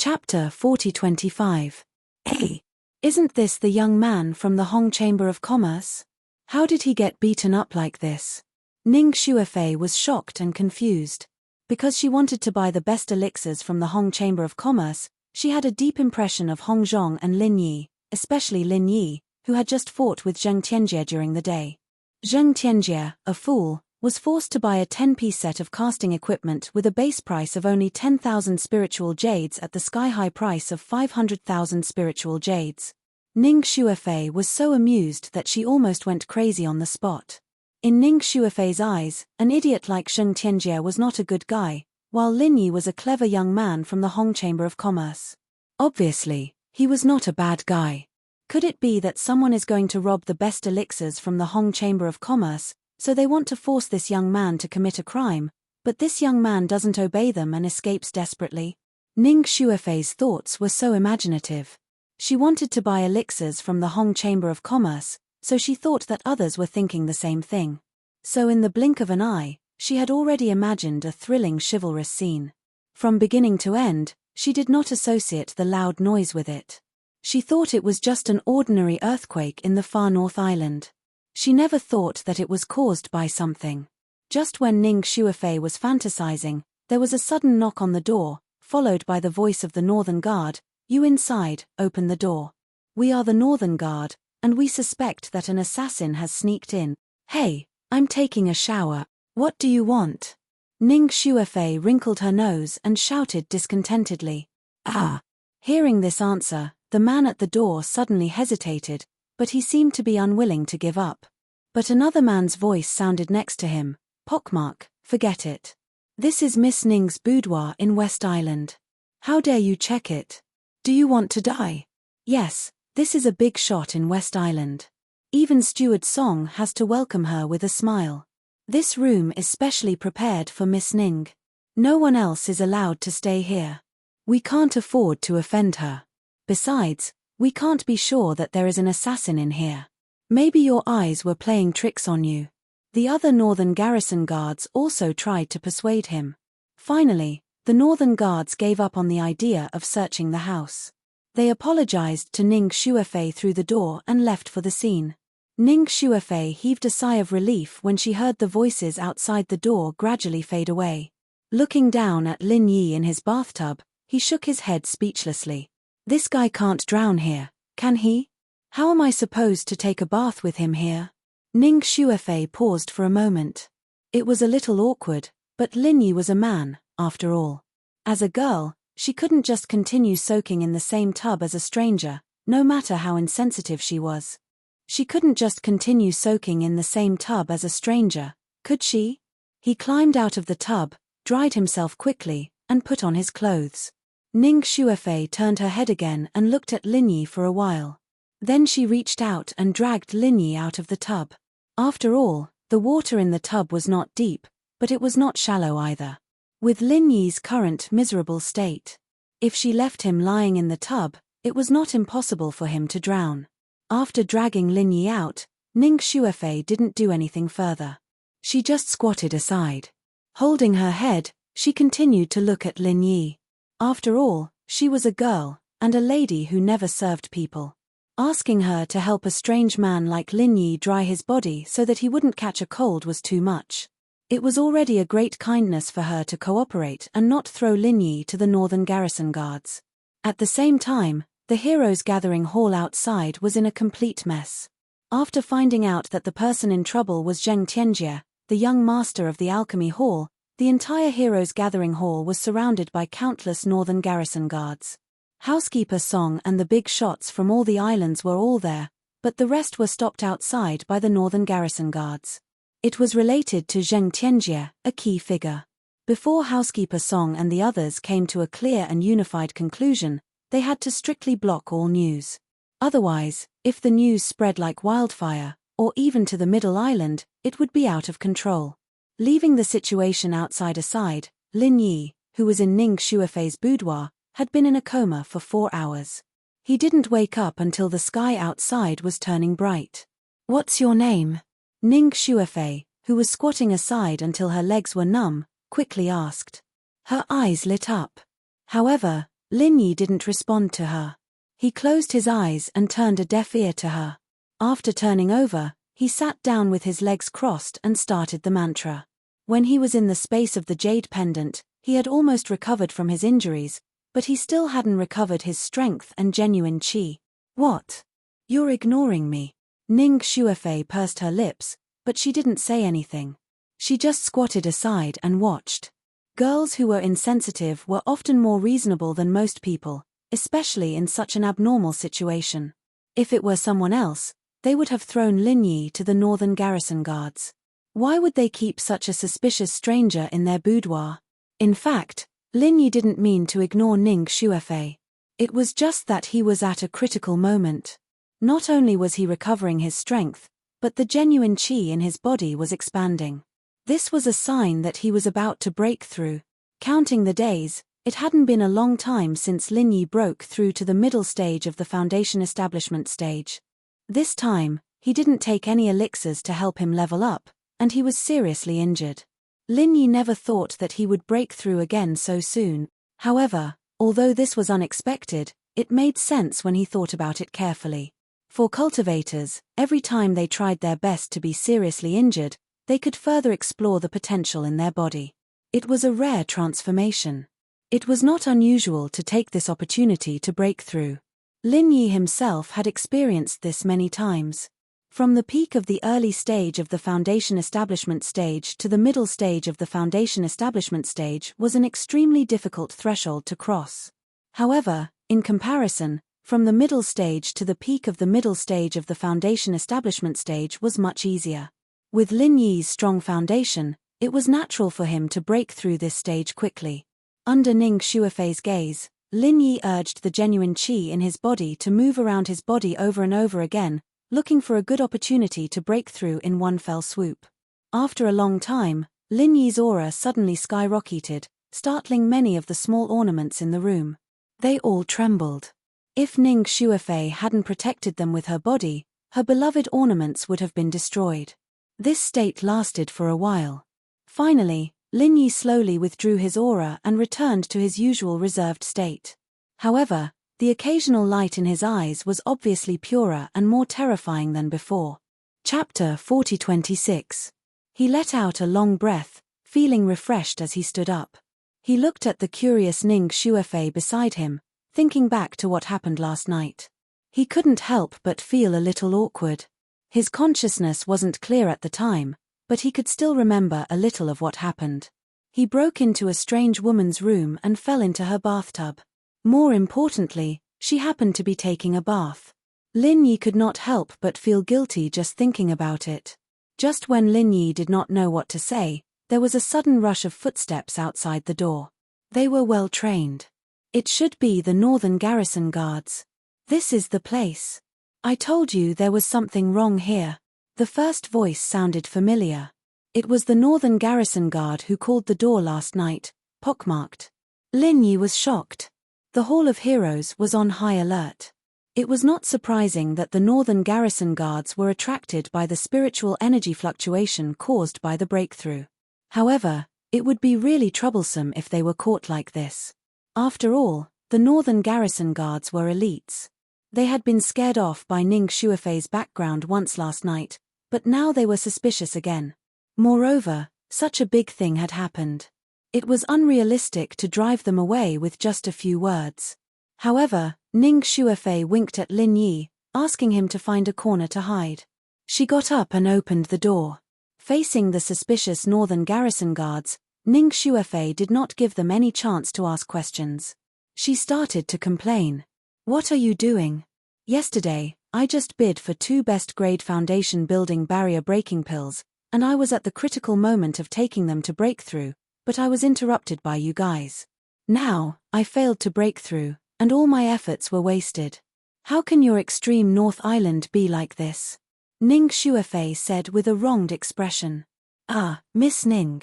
Chapter 4025. Hey! Isn't this the young man from the Hong Chamber of Commerce? How did he get beaten up like this? Ning Shuifei was shocked and confused. Because she wanted to buy the best elixirs from the Hong Chamber of Commerce, she had a deep impression of Hong Zhong and Lin Yi, especially Lin Yi, who had just fought with Zheng Tianjie during the day. Zheng Tianjie, a fool, was forced to buy a 10-piece set of casting equipment with a base price of only 10,000 spiritual jades at the sky-high price of 500,000 spiritual jades. Ning Shuifei was so amused that she almost went crazy on the spot. In Ning Shuifei's eyes, an idiot like Zheng Tianjie was not a good guy, while Lin Yi was a clever young man from the Hong Chamber of Commerce. Obviously, he was not a bad guy. Could it be that someone is going to rob the best elixirs from the Hong Chamber of Commerce, so they want to force this young man to commit a crime, but this young man doesn't obey them and escapes desperately? Ning Shuifei's thoughts were so imaginative. She wanted to buy elixirs from the Hong Chamber of Commerce, so she thought that others were thinking the same thing. So in the blink of an eye, she had already imagined a thrilling chivalrous scene. From beginning to end, she did not associate the loud noise with it. She thought it was just an ordinary earthquake in the far North Island. She never thought that it was caused by something. Just when Ning Shuifei was fantasizing, there was a sudden knock on the door, followed by the voice of the Northern Guard. "You inside, open the door. We are the Northern Guard, and we suspect that an assassin has sneaked in." "Hey, I'm taking a shower. What do you want?" Ning Shuifei wrinkled her nose and shouted discontentedly. "Ah!" Hearing this answer, the man at the door suddenly hesitated, but he seemed to be unwilling to give up. But another man's voice sounded next to him. "Pockmark, forget it. This is Miss Ning's boudoir in West Island. How dare you check it? Do you want to die? Yes, this is a big shot in West Island. Even Steward Song has to welcome her with a smile. This room is specially prepared for Miss Ning. No one else is allowed to stay here. We can't afford to offend her. Besides, we can't be sure that there is an assassin in here. Maybe your eyes were playing tricks on you." The other Northern Garrison guards also tried to persuade him. Finally, the Northern Guards gave up on the idea of searching the house. They apologized to Ning Shuifei through the door and left for the scene. Ning Shuifei heaved a sigh of relief when she heard the voices outside the door gradually fade away. Looking down at Lin Yi in his bathtub, he shook his head speechlessly. "This guy can't drown here, can he? How am I supposed to take a bath with him here?" Ning Shuifei paused for a moment. It was a little awkward, but Lin Yi was a man, after all. As a girl, she couldn't just continue soaking in the same tub as a stranger, no matter how insensitive she was. She couldn't just continue soaking in the same tub as a stranger, could she? He climbed out of the tub, dried himself quickly, and put on his clothes. Ning Shuifei turned her head again and looked at Lin Yi for a while. Then she reached out and dragged Lin Yi out of the tub. After all, the water in the tub was not deep, but it was not shallow either. With Lin Yi's current miserable state, if she left him lying in the tub, it was not impossible for him to drown. After dragging Lin Yi out, Ning Shuifei didn't do anything further. She just squatted aside. Holding her head, she continued to look at Lin Yi. After all, she was a girl, and a lady who never served people. Asking her to help a strange man like Lin Yi dry his body so that he wouldn't catch a cold was too much. It was already a great kindness for her to cooperate and not throw Lin Yi to the Northern Garrison guards. At the same time, the Heroes Gathering Hall outside was in a complete mess. After finding out that the person in trouble was Zheng Tianjie, the young master of the Alchemy Hall, the entire Heroes Gathering Hall was surrounded by countless Northern Garrison guards. Housekeeper Song and the big shots from all the islands were all there, but the rest were stopped outside by the Northern Garrison guards. It was related to Zheng Tianjie, a key figure. Before Housekeeper Song and the others came to a clear and unified conclusion, they had to strictly block all news. Otherwise, if the news spread like wildfire, or even to the Middle Island, it would be out of control. Leaving the situation outside aside, Lin Yi, who was in Ning Shuifei's boudoir, had been in a coma for 4 hours. He didn't wake up until the sky outside was turning bright. "What's your name?" Ning Shuifei, who was squatting aside until her legs were numb, quickly asked. Her eyes lit up. However, Lin Yi didn't respond to her. He closed his eyes and turned a deaf ear to her. After turning over, he sat down with his legs crossed and started the mantra. When he was in the space of the jade pendant, he had almost recovered from his injuries, but he still hadn't recovered his strength and genuine qi. What? You're ignoring me. Ning Shuefei pursed her lips, but she didn't say anything. She just squatted aside and watched. Girls who were insensitive were often more reasonable than most people, especially in such an abnormal situation. If it were someone else, they would have thrown Lin Yi to the northern garrison guards. Why would they keep such a suspicious stranger in their boudoir? In fact, Lin Yi didn't mean to ignore Ning Shuefei. It was just that he was at a critical moment. Not only was he recovering his strength, but the genuine qi in his body was expanding. This was a sign that he was about to break through. Counting the days, it hadn't been a long time since Lin Yi broke through to the middle stage of the foundation establishment stage. This time, he didn't take any elixirs to help him level up, and he was seriously injured. Lin Yi never thought that he would break through again so soon. However, although this was unexpected, it made sense when he thought about it carefully. For cultivators, every time they tried their best to be seriously injured, they could further explore the potential in their body. It was a rare transformation. It was not unusual to take this opportunity to break through. Lin Yi himself had experienced this many times. From the peak of the early stage of the foundation establishment stage to the middle stage of the foundation establishment stage was an extremely difficult threshold to cross. However, in comparison, from the middle stage to the peak of the middle stage of the foundation establishment stage was much easier. With Lin Yi's strong foundation, it was natural for him to break through this stage quickly. Under Ning Shuefei's gaze, Lin Yi urged the genuine qi in his body to move around his body over and over again, looking for a good opportunity to break through in one fell swoop. After a long time, Lin Yi's aura suddenly skyrocketed, startling many of the small ornaments in the room. They all trembled. If Ning Shuefei hadn't protected them with her body, her beloved ornaments would have been destroyed. This state lasted for a while. Finally, Lin Yi slowly withdrew his aura and returned to his usual reserved state. However, the occasional light in his eyes was obviously purer and more terrifying than before. Chapter 40:26. He let out a long breath, feeling refreshed as he stood up. He looked at the curious Ning Shuefei beside him, thinking back to what happened last night. He couldn't help but feel a little awkward. His consciousness wasn't clear at the time, but he could still remember a little of what happened. He broke into a strange woman's room and fell into her bathtub. More importantly, she happened to be taking a bath. Lin Yi could not help but feel guilty just thinking about it. Just when Lin Yi did not know what to say, there was a sudden rush of footsteps outside the door. They were well trained. It should be the Northern Garrison Guards. This is the place. I told you there was something wrong here. The first voice sounded familiar. It was the Northern Garrison Guard who called the door last night, pockmarked. Lin Yi was shocked. The Hall of Heroes was on high alert. It was not surprising that the Northern Garrison Guards were attracted by the spiritual energy fluctuation caused by the breakthrough. However, it would be really troublesome if they were caught like this. After all, the Northern Garrison Guards were elites. They had been scared off by Ning Shuefei's background once last night, but now they were suspicious again. Moreover, such a big thing had happened. It was unrealistic to drive them away with just a few words. However, Ning Shuefei winked at Lin Yi, asking him to find a corner to hide. She got up and opened the door. Facing the suspicious Northern Garrison Guards, Ning Shuefei did not give them any chance to ask questions. She started to complain. What are you doing? Yesterday, I just bid for 2 best-grade foundation building barrier breaking pills, and I was at the critical moment of taking them to breakthrough, but I was interrupted by you guys. Now, I failed to break through, and all my efforts were wasted. How can your extreme North Island be like this? Ning Shuefei said with a wronged expression. Ah, Miss Ning.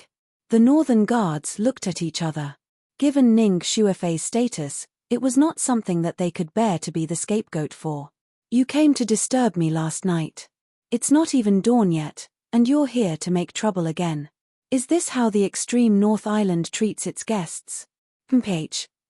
The Northern Guards looked at each other. Given Ning Shuefei's status, it was not something that they could bear to be the scapegoat for. You came to disturb me last night. It's not even dawn yet, and you're here to make trouble again. Is this how the extreme North Island treats its guests?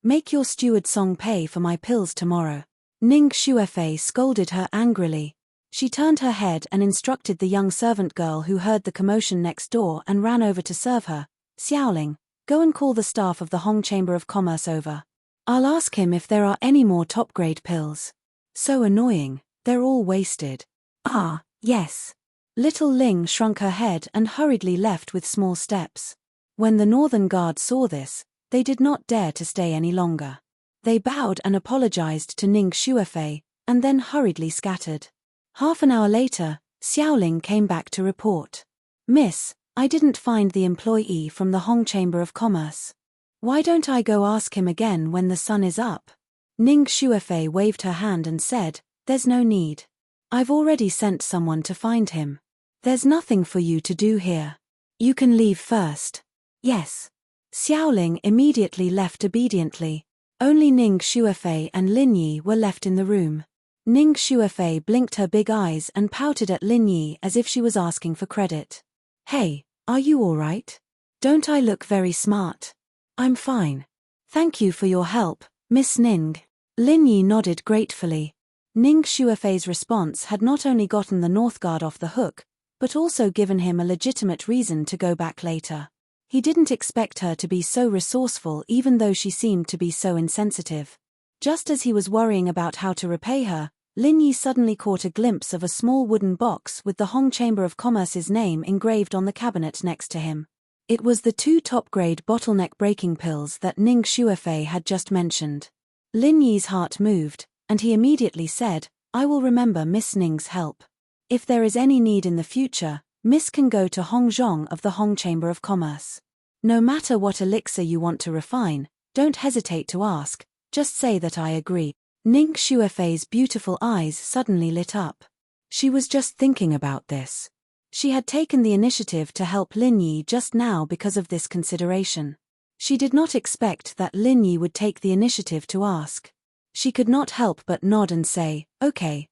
Make your steward Song pay for my pills tomorrow. Ning Xuefei scolded her angrily. She turned her head and instructed the young servant girl who heard the commotion next door and ran over to serve her. Xiaoling, go and call the staff of the Hong Chamber of Commerce over. I'll ask him if there are any more top-grade pills. So annoying, they're all wasted. Ah, yes. Little Ling shrunk her head and hurriedly left with small steps. When the Northern Guard saw this, they did not dare to stay any longer. They bowed and apologized to Ning Xuefei, and then hurriedly scattered. Half an hour later, Xiaoling came back to report. Miss, I didn't find the employee from the Hong Chamber of Commerce. Why don't I go ask him again when the sun is up? Ning Xuefei waved her hand and said, there's no need. I've already sent someone to find him. There's nothing for you to do here. You can leave first. Yes. Xiaoling immediately left obediently. Only Ning Xuefei and Lin Yi were left in the room. Ning Xuefei blinked her big eyes and pouted at Lin Yi as if she was asking for credit. Hey, are you all right? Don't I look very smart? I'm fine. Thank you for your help, Miss Ning. Lin Yi nodded gratefully. Ning Xuefei's response had not only gotten the Northguard off the hook, but also given him a legitimate reason to go back later. He didn't expect her to be so resourceful even though she seemed to be so insensitive. Just as he was worrying about how to repay her, Lin Yi suddenly caught a glimpse of a small wooden box with the Hong Chamber of Commerce's name engraved on the cabinet next to him. It was the 2 top-grade bottleneck breaking pills that Ning Xuefei had just mentioned. Lin Yi's heart moved, and he immediately said, I will remember Miss Ning's help. If there is any need in the future, Miss can go to Hong Zhong of the Hong Chamber of Commerce. No matter what elixir you want to refine, don't hesitate to ask, just say that I agree. Ning Xuefei's beautiful eyes suddenly lit up. She was just thinking about this. She had taken the initiative to help Lin Yi just now because of this consideration. She did not expect that Lin Yi would take the initiative to ask. She could not help but nod and say, okay,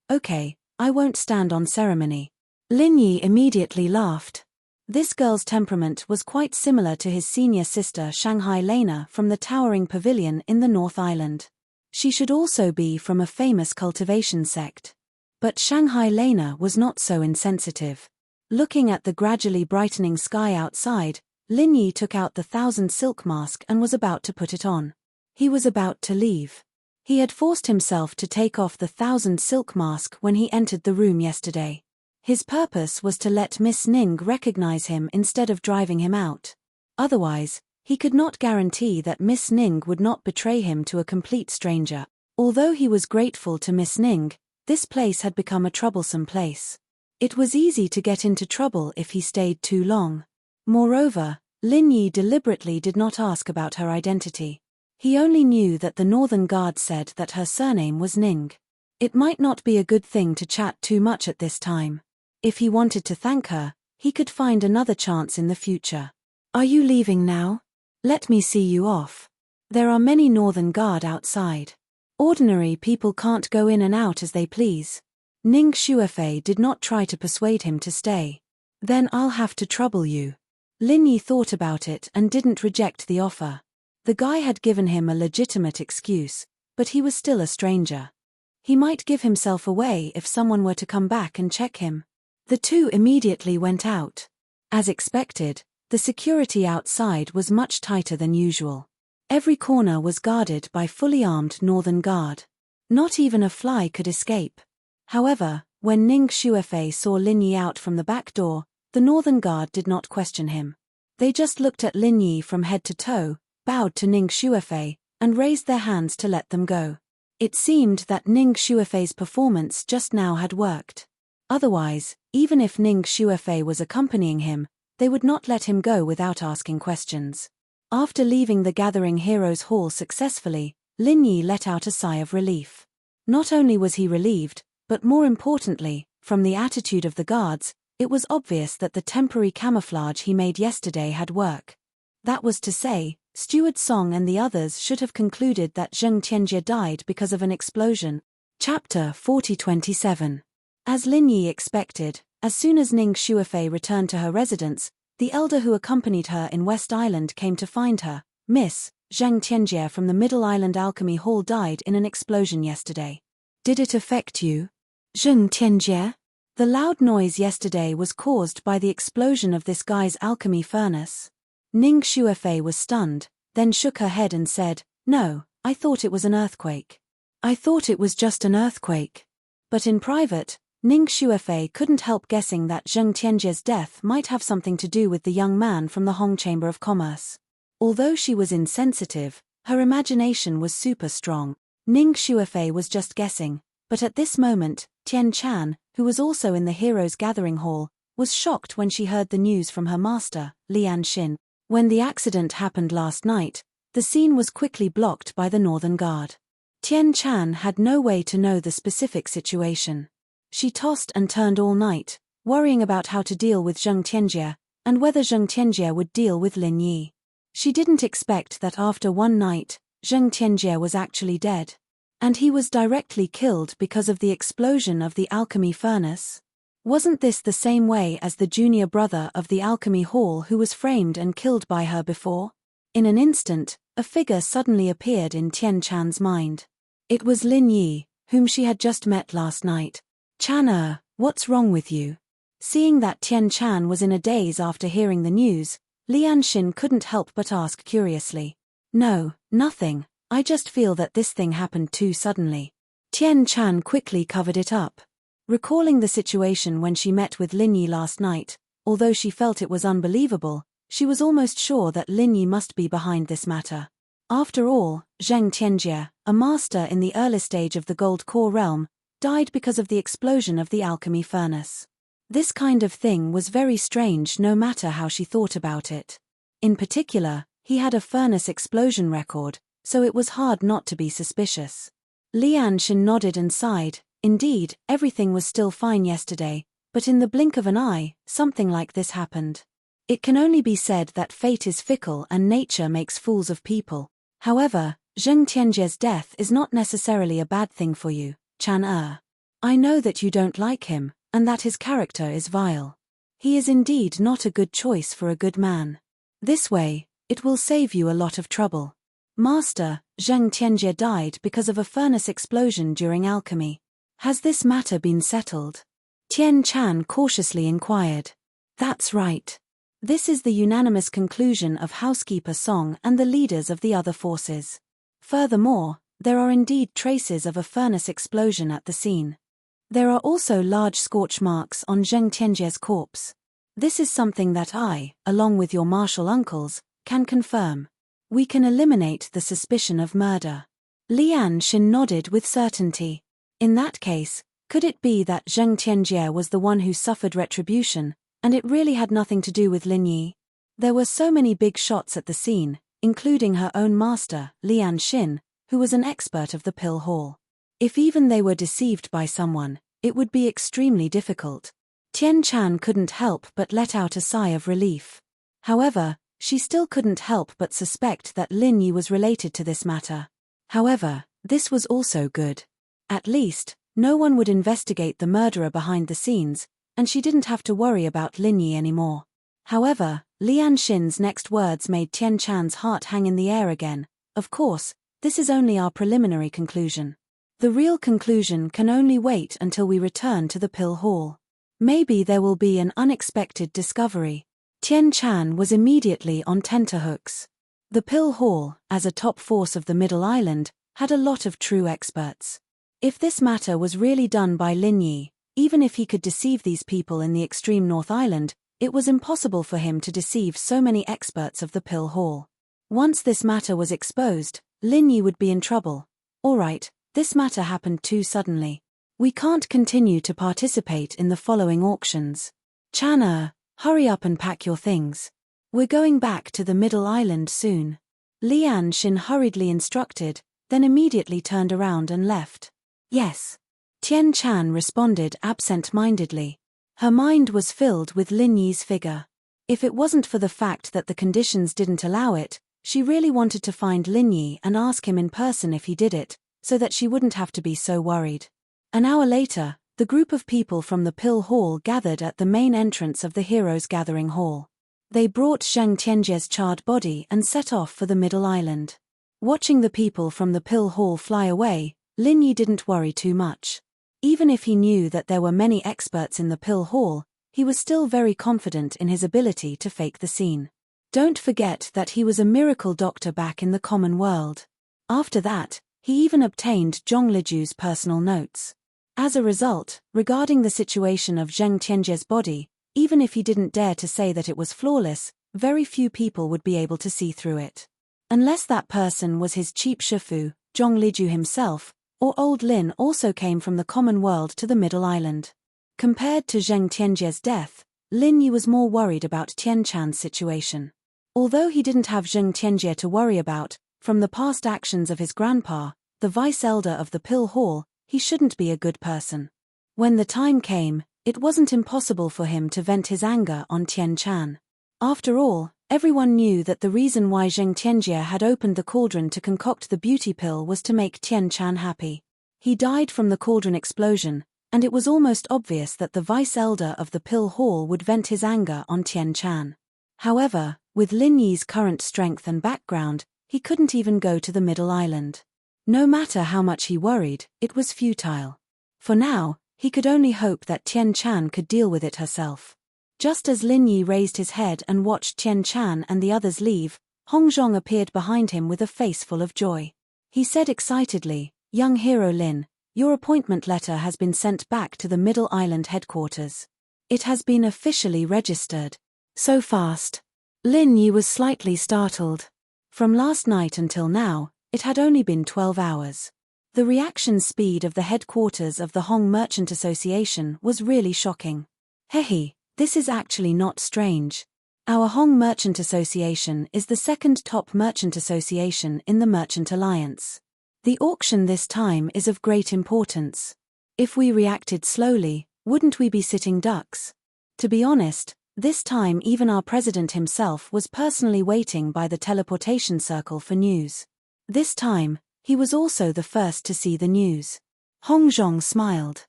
I won't stand on ceremony. Lin Yi immediately laughed. This girl's temperament was quite similar to his senior sister Shanghai Lena from the towering pavilion in the North Island. She should also be from a famous cultivation sect. But Shanghai Lena was not so insensitive. Looking at the gradually brightening sky outside, Lin Yi took out the 1,000 silk mask and was about to put it on. He was about to leave. He had forced himself to take off the 1,000 silk mask when he entered the room yesterday. His purpose was to let Miss Ning recognize him instead of driving him out. Otherwise, he could not guarantee that Miss Ning would not betray him to a complete stranger. Although he was grateful to Miss Ning, this place had become a troublesome place. It was easy to get into trouble if he stayed too long. Moreover, Lin Yi deliberately did not ask about her identity. He only knew that the Northern Guard said that her surname was Ning. It might not be a good thing to chat too much at this time. If he wanted to thank her, he could find another chance in the future. Are you leaving now? Let me see you off. There are many Northern Guard outside. Ordinary people can't go in and out as they please. Ning Xuefei did not try to persuade him to stay. Then I'll have to trouble you. Lin Yi thought about it and didn't reject the offer. The guy had given him a legitimate excuse, but he was still a stranger. He might give himself away if someone were to come back and check him. The two immediately went out. As expected, the security outside was much tighter than usual. Every corner was guarded by fully armed Northern Guard. Not even a fly could escape. However, when Ning Xuefei saw Lin Yi out from the back door, the Northern Guard did not question him. They just looked at Lin Yi from head to toe, bowed to Ning Xuefei, and raised their hands to let them go. It seemed that Ning Xuefei's performance just now had worked. Otherwise, even if Ning Xuefei was accompanying him, they would not let him go without asking questions. After leaving the Gathering Heroes Hall successfully, Lin Yi let out a sigh of relief. Not only was he relieved, but more importantly, from the attitude of the guards, it was obvious that the temporary camouflage he made yesterday had worked. That was to say, Steward Song and the others should have concluded that Zheng Tianjie died because of an explosion. Chapter 4027. As Lin Yi expected, as soon as Ning Xuefei returned to her residence, the elder who accompanied her in West Island came to find her. Miss, Zhang Tianjie from the Middle Island Alchemy Hall died in an explosion yesterday. Did it affect you? Zhang Tianjie? The loud noise yesterday was caused by the explosion of this guy's alchemy furnace. Ning Shuefei was stunned, then shook her head and said, "No, I thought it was an earthquake. I thought it was just an earthquake." But in private, Ning Shuefei couldn't help guessing that Zhang Tianjie's death might have something to do with the young man from the Hong Chamber of Commerce. Although she was insensitive, her imagination was super strong. Ning Shuefei was just guessing, but at this moment, Tian Chan, who was also in the Heroes Gathering Hall, was shocked when she heard the news from her master, Lian Xin. When the accident happened last night, the scene was quickly blocked by the Northern Guard. Tian Chan had no way to know the specific situation. She tossed and turned all night, worrying about how to deal with Zhang Tianjie, and whether Zhang Tianjie would deal with Lin Yi. She didn't expect that after one night, Zhang Tianjie was actually dead. And he was directly killed because of the explosion of the alchemy furnace. Wasn't this the same way as the junior brother of the alchemy hall who was framed and killed by her before? In an instant, a figure suddenly appeared in Tian Chan's mind. It was Lin Yi, whom she had just met last night. "Chan, what's wrong with you?" Seeing that Tian Chan was in a daze after hearing the news, Lian Xin couldn't help but ask curiously. "No, nothing. I just feel that this thing happened too suddenly." Tian Chan quickly covered it up. Recalling the situation when she met with Lin Yi last night, although she felt it was unbelievable, she was almost sure that Lin Yi must be behind this matter. After all, Zhang Tianjie, a master in the early stage of the Gold Core realm, died because of the explosion of the alchemy furnace. This kind of thing was very strange no matter how she thought about it. In particular, he had a furnace explosion record, so it was hard not to be suspicious. Lian Xin nodded and sighed. Indeed, everything was still fine yesterday, but in the blink of an eye, something like this happened. It can only be said that fate is fickle and nature makes fools of people. However, Zhang Tianjie's death is not necessarily a bad thing for you, Chan. I know that you don't like him, and that his character is vile. He is indeed not a good choice for a good man. This way, it will save you a lot of trouble. Master, Zhang Tianjie died because of a furnace explosion during alchemy. Has this matter been settled? Tian Chan cautiously inquired. That's right. This is the unanimous conclusion of Housekeeper Song and the leaders of the other forces. Furthermore, there are indeed traces of a furnace explosion at the scene. There are also large scorch marks on Zhang Tianjie's corpse. This is something that I, along with your martial uncles, can confirm. We can eliminate the suspicion of murder. Lian Xin nodded with certainty. In that case, could it be that Zhang Tianjie was the one who suffered retribution, and it really had nothing to do with Lin Yi? There were so many big shots at the scene, including her own master, Lian Xin, who was an expert of the pill hall. If even they were deceived by someone, it would be extremely difficult. Tian Chan couldn't help but let out a sigh of relief. However, she still couldn't help but suspect that Lin Yi was related to this matter. However, this was also good. At least, no one would investigate the murderer behind the scenes, and she didn't have to worry about Lin Yi anymore. However, Lian Xin's next words made Tian Chan's heart hang in the air again. Of course, this is only our preliminary conclusion. The real conclusion can only wait until we return to the pill hall. Maybe there will be an unexpected discovery. Tian Chan was immediately on tenterhooks. The pill hall, as a top force of the Middle Island, had a lot of true experts. If this matter was really done by Lin Yi, even if he could deceive these people in the extreme North Island, it was impossible for him to deceive so many experts of the pill hall. Once this matter was exposed, Lin Yi would be in trouble. Alright, this matter happened too suddenly. We can't continue to participate in the following auctions. Chan, hurry up and pack your things. We're going back to the Middle Island soon. Lian Xin hurriedly instructed, then immediately turned around and left. Yes. Tian Chan responded absent-mindedly. Her mind was filled with Lin Yi's figure. If it wasn't for the fact that the conditions didn't allow it, she really wanted to find Lin Yi and ask him in person if he did it, so that she wouldn't have to be so worried. An hour later, the group of people from the pill hall gathered at the main entrance of the Heroes Gathering Hall. They brought Zhang Tianjie's charred body and set off for the Middle Island. Watching the people from the pill hall fly away, Lin Yi didn't worry too much. Even if he knew that there were many experts in the pill hall, he was still very confident in his ability to fake the scene. Don't forget that he was a miracle doctor back in the common world. After that, he even obtained Zhong Liju's personal notes. As a result, regarding the situation of Zheng Tianjie's body, even if he didn't dare to say that it was flawless, very few people would be able to see through it. Unless that person was his cheap shifu, Zhong Liju himself, or old Lin also came from the common world to the Middle Island. Compared to Zheng Tianjie's death, Lin Yi was more worried about Tian Chan's situation. Although he didn't have Zheng Tianjie to worry about, from the past actions of his grandpa, the vice-elder of the pill hall, he shouldn't be a good person. When the time came, it wasn't impossible for him to vent his anger on Tian Chan. After all, everyone knew that the reason why Zheng Tianjie had opened the cauldron to concoct the beauty pill was to make Tian Chan happy. He died from the cauldron explosion, and it was almost obvious that the vice-elder of the pill hall would vent his anger on Tian Chan. However, with Lin Yi's current strength and background, he couldn't even go to the Middle Island. No matter how much he worried, it was futile. For now, he could only hope that Tian Chan could deal with it herself. Just as Lin Yi raised his head and watched Tian Chan and the others leave, Hong Zhong appeared behind him with a face full of joy. He said excitedly, "Young hero Lin, your appointment letter has been sent back to the Middle Island headquarters. It has been officially registered." So fast. Lin Yi was slightly startled. From last night until now, it had only been 12 hours. The reaction speed of the headquarters of the Hong Merchant Association was really shocking. Hehe. This is actually not strange. Our Hong Merchant Association is the second top merchant association in the Merchant Alliance. The auction this time is of great importance. If we reacted slowly, wouldn't we be sitting ducks? To be honest, this time even our president himself was personally waiting by the teleportation circle for news. This time, he was also the first to see the news. Hong Zhong smiled.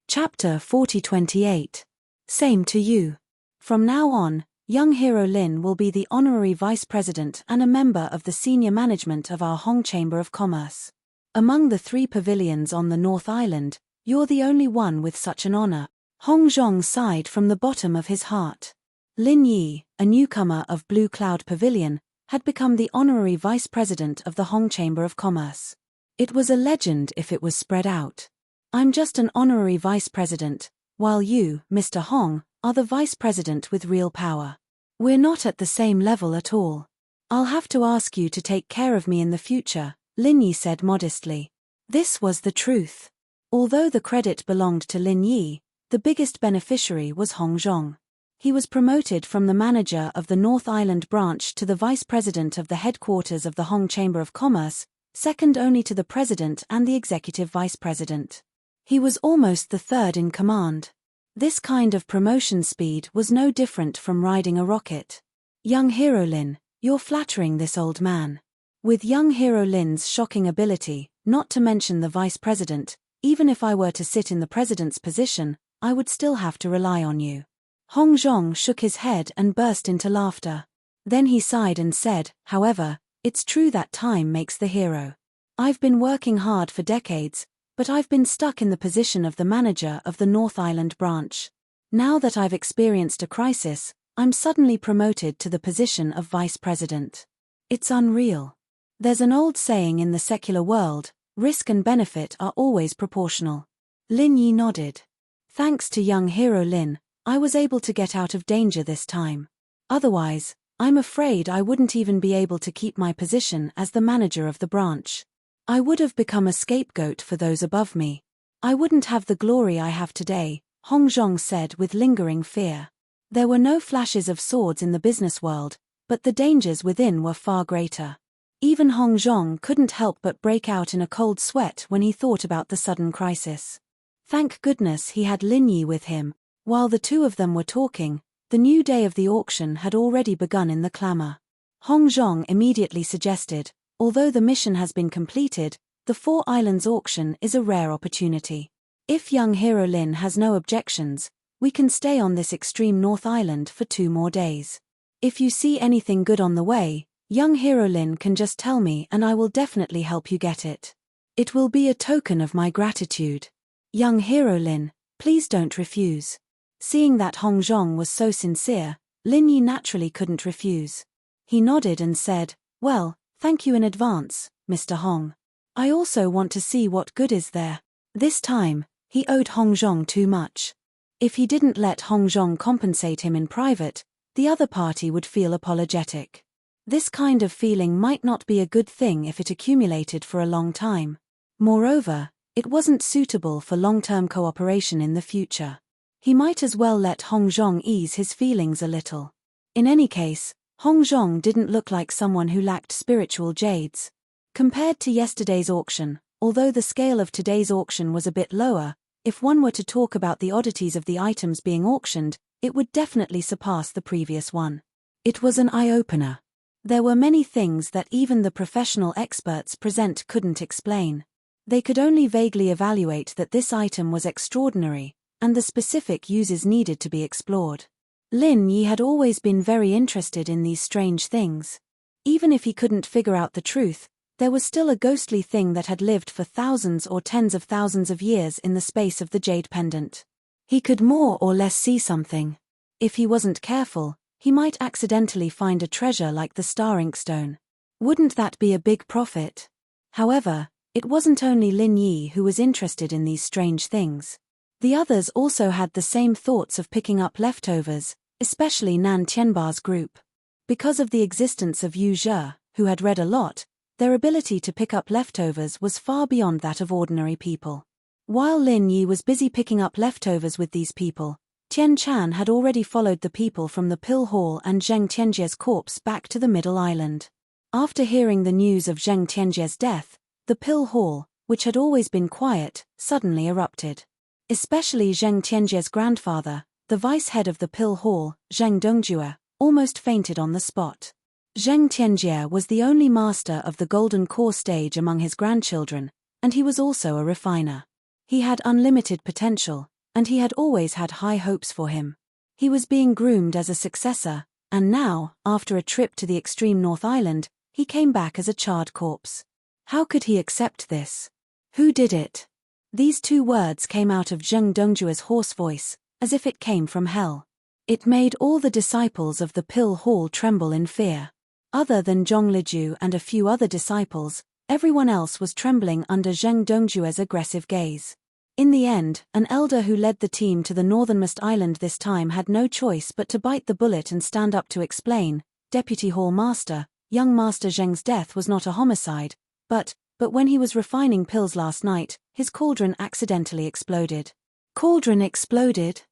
Chapter 4028. Same to you. From now on, young hero Lin will be the honorary vice president and a member of the senior management of our Hong Chamber of Commerce. Among the 3 pavilions on the North Island, you're the only one with such an honor. Hong Zhong sighed from the bottom of his heart. Lin Yi, a newcomer of Blue Cloud Pavilion, had become the honorary vice president of the Hong Chamber of Commerce. It was a legend if it was spread out. I'm just an honorary vice president, while you, Mr. Hong, are the vice president with real power. We're not at the same level at all. I'll have to ask you to take care of me in the future, Lin Yi said modestly. This was the truth. Although the credit belonged to Lin Yi, the biggest beneficiary was Hong Zhong. He was promoted from the manager of the North Island branch to the vice president of the headquarters of the Hong Chamber of Commerce, second only to the president and the executive vice president. He was almost the third in command. This kind of promotion speed was no different from riding a rocket. Young hero Lin, you're flattering this old man. With young hero Lin's shocking ability, not to mention the vice president, even if I were to sit in the president's position, I would still have to rely on you. Hong Zhong shook his head and burst into laughter. Then he sighed and said, however, it's true that time makes the hero. I've been working hard for decades, but I've been stuck in the position of the manager of the North Island branch. Now that I've experienced a crisis, I'm suddenly promoted to the position of vice president. It's unreal. There's an old saying in the secular world, risk and benefit are always proportional. Lin Yi nodded. Thanks to young hero Lin, I was able to get out of danger this time. Otherwise, I'm afraid I wouldn't even be able to keep my position as the manager of the branch. I would have become a scapegoat for those above me. I wouldn't have the glory I have today, Hong Zhong said with lingering fear. There were no flashes of swords in the business world, but the dangers within were far greater. Even Hong Zhong couldn't help but break out in a cold sweat when he thought about the sudden crisis. Thank goodness he had Lin Yi with him. While the two of them were talking, the new day of the auction had already begun in the clamor. Hong Zhong immediately suggested, although the mission has been completed, the Four Islands auction is a rare opportunity. If young hero Lin has no objections, we can stay on this extreme North Island for 2 more days. If you see anything good on the way, Young hero Lin can just tell me and I will definitely help you get it. It will be a token of my gratitude. Young hero Lin, please don't refuse. Seeing that Hong Zhong was so sincere, Lin Yi naturally couldn't refuse. He nodded and said, well, thank you in advance, Mr. Hong. I also want to see what good is there. This time, he owed Hong Zhong too much. If he didn't let Hong Zhong compensate him in private, the other party would feel apologetic. This kind of feeling might not be a good thing if it accumulated for a long time. Moreover, it wasn't suitable for long-term cooperation in the future. He might as well let Hong Zhong ease his feelings a little. In any case, Hong Zhong didn't look like someone who lacked spiritual jades. Compared to yesterday's auction, although the scale of today's auction was a bit lower, if one were to talk about the oddities of the items being auctioned, it would definitely surpass the previous one. It was an eye-opener. There were many things that even the professional experts present couldn't explain. They could only vaguely evaluate that this item was extraordinary, and the specific uses needed to be explored. Lin Yi had always been very interested in these strange things. Even if he couldn't figure out the truth, there was still a ghostly thing that had lived for thousands or tens of thousands of years in the space of the jade pendant. He could more or less see something. If he wasn't careful, he might accidentally find a treasure like the star inkstone. Wouldn't that be a big profit? However, it wasn't only Lin Yi who was interested in these strange things. The others also had the same thoughts of picking up leftovers, especially Nan Tianba's group. Because of the existence of Yu Zhe, who had read a lot, their ability to pick up leftovers was far beyond that of ordinary people. While Lin Yi was busy picking up leftovers with these people, Tian Chan had already followed the people from the Pill Hall and Zheng Tianjie's corpse back to the Middle Island. After hearing the news of Zheng Tianjie's death, the Pill Hall, which had always been quiet, suddenly erupted. Especially Zheng Tianjie's grandfather, the vice head of the Pill Hall, Zheng Dongjue, almost fainted on the spot. Zheng Tianjie was the only master of the Golden Core stage among his grandchildren, and he was also a refiner. He had unlimited potential, and he had always had high hopes for him. He was being groomed as a successor, and now, after a trip to the extreme North Island, he came back as a charred corpse. How could he accept this? Who did it? These two words came out of Zheng Dongjue's hoarse voice, as if it came from hell. It made all the disciples of the Pill Hall tremble in fear. Other than Zhong Liju and a few other disciples, everyone else was trembling under Zheng Dongjue's aggressive gaze. In the end, an elder who led the team to the northernmost island this time had no choice but to bite the bullet and stand up to explain, Deputy Hall Master, young Master Zheng's death was not a homicide, but when he was refining pills last night, his cauldron accidentally exploded. Cauldron exploded?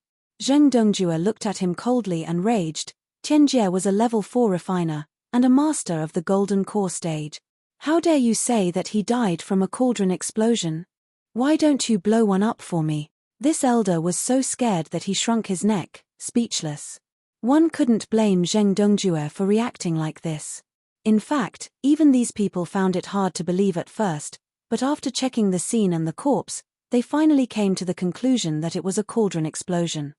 Zheng Dongjue looked at him coldly and raged. Tianjie was a level 4 refiner, and a master of the Golden Core stage. How dare you say that he died from a cauldron explosion? Why don't you blow one up for me? This elder was so scared that he shrunk his neck, speechless. One couldn't blame Zheng Dongjue for reacting like this. In fact, even these people found it hard to believe at first, but after checking the scene and the corpse, they finally came to the conclusion that it was a cauldron explosion.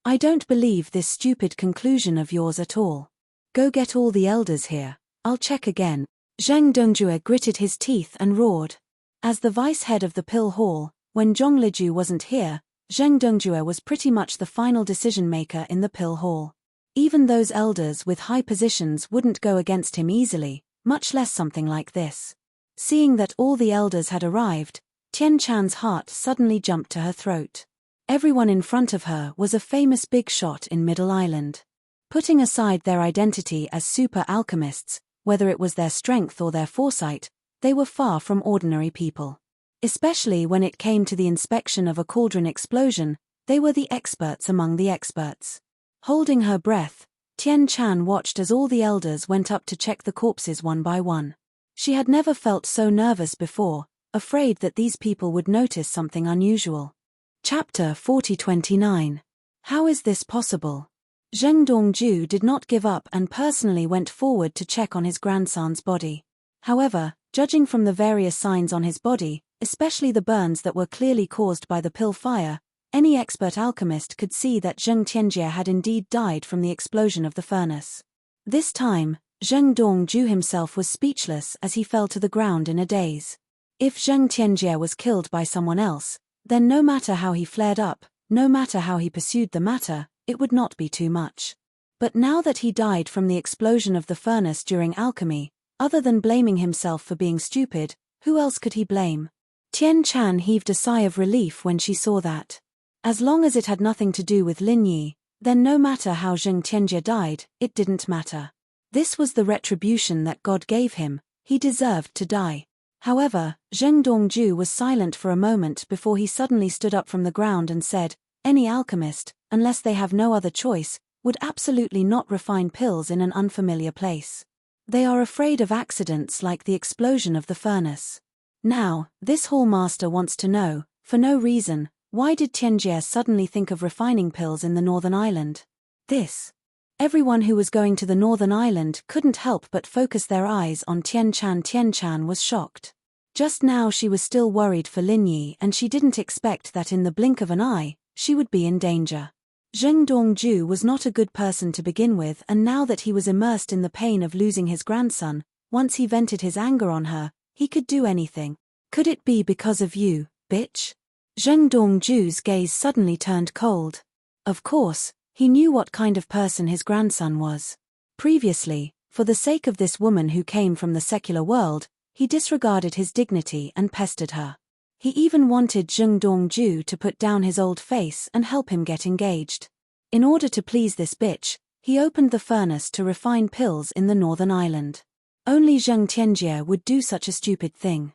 I don't believe this stupid conclusion of yours at all. Go get all the elders here, I'll check again. Zheng Dongjue gritted his teeth and roared. As the vice head of the Pill Hall, when Zhong Liju wasn't here, Zheng Dongjue was pretty much the final decision-maker in the Pill Hall. Even those elders with high positions wouldn't go against him easily, much less something like this. Seeing that all the elders had arrived, Tian Chan's heart suddenly jumped to her throat. Everyone in front of her was a famous big shot in Middle Island. Putting aside their identity as super alchemists, whether it was their strength or their foresight, they were far from ordinary people. Especially when it came to the inspection of a cauldron explosion, they were the experts among the experts. Holding her breath, Tian Chan watched as all the elders went up to check the corpses one by one. She had never felt so nervous before, afraid that these people would notice something unusual. Chapter 4029. How is this possible? Zheng Dongju did not give up and personally went forward to check on his grandson's body. However, judging from the various signs on his body, especially the burns that were clearly caused by the pill fire, any expert alchemist could see that Zheng Tianjie had indeed died from the explosion of the furnace. This time, Zheng Dongju himself was speechless as he fell to the ground in a daze. If Zheng Tianjie was killed by someone else, then no matter how he flared up, no matter how he pursued the matter, it would not be too much. But now that he died from the explosion of the furnace during alchemy, other than blaming himself for being stupid, who else could he blame? Tian Chan heaved a sigh of relief when she saw that. As long as it had nothing to do with Lin Yi, then no matter how Zheng Tianjie died, it didn't matter. This was the retribution that God gave him, he deserved to die. However, Zheng Dongju was silent for a moment before he suddenly stood up from the ground and said, "Any alchemist, unless they have no other choice, would absolutely not refine pills in an unfamiliar place. They are afraid of accidents like the explosion of the furnace." Now, this hall master wants to know, for no reason, why did Tianjie suddenly think of refining pills in the northern island? Everyone who was going to the northern island couldn't help but focus their eyes on Tian Chan. Tian Chan was shocked. Just now she was still worried for Lin Yi, and she didn't expect that in the blink of an eye, she would be in danger. Zheng Dongju was not a good person to begin with, and now that he was immersed in the pain of losing his grandson, once he vented his anger on her, he could do anything. "Could it be because of you, bitch?" Zheng Dongju's gaze suddenly turned cold. Of course, he knew what kind of person his grandson was. Previously, for the sake of this woman who came from the secular world, he disregarded his dignity and pestered her. He even wanted Zheng Dongju to put down his old face and help him get engaged. In order to please this bitch, he opened the furnace to refine pills in the northern island. Only Zheng Tianjie would do such a stupid thing.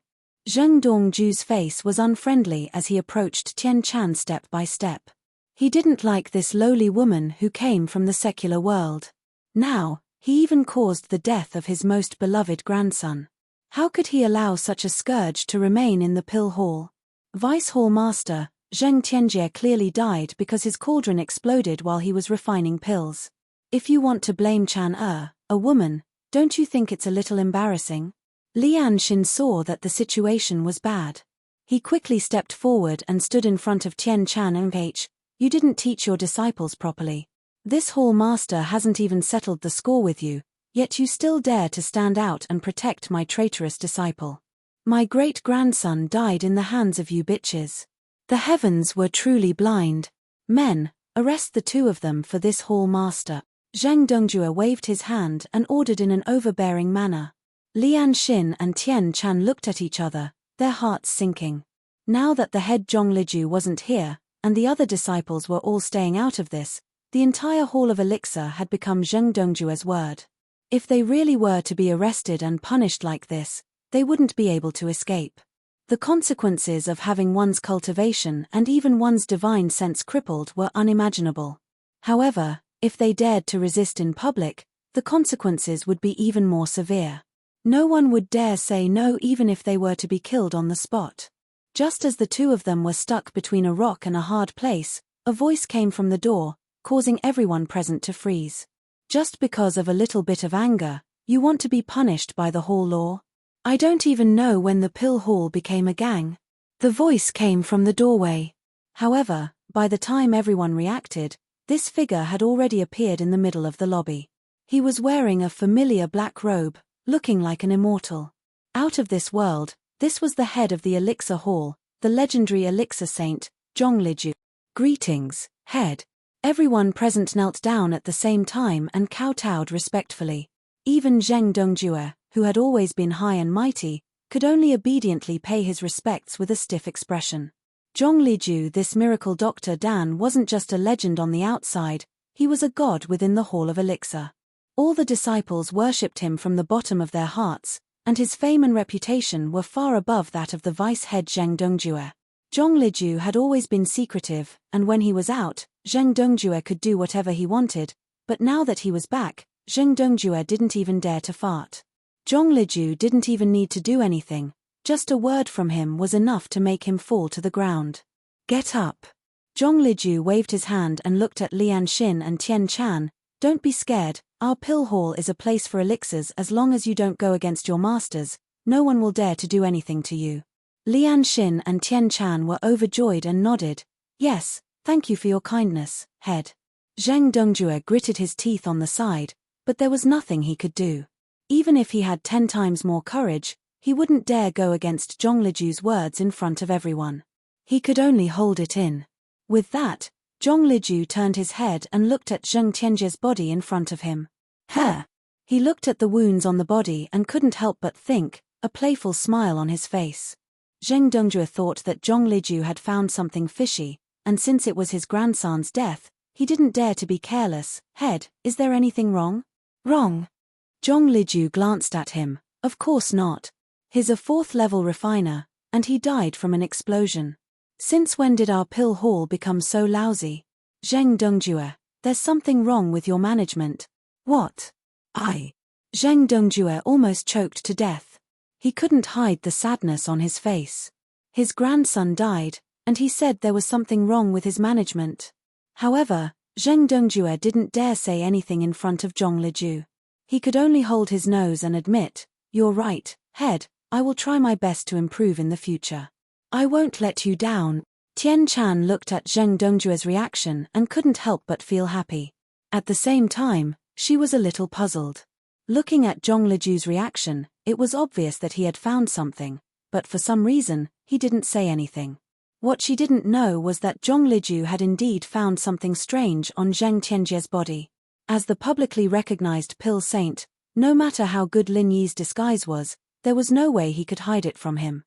Zheng Dongju's face was unfriendly as he approached Tian Chan step by step. He didn't like this lowly woman who came from the secular world. Now, he even caused the death of his most beloved grandson. How could he allow such a scourge to remain in the pill hall? Vice Hall Master, Zheng Tianjie clearly died because his cauldron exploded while he was refining pills. If you want to blame Chan-er, a woman, don't you think it's a little embarrassing? Lian Xin saw that the situation was bad. He quickly stepped forward and stood in front of Tian Chan and H. "You didn't teach your disciples properly. This hall master hasn't even settled the score with you, yet you still dare to stand out and protect my traitorous disciple. My great-grandson died in the hands of you bitches. The heavens were truly blind. Men, arrest the two of them for this hall master." Zheng Dongjue waved his hand and ordered in an overbearing manner. Lian Xin and Tian Chan looked at each other, their hearts sinking. Now that the head Zhongliju wasn't here, and the other disciples were all staying out of this, the entire Hall of Elixir had become Zheng Dongjue's word. If they really were to be arrested and punished like this, they wouldn't be able to escape. The consequences of having one's cultivation and even one's divine sense crippled were unimaginable. However, if they dared to resist in public, the consequences would be even more severe. No one would dare say no even if they were to be killed on the spot. Just as the two of them were stuck between a rock and a hard place, a voice came from the door, causing everyone present to freeze. Just because of a little bit of anger, you want to be punished by the hall law? I don't even know when the pill hall became a gang. The voice came from the doorway. However, by the time everyone reacted, this figure had already appeared in the middle of the lobby. He was wearing a familiar black robe, looking like an immortal. Out of this world, this was the head of the Elixir Hall, the legendary Elixir Saint, Zhongliju. "Greetings, head." Everyone present knelt down at the same time and kowtowed respectfully. Even Zheng Dongjue, who had always been high and mighty, could only obediently pay his respects with a stiff expression. Zhongliju, this miracle Dr. Dan, wasn't just a legend on the outside, he was a god within the Hall of Elixir. All the disciples worshipped him from the bottom of their hearts, and his fame and reputation were far above that of the vice-head Zheng Dongjue. Zhongliju had always been secretive, and when he was out, Zheng Dongjue could do whatever he wanted, but now that he was back, Zheng Dongjue didn't even dare to fart. Zhongliju didn't even need to do anything, just a word from him was enough to make him fall to the ground. "Get up." Zhongliju waved his hand and looked at Lian Xin and Tian Chan. "Don't be scared, our pill hall is a place for elixirs. As long as you don't go against your masters, no one will dare to do anything to you." Lian Xin and Tian Chan were overjoyed and nodded. "Yes, thank you for your kindness, head." Zheng Dongjue gritted his teeth on the side, but there was nothing he could do. Even if he had 10 times more courage, he wouldn't dare go against Zhongliju's words in front of everyone. He could only hold it in. With that, Zhongliju turned his head and looked at Zheng Tianjie's body in front of him. He looked at the wounds on the body and couldn't help but think, a playful smile on his face. Zheng Dongjue thought that Zhongliju had found something fishy, and since it was his grandson's death, he didn't dare to be careless. Head, is there anything wrong? Wrong? Zhongliju glanced at him. Of course not. He's a 4th-level refiner, and he died from an explosion. Since when did our pill hall become so lousy? Zheng Dongjue, there's something wrong with your management. What? Zheng Dongjue almost choked to death. He couldn't hide the sadness on his face. His grandson died, and he said there was something wrong with his management. However, Zheng Dongjue didn't dare say anything in front of Zhongliju. He could only hold his nose and admit, "You're right, head, I will try my best to improve in the future. I won't let you down." Tian Chan looked at Zheng Dongjue's reaction and couldn't help but feel happy. At the same time, she was a little puzzled. Looking at Zhongliju's reaction, it was obvious that he had found something, but for some reason, he didn't say anything. What she didn't know was that Zhongliju had indeed found something strange on Zheng Tianjie's body. As the publicly recognized pill saint, no matter how good Lin Yi's disguise was, there was no way he could hide it from him.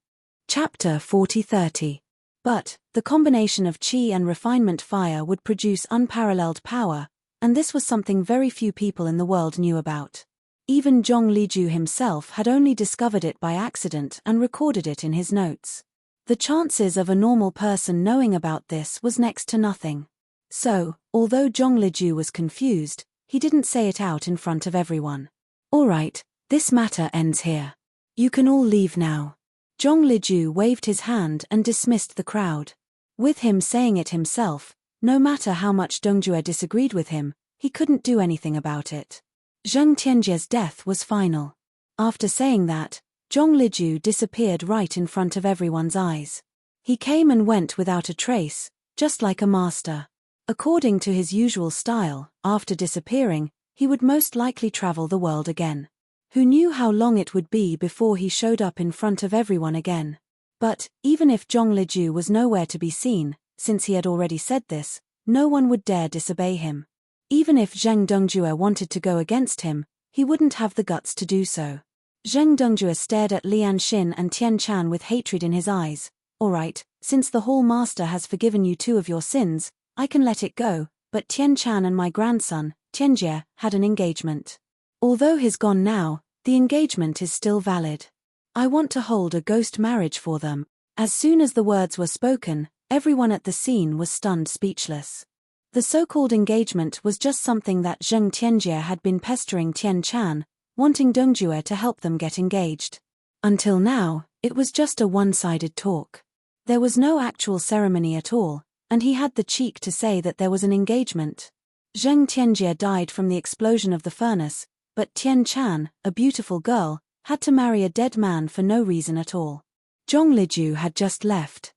Chapter 40-30. But, the combination of qi and refinement fire would produce unparalleled power, and this was something very few people in the world knew about. Even Zhongliju himself had only discovered it by accident and recorded it in his notes. The chances of a normal person knowing about this was next to nothing. So, although Zhongliju was confused, he didn't say it out in front of everyone. "All right, this matter ends here. You can all leave now." Zhongliju waved his hand and dismissed the crowd. With him saying it himself, no matter how much Dongjue disagreed with him, he couldn't do anything about it. Zheng Tianjie's death was final. After saying that, Zhongliju disappeared right in front of everyone's eyes. He came and went without a trace, just like a master. According to his usual style, after disappearing, he would most likely travel the world again. Who knew how long it would be before he showed up in front of everyone again? But, even if Zhongliju was nowhere to be seen, since he had already said this, no one would dare disobey him. Even if Zheng Dongjue wanted to go against him, he wouldn't have the guts to do so. Zheng Dongjue stared at Lian Xin and Tian Chan with hatred in his eyes. "All right, since the Hall Master has forgiven you 2 of your sins, I can let it go, but Tian Chan and my grandson, Tianjie, had an engagement. Although he's gone now, the engagement is still valid. I want to hold a ghost marriage for them." As soon as the words were spoken, everyone at the scene was stunned speechless. The so-called engagement was just something that Zheng Tianjie had been pestering Tian Chan, wanting Dongjue to help them get engaged. Until now, it was just a one-sided talk. There was no actual ceremony at all, and he had the cheek to say that there was an engagement. Zheng Tianjie died from the explosion of the furnace, but Tian Chan, a beautiful girl, had to marry a dead man for no reason at all. Zhongliju had just left.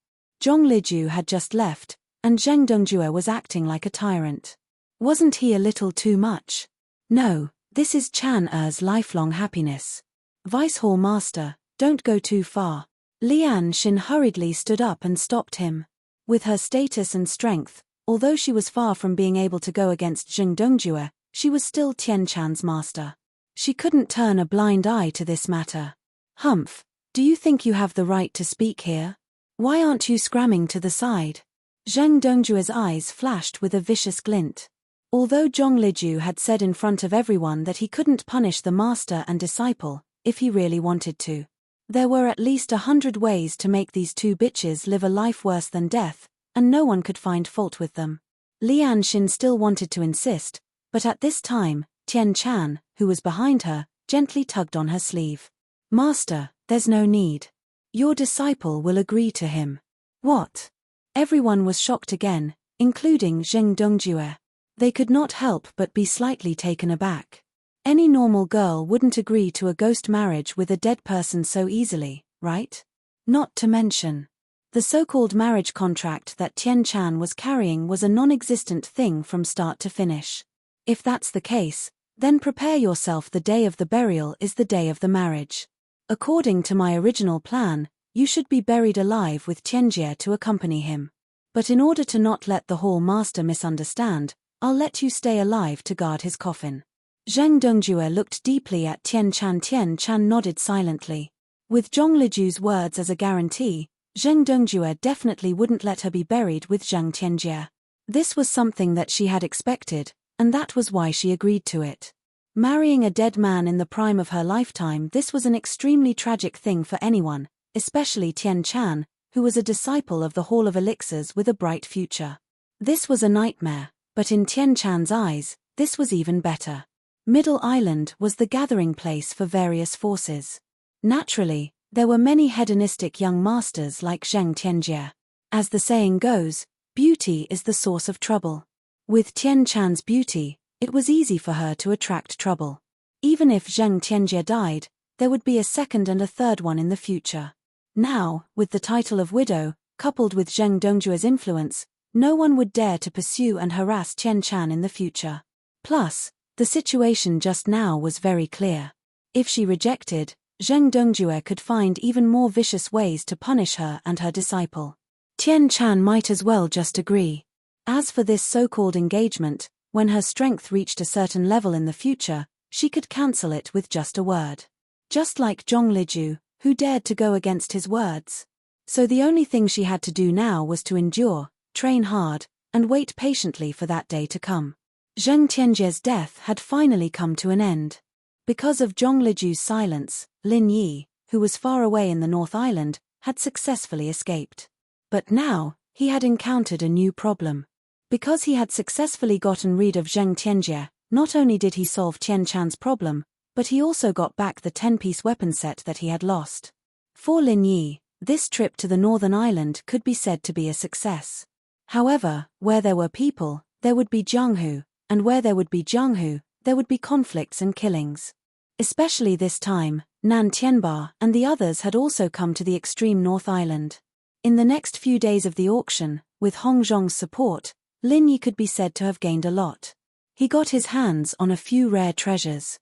And Zheng Dongjue was acting like a tyrant. Wasn't he a little too much? No, this is Chan Er's lifelong happiness. Vice Hall Master, don't go too far. Lian Xin hurriedly stood up and stopped him. With her status and strength, although she was far from being able to go against Zheng Dongjue, she was still Tian Chan's master. She couldn't turn a blind eye to this matter. "Humph, do you think you have the right to speak here? Why aren't you scramming to the side?" Zheng Dongjue's eyes flashed with a vicious glint. Although Zhongliju had said in front of everyone that he couldn't punish the master and disciple, if he really wanted to. There were at least 100 ways to make these 2 bitches live a life worse than death, and no one could find fault with them. Lian Xin still wanted to insist, but at this time, Tian Chan, who was behind her, gently tugged on her sleeve. "Master, there's no need. Your disciple will agree to him." "What?" Everyone was shocked again, including Zheng Dongjue. They could not help but be slightly taken aback. Any normal girl wouldn't agree to a ghost marriage with a dead person so easily, right? Not to mention, the so-called marriage contract that Tian Chan was carrying was a non-existent thing from start to finish. If that's the case, Then prepare yourself. The day of the burial is the day of the marriage. According to my original plan, you should be buried alive with Tianjie to accompany him. But in order to not let the hall master misunderstand, I'll let you stay alive to guard his coffin. Zheng Dongjue looked deeply at Tian Chan. Tian Chan nodded silently. With Zhong Liju's words as a guarantee, Zheng Dongjue definitely wouldn't let her be buried with Zhang Tianjie. This was something that she had expected, and that was why she agreed to it. Marrying a dead man in the prime of her lifetime, this was an extremely tragic thing for anyone, especially Tian Chan, who was a disciple of the Hall of Elixirs with a bright future. This was a nightmare, but in Tian Chan's eyes, this was even better. Middle Island was the gathering place for various forces. Naturally, there were many hedonistic young masters like Zheng Tianjie. As the saying goes, beauty is the source of trouble. With Tian Chan's beauty, it was easy for her to attract trouble. Even if Zheng Tianjie died, there would be a second and a third one in the future. Now, with the title of widow, coupled with Zheng Dongjue's influence, no one would dare to pursue and harass Tian Chan in the future. Plus, the situation just now was very clear. If she rejected, Zheng Dongjue could find even more vicious ways to punish her and her disciple. Tian Chan might as well just agree. As for this so-called engagement, when her strength reached a certain level in the future, she could cancel it with just a word. Just like Zhong Liju, who dared to go against his words. So the only thing she had to do now was to endure, train hard, and wait patiently for that day to come. Zheng Tianjie's death had finally come to an end. Because of Zhong Liju's silence, Lin Yi, who was far away in the North Island, had successfully escaped. But now, he had encountered a new problem. Because he had successfully gotten rid of Zheng Tianjie, not only did he solve Tian Chan's problem, but he also got back the 10-piece weapon set that he had lost. For Lin Yi, this trip to the Northern Island could be said to be a success. However, where there were people, there would be Jianghu, and where there would be Jianghu, there would be conflicts and killings. Especially this time, Nan Tianba and the others had also come to the extreme North Island. In the next few days of the auction, with Hong Zhong's support, Lin Yi could be said to have gained a lot. He got his hands on a few rare treasures.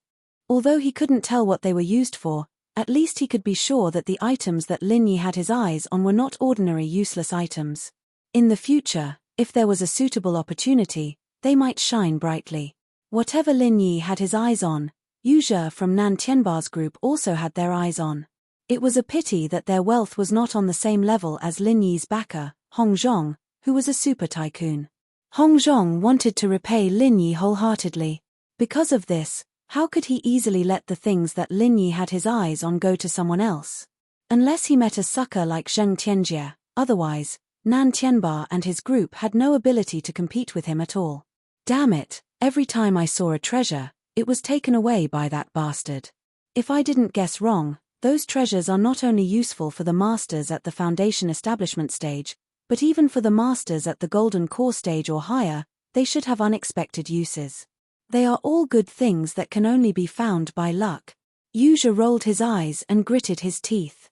Although he couldn't tell what they were used for, at least he could be sure that the items that Lin Yi had his eyes on were not ordinary useless items. In the future, if there was a suitable opportunity, they might shine brightly. Whatever Lin Yi had his eyes on, Yu Zhe from Nan Tianba's group also had their eyes on. It was a pity that their wealth was not on the same level as Lin Yi's backer, Hong Zhong, who was a super tycoon. Hong Zhong wanted to repay Lin Yi wholeheartedly. Because of this, how could he easily let the things that Lin Yi had his eyes on go to someone else? Unless he met a sucker like Zheng Tianjie, otherwise, Nan Tianba and his group had no ability to compete with him at all. Damn it, every time I saw a treasure, it was taken away by that bastard. If I didn't guess wrong, those treasures are not only useful for the masters at the foundation establishment stage, but even for the masters at the golden core stage or higher, they should have unexpected uses. They are all good things that can only be found by luck. Yu Zhe rolled his eyes and gritted his teeth.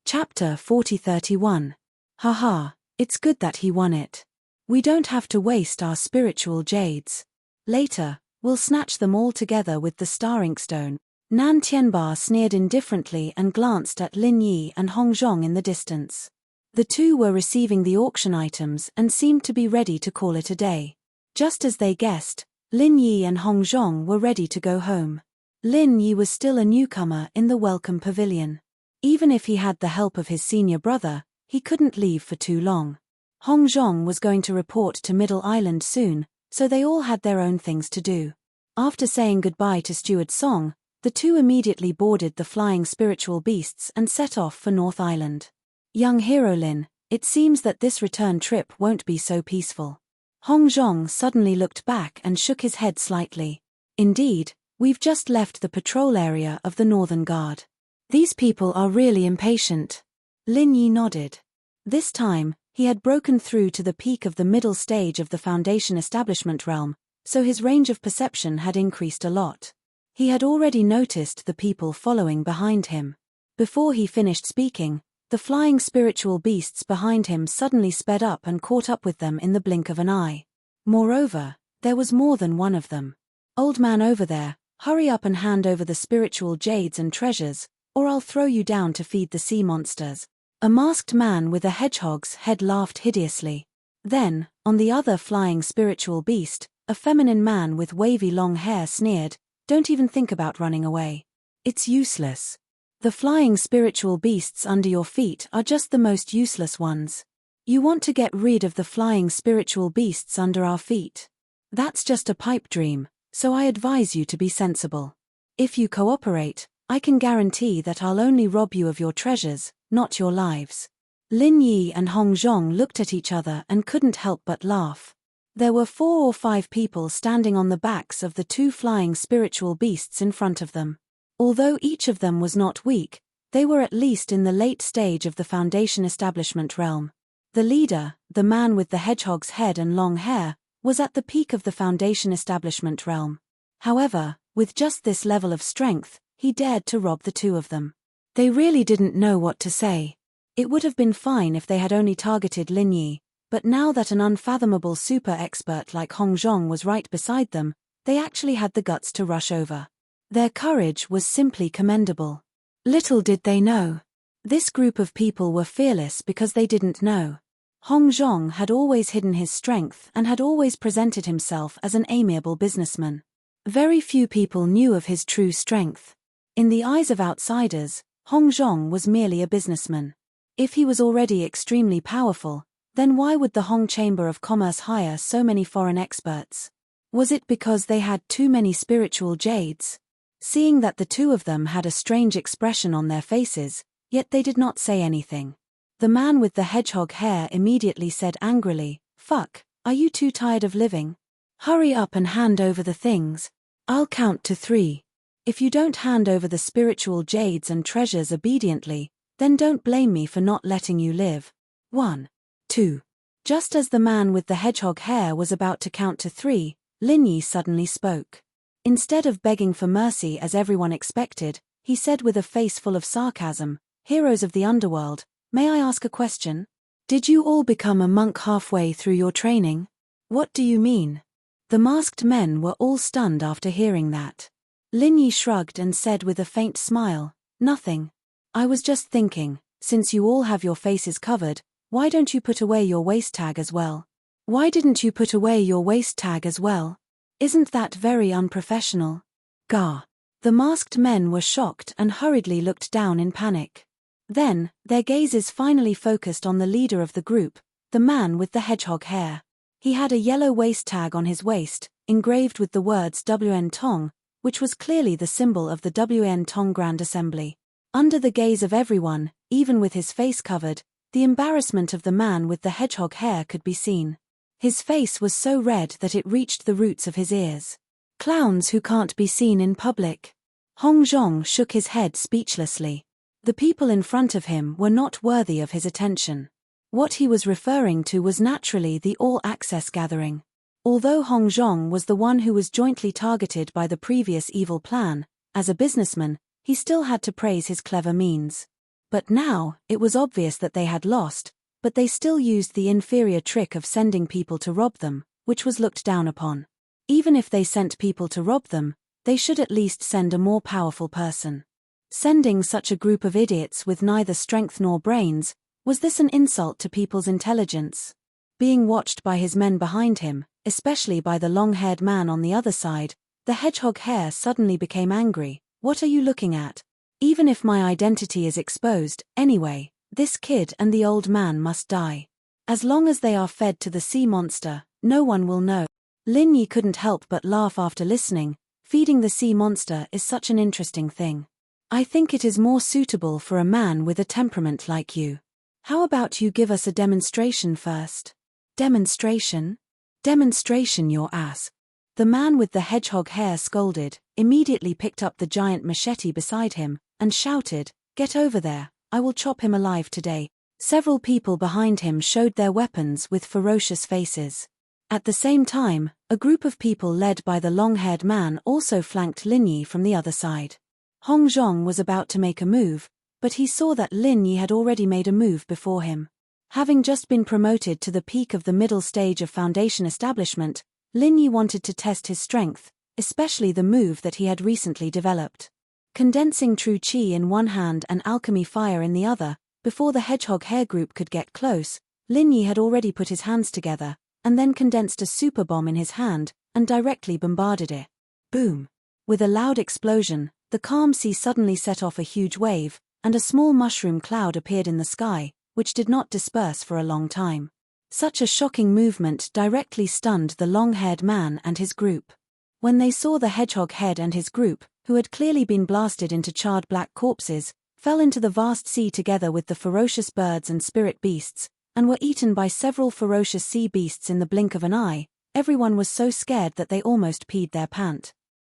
Chapter 40:31. Haha, it's good that he won it. We don't have to waste our spiritual jades. Later, we'll snatch them all together with the star inkstone. Nan Tianba sneered indifferently and glanced at Lin Yi and Hong Zhong in the distance. The two were receiving the auction items and seemed to be ready to call it a day. Just as they guessed, Lin Yi and Hong Zhong were ready to go home. Lin Yi was still a newcomer in the welcome pavilion. Even if he had the help of his senior brother, he couldn't leave for too long. Hong Zhong was going to report to Middle Island soon, so they all had their own things to do. After saying goodbye to Steward Song, the two immediately boarded the flying spiritual beasts and set off for North Island. Young hero Lin, it seems that this return trip won't be so peaceful. Hong Zhong suddenly looked back and shook his head slightly. Indeed, we've just left the patrol area of the Northern Guard. These people are really impatient. Lin Yi nodded. This time, he had broken through to the peak of the middle stage of the Foundation establishment realm, so his range of perception had increased a lot. He had already noticed the people following behind him. Before he finished speaking, the flying spiritual beasts behind him suddenly sped up and caught up with them in the blink of an eye. Moreover, there was more than one of them. Old man over there, Hurry up and hand over the spiritual jades and treasures, or I'll throw you down to feed the sea monsters." A masked man with a hedgehog's head laughed hideously. Then, on the other flying spiritual beast, a feminine man with wavy long hair sneered, "Don't even think about running away. It's useless. The flying spiritual beasts under your feet are just the most useless ones. You want to get rid of the flying spiritual beasts under our feet? That's just a pipe dream, so I advise you to be sensible. If you cooperate, I can guarantee that I'll only rob you of your treasures, not your lives." Lin Yi and Hong Zhong looked at each other and couldn't help but laugh. There were 4 or 5 people standing on the backs of the 2 flying spiritual beasts in front of them. Although each of them was not weak, they were at least in the late stage of the Foundation establishment realm. The leader, the man with the hedgehog's head and long hair, was at the peak of the Foundation establishment realm. However, with just this level of strength, he dared to rob the 2 of them. They really didn't know what to say. It would have been fine if they had only targeted Lin Yi, but now that an unfathomable super expert like Hong Zhong was right beside them, they actually had the guts to rush over. Their courage was simply commendable. Little did they know. This group of people were fearless because they didn't know. Hong Zhong had always hidden his strength and had always presented himself as an amiable businessman. Very few people knew of his true strength. In the eyes of outsiders, Hong Zhong was merely a businessman. If he was already extremely powerful, then why would the Hong Chamber of Commerce hire so many foreign experts? Was it because they had too many spiritual jades? Seeing that the 2 of them had a strange expression on their faces, yet they did not say anything. The man with the hedgehog hair immediately said angrily, "Fuck, are you too tired of living? Hurry up and hand over the things. I'll count to 3. If you don't hand over the spiritual jades and treasures obediently, then don't blame me for not letting you live. 1, 2. Just as the man with the hedgehog hair was about to count to 3, Lin Yi suddenly spoke. Instead of begging for mercy as everyone expected, he said with a face full of sarcasm, "Heroes of the underworld, may I ask a question? Did you all become a monk halfway through your training? What do you mean?" The masked men were all stunned after hearing that. Lin Yi shrugged and said with a faint smile, "Nothing. I was just thinking, since you all have your faces covered, why don't you put away your waist tag as well? Why didn't you put away your waist tag as well? Isn't that very unprofessional?" Gah. The masked men were shocked and hurriedly looked down in panic. Then, their gazes finally focused on the leader of the group, the man with the hedgehog hair. He had a yellow waist tag on his waist, engraved with the words WN Tong, which was clearly the symbol of the WN Tong Grand Assembly. Under the gaze of everyone, even with his face covered, the embarrassment of the man with the hedgehog hair could be seen. His face was so red that it reached the roots of his ears. Clowns who can't be seen in public. Hong Zhong shook his head speechlessly. The people in front of him were not worthy of his attention. What he was referring to was naturally the all-access gathering. Although Hong Zhong was the one who was jointly targeted by the previous evil plan, as a businessman, he still had to praise his clever means. But now, it was obvious that they had lost, but they still used the inferior trick of sending people to rob them, which was looked down upon. Even if they sent people to rob them, they should at least send a more powerful person. Sending such a group of idiots with neither strength nor brains, was this an insult to people's intelligence? Being watched by his men behind him, especially by the long-haired man on the other side, the hedgehog hair suddenly became angry. "What are you looking at? Even if my identity is exposed, anyway, this kid and the old man must die. As long as they are fed to the sea monster, no one will know." Lin Yi couldn't help but laugh after listening. Feeding the sea monster is such an interesting thing. I think it is more suitable for a man with a temperament like you. How about you give us a demonstration first? Demonstration? Demonstration your ass. The man with the hedgehog hair scolded, immediately picked up the giant machete beside him, and shouted, "Get over there, I will chop him alive today." Several people behind him showed their weapons with ferocious faces. At the same time, a group of people led by the long-haired man also flanked Lin Yi from the other side. Hong Zhong was about to make a move, but he saw that Lin Yi had already made a move before him. Having just been promoted to the peak of the middle stage of Foundation establishment, Lin Yi wanted to test his strength, especially the move that he had recently developed. Condensing true qi in one hand and alchemy fire in the other, before the hedgehog hair group could get close, Lin Yi had already put his hands together, and then condensed a super bomb in his hand, and directly bombarded it. Boom! With a loud explosion, the calm sea suddenly set off a huge wave, and a small mushroom cloud appeared in the sky, which did not disperse for a long time. Such a shocking movement directly stunned the long-haired man and his group. When they saw the hedgehog head and his group, who had clearly been blasted into charred black corpses, fell into the vast sea together with the ferocious birds and spirit beasts, and were eaten by several ferocious sea beasts in the blink of an eye, everyone was so scared that they almost peed their pant.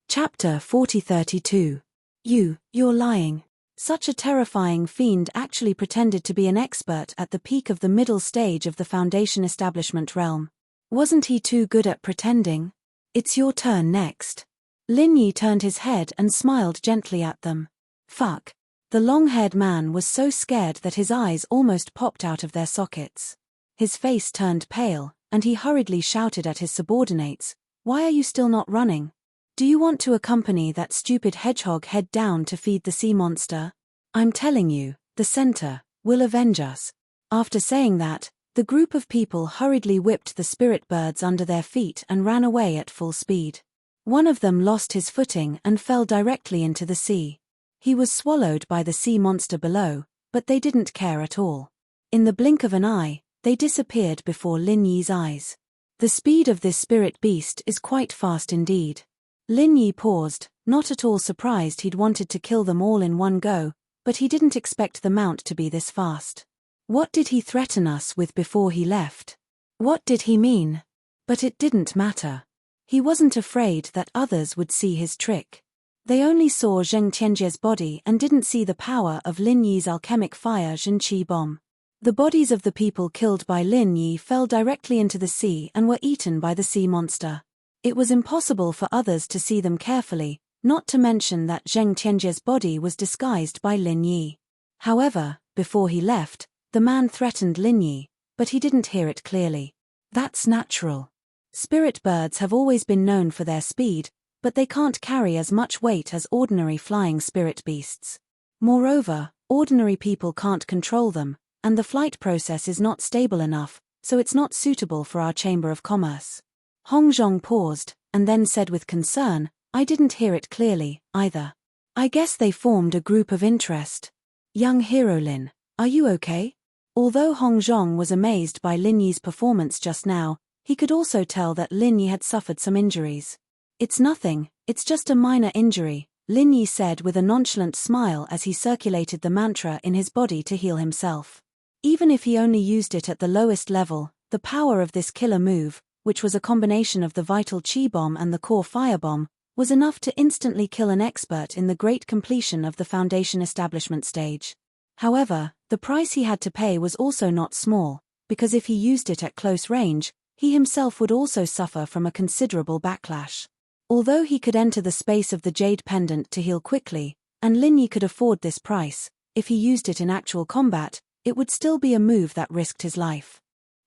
Chapter 4032. You're lying. Such a terrifying fiend actually pretended to be an expert at the peak of the middle stage of the Foundation establishment realm. Wasn't he too good at pretending? It's your turn next. Lin Yi turned his head and smiled gently at them. Fuck. The long-haired man was so scared that his eyes almost popped out of their sockets. His face turned pale, and he hurriedly shouted at his subordinates, "Why are you still not running? Do you want to accompany that stupid hedgehog head down to feed the sea monster? I'm telling you, the center will avenge us." After saying that, the group of people hurriedly whipped the spirit birds under their feet and ran away at full speed. One of them lost his footing and fell directly into the sea. He was swallowed by the sea monster below, but they didn't care at all. In the blink of an eye, they disappeared before Lin Yi's eyes. The speed of this spirit beast is quite fast indeed. Lin Yi paused, not at all surprised he'd wanted to kill them all in one go, but he didn't expect the mount to be this fast. What did he threaten us with before he left? What did he mean? But it didn't matter. He wasn't afraid that others would see his trick. They only saw Zheng Tianjie's body and didn't see the power of Lin Yi's alchemic fire Zhen Qi bomb. The bodies of the people killed by Lin Yi fell directly into the sea and were eaten by the sea monster. It was impossible for others to see them carefully, not to mention that Zheng Tianjie's body was disguised by Lin Yi. However, before he left, the man threatened Lin Yi, but he didn't hear it clearly. That's natural. Spirit birds have always been known for their speed, but they can't carry as much weight as ordinary flying spirit beasts. Moreover, ordinary people can't control them, and the flight process is not stable enough, so it's not suitable for our Chamber of Commerce. Hong Zhong paused, and then said with concern, "I didn't hear it clearly, either. I guess they formed a group of interest. Young hero Lin, are you okay?" Although Hong Zhong was amazed by Lin Yi's performance just now, he could also tell that Lin Yi had suffered some injuries. "It's nothing, it's just a minor injury," Lin Yi said with a nonchalant smile as he circulated the mantra in his body to heal himself. Even if he only used it at the lowest level, the power of this killer move, which was a combination of the vital chi bomb and the core fire bomb, was enough to instantly kill an expert in the great completion of the Foundation establishment stage. However, the price he had to pay was also not small, because if he used it at close range, he himself would also suffer from a considerable backlash. Although he could enter the space of the jade pendant to heal quickly, and Lin Yi could afford this price, if he used it in actual combat, it would still be a move that risked his life.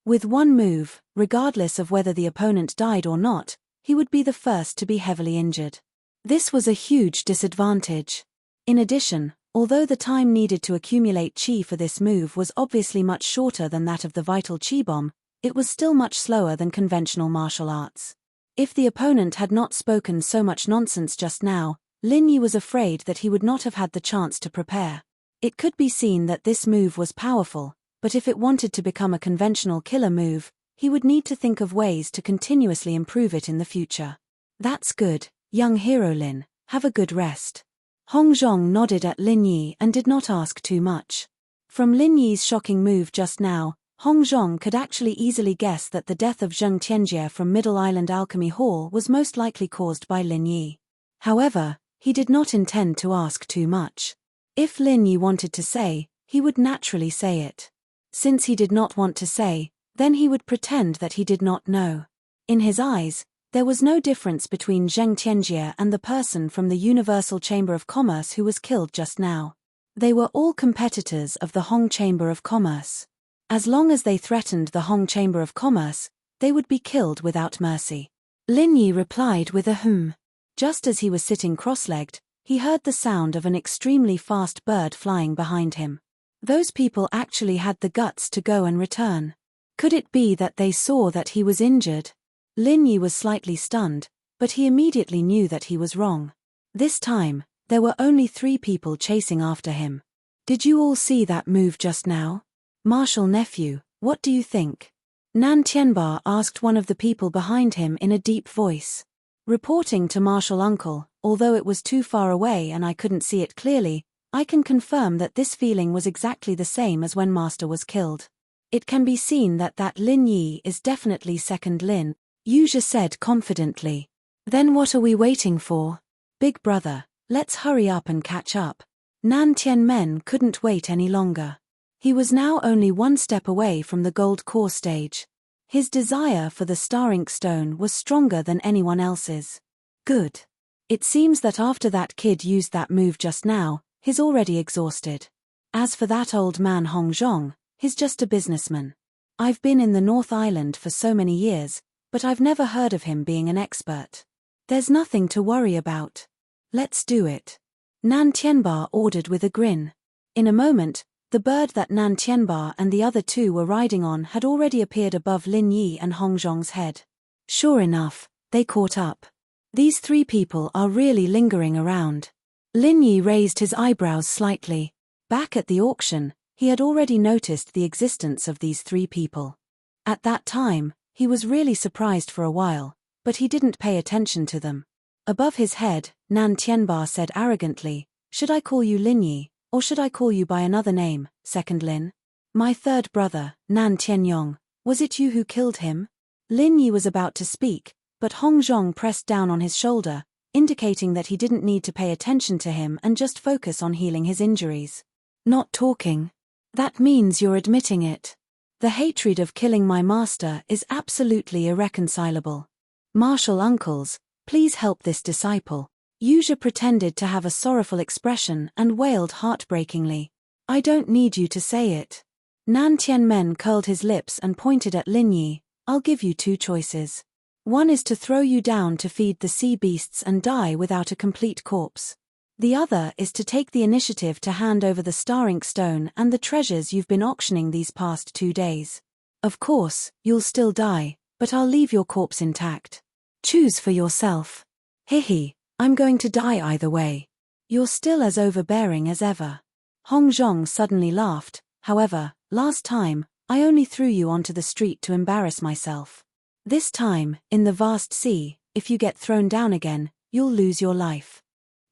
With one move, regardless of whether the opponent died or not, he would be the first to be heavily injured. This was a huge disadvantage. In addition, although the time needed to accumulate qi for this move was obviously much shorter than that of the vital qi bomb, it was still much slower than conventional martial arts. If the opponent had not spoken so much nonsense just now, Lin Yi was afraid that he would not have had the chance to prepare. It could be seen that this move was powerful, but if it wanted to become a conventional killer move, he would need to think of ways to continuously improve it in the future. "That's good, young hero Lin, have a good rest." Hong Zhong nodded at Lin Yi and did not ask too much. From Lin Yi's shocking move just now, Hong Zhong could actually easily guess that the death of Zheng Tianjie from Middle Island Alchemy Hall was most likely caused by Lin Yi. However, he did not intend to ask too much. If Lin Yi wanted to say, he would naturally say it. Since he did not want to say, then he would pretend that he did not know. In his eyes, there was no difference between Zheng Tianjie and the person from the Universal Chamber of Commerce who was killed just now. They were all competitors of the Hong Chamber of Commerce. As long as they threatened the Hong Chamber of Commerce, they would be killed without mercy. Lin Yi replied with a "hmm." Just as he was sitting cross-legged, he heard the sound of an extremely fast bird flying behind him. Those people actually had the guts to go and return. Could it be that they saw that he was injured? Lin Yi was slightly stunned, but he immediately knew that he was wrong. This time, there were only 3 people chasing after him. Did you all see that move just now? Martial nephew, what do you think? Nan Tianba asked one of the people behind him in a deep voice. Reporting to martial uncle, although it was too far away and I couldn't see it clearly, I can confirm that this feeling was exactly the same as when Master was killed. It can be seen that Lin Yi is definitely second Lin, Yuja said confidently. Then what are we waiting for? Big brother, let's hurry up and catch up. Nan Tianmen couldn't wait any longer. He was now only 1 step away from the gold core stage. His desire for the star ink stone was stronger than anyone else's. Good. It seems that after that kid used that move just now, he's already exhausted. As for that old man Hong Zhong, he's just a businessman. I've been in the North Island for so many years, but I've never heard of him being an expert. There's nothing to worry about. Let's do it. Nan Tianba ordered with a grin. In a moment, the bird that Nan Tianba and the other 2 were riding on had already appeared above Lin Yi and Hong Zhong's head. Sure enough, they caught up. These 3 people are really lingering around. Lin Yi raised his eyebrows slightly. Back at the auction, he had already noticed the existence of these 3 people. At that time, he was really surprised for a while, but he didn't pay attention to them. Above his head, Nan Tianba said arrogantly, "Should I call you Lin Yi, or should I call you by another name, second Lin? My third brother, Nan Tianyong, was it you who killed him?" Lin Yi was about to speak, but Hong Zhong pressed down on his shoulder, indicating that he didn't need to pay attention to him and just focus on healing his injuries. Not talking. That means you're admitting it. The hatred of killing my master is absolutely irreconcilable. Martial uncles, please help this disciple. Yuja pretended to have a sorrowful expression and wailed heartbreakingly. I don't need you to say it. Nan Tianmen curled his lips and pointed at Lin Yi. I'll give you 2 choices. One is to throw you down to feed the sea beasts and die without a complete corpse. The other is to take the initiative to hand over the star ink stone and the treasures you've been auctioning these past 2 days. Of course, you'll still die, but I'll leave your corpse intact. Choose for yourself. Hihi, I'm going to die either way. You're still as overbearing as ever. Hong Zhong suddenly laughed. However, last time, I only threw you onto the street to embarrass myself. This time, in the vast sea, if you get thrown down again, you'll lose your life.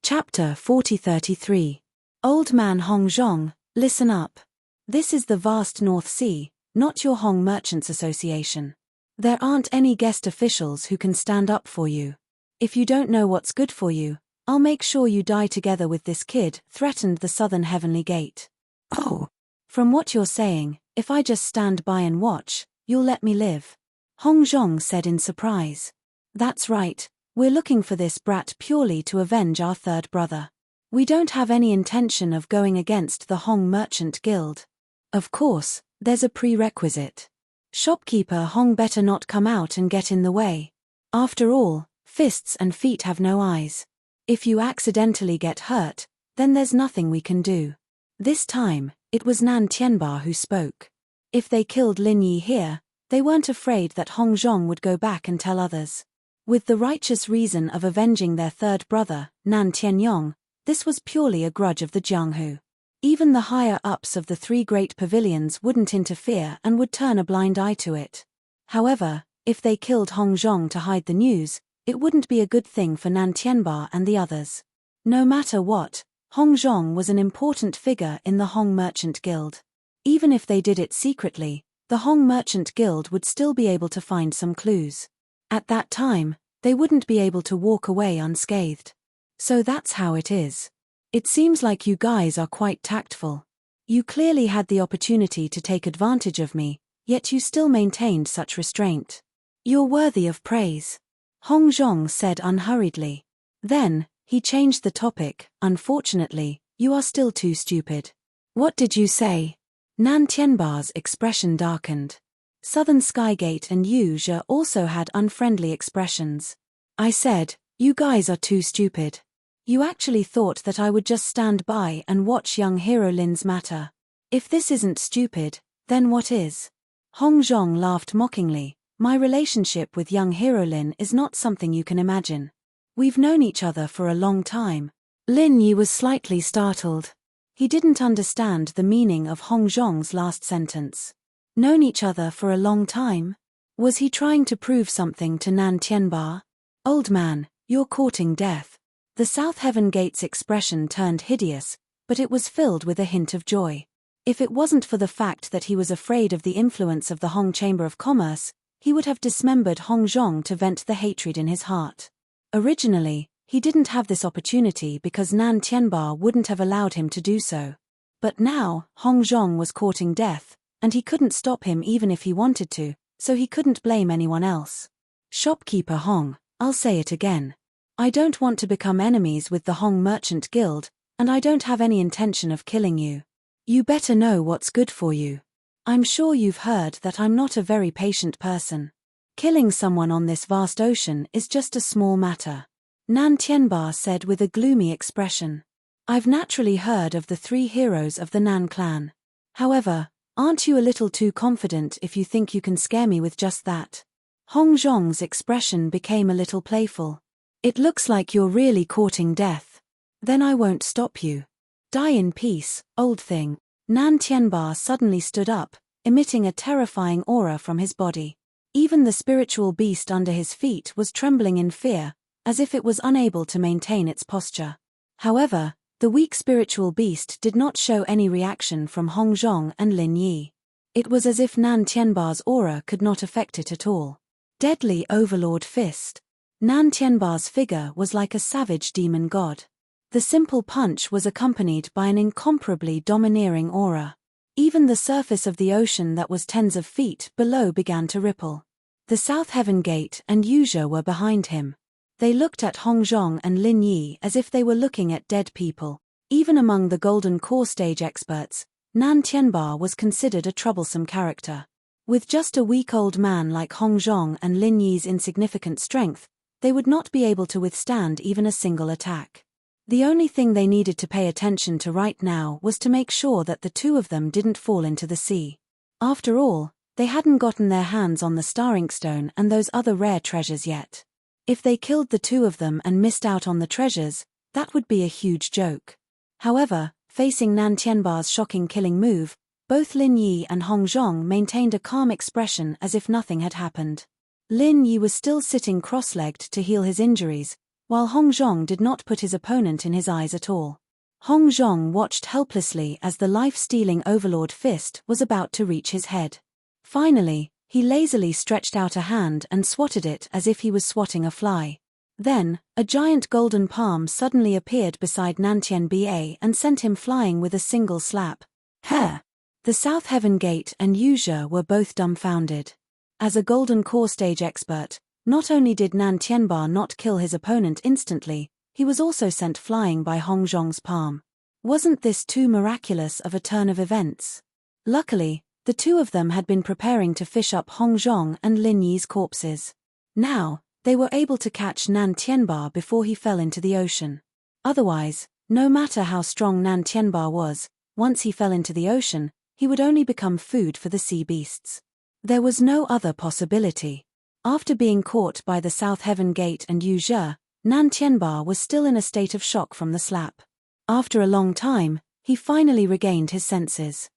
Chapter 4033. Old Man Hong Zhong, listen up. This is the vast North Sea, not your Hong Merchants Association. There aren't any guest officials who can stand up for you. If you don't know what's good for you, I'll make sure you die together with this kid, threatened the Southern Heavenly Gate. Oh. From what you're saying, if I just stand by and watch, you'll let me live. Hong Zhong said in surprise. That's right, we're looking for this brat purely to avenge our third brother. We don't have any intention of going against the Hong Merchant Guild. Of course, there's a prerequisite. Shopkeeper Hong better not come out and get in the way. After all, fists and feet have no eyes. If you accidentally get hurt, then there's nothing we can do. This time, it was Nan Tianba who spoke. If they killed Lin Yi here, they weren't afraid that Hong Zhong would go back and tell others. With the righteous reason of avenging their third brother, Nan Tianyong, this was purely a grudge of the Jianghu. Even the higher-ups of the 3 great pavilions wouldn't interfere and would turn a blind eye to it. However, if they killed Hong Zhong to hide the news, it wouldn't be a good thing for Nan Tianba and the others. No matter what, Hong Zhong was an important figure in the Hong Merchant Guild. Even if they did it secretly, the Hong Merchant Guild would still be able to find some clues. At that time, they wouldn't be able to walk away unscathed. So that's how it is. It seems like you guys are quite tactful. You clearly had the opportunity to take advantage of me, yet you still maintained such restraint. You're worthy of praise. Hong Zhong said unhurriedly. Then, he changed the topic. Unfortunately, you are still too stupid. What did you say? Nan Tianba's expression darkened. Southern Skygate and Yu Zhe also had unfriendly expressions. I said, You guys are too stupid. You actually thought that I would just stand by and watch young hero Lin's matter. If this isn't stupid, then what is? Hong Zhong laughed mockingly. My relationship with young hero Lin is not something you can imagine. We've known each other for a long time. Lin Yi was slightly startled. He didn't understand the meaning of Hong Zhong's last sentence. Known each other for a long time? Was he trying to prove something to Nan Tianba? Old man, you're courting death. The South Heaven Gate's expression turned hideous, but it was filled with a hint of joy. If it wasn't for the fact that he was afraid of the influence of the Hong Chamber of Commerce, he would have dismembered Hong Zhong to vent the hatred in his heart. Originally, he didn't have this opportunity because Nan Tianba wouldn't have allowed him to do so. But now, Hong Zhong was courting death, and he couldn't stop him even if he wanted to, so he couldn't blame anyone else. Shopkeeper Hong, I'll say it again. I don't want to become enemies with the Hong Merchant Guild, and I don't have any intention of killing you. You better know what's good for you. I'm sure you've heard that I'm not a very patient person. Killing someone on this vast ocean is just a small matter. Nan Tianba said with a gloomy expression. I've naturally heard of the 3 heroes of the Nan clan. However, aren't you a little too confident if you think you can scare me with just that? Hong Zhong's expression became a little playful. It looks like you're really courting death. Then I won't stop you. Die in peace, old thing. Nan Tianba suddenly stood up, emitting a terrifying aura from his body. Even the spiritual beast under his feet was trembling in fear, as if it was unable to maintain its posture. However, the weak spiritual beast did not show any reaction from Hong Zhong and Lin Yi. It was as if Nan Tianba's aura could not affect it at all. Deadly Overlord Fist. Nan Tianba's figure was like a savage demon god. The simple punch was accompanied by an incomparably domineering aura. Even the surface of the ocean that was tens of feet below began to ripple. The South Heaven Gate and Yuzhe were behind him. They looked at Hong Zhong and Lin Yi as if they were looking at dead people. Even among the Golden Core stage experts, Nan Tianba was considered a troublesome character. With just a weak old man like Hong Zhong and Lin Yi's insignificant strength, they would not be able to withstand even a single attack. The only thing they needed to pay attention to right now was to make sure that the 2 of them didn't fall into the sea. After all, they hadn't gotten their hands on the Star Inkstone and those other rare treasures yet. If they killed the 2 of them and missed out on the treasures, that would be a huge joke. However, facing Nan Tianba's shocking killing move, both Lin Yi and Hong Zhong maintained a calm expression as if nothing had happened. Lin Yi was still sitting cross-legged to heal his injuries, while Hong Zhong did not put his opponent in his eyes at all. Hong Zhong watched helplessly as the life-stealing Overlord Fist was about to reach his head. Finally, he lazily stretched out a hand and swatted it as if he was swatting a fly. Then, a giant golden palm suddenly appeared beside Nan Tianba and sent him flying with a single slap. Heh! The South Heaven Gate and Yuzhe were both dumbfounded. As a Golden Core stage expert, not only did Nan Tianba not kill his opponent instantly, he was also sent flying by Hong Zhong's palm. Wasn't this too miraculous of a turn of events? Luckily, the 2 of them had been preparing to fish up Hong Zhong and Lin Yi's corpses. Now, they were able to catch Nan Tianba before he fell into the ocean. Otherwise, no matter how strong Nan Tianba was, once he fell into the ocean, he would only become food for the sea beasts. There was no other possibility. After being caught by the South Heaven Gate and Yuzhe, Nan Tianba was still in a state of shock from the slap. After a long time, he finally regained his senses.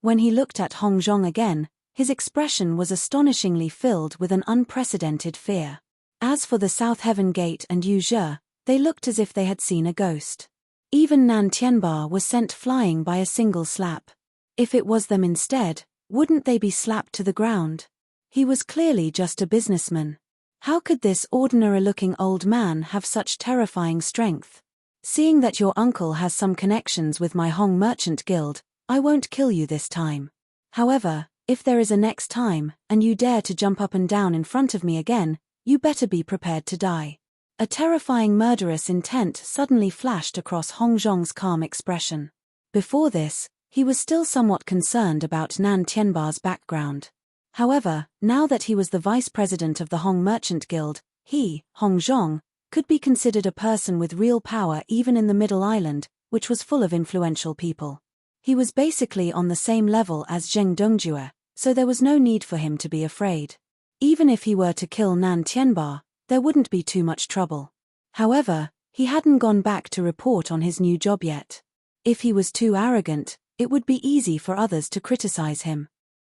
When he looked at Hong Zhong again, his expression was astonishingly filled with an unprecedented fear. As for the South Heaven Gate and Yuzhe, they looked as if they had seen a ghost. Even Nan Tianba was sent flying by a single slap. If it was them instead, wouldn't they be slapped to the ground? He was clearly just a businessman. How could this ordinary-looking old man have such terrifying strength? Seeing that your uncle has some connections with my Hong Merchant Guild, I won't kill you this time. However, if there is a next time, and you dare to jump up and down in front of me again, you better be prepared to die. A terrifying murderous intent suddenly flashed across Hong Zhong's calm expression. Before this, he was still somewhat concerned about Nan Tianba's background. However, now that he was the vice president of the Hong Merchant Guild, he, Hong Zhong, could be considered a person with real power even in the Middle Island, which was full of influential people. He was basically on the same level as Zheng Dongjue, so there was no need for him to be afraid. Even if he were to kill Nan Tianba, there wouldn't be too much trouble. However, he hadn't gone back to report on his new job yet. If he was too arrogant, it would be easy for others to criticize him.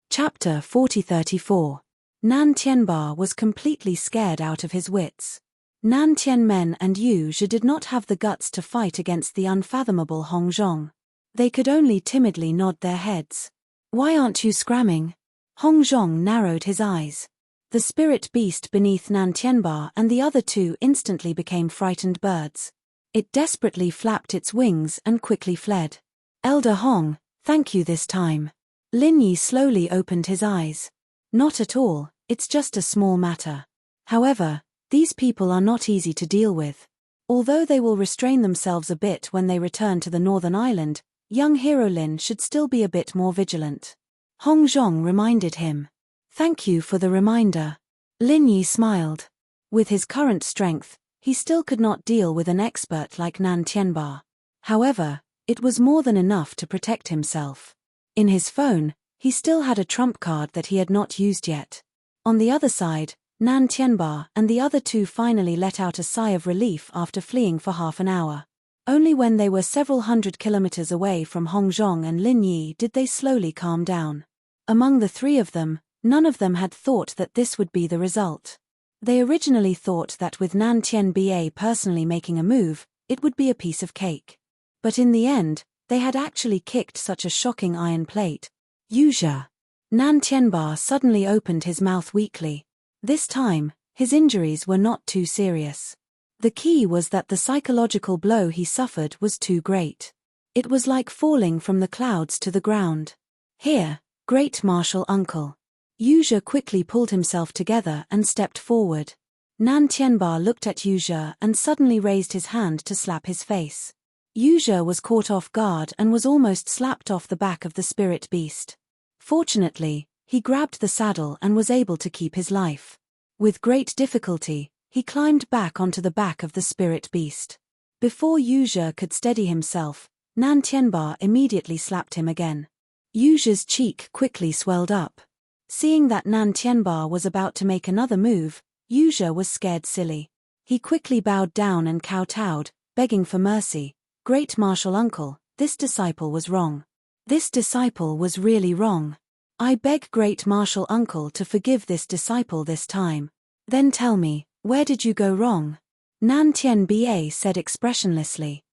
Chapter 40-34. Nan Tianba was completely scared out of his wits. Nan Tianmen and Yu Zhi did not have the guts to fight against the unfathomable Hong Zhong. They could only timidly nod their heads. "Why aren't you scramming?" Hong Zhong narrowed his eyes. The spirit beast beneath Nan Tianba and the other two instantly became frightened birds. It desperately flapped its wings and quickly fled. "Elder Hong, thank you this time." Lin Yi slowly opened his eyes. "Not at all, it's just a small matter. However, these people are not easy to deal with. Although they will restrain themselves a bit when they return to the northern island, young hero Lin should still be a bit more vigilant." Hong Zhong reminded him. "Thank you for the reminder." Lin Yi smiled. With his current strength, he still could not deal with an expert like Nan Tianba. However, it was more than enough to protect himself. In his phone, he still had a trump card that he had not used yet. On the other side, Nan Tianba and the other two finally let out a sigh of relief after fleeing for half an hour. Only when they were several hundred kilometers away from Hong Zhong and Lin Yi did they slowly calm down. Among the three of them, none of them had thought that this would be the result. They originally thought that with Nan Tianba personally making a move, it would be a piece of cake. But in the end, they had actually kicked such a shocking iron plate. "Yu Zhi." Nan Tianba suddenly opened his mouth weakly. This time, his injuries were not too serious. The key was that the psychological blow he suffered was too great. It was like falling from the clouds to the ground. "Here, great martial uncle." Yu Zhi quickly pulled himself together and stepped forward. Nan Tianba looked at Yu Zhi and suddenly raised his hand to slap his face. Yu Zhi was caught off guard and was almost slapped off the back of the spirit beast. Fortunately, he grabbed the saddle and was able to keep his life. With great difficulty, he climbed back onto the back of the spirit beast. Before Yu Zhi could steady himself, Nan Tianba immediately slapped him again. Yu Zhi's cheek quickly swelled up. Seeing that Nan Tianba was about to make another move, Yu Zhi was scared silly. He quickly bowed down and kowtowed, begging for mercy. "Great martial uncle, this disciple was wrong. This disciple was really wrong. I beg great martial uncle to forgive this disciple this time. Then tell me, where did you go wrong?" Nan Tianba said expressionlessly.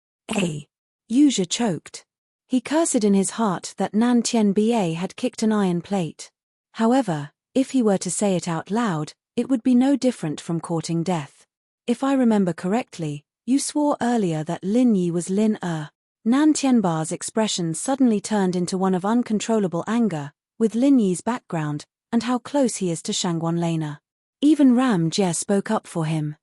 Yu Zhi choked. He cursed in his heart that Nan Tianba had kicked an iron plate. However, if he were to say it out loud, it would be no different from courting death. "If I remember correctly, you swore earlier that Lin Yi was Lin Er." Nan Tianba's expression suddenly turned into one of uncontrollable anger, with Lin Yi's background, and how close he is to Shangguan Lena. Even Ram Jie spoke up for him.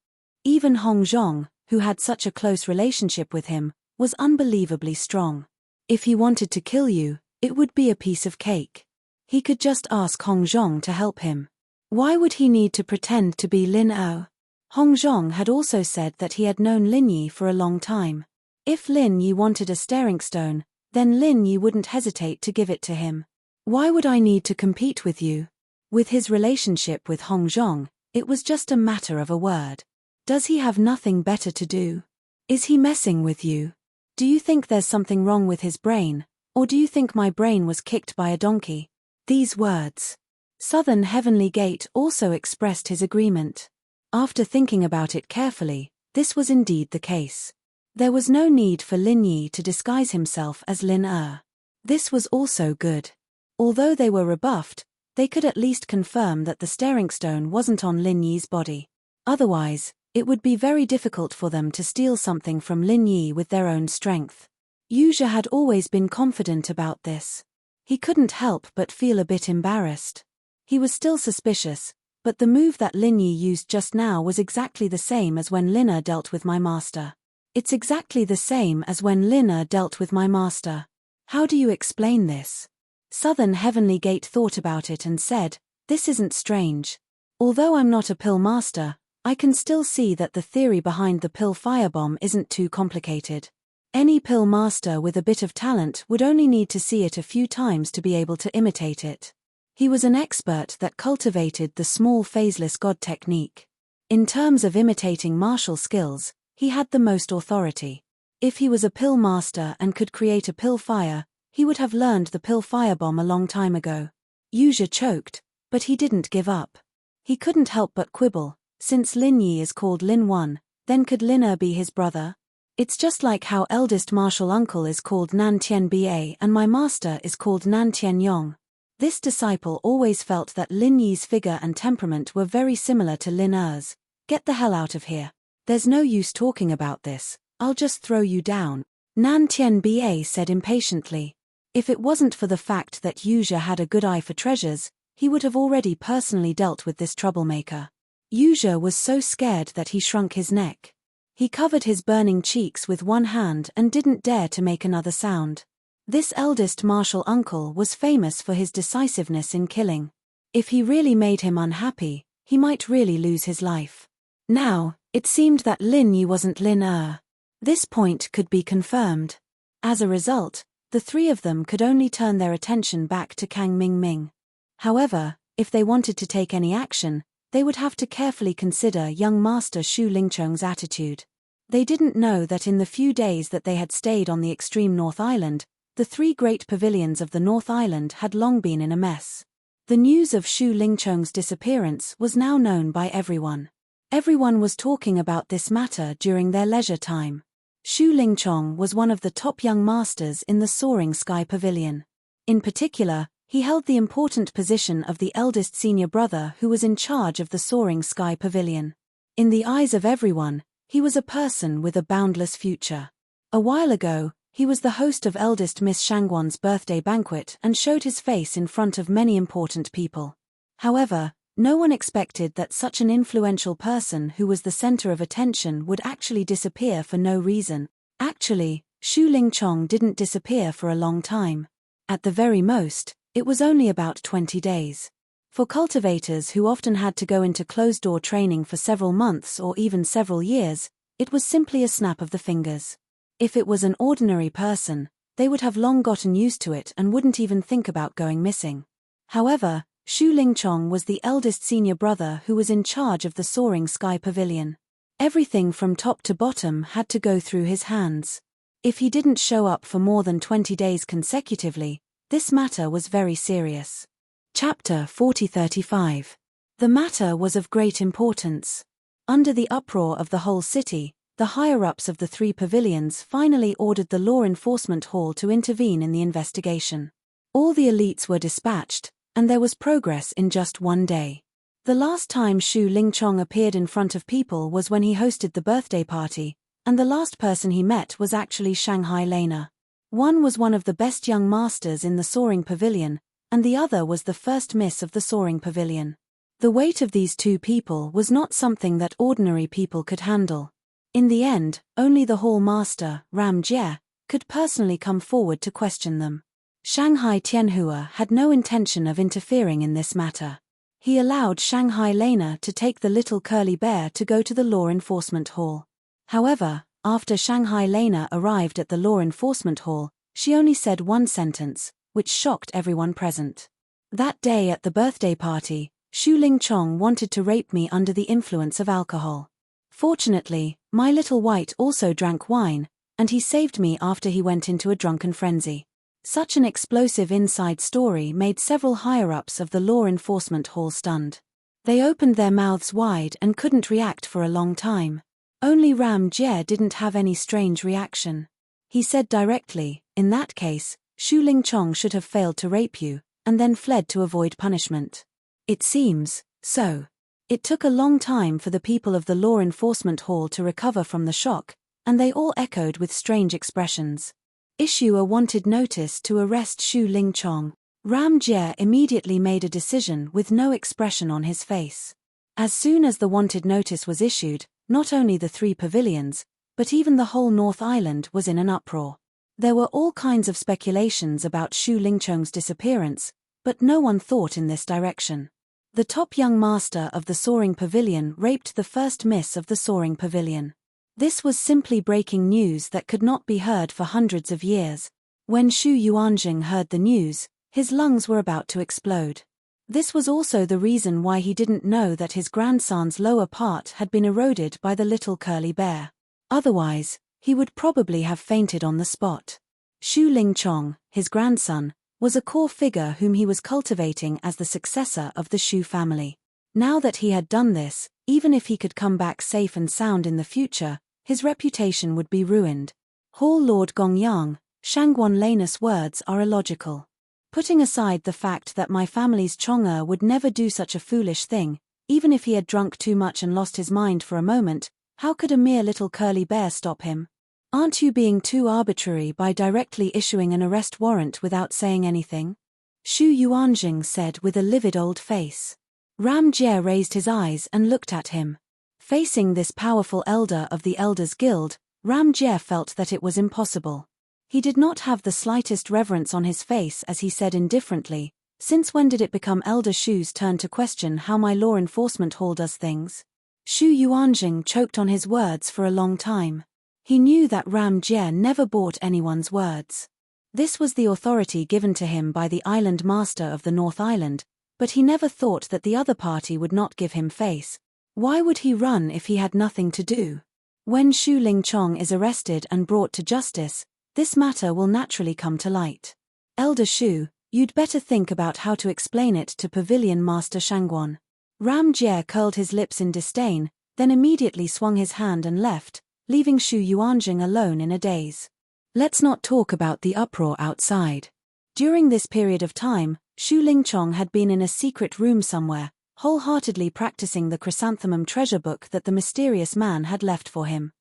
Even Hong Zhong, who had such a close relationship with him, was unbelievably strong. If he wanted to kill you, it would be a piece of cake. He could just ask Hong Zhong to help him. Why would he need to pretend to be Lin Er? Hong Zhong had also said that he had known Lin Yi for a long time. If Lin Yi wanted a staring stone, then Lin Yi wouldn't hesitate to give it to him. "Why would I need to compete with you?" With his relationship with Hong Zhong, it was just a matter of a word. Does he have nothing better to do? Is he messing with you? Do you think there's something wrong with his brain, or do you think my brain was kicked by a donkey? These words. Southern Heavenly Gate also expressed his agreement. After thinking about it carefully, this was indeed the case. There was no need for Lin Yi to disguise himself as Lin Er. This was also good. Although they were rebuffed, they could at least confirm that the staring stone wasn't on Lin Yi's body. Otherwise, it would be very difficult for them to steal something from Lin Yi with their own strength. Yu Zhi had always been confident about this. He couldn't help but feel a bit embarrassed. He was still suspicious, but the move that Lin Yi used just now was exactly the same as when Lin Er dealt with my master. It's exactly the same as when Lin Er dealt with my master. How do you explain this? Southern Heavenly Gate thought about it and said, "This isn't strange. Although I'm not a pill master, I can still see that the theory behind the pill firebomb isn't too complicated. Any pill master with a bit of talent would only need to see it a few times to be able to imitate it. He was an expert that cultivated the small phaseless god technique. In terms of imitating martial skills, he had the most authority. If he was a pill master and could create a pill fire, he would have learned the pill firebomb a long time ago. Yuzha choked, but he didn't give up. He couldn't help but quibble. Since Lin Yi is called Lin 1, then could Lin Er be his brother? It's just like how eldest martial uncle is called Nan Tian Ba and my master is called Nan Tian Yong. This disciple always felt that Lin Yi's figure and temperament were very similar to Lin Er's. Get the hell out of here. There's no use talking about this, I'll just throw you down, Nan Tian Ba said impatiently. If it wasn't for the fact that Yuzha had a good eye for treasures, he would have already personally dealt with this troublemaker. Yuzha was so scared that he shrunk his neck. He covered his burning cheeks with one hand and didn't dare to make another sound. This eldest martial uncle was famous for his decisiveness in killing. If he really made him unhappy, he might really lose his life. Now, it seemed that Lin Yi wasn't Lin Er. This point could be confirmed. As a result, the three of them could only turn their attention back to Kang Ming. However, if they wanted to take any action, they would have to carefully consider young Master Shu Lingchong's attitude. They didn't know that in the few days that they had stayed on the extreme North Island, the three great pavilions of the North Island had long been in a mess. The news of Shu Lingchong's disappearance was now known by everyone. Everyone was talking about this matter during their leisure time. Shu Lingchong was one of the top young masters in the Soaring Sky Pavilion. In particular, he held the important position of the eldest senior brother who was in charge of the Soaring Sky Pavilion. In the eyes of everyone, he was a person with a boundless future. A while ago, he was the host of eldest Miss Shangguan's birthday banquet and showed his face in front of many important people. However, no one expected that such an influential person who was the center of attention would actually disappear for no reason. Actually, Shu Lingchong didn't disappear for a long time. At the very most, it was only about 20 days. For cultivators who often had to go into closed-door training for several months or even several years, it was simply a snap of the fingers. If it was an ordinary person, they would have long gotten used to it and wouldn't even think about going missing. However, Shu Lingchong was the eldest senior brother who was in charge of the Soaring Sky Pavilion. Everything from top to bottom had to go through his hands. If he didn't show up for more than 20 days consecutively, this matter was very serious. Chapter 40-35. The matter was of great importance. Under the uproar of the whole city, the higher-ups of the three pavilions finally ordered the Law Enforcement Hall to intervene in the investigation. All the elites were dispatched, and there was progress in just one day. The last time Shu Lingchong appeared in front of people was when he hosted the birthday party, and the last person he met was actually Shanghai Lena. One was one of the best young masters in the Soaring Pavilion, and the other was the first miss of the Soaring Pavilion. The weight of these two people was not something that ordinary people could handle. In the end, only the hall master, Ram Jie, could personally come forward to question them. Shanghai Tianhua had no intention of interfering in this matter. He allowed Shanghai Lena to take the little curly bear to go to the Law Enforcement Hall. However, after Shanghai Lena arrived at the Law Enforcement Hall, she only said one sentence, which shocked everyone present. That day at the birthday party, Shu Lingchong wanted to rape me under the influence of alcohol. Fortunately, my little white also drank wine, and he saved me after he went into a drunken frenzy. Such an explosive inside story made several higher-ups of the Law Enforcement Hall stunned. They opened their mouths wide and couldn't react for a long time. Only Ram Jie didn't have any strange reaction. He said directly, "In that case, Shu Lingchong should have failed to rape you, and then fled to avoid punishment." It seems so. It took a long time for the people of the Law Enforcement Hall to recover from the shock, and they all echoed with strange expressions. Issue a wanted notice to arrest Shu Lingchong. Ram Jie immediately made a decision with no expression on his face. As soon as the wanted notice was issued, not only the three pavilions, but even the whole North Island was in an uproar. There were all kinds of speculations about Shu Lingchong's disappearance, but no one thought in this direction. The top young master of the Soaring Pavilion raped the first miss of the Soaring Pavilion. This was simply breaking news that could not be heard for hundreds of years. When Shu Yuanjing heard the news, his lungs were about to explode. This was also the reason why he didn't know that his grandson's lower part had been eroded by the little curly bear. Otherwise, he would probably have fainted on the spot. Shu Lingchong, his grandson, was a core figure whom he was cultivating as the successor of the Shu family. Now that he had done this, even if he could come back safe and sound in the future, his reputation would be ruined. Hall Lord Gongyang, Shangguan Lanus' words are illogical. Putting aside the fact that my family's Chong'er would never do such a foolish thing, even if he had drunk too much and lost his mind for a moment, how could a mere little curly bear stop him? Aren't you being too arbitrary by directly issuing an arrest warrant without saying anything? Shu Yuanjing said with a livid old face. Ram Jie raised his eyes and looked at him. Facing this powerful elder of the Elders Guild, Ram Jie felt that it was impossible. He did not have the slightest reverence on his face as he said indifferently, "Since when did it become Elder Shu's turn to question how my law enforcement hall does things?" Shu Yuanjing choked on his words for a long time. He knew that Ram Jie never bought anyone's words. This was the authority given to him by the island master of the North Island, but he never thought that the other party would not give him face. Why would he run if he had nothing to do? When Shu Lingchong is arrested and brought to justice, this matter will naturally come to light. Elder Shu, you'd better think about how to explain it to Pavilion Master Shangguan. Ram Jie curled his lips in disdain, then immediately swung his hand and left, leaving Shu Yuanjing alone in a daze. Let's not talk about the uproar outside. During this period of time, Shu Lingchong had been in a secret room somewhere, wholeheartedly practicing the chrysanthemum treasure book that the mysterious man had left for him.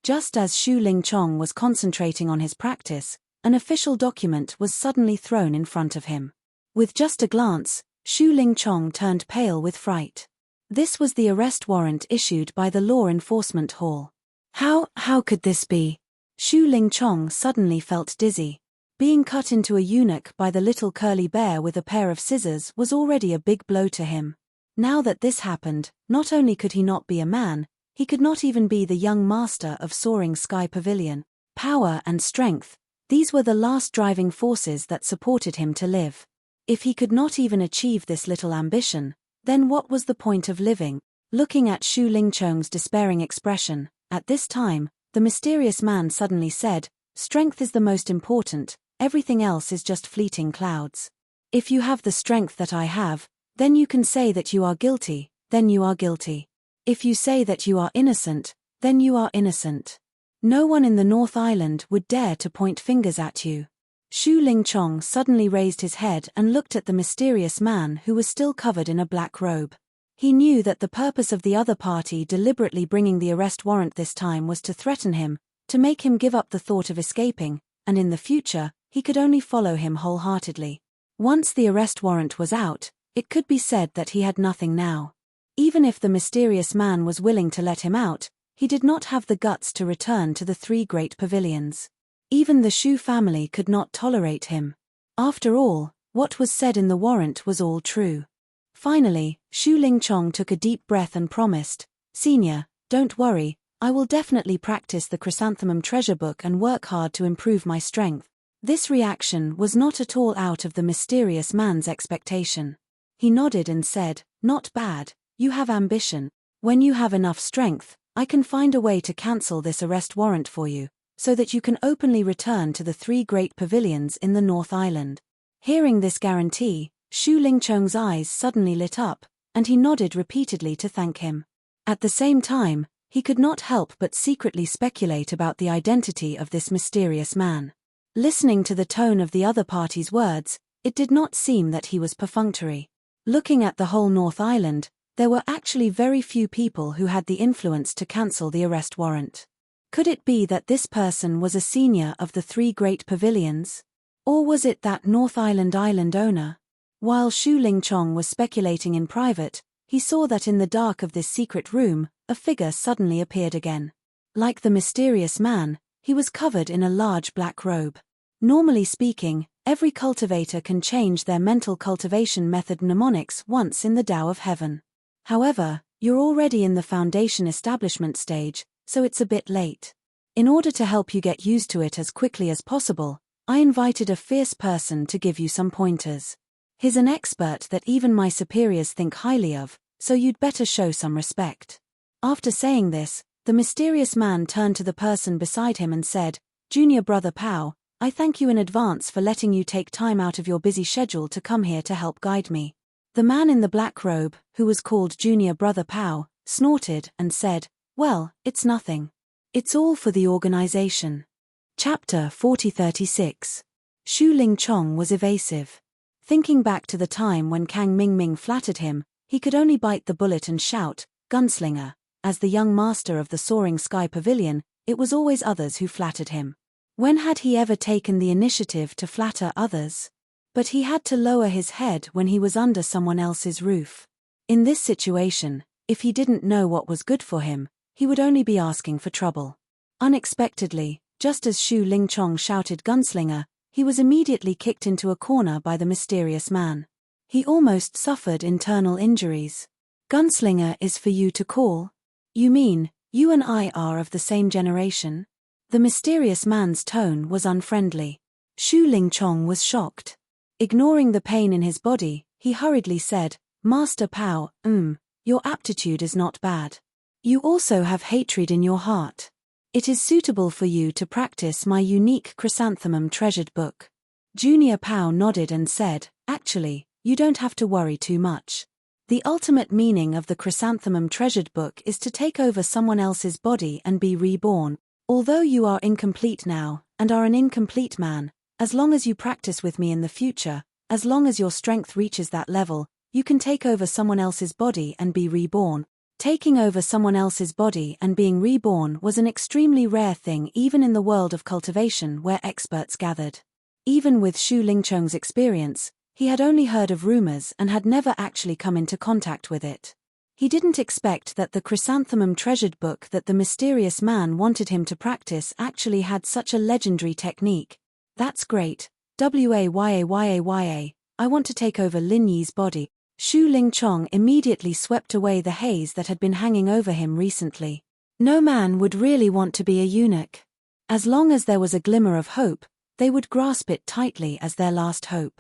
Just as Shu Lingchong was concentrating on his practice, an official document was suddenly thrown in front of him. With just a glance, Shu Lingchong turned pale with fright. This was the arrest warrant issued by the Law Enforcement Hall. How could this be? Shu Lingchong suddenly felt dizzy. Being cut into a eunuch by the little curly bear with a pair of scissors was already a big blow to him. Now that this happened, not only could he not be a man, he could not even be the young master of Soaring Sky Pavilion. Power and strength, these were the last driving forces that supported him to live. If he could not even achieve this little ambition, then what was the point of living? Looking at Shu Lingchong's despairing expression, at this time, the mysterious man suddenly said, "Strength is the most important, everything else is just fleeting clouds. If you have the strength that I have, then you can say that you are guilty, then you are guilty. If you say that you are innocent, then you are innocent. No one in the North Island would dare to point fingers at you." Shu Lingchong suddenly raised his head and looked at the mysterious man who was still covered in a black robe. He knew that the purpose of the other party deliberately bringing the arrest warrant this time was to threaten him, to make him give up the thought of escaping, and in the future, he could only follow him wholeheartedly. Once the arrest warrant was out, it could be said that he had nothing now. Even if the mysterious man was willing to let him out, he did not have the guts to return to the three great pavilions. Even the Shu family could not tolerate him. After all, what was said in the warrant was all true. Finally, Shu Lingchong took a deep breath and promised, "Senior, don't worry, I will definitely practice the chrysanthemum treasure book and work hard to improve my strength." This reaction was not at all out of the mysterious man's expectation. He nodded and said, "Not bad, you have ambition. When you have enough strength, I can find a way to cancel this arrest warrant for you, so that you can openly return to the three great pavilions in the North Island." Hearing this guarantee, Shu Lingchong's eyes suddenly lit up, and he nodded repeatedly to thank him. At the same time, he could not help but secretly speculate about the identity of this mysterious man. Listening to the tone of the other party's words, it did not seem that he was perfunctory. Looking at the whole North Island, there were actually very few people who had the influence to cancel the arrest warrant. Could it be that this person was a senior of the three great pavilions? Or was it that North Island owner? While Shu Lingchong was speculating in private, he saw that in the dark of this secret room, a figure suddenly appeared again. Like the mysterious man, he was covered in a large black robe. Normally speaking, Every cultivator can change their mental cultivation method mnemonics once in the Tao of Heaven. However, you're already in the foundation establishment stage, so it's a bit late. In order to help you get used to it as quickly as possible, I invited a fierce person to give you some pointers. He's an expert that even my superiors think highly of, so you'd better show some respect. After saying this, the mysterious man turned to the person beside him and said, "Junior Brother Pow, I thank you in advance for letting you take time out of your busy schedule to come here to help guide me." The man in the black robe, who was called Junior Brother Pow, snorted and said, "Well, it's nothing. It's all for the organization." Chapter 4036. Shu Ling Chong was evasive. Thinking back to the time when Kang Mingming flattered him, he could only bite the bullet and shout, "Gunslinger." As the young master of the Soaring Sky Pavilion, it was always others who flattered him. When had he ever taken the initiative to flatter others? But he had to lower his head when he was under someone else's roof. In this situation, if he didn't know what was good for him, he would only be asking for trouble. Unexpectedly, just as Shu Ling Chong shouted "Gunslinger," he was immediately kicked into a corner by the mysterious man. He almost suffered internal injuries. "Gunslinger is for you to call? You mean, you and I are of the same generation?" The mysterious man's tone was unfriendly. Shu Ling Chong was shocked. Ignoring the pain in his body, he hurriedly said, "Master Pow, your aptitude is not bad. You also have hatred in your heart. It is suitable for you to practice my unique chrysanthemum treasured book." Junior Pow nodded and said, "Actually, you don't have to worry too much. The ultimate meaning of the chrysanthemum treasured book is to take over someone else's body and be reborn. Although you are incomplete now, and are an incomplete man, as long as you practice with me in the future, as long as your strength reaches that level, you can take over someone else's body and be reborn." Taking over someone else's body and being reborn was an extremely rare thing even in the world of cultivation where experts gathered. Even with Shu Lingchong's experience, he had only heard of rumors and had never actually come into contact with it. He didn't expect that the chrysanthemum treasured book that the mysterious man wanted him to practice actually had such a legendary technique. "That's great. Wayayaya, I want to take over Lin Yi's body." Shu Ling Chong immediately swept away the haze that had been hanging over him recently. No man would really want to be a eunuch. As long as there was a glimmer of hope, they would grasp it tightly as their last hope.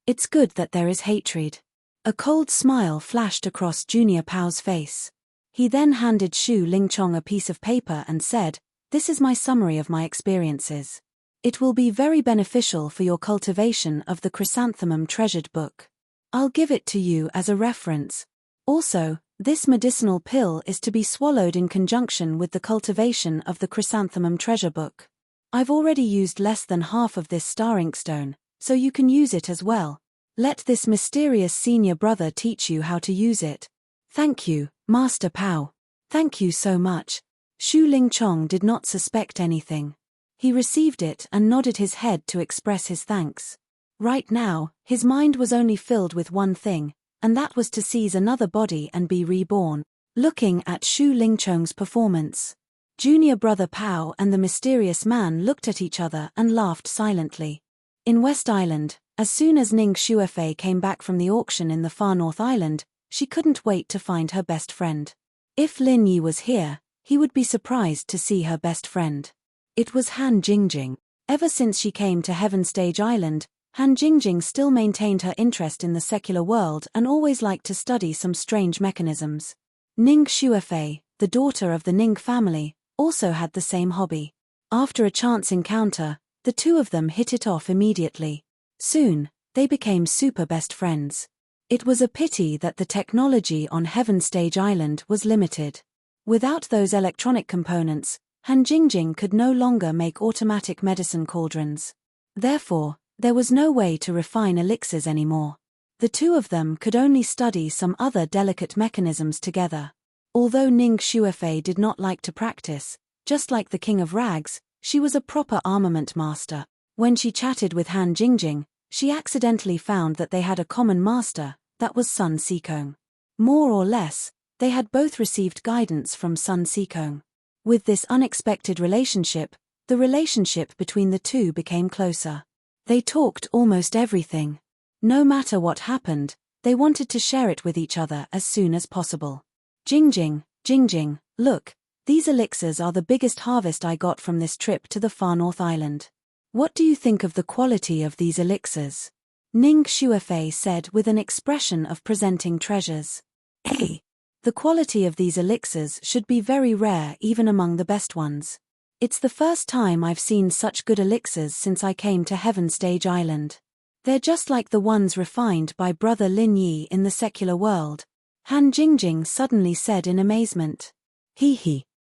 It's good that there is hatred. A cold smile flashed across Junior Pow's face. He then handed Shu Ling Chong a piece of paper and said, "This is my summary of my experiences. It will be very beneficial for your cultivation of the chrysanthemum treasured book. I'll give it to you as a reference. Also, this medicinal pill is to be swallowed in conjunction with the cultivation of the chrysanthemum treasure book. I've already used less than half of this star inkstone, so you can use it as well. Let this mysterious senior brother teach you how to use it." "Thank you, Master Pow. Thank you so much." Shu Ling Chong did not suspect anything. He received it and nodded his head to express his thanks. Right now, his mind was only filled with one thing, and that was to seize another body and be reborn. Looking at Shu Ling Chong's performance, Junior Brother Pow and the mysterious man looked at each other and laughed silently. In West Island, as soon as Ning Shuefei came back from the auction in the far North Island, she couldn't wait to find her best friend. If Lin Yi was here, he would be surprised to see her best friend. It was Han Jingjing. Ever since she came to Heaven Stage Island, Han Jingjing still maintained her interest in the secular world and always liked to study some strange mechanisms. Ning Shuefei, the daughter of the Ning family, also had the same hobby. After a chance encounter, the two of them hit it off immediately. Soon, they became super best friends. It was a pity that the technology on Heaven Stage Island was limited. Without those electronic components, Han Jingjing could no longer make automatic medicine cauldrons. Therefore, there was no way to refine elixirs anymore. The two of them could only study some other delicate mechanisms together. Although Ning Shuefei did not like to practice, just like the King of Rags, she was a proper armament master. When she chatted with Han Jingjing, she accidentally found that they had a common master, that was Sun Sikong. More or less, they had both received guidance from Sun Sikong. With this unexpected relationship, the relationship between the two became closer. They talked almost everything. No matter what happened, they wanted to share it with each other as soon as possible. Jingjing, look, these elixirs are the biggest harvest I got from this trip to the far north island. What do you think of the quality of these elixirs? Ning Shuefei said with an expression of presenting treasures. The quality of these elixirs should be very rare even among the best ones. It's the first time I've seen such good elixirs since I came to Heaven Stage Island. They're just like the ones refined by Brother Lin Yi in the secular world, Han Jingjing suddenly said in amazement.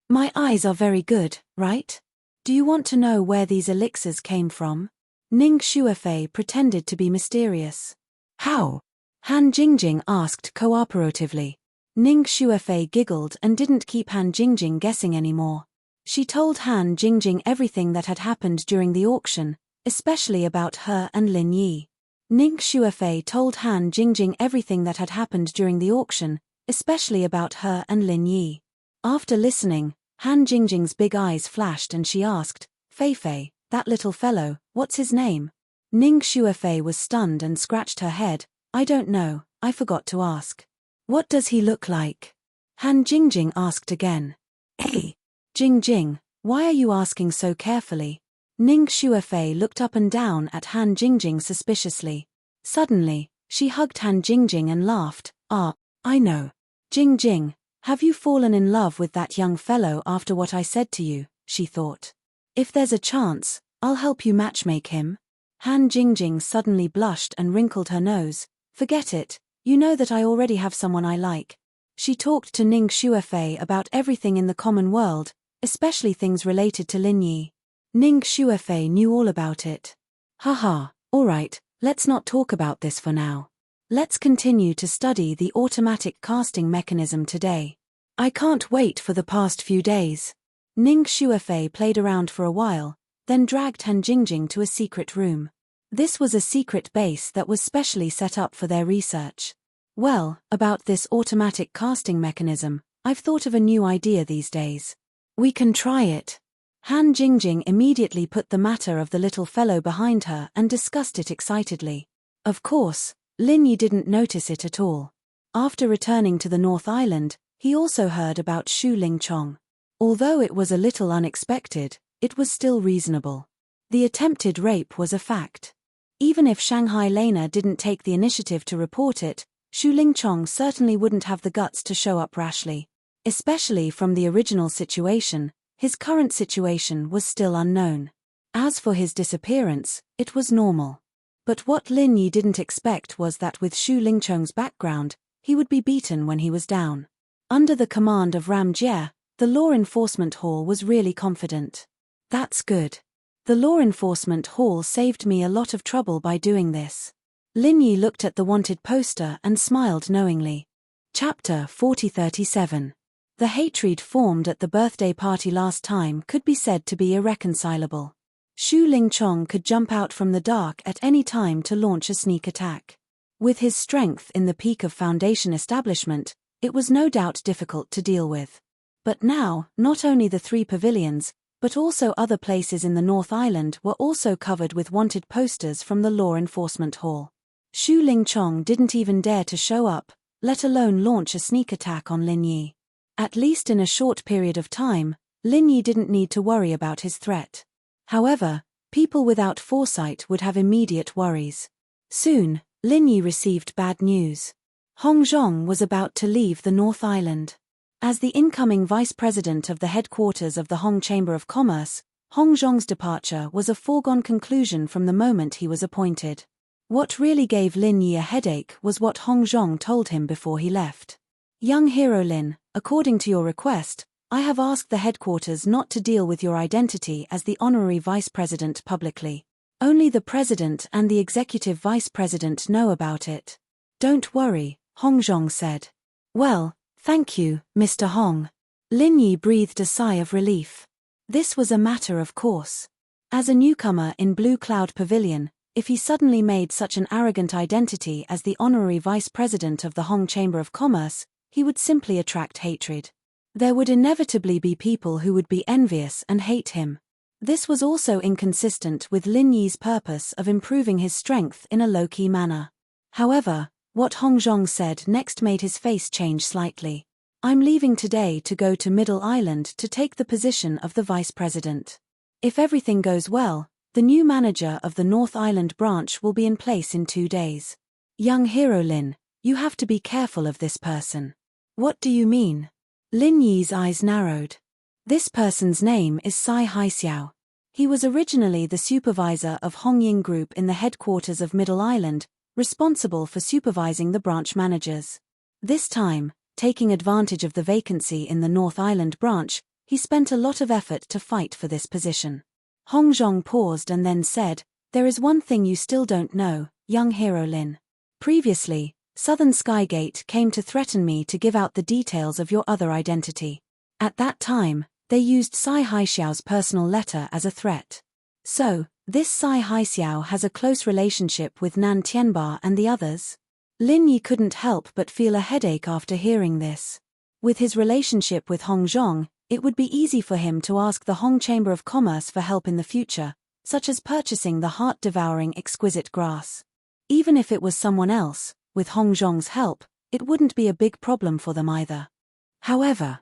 My eyes are very good, right? Do you want to know where these elixirs came from? Ning Shuefei pretended to be mysterious. How? Han Jingjing asked cooperatively. Ning Shuefei giggled and didn't keep Han Jingjing guessing anymore. She told Han Jingjing everything that had happened during the auction, especially about her and Lin Yi. Ning Shuefei told Han Jingjing everything that had happened during the auction, especially about her and Lin Yi. After listening, Han Jingjing's big eyes flashed and she asked, Fei, that little fellow, what's his name? Ning Shuefei was stunned and scratched her head. I don't know, I forgot to ask. What does he look like? Han Jingjing asked again. Jingjing, why are you asking so carefully? Ning Shuefei looked up and down at Han Jingjing suspiciously. Suddenly, she hugged Han Jingjing and laughed. I know. Jingjing, have you fallen in love with that young fellow after what I said to you? She thought. If there's a chance, I'll help you matchmake him. Han Jingjing suddenly blushed and wrinkled her nose. Forget it, you know that I already have someone I like. She talked to Ning Shuefei about everything in the common world, especially things related to Lin Yi. Ning Shuefei knew all about it. Alright, let's not talk about this for now. Let's continue to study the automatic casting mechanism today. I can't wait for the past few days. Ning Shuefei played around for a while, then dragged Han Jingjing to a secret room. This was a secret base that was specially set up for their research. Well, about this automatic casting mechanism, I've thought of a new idea these days. We can try it. Han Jingjing immediately put the matter of the little fellow behind her and discussed it excitedly. Of course, Lin Yi didn't notice it at all. After returning to the North Island, he also heard about Shu Lingchong. Although it was a little unexpected, it was still reasonable. The attempted rape was a fact. Even if Shanghai Lena didn't take the initiative to report it, Shu Lingchong certainly wouldn't have the guts to show up rashly. Especially from the original situation, his current situation was still unknown. As for his disappearance, it was normal. But what Lin Yi didn't expect was that with Shu Lingchong's background, he would be beaten when he was down. Under the command of Ram Jie, the Law Enforcement Hall was really confident. That's good. The Law Enforcement Hall saved me a lot of trouble by doing this. Lin Yi looked at the wanted poster and smiled knowingly. Chapter 4037. The hatred formed at the birthday party last time could be said to be irreconcilable. Shu Lingchong could jump out from the dark at any time to launch a sneak attack. With his strength in the peak of Foundation establishment, it was no doubt difficult to deal with. But now, not only the 3 pavilions, but also other places in the North Island were also covered with wanted posters from the Law Enforcement Hall. Shu Lingchong didn't even dare to show up, let alone launch a sneak attack on Lin Yi. At least in a short period of time, Lin Yi didn't need to worry about his threat. However, people without foresight would have immediate worries. Soon, Lin Yi received bad news. Hong Zhong was about to leave the North Island. As the incoming vice president of the headquarters of the Hong Chamber of Commerce, Hong Zhong's departure was a foregone conclusion from the moment he was appointed. What really gave Lin Yi a headache was what Hong Zhong told him before he left. Young hero Lin, according to your request, I have asked the headquarters not to deal with your identity as the honorary vice president publicly. Only the president and the executive vice president know about it. Don't worry, Hong Zhong said. Well, thank you, Mr. Hong. Lin Yi breathed a sigh of relief. This was a matter of course. As a newcomer in Blue Cloud Pavilion, if he suddenly made such an arrogant identity as the honorary vice president of the Hong Chamber of Commerce, he would simply attract hatred. There would inevitably be people who would be envious and hate him. This was also inconsistent with Lin Yi's purpose of improving his strength in a low-key manner. However, what Hong Zhong said next made his face change slightly. I'm leaving today to go to Middle Island to take the position of the vice president. If everything goes well, the new manager of the North Island branch will be in place in 2 days. Young hero Lin, you have to be careful of this person. What do you mean? Lin Yi's eyes narrowed. This person's name is Sai Haixiao. He was originally the supervisor of Hongying Group in the headquarters of Middle Island, responsible for supervising the branch managers. This time, taking advantage of the vacancy in the North Island branch, he spent a lot of effort to fight for this position. Hong Zhong paused and then said, "There is one thing you still don't know, young hero Lin. Previously, Southern Skygate came to threaten me to give out the details of your other identity. At that time, they used Sai Haixiao's personal letter as a threat. So, this Sai Haixiao has a close relationship with Nan Tianba and the others?" Lin Yi couldn't help but feel a headache after hearing this. With his relationship with Hong Zhong, it would be easy for him to ask the Hong Chamber of Commerce for help in the future, such as purchasing the heart-devouring exquisite grass. Even if it was someone else, with Hong Zhong's help, it wouldn't be a big problem for them either. However,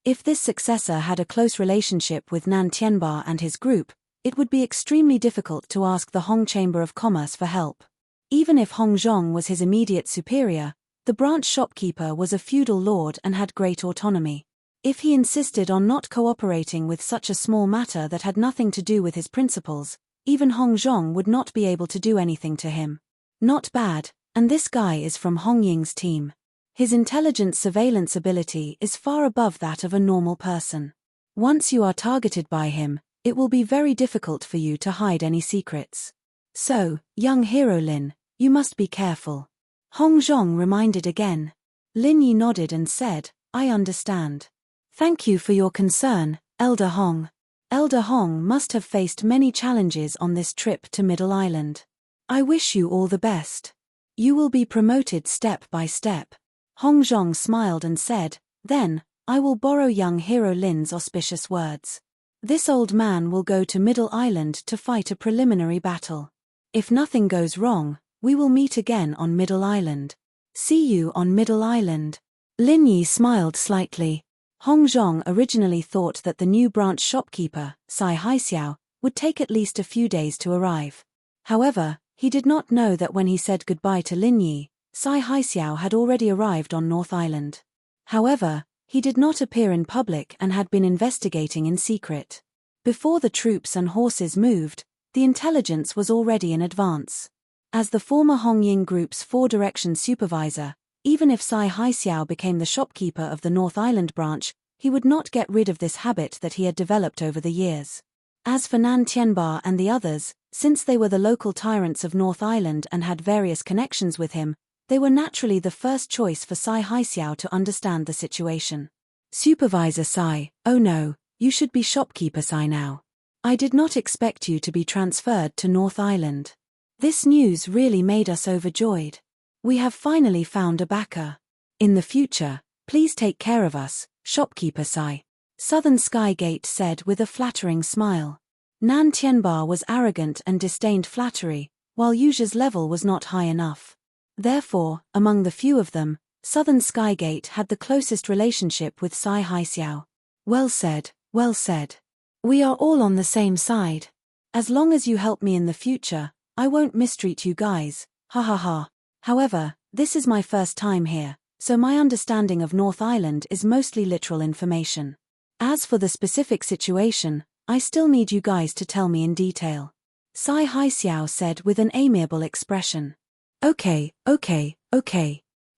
if this successor had a close relationship with Nan Tianba and his group, it would be extremely difficult to ask the Hong Chamber of Commerce for help. Even if Hong Zhong was his immediate superior, the branch shopkeeper was a feudal lord and had great autonomy. If he insisted on not cooperating with such a small matter that had nothing to do with his principles, even Hong Zhong would not be able to do anything to him. Not bad, and this guy is from Hong Ying's team. His intelligence surveillance ability is far above that of a normal person. Once you are targeted by him, it will be very difficult for you to hide any secrets. So, young hero Lin, you must be careful. Hong Zhong reminded again. Lin Yi nodded and said, I understand. Thank you for your concern, Elder Hong. Elder Hong must have faced many challenges on this trip to Middle Island. I wish you all the best. You will be promoted step by step. Hong Zhong smiled and said, then, I will borrow young hero Lin's auspicious words. This old man will go to Middle Island to fight a preliminary battle. If nothing goes wrong, we will meet again on Middle Island. See you on Middle Island. Lin Yi smiled slightly. Hong Zhong originally thought that the new branch shopkeeper, Sai Haixiao, would take at least a few days to arrive. However, he did not know that when he said goodbye to Lin Yi, Sai Haixiao had already arrived on North Island. However, he did not appear in public and had been investigating in secret. Before the troops and horses moved, the intelligence was already in advance. As the former Hongying Group's four-direction supervisor, even if Sai Haixiao became the shopkeeper of the North Island branch, he would not get rid of this habit that he had developed over the years. As for Nan Tianba and the others, since they were the local tyrants of North Island and had various connections with him, they were naturally the first choice for Sai Haixiao to understand the situation. Supervisor Sai, oh no, you should be shopkeeper Sai now. I did not expect you to be transferred to North Island. This news really made us overjoyed. We have finally found a backer. In the future, please take care of us, shopkeeper Sai. Southern Skygate said with a flattering smile. Nan Tianba was arrogant and disdained flattery, while Yuja's level was not high enough. Therefore, among the few of them, Southern Skygate had the closest relationship with Sai Haixiao. Well said, well said. We are all on the same side. As long as you help me in the future, I won't mistreat you guys, ha ha ha. However, this is my first time here, so my understanding of North Island is mostly literal information. As for the specific situation, I still need you guys to tell me in detail. Sai Haixiao said with an amiable expression. Okay.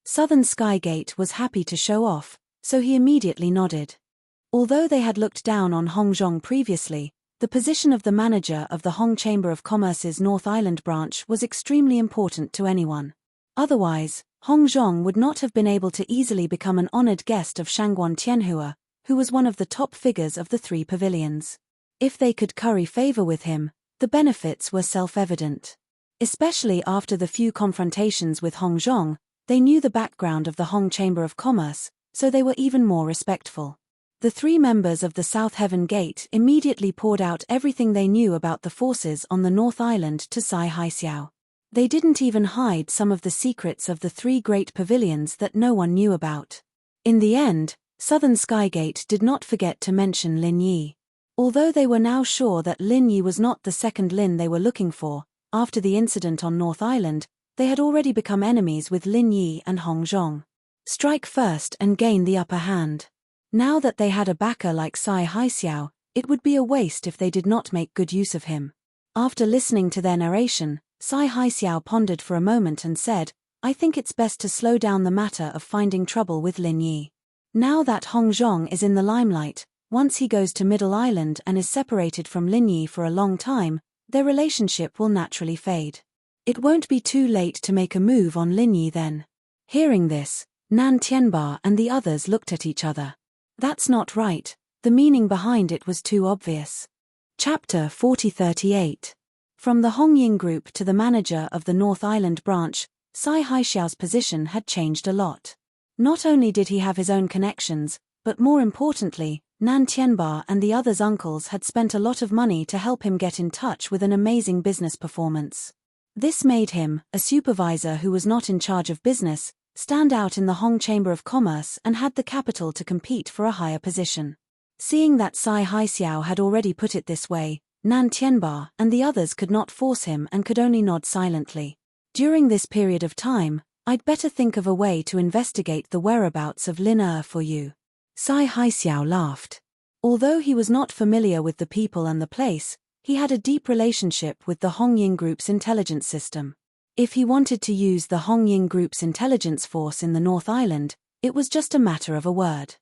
Southern Skygate was happy to show off, so he immediately nodded. Although they had looked down on Hong Zhong previously, the position of the manager of the Hong Chamber of Commerce's North Island branch was extremely important to anyone. Otherwise, Hong Zhong would not have been able to easily become an honored guest of Shangguan Tianhua, who was one of the top figures of the three pavilions. If they could curry favor with him, the benefits were self-evident. Especially after the few confrontations with Hong Zhong, they knew the background of the Hong Chamber of Commerce, so they were even more respectful. The three members of the South Heaven Gate immediately poured out everything they knew about the forces on the North Island to Sai Haixiao. They didn't even hide some of the secrets of the three great pavilions that no one knew about. In the end, Southern Skygate did not forget to mention Lin Yi. Although they were now sure that Lin Yi was not the second Lin they were looking for, after the incident on North Island, they had already become enemies with Lin Yi and Hong Zhong. Strike first and gain the upper hand. Now that they had a backer like Sai Haixiao, it would be a waste if they did not make good use of him. After listening to their narration, Sai Haixiao pondered for a moment and said, I think it's best to slow down the matter of finding trouble with Lin Yi. Now that Hong Zhong is in the limelight, once he goes to Middle Island and is separated from Lin Yi for a long time, their relationship will naturally fade. It won't be too late to make a move on Lin Yi then. Hearing this, Nan Tianba and the others looked at each other. That's not right, the meaning behind it was too obvious. Chapter 4038. From the Hongying Group to the manager of the North Island branch, Sai Haixiao's position had changed a lot. Not only did he have his own connections, but more importantly, Nan Tianba and the others' uncles had spent a lot of money to help him get in touch with an amazing business performance. This made him, a supervisor who was not in charge of business, stand out in the Hong Chamber of Commerce and had the capital to compete for a higher position. Seeing that Sai Haixiao had already put it this way, Nan Tianba and the others could not force him and could only nod silently. During this period of time, I'd better think of a way to investigate the whereabouts of Lin for you. Sai Haixiao laughed. Although he was not familiar with the people and the place, he had a deep relationship with the Hongying Group's intelligence system. If he wanted to use the Hongying Group's intelligence force in the North Island, it was just a matter of a word.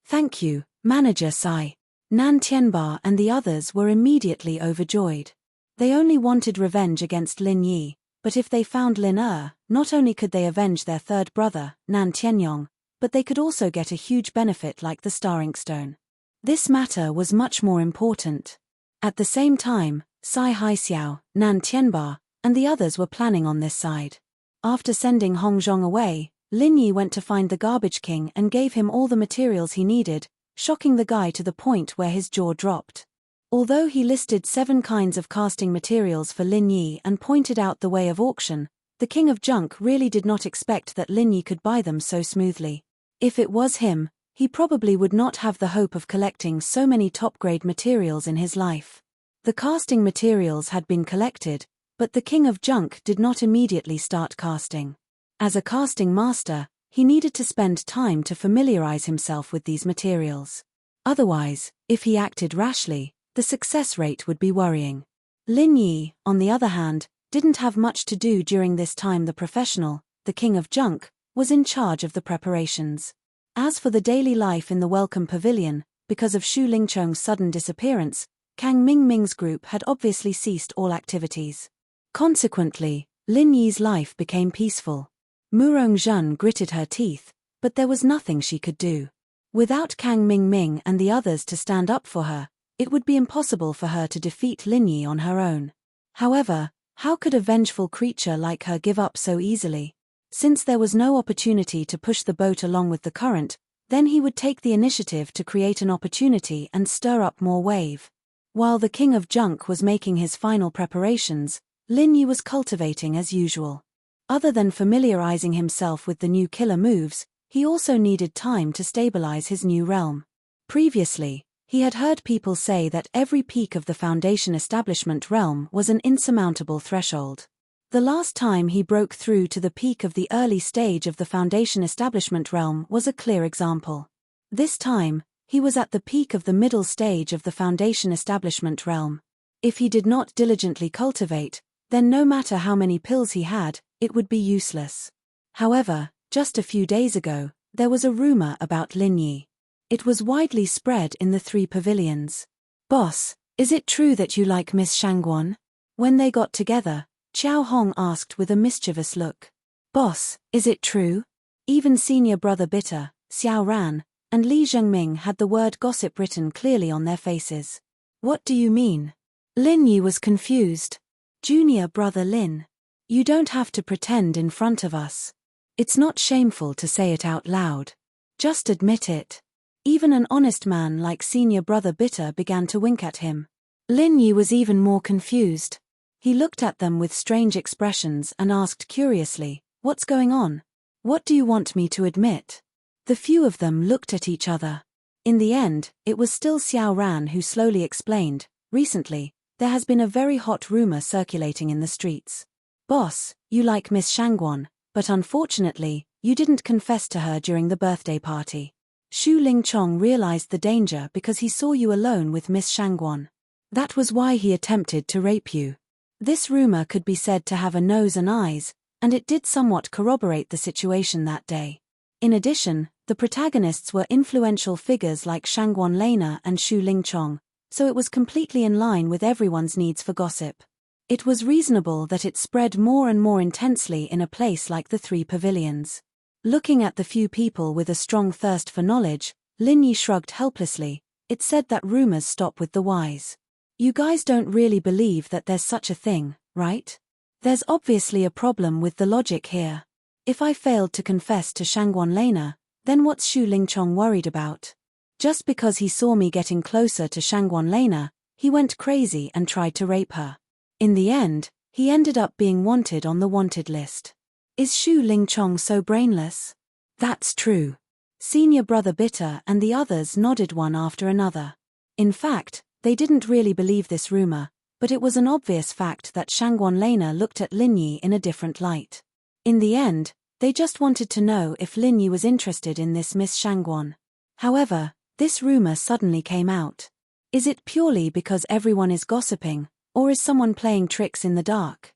Thank you, Manager Sai. Nan Tianba and the others were immediately overjoyed. They only wanted revenge against Lin Yi, but if they found Lin not only could they avenge their third brother, Nan Tianyong, but they could also get a huge benefit like the Star Inkstone. This matter was much more important. At the same time, Sai Haixiao, Nan Tianba, and the others were planning on this side. After sending Hong Zhong away, Lin Yi went to find the Garbage King and gave him all the materials he needed, shocking the guy to the point where his jaw dropped. Although he listed 7 kinds of casting materials for Lin Yi and pointed out the way of auction, the King of Junk really did not expect that Lin Yi could buy them so smoothly. If it was him, he probably would not have the hope of collecting so many top-grade materials in his life. The casting materials had been collected, but the King of Junk did not immediately start casting. As a casting master, he needed to spend time to familiarize himself with these materials. Otherwise, if he acted rashly, the success rate would be worrying. Lin Yi, on the other hand, didn't have much to do during this time. The professional, the King of Junk, was in charge of the preparations. As for the daily life in the Welcome Pavilion, because of Xu Lingchong's sudden disappearance, Kang Mingming's group had obviously ceased all activities. Consequently, Lin Yi's life became peaceful. Murong Zhen gritted her teeth, but there was nothing she could do. Without Kang Mingming and the others to stand up for her, it would be impossible for her to defeat Lin Yi on her own. However, how could a vengeful creature like her give up so easily? Since there was no opportunity to push the boat along with the current, then he would take the initiative to create an opportunity and stir up more wave. While the King of Junk was making his final preparations, Lin Yi was cultivating as usual. Other than familiarizing himself with the new killer moves, he also needed time to stabilize his new realm. Previously, he had heard people say that every peak of the Foundation Establishment realm was an insurmountable threshold. The last time he broke through to the peak of the early stage of the Foundation Establishment realm was a clear example. This time, he was at the peak of the middle stage of the Foundation Establishment realm. If he did not diligently cultivate, then no matter how many pills he had, it would be useless. However, just a few days ago, there was a rumor about Lin Yi. It was widely spread in the 3 pavilions. Boss, is it true that you like Miss Shangguan? When they got together, Qiao Hong asked with a mischievous look. Boss, is it true? Even senior brother Bitter, Xiao Ran, and Li Zhengming had the word gossip written clearly on their faces. What do you mean? Lin Yi was confused. Junior brother Lin. You don't have to pretend in front of us. It's not shameful to say it out loud. Just admit it. Even an honest man like senior brother Bitter began to wink at him. Lin Yi was even more confused. He looked at them with strange expressions and asked curiously, "What's going on? What do you want me to admit?" The few of them looked at each other. In the end, it was still Xiao Ran who slowly explained, "Recently, there has been a very hot rumor circulating in the streets. Boss, you like Miss Shangguan, but unfortunately, you didn't confess to her during the birthday party. Xu Lingchong realized the danger because he saw you alone with Miss Shangguan. That was why he attempted to rape you." This rumor could be said to have a nose and eyes, and it did somewhat corroborate the situation that day. In addition, the protagonists were influential figures like Shangguan Lena and Xu Lingchong, so it was completely in line with everyone's needs for gossip. It was reasonable that it spread more and more intensely in a place like the Three Pavilions. Looking at the few people with a strong thirst for knowledge, Lin Yi shrugged helplessly. It said that rumors stop with the wise. You guys don't really believe that there's such a thing, right? There's obviously a problem with the logic here. If I failed to confess to Shangguan Lena, then what's Xu Lingchong worried about? Just because he saw me getting closer to Shangguan Lena, he went crazy and tried to rape her. In the end, he ended up being wanted on the wanted list. Is Xu Lingchong so brainless? That's true. Senior brother Bitter and the others nodded one after another. In fact, they didn't really believe this rumor, but it was an obvious fact that Shangguan Lena looked at Lin Yi in a different light. In the end, they just wanted to know if Lin Yi was interested in this Miss Shangguan. However, this rumor suddenly came out. Is it purely because everyone is gossiping, or is someone playing tricks in the dark?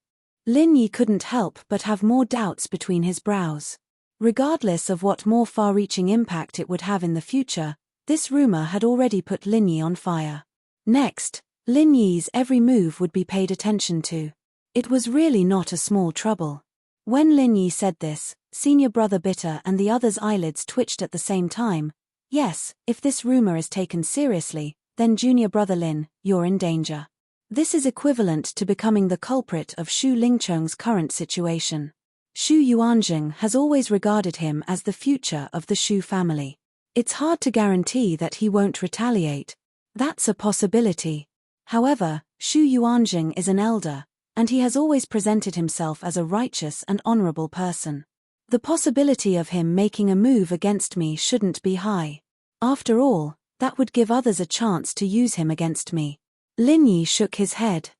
Lin Yi couldn't help but have more doubts between his brows. Regardless of what more far-reaching impact it would have in the future, this rumor had already put Lin Yi on fire. Next, Lin Yi's every move would be paid attention to. It was really not a small trouble. When Lin Yi said this, senior brother Bitter and the others' eyelids twitched at the same time. Yes, if this rumor is taken seriously, then junior brother Lin, you're in danger. This is equivalent to becoming the culprit of Xu Lingchong's current situation. Xu Yuanjing has always regarded him as the future of the Xu family. It's hard to guarantee that he won't retaliate. That's a possibility. However, Xu Yuanjing is an elder, and he has always presented himself as a righteous and honorable person. The possibility of him making a move against me shouldn't be high. After all, that would give others a chance to use him against me. Lin Yi shook his head.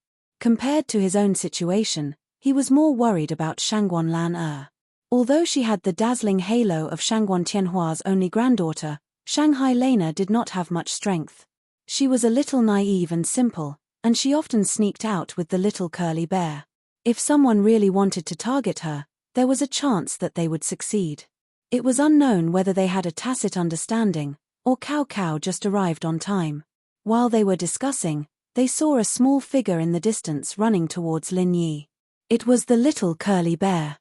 Compared to his own situation, he was more worried about Shangguan Lan. Although she had the dazzling halo of Shangguan Tianhua's only granddaughter, Shanghai Lena did not have much strength. She was a little naive and simple, and she often sneaked out with the little curly bear. If someone really wanted to target her, there was a chance that they would succeed. It was unknown whether they had a tacit understanding, or Cao Cao just arrived on time. While they were discussing, they saw a small figure in the distance running towards Lin Yi. It was the little curly bear.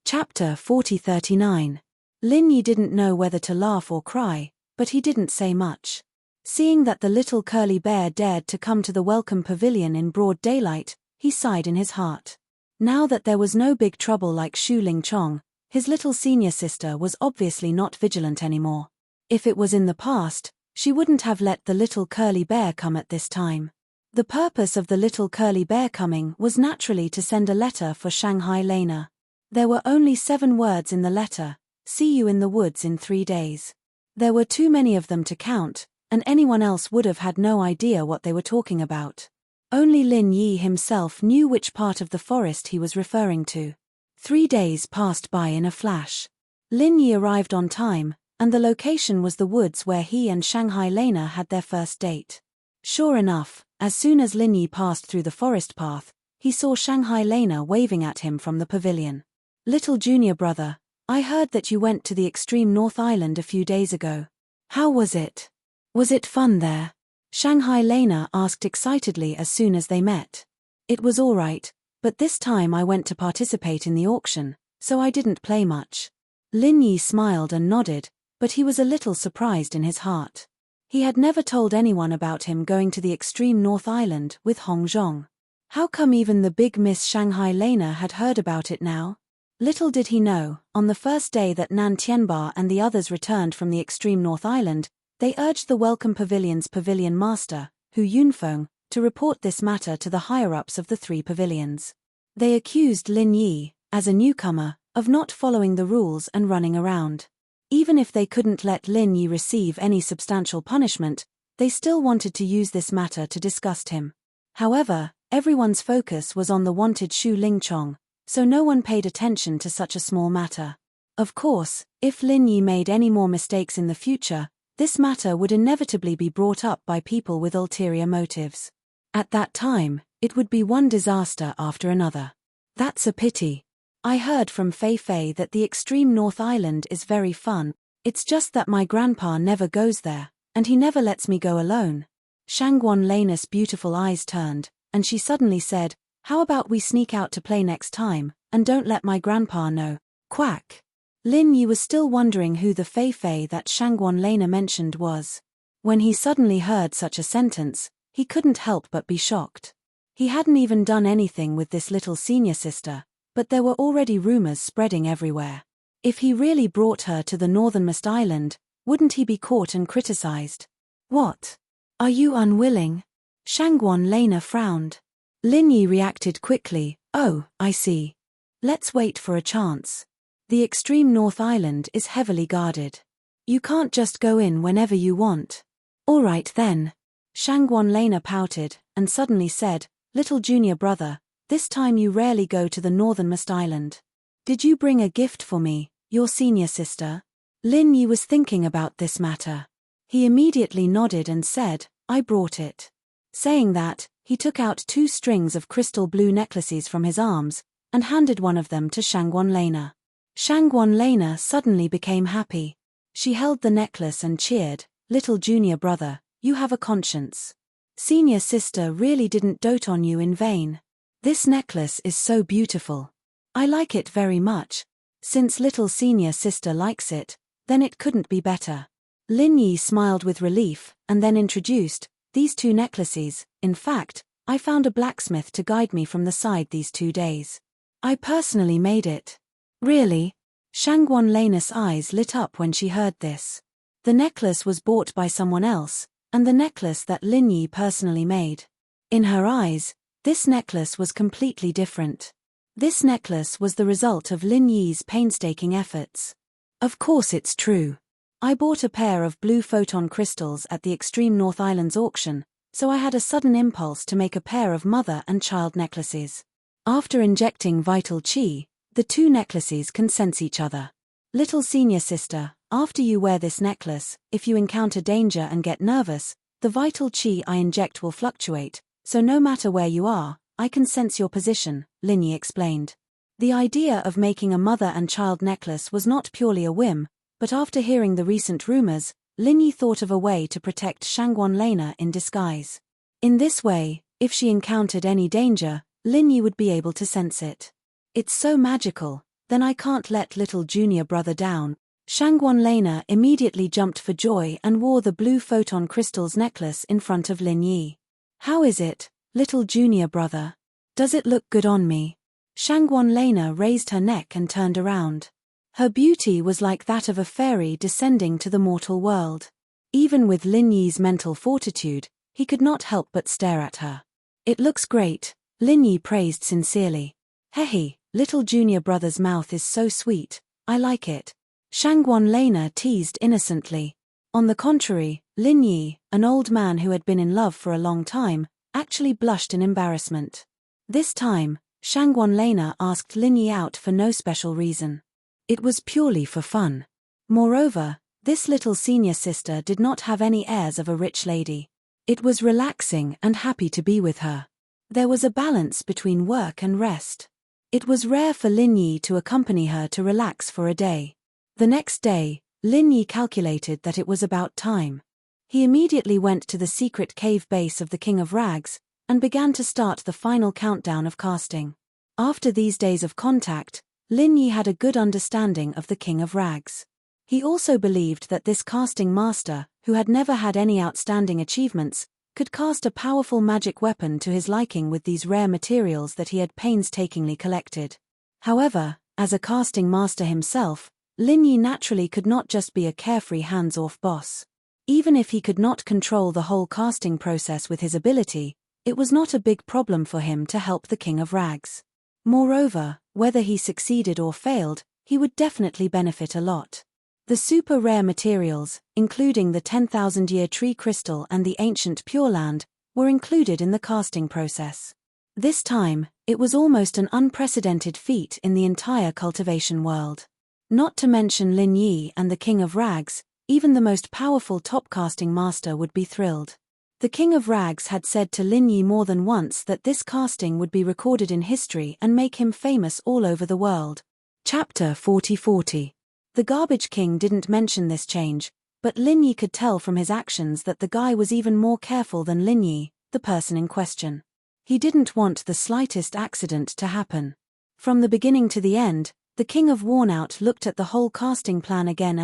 Chapter 4039. Lin Yi didn't know whether to laugh or cry, but he didn't say much. Seeing that the little curly bear dared to come to the welcome pavilion in broad daylight, he sighed in his heart. Now that there was no big trouble like Xu Lingchong, his little senior sister was obviously not vigilant anymore. If it was in the past, she wouldn't have let the little curly bear come at this time. The purpose of the little curly bear coming was naturally to send a letter for Shanghai Lena. There were only 7 words in the letter: "See you in the woods in 3 days." There were too many of them to count, and anyone else would have had no idea what they were talking about. Only Lin Yi himself knew which part of the forest he was referring to. 3 days passed by in a flash. Lin Yi arrived on time, and the location was the woods where he and Shanghai Lena had their first date. Sure enough, as soon as Lin Yi passed through the forest path, he saw Shanghai Lena waving at him from the pavilion. "Little junior brother, I heard that you went to the extreme North Island a few days ago. How was it? Was it fun there?" Shanghai Lena asked excitedly as soon as they met. "It was all right, but this time I went to participate in the auction, so I didn't play much." Lin Yi smiled and nodded, but he was a little surprised in his heart. He had never told anyone about him going to the extreme North Island with Hong Zhong. How come even the big Miss Shanghai Lena had heard about it now? Little did he know, on the first day that Nan Tianba and the others returned from the extreme North Island, They urged the Welcome Pavilion's pavilion master, Hu Yunfeng, to report this matter to the higher-ups of the 3 pavilions. They accused Lin Yi, as a newcomer, of not following the rules and running around. Even if they couldn't let Lin Yi receive any substantial punishment, they still wanted to use this matter to disgust him. However, everyone's focus was on the wanted Shu Lingchong, so no one paid attention to such a small matter. Of course, if Lin Yi made any more mistakes in the future, this matter would inevitably be brought up by people with ulterior motives. At that time, it would be one disaster after another. That's a pity. I heard from Fei Fei that the extreme North Island is very fun, it's just that my grandpa never goes there, and he never lets me go alone. Shangguan Lena's beautiful eyes turned, and she suddenly said, "How about we sneak out to play next time, and don't let my grandpa know?" Quack. Lin Yi was still wondering who the Fei Fei that Shangguan Lena mentioned was. When he suddenly heard such a sentence, he couldn't help but be shocked. He hadn't even done anything with this little senior sister, but there were already rumors spreading everywhere. If he really brought her to the northernmost island, wouldn't he be caught and criticized? What? Are you unwilling? Shangguan Lena frowned. Lin Yi reacted quickly, "Oh, I see. Let's wait for a chance. The extreme North Island is heavily guarded. You can't just go in whenever you want." "All right then." Shangguan Lena pouted, and suddenly said, "Little junior brother, this time you rarely go to the northernmost island. Did you bring a gift for me, your senior sister?" Lin Yi was thinking about this matter. He immediately nodded and said, "I brought it." Saying that, he took out 2 strings of crystal blue necklaces from his arms, and handed one of them to Shangguan Lena. Shangguan Lena suddenly became happy. She held the necklace and cheered, "Little junior brother, you have a conscience. Senior sister really didn't dote on you in vain. This necklace is so beautiful. I like it very much. Since little senior sister likes it, then it couldn't be better." Lin Yi smiled with relief, and then introduced, "These 2 necklaces, in fact, I found a blacksmith to guide me from the side these 2 days. I personally made it." "Really?" Shangguan Lena's eyes lit up when she heard this. The necklace was bought by someone else, and the necklace that Lin Yi personally made. In her eyes, this necklace was completely different. This necklace was the result of Lin Yi's painstaking efforts. "Of course it's true. I bought a pair of blue photon crystals at the Extreme North Islands auction, so I had a sudden impulse to make a pair of mother and child necklaces. After injecting vital qi, the 2 necklaces can sense each other. Little senior sister, after you wear this necklace, if you encounter danger and get nervous, the vital qi I inject will fluctuate, so no matter where you are, I can sense your position," Lin Yi explained. The idea of making a mother and child necklace was not purely a whim, but after hearing the recent rumors, Lin Yi thought of a way to protect Shangguan Lena in disguise. In this way, if she encountered any danger, Lin Yi would be able to sense it. "It's so magical, then I can't let little junior brother down." Shangguan Lena immediately jumped for joy and wore the blue photon crystals necklace in front of Lin Yi. "How is it, little junior brother? Does it look good on me?" Shangguan Lena raised her neck and turned around. Her beauty was like that of a fairy descending to the mortal world. Even with Lin Yi's mental fortitude, he could not help but stare at her. "It looks great," Lin Yi praised sincerely. "Hehe, little junior brother's mouth is so sweet, I like it," Shangguan Lena teased innocently. On the contrary, Lin Yi, an old man who had been in love for a long time, actually blushed in embarrassment. This time, Shangguan Lena asked Lin Yi out for no special reason. It was purely for fun. Moreover, this little senior sister did not have any airs of a rich lady. It was relaxing and happy to be with her. There was a balance between work and rest. It was rare for Lin Yi to accompany her to relax for a day. The next day, Lin Yi calculated that it was about time. He immediately went to the secret cave base of the King of Rags, and began to start the final countdown of casting. After these days of contact, Lin Yi had a good understanding of the King of Rags. He also believed that this casting master, who had never had any outstanding achievements, could cast a powerful magic weapon to his liking with these rare materials that he had painstakingly collected. However, as a casting master himself, Lin Yi naturally could not just be a carefree hands-off boss. Even if he could not control the whole casting process with his ability, it was not a big problem for him to help the King of Rags. Moreover, whether he succeeded or failed, he would definitely benefit a lot. The super rare materials, including the 10,000-year tree crystal and the ancient Pure Land, were included in the casting process. This time, it was almost an unprecedented feat in the entire cultivation world. Not to mention Lin Yi and the King of Rags, even the most powerful top casting master would be thrilled. The King of Rags had said to Lin Yi more than once that this casting would be recorded in history and make him famous all over the world. Chapter 40. The Garbage King didn't mention this change, but Lin Yi could tell from his actions that the guy was even more careful than Lin Yi, the person in question. He didn't want the slightest accident to happen. From the beginning to the end, the King of Wornout looked at the whole casting plan again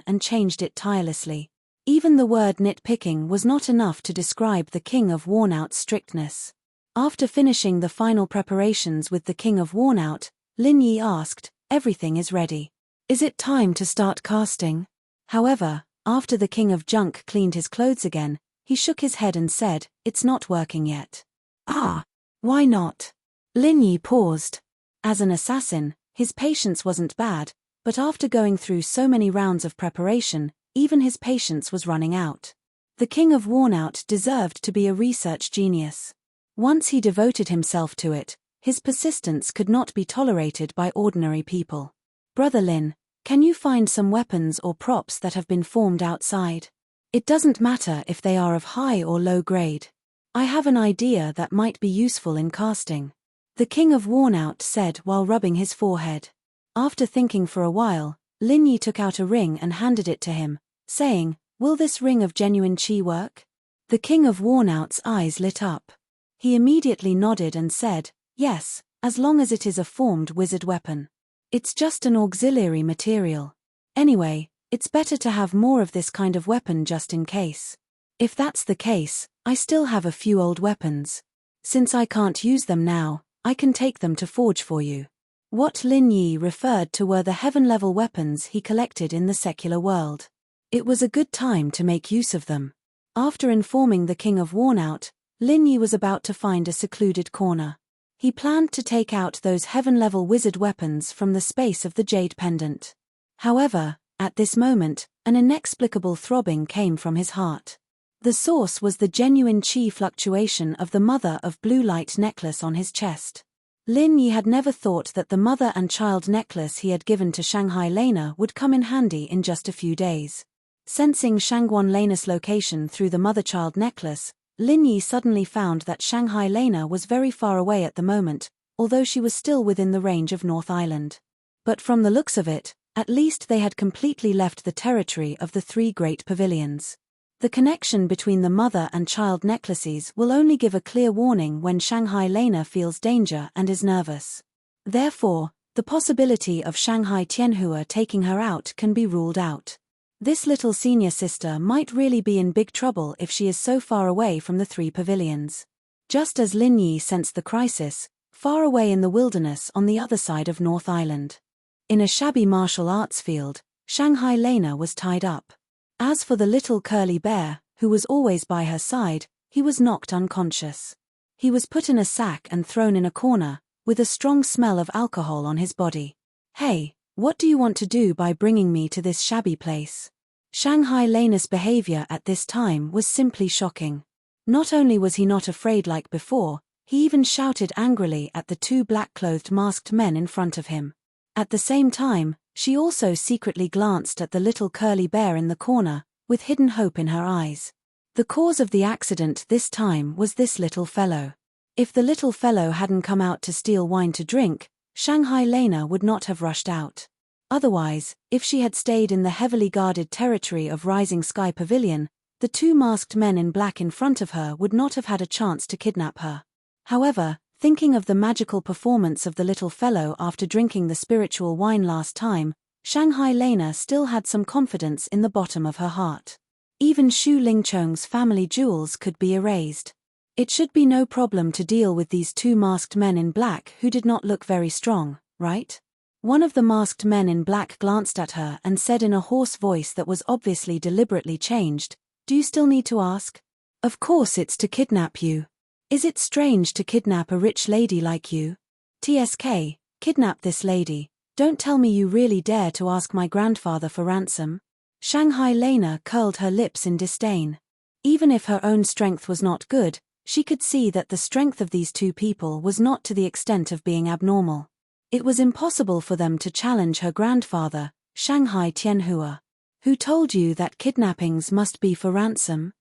and changed it tirelessly. Even the word nitpicking was not enough to describe the King of Wornout's strictness. After finishing the final preparations with the King of Wornout, Lin Yi asked, "Everything is ready. Is it time to start casting?" However, after the King of Junk cleaned his clothes again, he shook his head and said, "It's not working yet." "Ah, why not?" Lin Yi paused. As an assassin, his patience wasn't bad, but after going through so many rounds of preparation, even his patience was running out. The King of Wornout deserved to be a research genius. Once he devoted himself to it, his persistence could not be tolerated by ordinary people. "Brother Lin, can you find some weapons or props that have been formed outside? It doesn't matter if they are of high or low grade. I have an idea that might be useful in casting," the King of Wornout said while rubbing his forehead. After thinking for a while, Lin Yi took out a ring and handed it to him, saying, "Will this ring of genuine chi work?" The King of Wornout's eyes lit up. He immediately nodded and said, "Yes, as long as it is a formed wizard weapon. It's just an auxiliary material. Anyway, it's better to have more of this kind of weapon just in case. If that's the case, I still have a few old weapons. Since I can't use them now, I can take them to forge for you." What Lin Yi referred to were the heaven-level weapons he collected in the secular world. It was a good time to make use of them. After informing the King of Wornout, Lin Yi was about to find a secluded corner. He planned to take out those heaven-level wizard weapons from the space of the jade pendant. However, at this moment, an inexplicable throbbing came from his heart. The source was the genuine chi fluctuation of the Mother of Blue Light necklace on his chest. Lin Yi had never thought that the mother and child necklace he had given to Shanghai Lena would come in handy in just a few days. Sensing Shangguan Lena's location through the mother-child necklace, Lin Yi suddenly found that Shanghai Lena was very far away at the moment, although she was still within the range of North Island. But from the looks of it, at least they had completely left the territory of the three great pavilions. The connection between the mother and child necklaces will only give a clear warning when Shanghai Lena feels danger and is nervous. Therefore, the possibility of Shanghai Tianhua taking her out can be ruled out. This little senior sister might really be in big trouble if she is so far away from the three pavilions. Just as Lin Yi sensed the crisis, far away in the wilderness on the other side of North Island. In a shabby martial arts field, Shanghai Lena was tied up. As for the little curly bear, who was always by her side, he was knocked unconscious. He was put in a sack and thrown in a corner, with a strong smell of alcohol on his body. "Hey, what do you want to do by bringing me to this shabby place?" Shanghai Lena's behavior at this time was simply shocking. Not only was he not afraid like before, he even shouted angrily at the two black-clothed masked men in front of him. At the same time, she also secretly glanced at the little curly bear in the corner, with hidden hope in her eyes. The cause of the accident this time was this little fellow. If the little fellow hadn't come out to steal wine to drink, Shanghai Lena would not have rushed out. Otherwise, if she had stayed in the heavily guarded territory of Rising Sky Pavilion, the two masked men in black in front of her would not have had a chance to kidnap her. However, thinking of the magical performance of the little fellow after drinking the spiritual wine last time, Shanghai Lena still had some confidence in the bottom of her heart. Even Xu Lingchong's family jewels could be erased. It should be no problem to deal with these two masked men in black who did not look very strong, right? One of the masked men in black glanced at her and said in a hoarse voice that was obviously deliberately changed, Do you still need to ask? Of course it's to kidnap you. Is it strange to kidnap a rich lady like you? TSK, kidnap this lady. Don't tell me you really dare to ask my grandfather for ransom. Shanghai Lena curled her lips in disdain. Even if her own strength was not good, she could see that the strength of these two people was not to the extent of being abnormal. It was impossible for them to challenge her grandfather, Shanghai Tianhua. Who told you that kidnappings must be for ransom?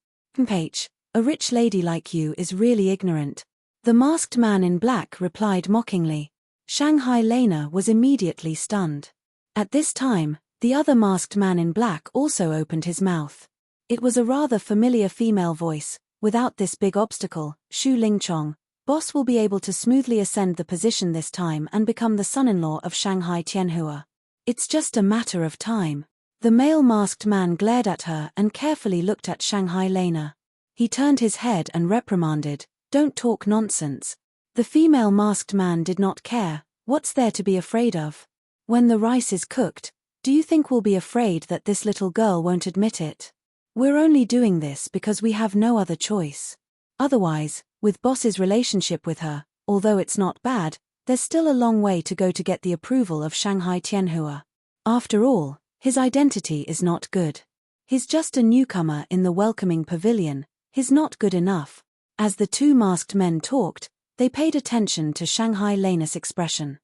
H. A rich lady like you is really ignorant. The masked man in black replied mockingly. Shanghai Lena was immediately stunned. At this time, the other masked man in black also opened his mouth. It was a rather familiar female voice. Without this big obstacle, Shu Lingchong, boss will be able to smoothly ascend the position this time and become the son-in-law of Shanghai Tianhua. It's just a matter of time. The male masked man glared at her and carefully looked at Shanghai Lena. He turned his head and reprimanded, "Don't talk nonsense." The female masked man did not care. What's there to be afraid of? When the rice is cooked, do you think we'll be afraid that this little girl won't admit it? We're only doing this because we have no other choice. Otherwise, with boss's relationship with her, although it's not bad, there's still a long way to go to get the approval of Shanghai Tianhua. After all, his identity is not good. He's just a newcomer in the welcoming pavilion. He's not good enough. As the two masked men talked, they paid attention to Shanghai Lena's expression.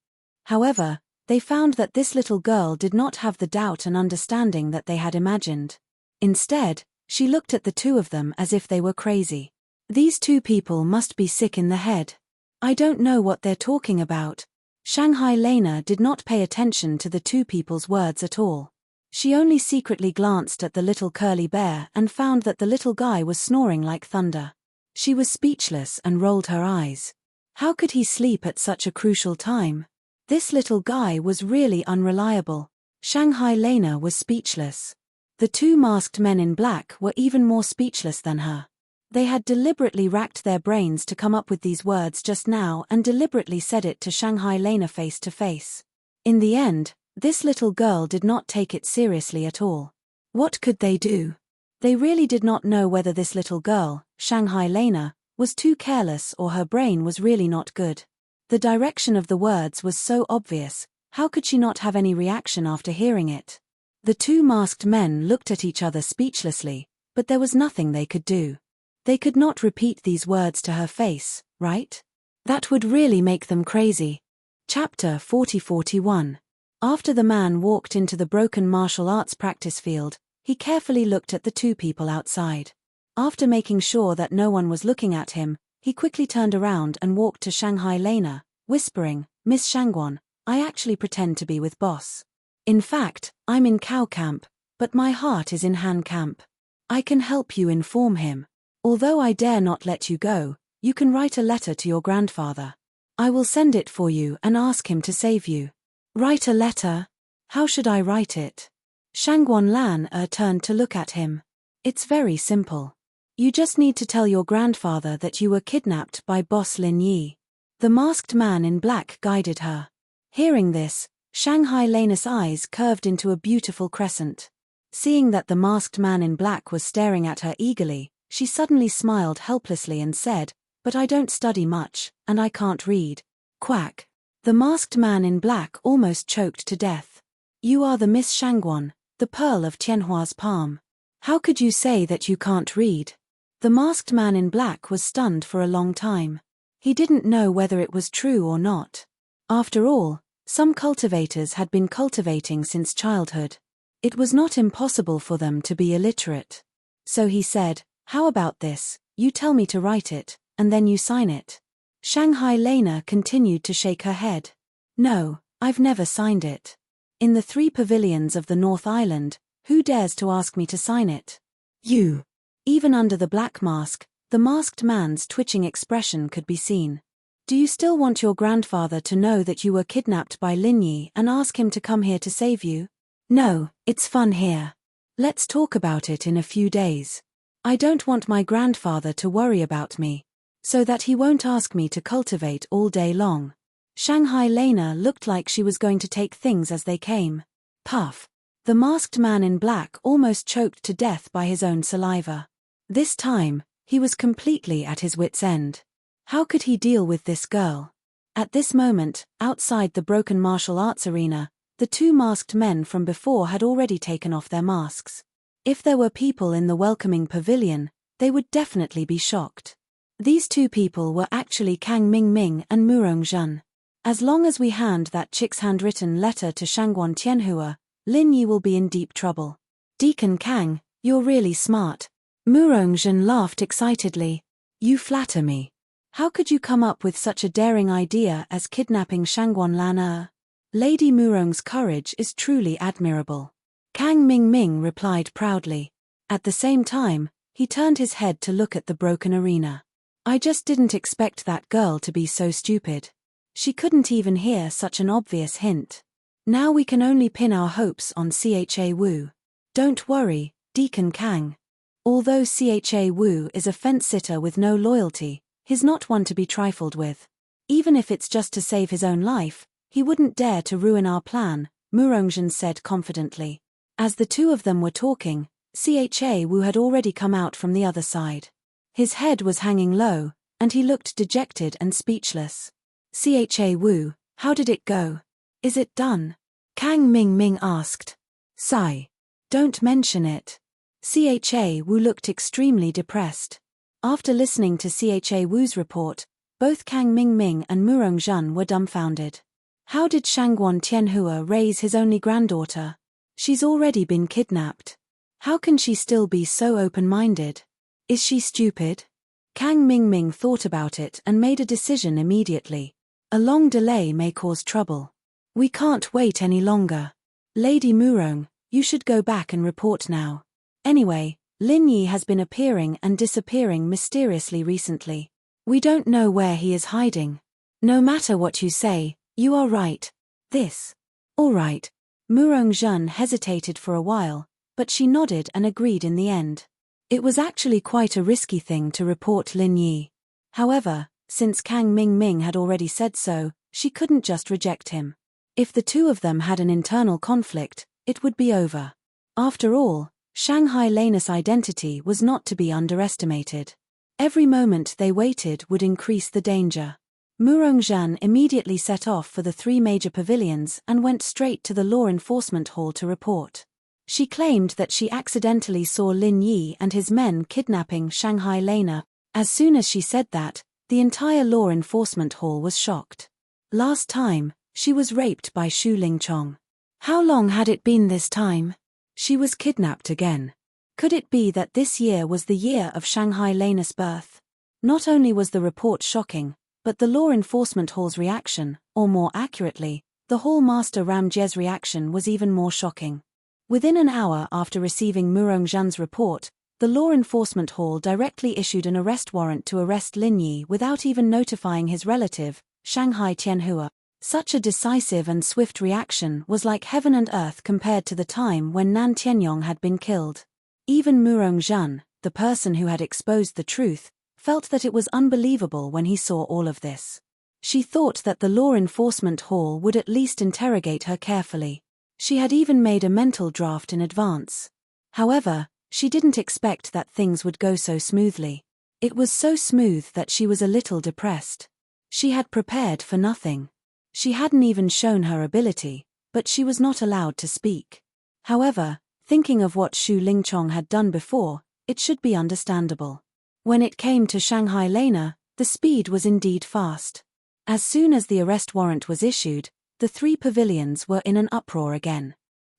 However, they found that this little girl did not have the doubt and understanding that they had imagined. Instead, she looked at the two of them as if they were crazy. These two people must be sick in the head. I don't know what they're talking about. Shanghai Lena did not pay attention to the two people's words at all. She only secretly glanced at the little curly bear and found that the little guy was snoring like thunder. She was speechless and rolled her eyes. How could he sleep at such a crucial time? This little guy was really unreliable. Shanghai Lena was speechless. The two masked men in black were even more speechless than her. They had deliberately racked their brains to come up with these words just now and deliberately said it to Shanghai Lena face to face. In the end, this little girl did not take it seriously at all. What could they do? They really did not know whether this little girl, Shanghai Lena, was too careless or her brain was really not good. The direction of the words was so obvious, how could she not have any reaction after hearing it? The two masked men looked at each other speechlessly, but there was nothing they could do. They could not repeat these words to her face, right? That would really make them crazy. Chapter 40-41. After the man walked into the broken martial arts practice field, he carefully looked at the two people outside. After making sure that no one was looking at him, he quickly turned around and walked to Shanghai Lena, whispering, "Miss Shangguan, I actually pretend to be with boss. In fact, I'm in cow camp, but my heart is in Han camp. I can help you inform him. Although I dare not let you go, you can write a letter to your grandfather. I will send it for you and ask him to save you." Write a letter? How should I write it? Shangguan Lan turned to look at him. It's very simple. You just need to tell your grandfather that you were kidnapped by Boss Lin Yi. The masked man in black guided her. Hearing this, Shanghai Lena's eyes curved into a beautiful crescent. Seeing that the masked man in black was staring at her eagerly, she suddenly smiled helplessly and said, "But I don't study much, and I can't read." Quack. The masked man in black almost choked to death. "You are the Miss Shangguan, the pearl of Tianhua's palm. How could you say that you can't read?" The masked man in black was stunned for a long time. He didn't know whether it was true or not. After all, some cultivators had been cultivating since childhood. It was not impossible for them to be illiterate. So he said, "How about this, you tell me to write it, and then you sign it." Shanghai Lena continued to shake her head. "No, I've never signed it. In the 3 pavilions of the North Island, who dares to ask me to sign it? You." Even under the black mask, the masked man's twitching expression could be seen. "Do you still want your grandfather to know that you were kidnapped by Lin Yi and ask him to come here to save you?" "No, it's fun here. Let's talk about it in a few days. I don't want my grandfather to worry about me, so that he won't ask me to cultivate all day long." Shanghai Lena looked like she was going to take things as they came. Puff. The masked man in black almost choked to death by his own saliva. This time, he was completely at his wit's end. How could he deal with this girl? At this moment, outside the broken martial arts arena, the two masked men from before had already taken off their masks. If there were people in the welcoming pavilion, they would definitely be shocked. These two people were actually Kang Mingming and Murong Zhen. As long as we hand that chick's handwritten letter to Shangguan Tianhua, Lin Yi will be in deep trouble. Deacon Kang, you're really smart. Murong Zhen laughed excitedly. You flatter me. How could you come up with such a daring idea as kidnapping Shangguan Lan? Lady Murong's courage is truly admirable. Kang Mingming replied proudly. At the same time, he turned his head to look at the broken arena. I just didn't expect that girl to be so stupid. She couldn't even hear such an obvious hint. Now we can only pin our hopes on Cha Wu. Don't worry, Deacon Kang. Although Cha Wu is a fence-sitter with no loyalty, he's not one to be trifled with. Even if it's just to save his own life, he wouldn't dare to ruin our plan, Murongzhen said confidently. As the two of them were talking, Cha Wu had already come out from the other side. His head was hanging low, and he looked dejected and speechless. Cha Wu, how did it go? Is it done? Kang Mingming asked. Sigh. Don't mention it. Cha Wu looked extremely depressed. After listening to Cha Wu's report, both Kang Mingming and Murong Zhen were dumbfounded. How did Shangguan Tianhua raise his only granddaughter? She's already been kidnapped. How can she still be so open-minded? Is she stupid? Kang Mingming thought about it and made a decision immediately. A long delay may cause trouble. We can't wait any longer. Lady Murong, you should go back and report now. Anyway, Lin Yi has been appearing and disappearing mysteriously recently. We don't know where he is hiding. No matter what you say, you are right. All right. Murong Zhen hesitated for a while, but she nodded and agreed in the end. It was actually quite a risky thing to report Lin Yi. However, since Kang Mingming had already said so, she couldn't just reject him. If the two of them had an internal conflict, it would be over. After all, Shanghai Lanus' identity was not to be underestimated. Every moment they waited would increase the danger. Murong Zhen immediately set off for the three major pavilions and went straight to the law enforcement hall to report. She claimed that she accidentally saw Lin Yi and his men kidnapping Shanghai Lana. As soon as she said that, the entire law enforcement hall was shocked. Last time, she was raped by Xu Lingchong. How long had it been this time? She was kidnapped again. Could it be that this year was the year of Shanghai Lana's birth? Not only was the report shocking, but the law enforcement hall's reaction, or more accurately, the hall master Ram Jie's reaction was even more shocking. Within an hour after receiving Murong Zhen's report, the law enforcement hall directly issued an arrest warrant to arrest Lin Yi without even notifying his relative, Shanghai Tianhua. Such a decisive and swift reaction was like heaven and earth compared to the time when Nan Tianyong had been killed. Even Murong Zhen, the person who had exposed the truth, felt that it was unbelievable when he saw all of this. She thought that the law enforcement hall would at least interrogate her carefully. She had even made a mental draft in advance. However, she didn't expect that things would go so smoothly. It was so smooth that she was a little depressed. She had prepared for nothing. She hadn't even shown her ability, but she was not allowed to speak. However, thinking of what Xu Lingchong had done before, it should be understandable. When it came to Shanghai Lana, the speed was indeed fast. As soon as the arrest warrant was issued, the three pavilions were in an uproar again.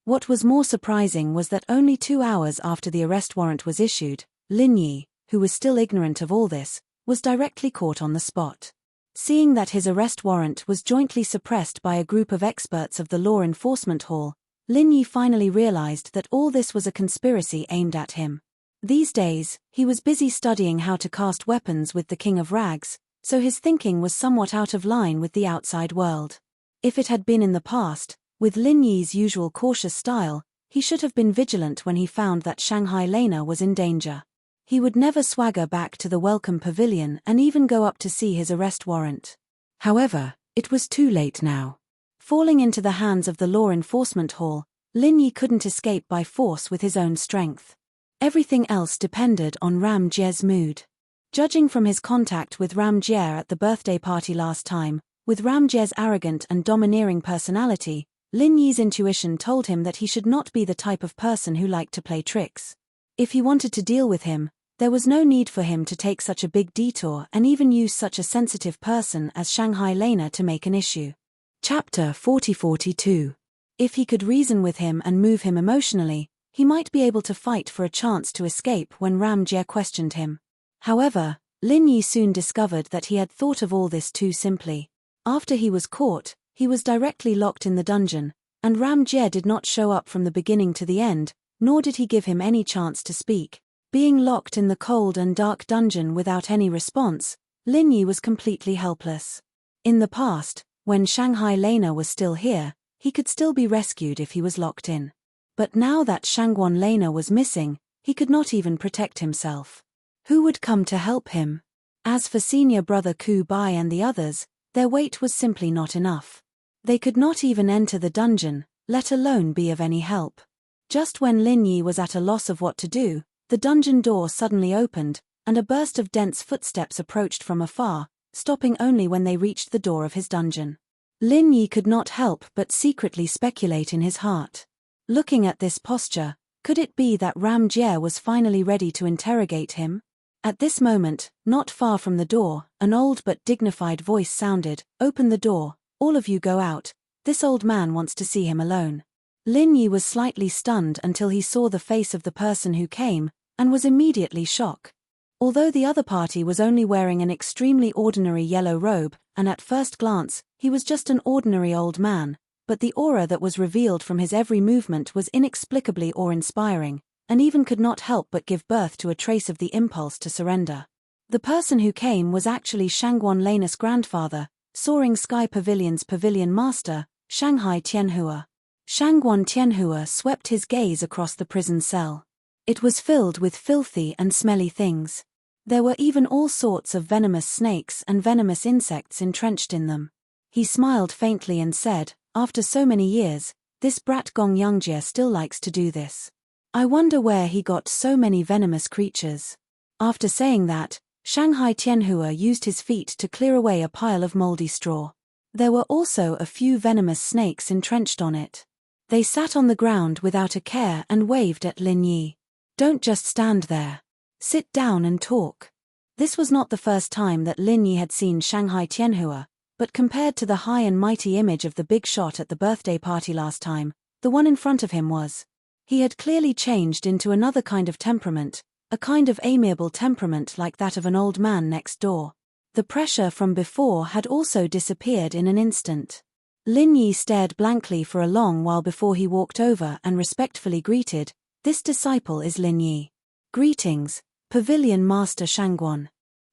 What was more surprising was that only 2 hours after the arrest warrant was issued, Lin Yi, who was still ignorant of all this, was directly caught on the spot. Seeing that his arrest warrant was jointly suppressed by a group of experts of the law enforcement hall, Lin Yi finally realized that all this was a conspiracy aimed at him. These days, he was busy studying how to cast weapons with the King of Rags, so his thinking was somewhat out of line with the outside world. If it had been in the past, with Lin Yi's usual cautious style, he should have been vigilant when he found that Shanghai Lana was in danger. He would never swagger back to the welcome pavilion and even go up to see his arrest warrant. However, it was too late now. Falling into the hands of the law enforcement hall, Lin Yi couldn't escape by force with his own strength. Everything else depended on Ram Jie's mood. Judging from his contact with Ram Jie at the birthday party last time, with Ram Jie's arrogant and domineering personality, Lin Yi's intuition told him that he should not be the type of person who liked to play tricks. If he wanted to deal with him, there was no need for him to take such a big detour and even use such a sensitive person as Shanghai Lena to make an issue. Chapter 40-42. If he could reason with him and move him emotionally, he might be able to fight for a chance to escape when Ram Jie questioned him. However, Lin Yi soon discovered that he had thought of all this too simply. After he was caught, he was directly locked in the dungeon, and Ram Jie did not show up from the beginning to the end, nor did he give him any chance to speak. Being locked in the cold and dark dungeon without any response, Lin Yi was completely helpless. In the past, when Shanghai Lena was still here, he could still be rescued if he was locked in. But now that Shangguan Lena was missing, he could not even protect himself. Who would come to help him? As for senior brother Ku Bai and the others, their weight was simply not enough. They could not even enter the dungeon, let alone be of any help. Just when Lin Yi was at a loss of what to do, the dungeon door suddenly opened, and a burst of dense footsteps approached from afar, stopping only when they reached the door of his dungeon. Lin Yi could not help but secretly speculate in his heart. Looking at this posture, could it be that Ram Jie was finally ready to interrogate him? At this moment, not far from the door, an old but dignified voice sounded, "Open the door, all of you go out, this old man wants to see him alone." Lin Yi was slightly stunned until he saw the face of the person who came, and was immediately shocked. Although the other party was only wearing an extremely ordinary yellow robe, and at first glance, he was just an ordinary old man, but the aura that was revealed from his every movement was inexplicably awe-inspiring, and even could not help but give birth to a trace of the impulse to surrender. The person who came was actually Shangguan Lena's grandfather, Soaring Sky Pavilion's pavilion master, Shanghai Tianhua. Shangguan Tianhua swept his gaze across the prison cell. It was filled with filthy and smelly things. There were even all sorts of venomous snakes and venomous insects entrenched in them. He smiled faintly and said, "After so many years, this brat Gong Yangjie still likes to do this. I wonder where he got so many venomous creatures." After saying that, Shanghai Tianhua used his feet to clear away a pile of moldy straw. There were also a few venomous snakes entrenched on it. They sat on the ground without a care and waved at Lin Yi. "Don't just stand there. Sit down and talk." This was not the first time that Lin Yi had seen Shanghai Tianhua, but compared to the high and mighty image of the big shot at the birthday party last time, the one in front of him was. He had clearly changed into another kind of temperament, a kind of amiable temperament like that of an old man next door. The pressure from before had also disappeared in an instant. Lin Yi stared blankly for a long while before he walked over and respectfully greeted, "This disciple is Lin Yi. Greetings, Pavilion Master Shangguan."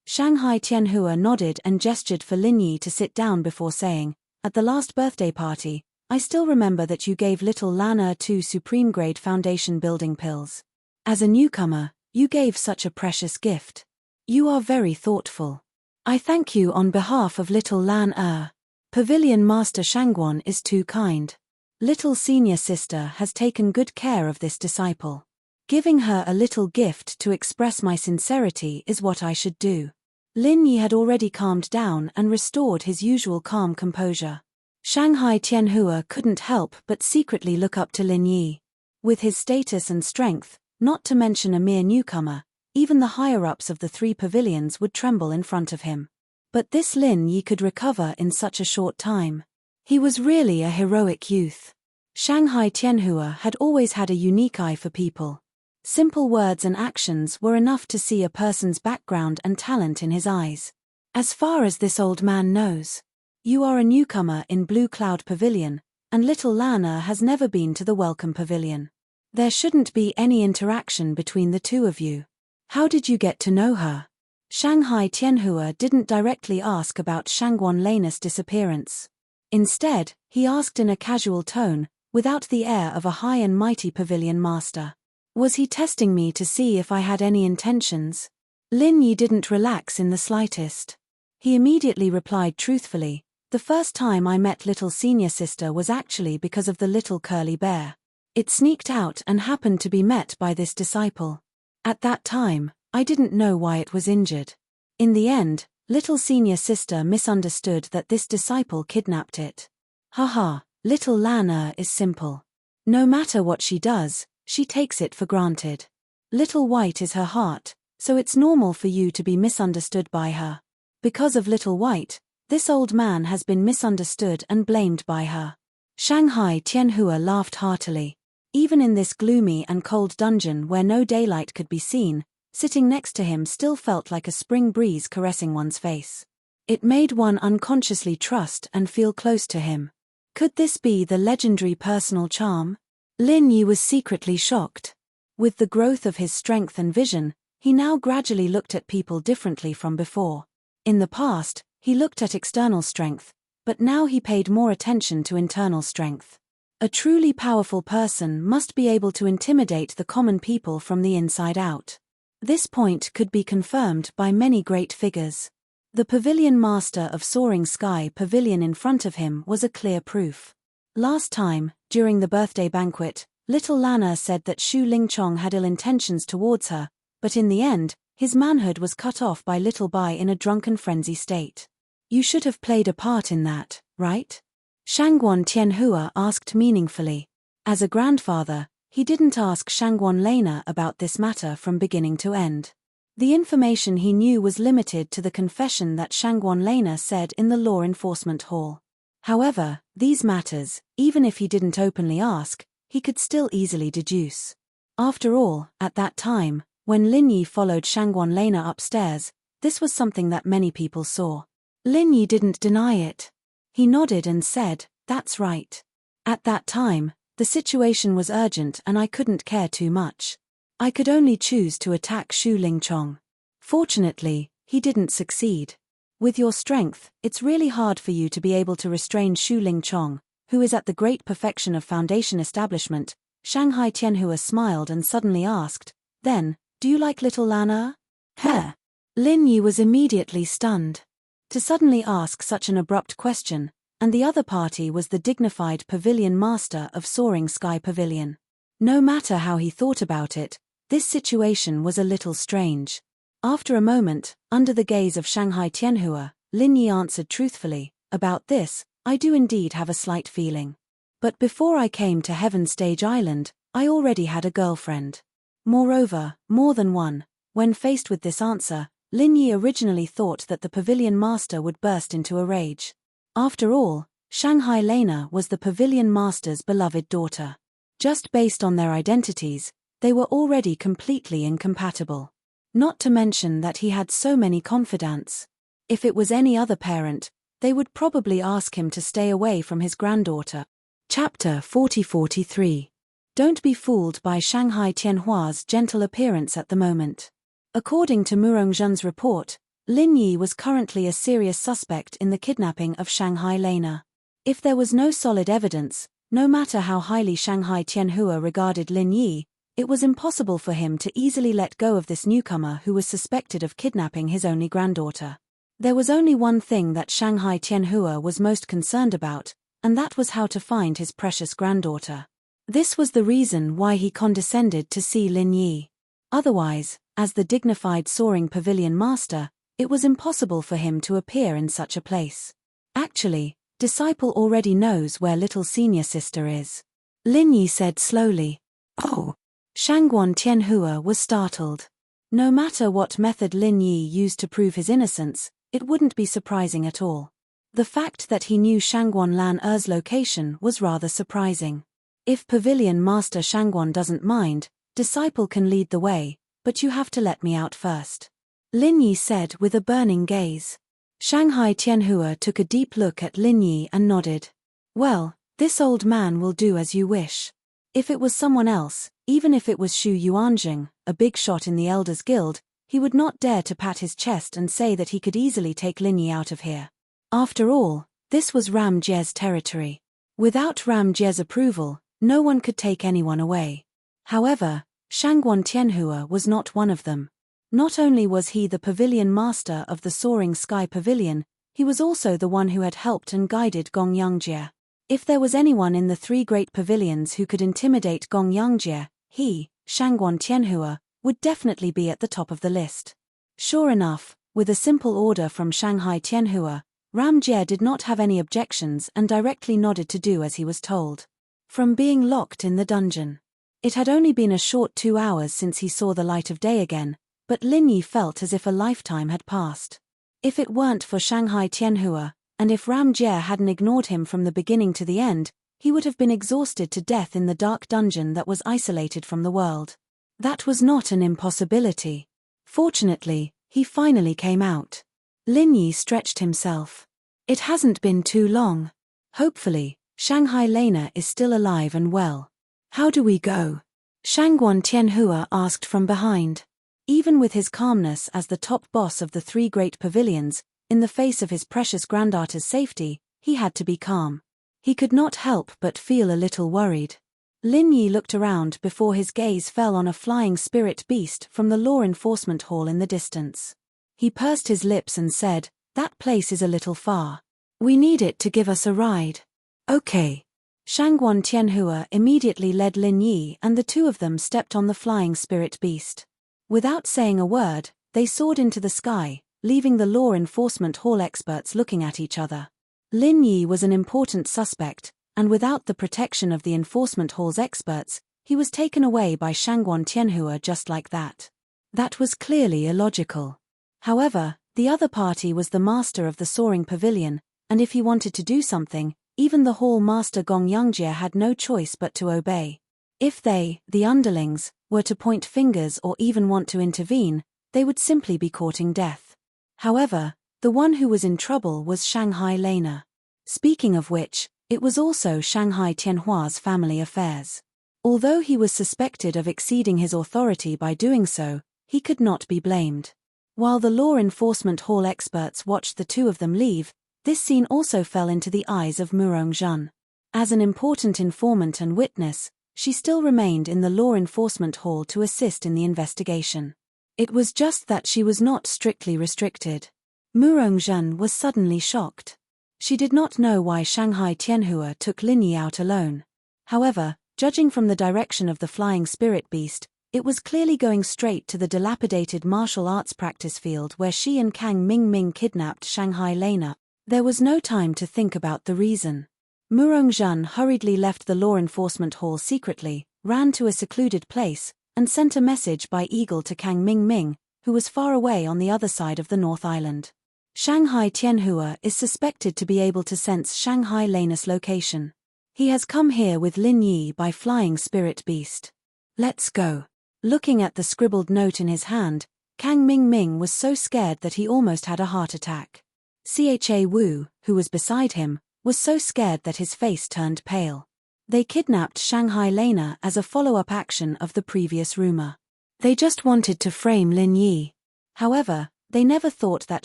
Shanghai Tianhua nodded and gestured for Lin Yi to sit down before saying, "At the last birthday party, I still remember that you gave little Lan 2 supreme grade foundation building pills. As a newcomer, you gave such a precious gift. You are very thoughtful. I thank you on behalf of little Lan. Pavilion Master Shangguan is too kind. Little senior sister has taken good care of this disciple. Giving her a little gift to express my sincerity is what I should do." Lin Yi had already calmed down and restored his usual calm composure. Shanghai Tianhua couldn't help but secretly look up to Lin Yi. With his status and strength, not to mention a mere newcomer, even the higher-ups of the three pavilions would tremble in front of him. But this Lin Yi could recover in such a short time. He was really a heroic youth. Shanghai Tianhua had always had a unique eye for people. Simple words and actions were enough to see a person's background and talent in his eyes. "As far as this old man knows, you are a newcomer in Blue Cloud Pavilion, and little Lana has never been to the Welcome Pavilion. There shouldn't be any interaction between the two of you. How did you get to know her?" Shanghai Tianhua didn't directly ask about Shangguan Lena's disappearance. Instead, he asked in a casual tone, without the air of a high and mighty pavilion master. "Was he testing me to see if I had any intentions?" Lin Yi didn't relax in the slightest. He immediately replied truthfully, "The first time I met little senior sister was actually because of the little curly bear. It sneaked out and happened to be met by this disciple. At that time, I didn't know why it was injured. In the end, little senior sister misunderstood that this disciple kidnapped it. Haha, little Lan is simple. No matter what she does, she takes it for granted. Little White is her heart, so it's normal for you to be misunderstood by her. Because of Little White, this old man has been misunderstood and blamed by her. Shanghai Tianhua laughed heartily. Even in this gloomy and cold dungeon where no daylight could be seen, sitting next to him still felt like a spring breeze caressing one's face. It made one unconsciously trust and feel close to him. Could this be the legendary personal charm? Lin Yi was secretly shocked. With the growth of his strength and vision, he now gradually looked at people differently from before. In the past, he looked at external strength, but now he paid more attention to internal strength. A truly powerful person must be able to intimidate the common people from the inside out. This point could be confirmed by many great figures. The pavilion master of Soaring Sky Pavilion in front of him was a clear proof. Last time, during the birthday banquet, little Lana said that Shu Lingchong had ill intentions towards her, but in the end, his manhood was cut off by Little Bai in a drunken frenzy state. You should have played a part in that, right? Shangguan Tianhua asked meaningfully. As a grandfather, he didn't ask Shangguan Lena about this matter from beginning to end. The information he knew was limited to the confession that Shangguan Lena said in the law enforcement hall. However, these matters, even if he didn't openly ask, he could still easily deduce. After all, at that time, when Lin Yi followed Shangguan Lena upstairs, this was something that many people saw. Lin Yi didn't deny it. He nodded and said, "That's right. At that time, the situation was urgent and I couldn't care too much. I could only choose to attack Shu Lingchong. Fortunately, he didn't succeed. With your strength, it's really hard for you to be able to restrain Shu Lingchong, who is at the great perfection of foundation establishment." Shanghai Tianhua smiled and suddenly asked, "Then, do you like little Lana?" Heh. Lin Yi was immediately stunned. To suddenly ask such an abrupt question, and the other party was the dignified pavilion master of Soaring Sky Pavilion. No matter how he thought about it, this situation was a little strange. After a moment, under the gaze of Shanghai Tianhua, Lin Yi answered truthfully, "About this, I do indeed have a slight feeling. But before I came to Heaven Stage Island, I already had a girlfriend. Moreover, more than one." When faced with this answer, Lin Yi originally thought that the pavilion master would burst into a rage. After all, Shanghai Lena was the pavilion master's beloved daughter. Just based on their identities, they were already completely incompatible. Not to mention that he had so many confidants. If it was any other parent, they would probably ask him to stay away from his granddaughter. Chapter 40-43. Don't be fooled by Shanghai Tianhua's gentle appearance at the moment. According to Murongzhen's report, Lin Yi was currently a serious suspect in the kidnapping of Shanghai Lena. If there was no solid evidence, no matter how highly Shanghai Tianhua regarded Lin Yi, it was impossible for him to easily let go of this newcomer who was suspected of kidnapping his only granddaughter. There was only one thing that Shanghai Tianhua was most concerned about, and that was how to find his precious granddaughter. This was the reason why he condescended to see Lin Yi. Otherwise, as the dignified Soaring Pavilion master, it was impossible for him to appear in such a place. Actually, disciple already knows where little senior sister is. Lin Yi said slowly. Oh. Shangguan Tianhua was startled. No matter what method Lin Yi used to prove his innocence, it wouldn't be surprising at all. The fact that he knew Shangguan Lan's location was rather surprising. If Pavilion Master Shangguan doesn't mind, disciple can lead the way, but you have to let me out first. Lin Yi said with a burning gaze. Shanghai Tianhua took a deep look at Lin Yi and nodded. Well, this old man will do as you wish. If it was someone else, even if it was Xu Yuanjing, a big shot in the Elders Guild, he would not dare to pat his chest and say that he could easily take Lin Yi out of here. After all, this was Ram Jie's territory. Without Ram Jie's approval, no one could take anyone away. However, Shangguan Tianhua was not one of them. Not only was he the pavilion master of the Soaring Sky Pavilion, he was also the one who had helped and guided Gong Yangjie. If there was anyone in the three great pavilions who could intimidate Gong Yangjie, he, Shangguan Tianhua, would definitely be at the top of the list. Sure enough, with a simple order from Shanghai Tianhua, Ram Jie did not have any objections and directly nodded to do as he was told. From being locked in the dungeon. It had only been a short 2 hours since he saw the light of day again, but Lin Yi felt as if a lifetime had passed. If it weren't for Shanghai Tianhua, and if Ram Jie hadn't ignored him from the beginning to the end, he would have been exhausted to death in the dark dungeon that was isolated from the world. That was not an impossibility. Fortunately, he finally came out. Lin Yi stretched himself. It hasn't been too long. Hopefully, Shanghai Lena is still alive and well. How do we go? Shangguan Tianhua asked from behind. Even with his calmness as the top boss of the 3 great pavilions, in the face of his precious granddaughter's safety, he had to be calm. He could not help but feel a little worried. Lin Yi looked around before his gaze fell on a flying spirit beast from the law enforcement hall in the distance. He pursed his lips and said, "That place is a little far. We need it to give us a ride." "Okay." Shangguan Tianhua immediately led Lin Yi and the two of them stepped on the flying spirit beast. Without saying a word, they soared into the sky, leaving the law enforcement hall experts looking at each other. Lin Yi was an important suspect, and without the protection of the enforcement hall's experts, he was taken away by Shangguan Tianhua just like that. That was clearly illogical. However, the other party was the master of the soaring pavilion, and if he wanted to do something, even the hall master Gong Yangjie had no choice but to obey. If they, the underlings, were to point fingers or even want to intervene, they would simply be courting death. However, the one who was in trouble was Shanghai Lena. Speaking of which, it was also Shanghai Tianhua's family affairs. Although he was suspected of exceeding his authority by doing so, he could not be blamed. While the law enforcement hall experts watched the two of them leave, this scene also fell into the eyes of Murong Zhan. As an important informant and witness, she still remained in the law enforcement hall to assist in the investigation. It was just that she was not strictly restricted. Murong Zhan was suddenly shocked. She did not know why Shanghai Tianhua took Lin Yi out alone. However, judging from the direction of the flying spirit beast, it was clearly going straight to the dilapidated martial arts practice field where she and Kang Mingming kidnapped Shanghai Lena. There was no time to think about the reason. Murong Zhan hurriedly left the law enforcement hall secretly, ran to a secluded place, and sent a message by eagle to Kang Mingming, who was far away on the other side of the North Island. Shanghai Tianhua is suspected to be able to sense Shanghai Lena's location. He has come here with Lin Yi by flying spirit beast. Let's go. Looking at the scribbled note in his hand, Kang Mingming was so scared that he almost had a heart attack. Cha Wu, who was beside him, was so scared that his face turned pale. They kidnapped Shanghai Lena as a follow-up action of the previous rumor. They just wanted to frame Lin Yi. However, they never thought that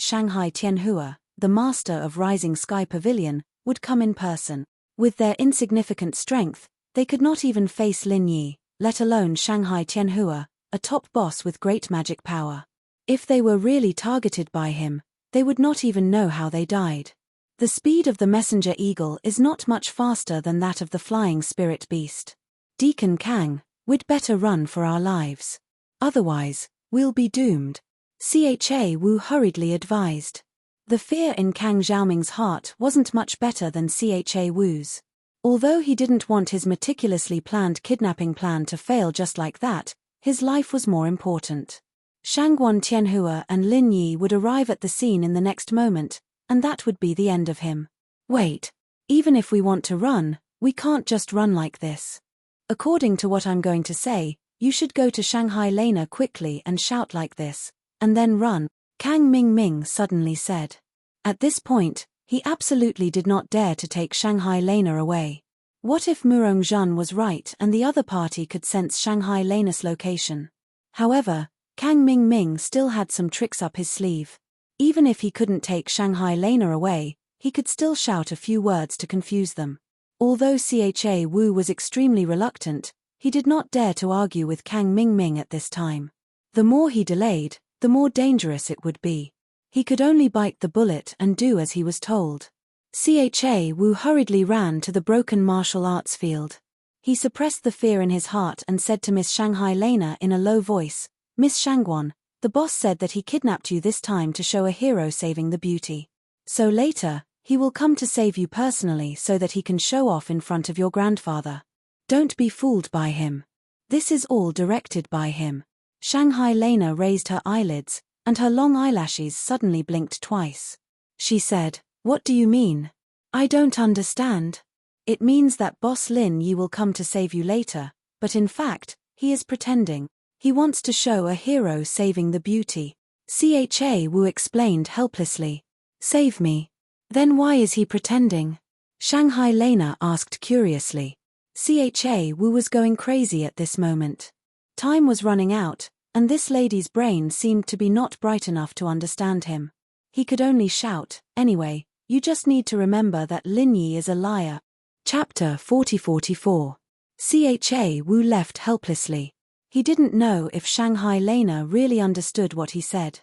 Shanghai Tianhua, the master of Rising Sky Pavilion, would come in person. With their insignificant strength, they could not even face Lin Yi, let alone Shanghai Tianhua, a top boss with great magic power. If they were really targeted by him, they would not even know how they died. The speed of the messenger eagle is not much faster than that of the flying spirit beast. Deacon Kang, we'd better run for our lives. Otherwise, we'll be doomed. Cha Wu hurriedly advised. The fear in Kang Xiaoming's heart wasn't much better than Cha Wu's. Although he didn't want his meticulously planned kidnapping plan to fail just like that, his life was more important. Shangguan Tianhua and Lin Yi would arrive at the scene in the next moment, and that would be the end of him. Wait, even if we want to run, we can't just run like this. According to what I'm going to say, you should go to Shanghai Lena quickly and shout like this, and then run, Kang Mingming suddenly said. At this point, he absolutely did not dare to take Shanghai Lena away. What if Murong Zhan was right and the other party could sense Shanghai Lena's location? However, Kang Mingming still had some tricks up his sleeve. Even if he couldn't take Shanghai Lena away, he could still shout a few words to confuse them. Although Cha Wu was extremely reluctant, he did not dare to argue with Kang Mingming at this time. The more he delayed, the more dangerous it would be. He could only bite the bullet and do as he was told. Cha Wu hurriedly ran to the broken martial arts field. He suppressed the fear in his heart and said to Miss Shanghai Lena in a low voice, Miss Shangguan, the boss said that he kidnapped you this time to show a hero saving the beauty. So later, he will come to save you personally so that he can show off in front of your grandfather. Don't be fooled by him. This is all directed by him. Shanghai Lena raised her eyelids, and her long eyelashes suddenly blinked twice. She said, "What do you mean? I don't understand." "It means that Boss Lin Yi will come to save you later, but in fact, he is pretending. He wants to show a hero saving the beauty." Cha Wu explained helplessly. "Save me? Then why is he pretending?" Shanghai Lena asked curiously. Cha Wu was going crazy at this moment. Time was running out, and this lady's brain seemed to be not bright enough to understand him. He could only shout, "Anyway, you just need to remember that Lin Yi is a liar." Chapter 40-44. Cha Wu left helplessly. He didn't know if Shanghai Lena really understood what he said.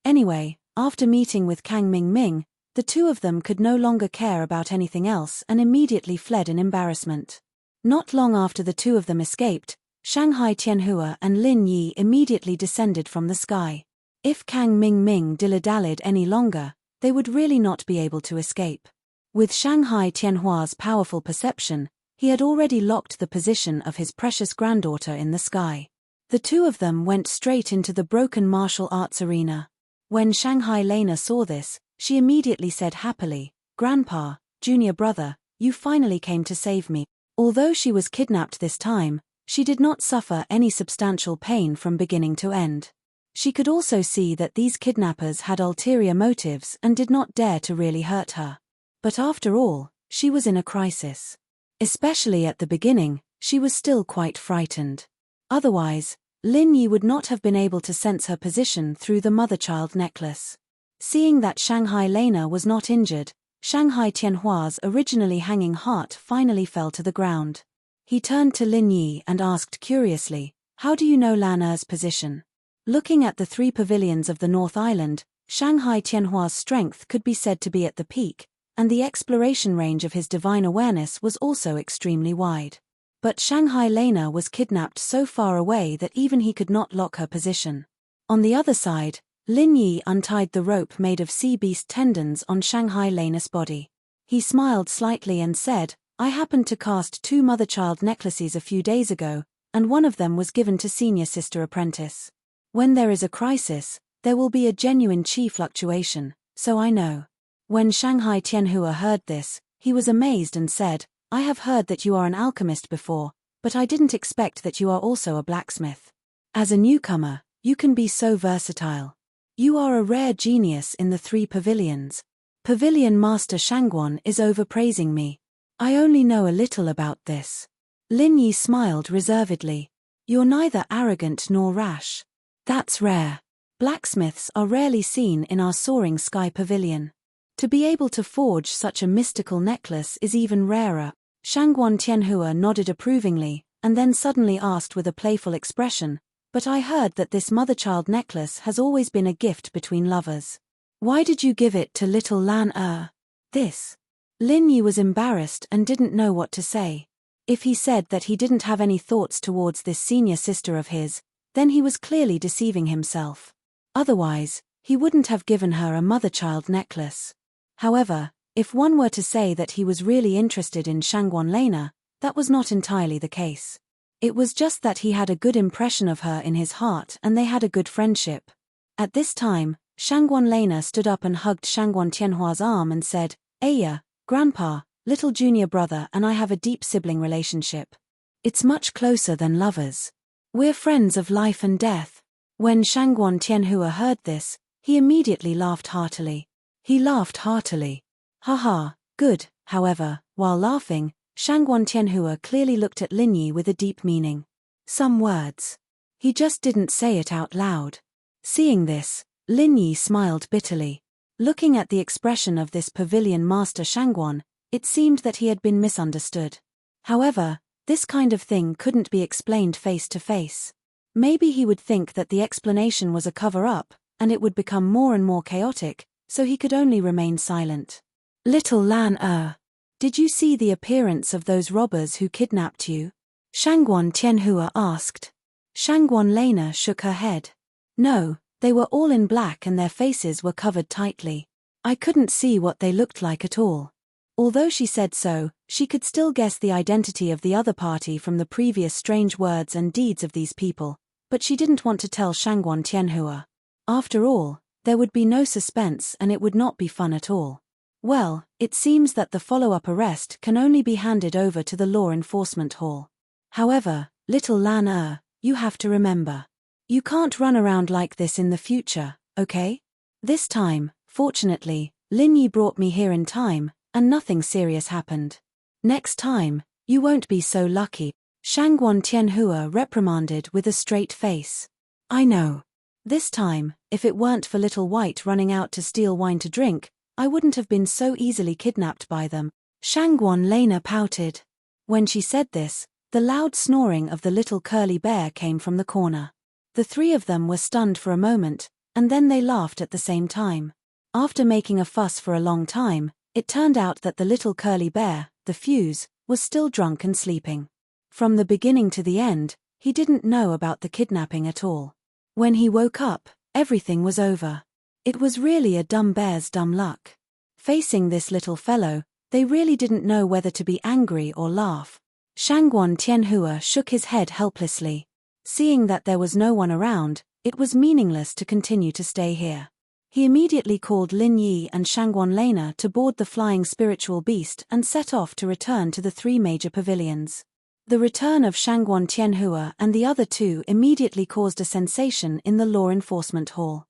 Anyway, after meeting with Kang Ming, the two of them could no longer care about anything else and immediately fled in embarrassment. Not long after the two of them escaped, Shanghai Tianhua and Lin Yi immediately descended from the sky. If Kang Ming dilly-dallied any longer, they would really not be able to escape. With Shanghai Tianhua's powerful perception, he had already locked the position of his precious granddaughter in the sky. The two of them went straight into the broken martial arts arena. When Shanghai Lena saw this, she immediately said happily, "Grandpa, junior brother, you finally came to save me." Although she was kidnapped this time, she did not suffer any substantial pain from beginning to end. She could also see that these kidnappers had ulterior motives and did not dare to really hurt her. But after all, she was in a crisis. Especially at the beginning, she was still quite frightened. Otherwise, Lin Yi would not have been able to sense her position through the mother-child necklace. Seeing that Shanghai Lena was not injured, Shanghai Tianhua's originally hanging heart finally fell to the ground. He turned to Lin Yi and asked curiously, "How do you know Lan Er's position?" Looking at the three pavilions of the North Island, Shanghai Tianhua's strength could be said to be at the peak, and the exploration range of his divine awareness was also extremely wide. But Shanghai Lena was kidnapped so far away that even he could not lock her position. On the other side, Lin Yi untied the rope made of sea beast tendons on Shanghai Lena's body. He smiled slightly and said, "I happened to cast 2 mother-child necklaces a few days ago, and one of them was given to senior sister apprentice. When there is a crisis, there will be a genuine chi fluctuation, so I know." When Shanghai Tianhua heard this, he was amazed and said, "I have heard that you are an alchemist before, but I didn't expect that you are also a blacksmith. As a newcomer, you can be so versatile. You are a rare genius in the 3 pavilions. Pavilion Master Shangguan is overpraising me. I only know a little about this." Lin Yi smiled reservedly. "You're neither arrogant nor rash. That's rare. Blacksmiths are rarely seen in our soaring sky pavilion. To be able to forge such a mystical necklace is even rarer." Shangguan Tianhua nodded approvingly, and then suddenly asked with a playful expression, "But I heard that this mother-child necklace has always been a gift between lovers. Why did you give it to little Lan Er?" This. Lin Yi was embarrassed and didn't know what to say. If he said that he didn't have any thoughts towards this senior sister of his, then he was clearly deceiving himself. Otherwise, he wouldn't have given her a mother-child necklace. However, if one were to say that he was really interested in Shangguan Lena, that was not entirely the case. It was just that he had a good impression of her in his heart and they had a good friendship. At this time, Shangguan Lena stood up and hugged Shangguan Tianhua's arm and said, "Aya, Grandpa, little junior brother and I have a deep sibling relationship. It's much closer than lovers. We're friends of life and death." When Shangguan Tianhua heard this, he immediately laughed heartily. He laughed heartily. Haha, good. However, while laughing, Shangguan Tianhua clearly looked at Lin Yi with a deep meaning. Some words. He just didn't say it out loud. Seeing this, Lin Yi smiled bitterly. Looking at the expression of this pavilion master Shangguan, it seemed that he had been misunderstood. However, this kind of thing couldn't be explained face to face. Maybe he would think that the explanation was a cover-up, and it would become more and more chaotic, so he could only remain silent. "Little Lan Er, did you see the appearance of those robbers who kidnapped you?" Shangguan Tianhua asked. Shangguan Lena shook her head. No, they were all in black and their faces were covered tightly. I couldn't see what they looked like at all. Although she said so, she could still guess the identity of the other party from the previous strange words and deeds of these people, but she didn't want to tell Shangguan Tianhua. After all, there would be no suspense and it would not be fun at all. Well, it seems that the follow-up arrest can only be handed over to the law enforcement hall. However, little Lan you have to remember. You can't run around like this in the future, okay? This time, fortunately, Lin Yi brought me here in time, and nothing serious happened. Next time, you won't be so lucky, Shangguan Tianhua reprimanded with a straight face. I know. This time, if it weren't for Little White running out to steal wine to drink, I wouldn't have been so easily kidnapped by them, Shangguan Lena pouted. When she said this, the loud snoring of the little curly bear came from the corner. The three of them were stunned for a moment, and then they laughed at the same time. After making a fuss for a long time, it turned out that the little curly bear, the fuse, was still drunk and sleeping. From the beginning to the end, he didn't know about the kidnapping at all. When he woke up, everything was over. It was really a dumb bear's dumb luck. Facing this little fellow, they really didn't know whether to be angry or laugh. Shangguan Tianhua shook his head helplessly. Seeing that there was no one around, it was meaningless to continue to stay here. He immediately called Lin Yi and Shangguan Lena to board the flying spiritual beast and set off to return to the three major pavilions. The return of Shangguan Tianhua and the other two immediately caused a sensation in the law enforcement hall.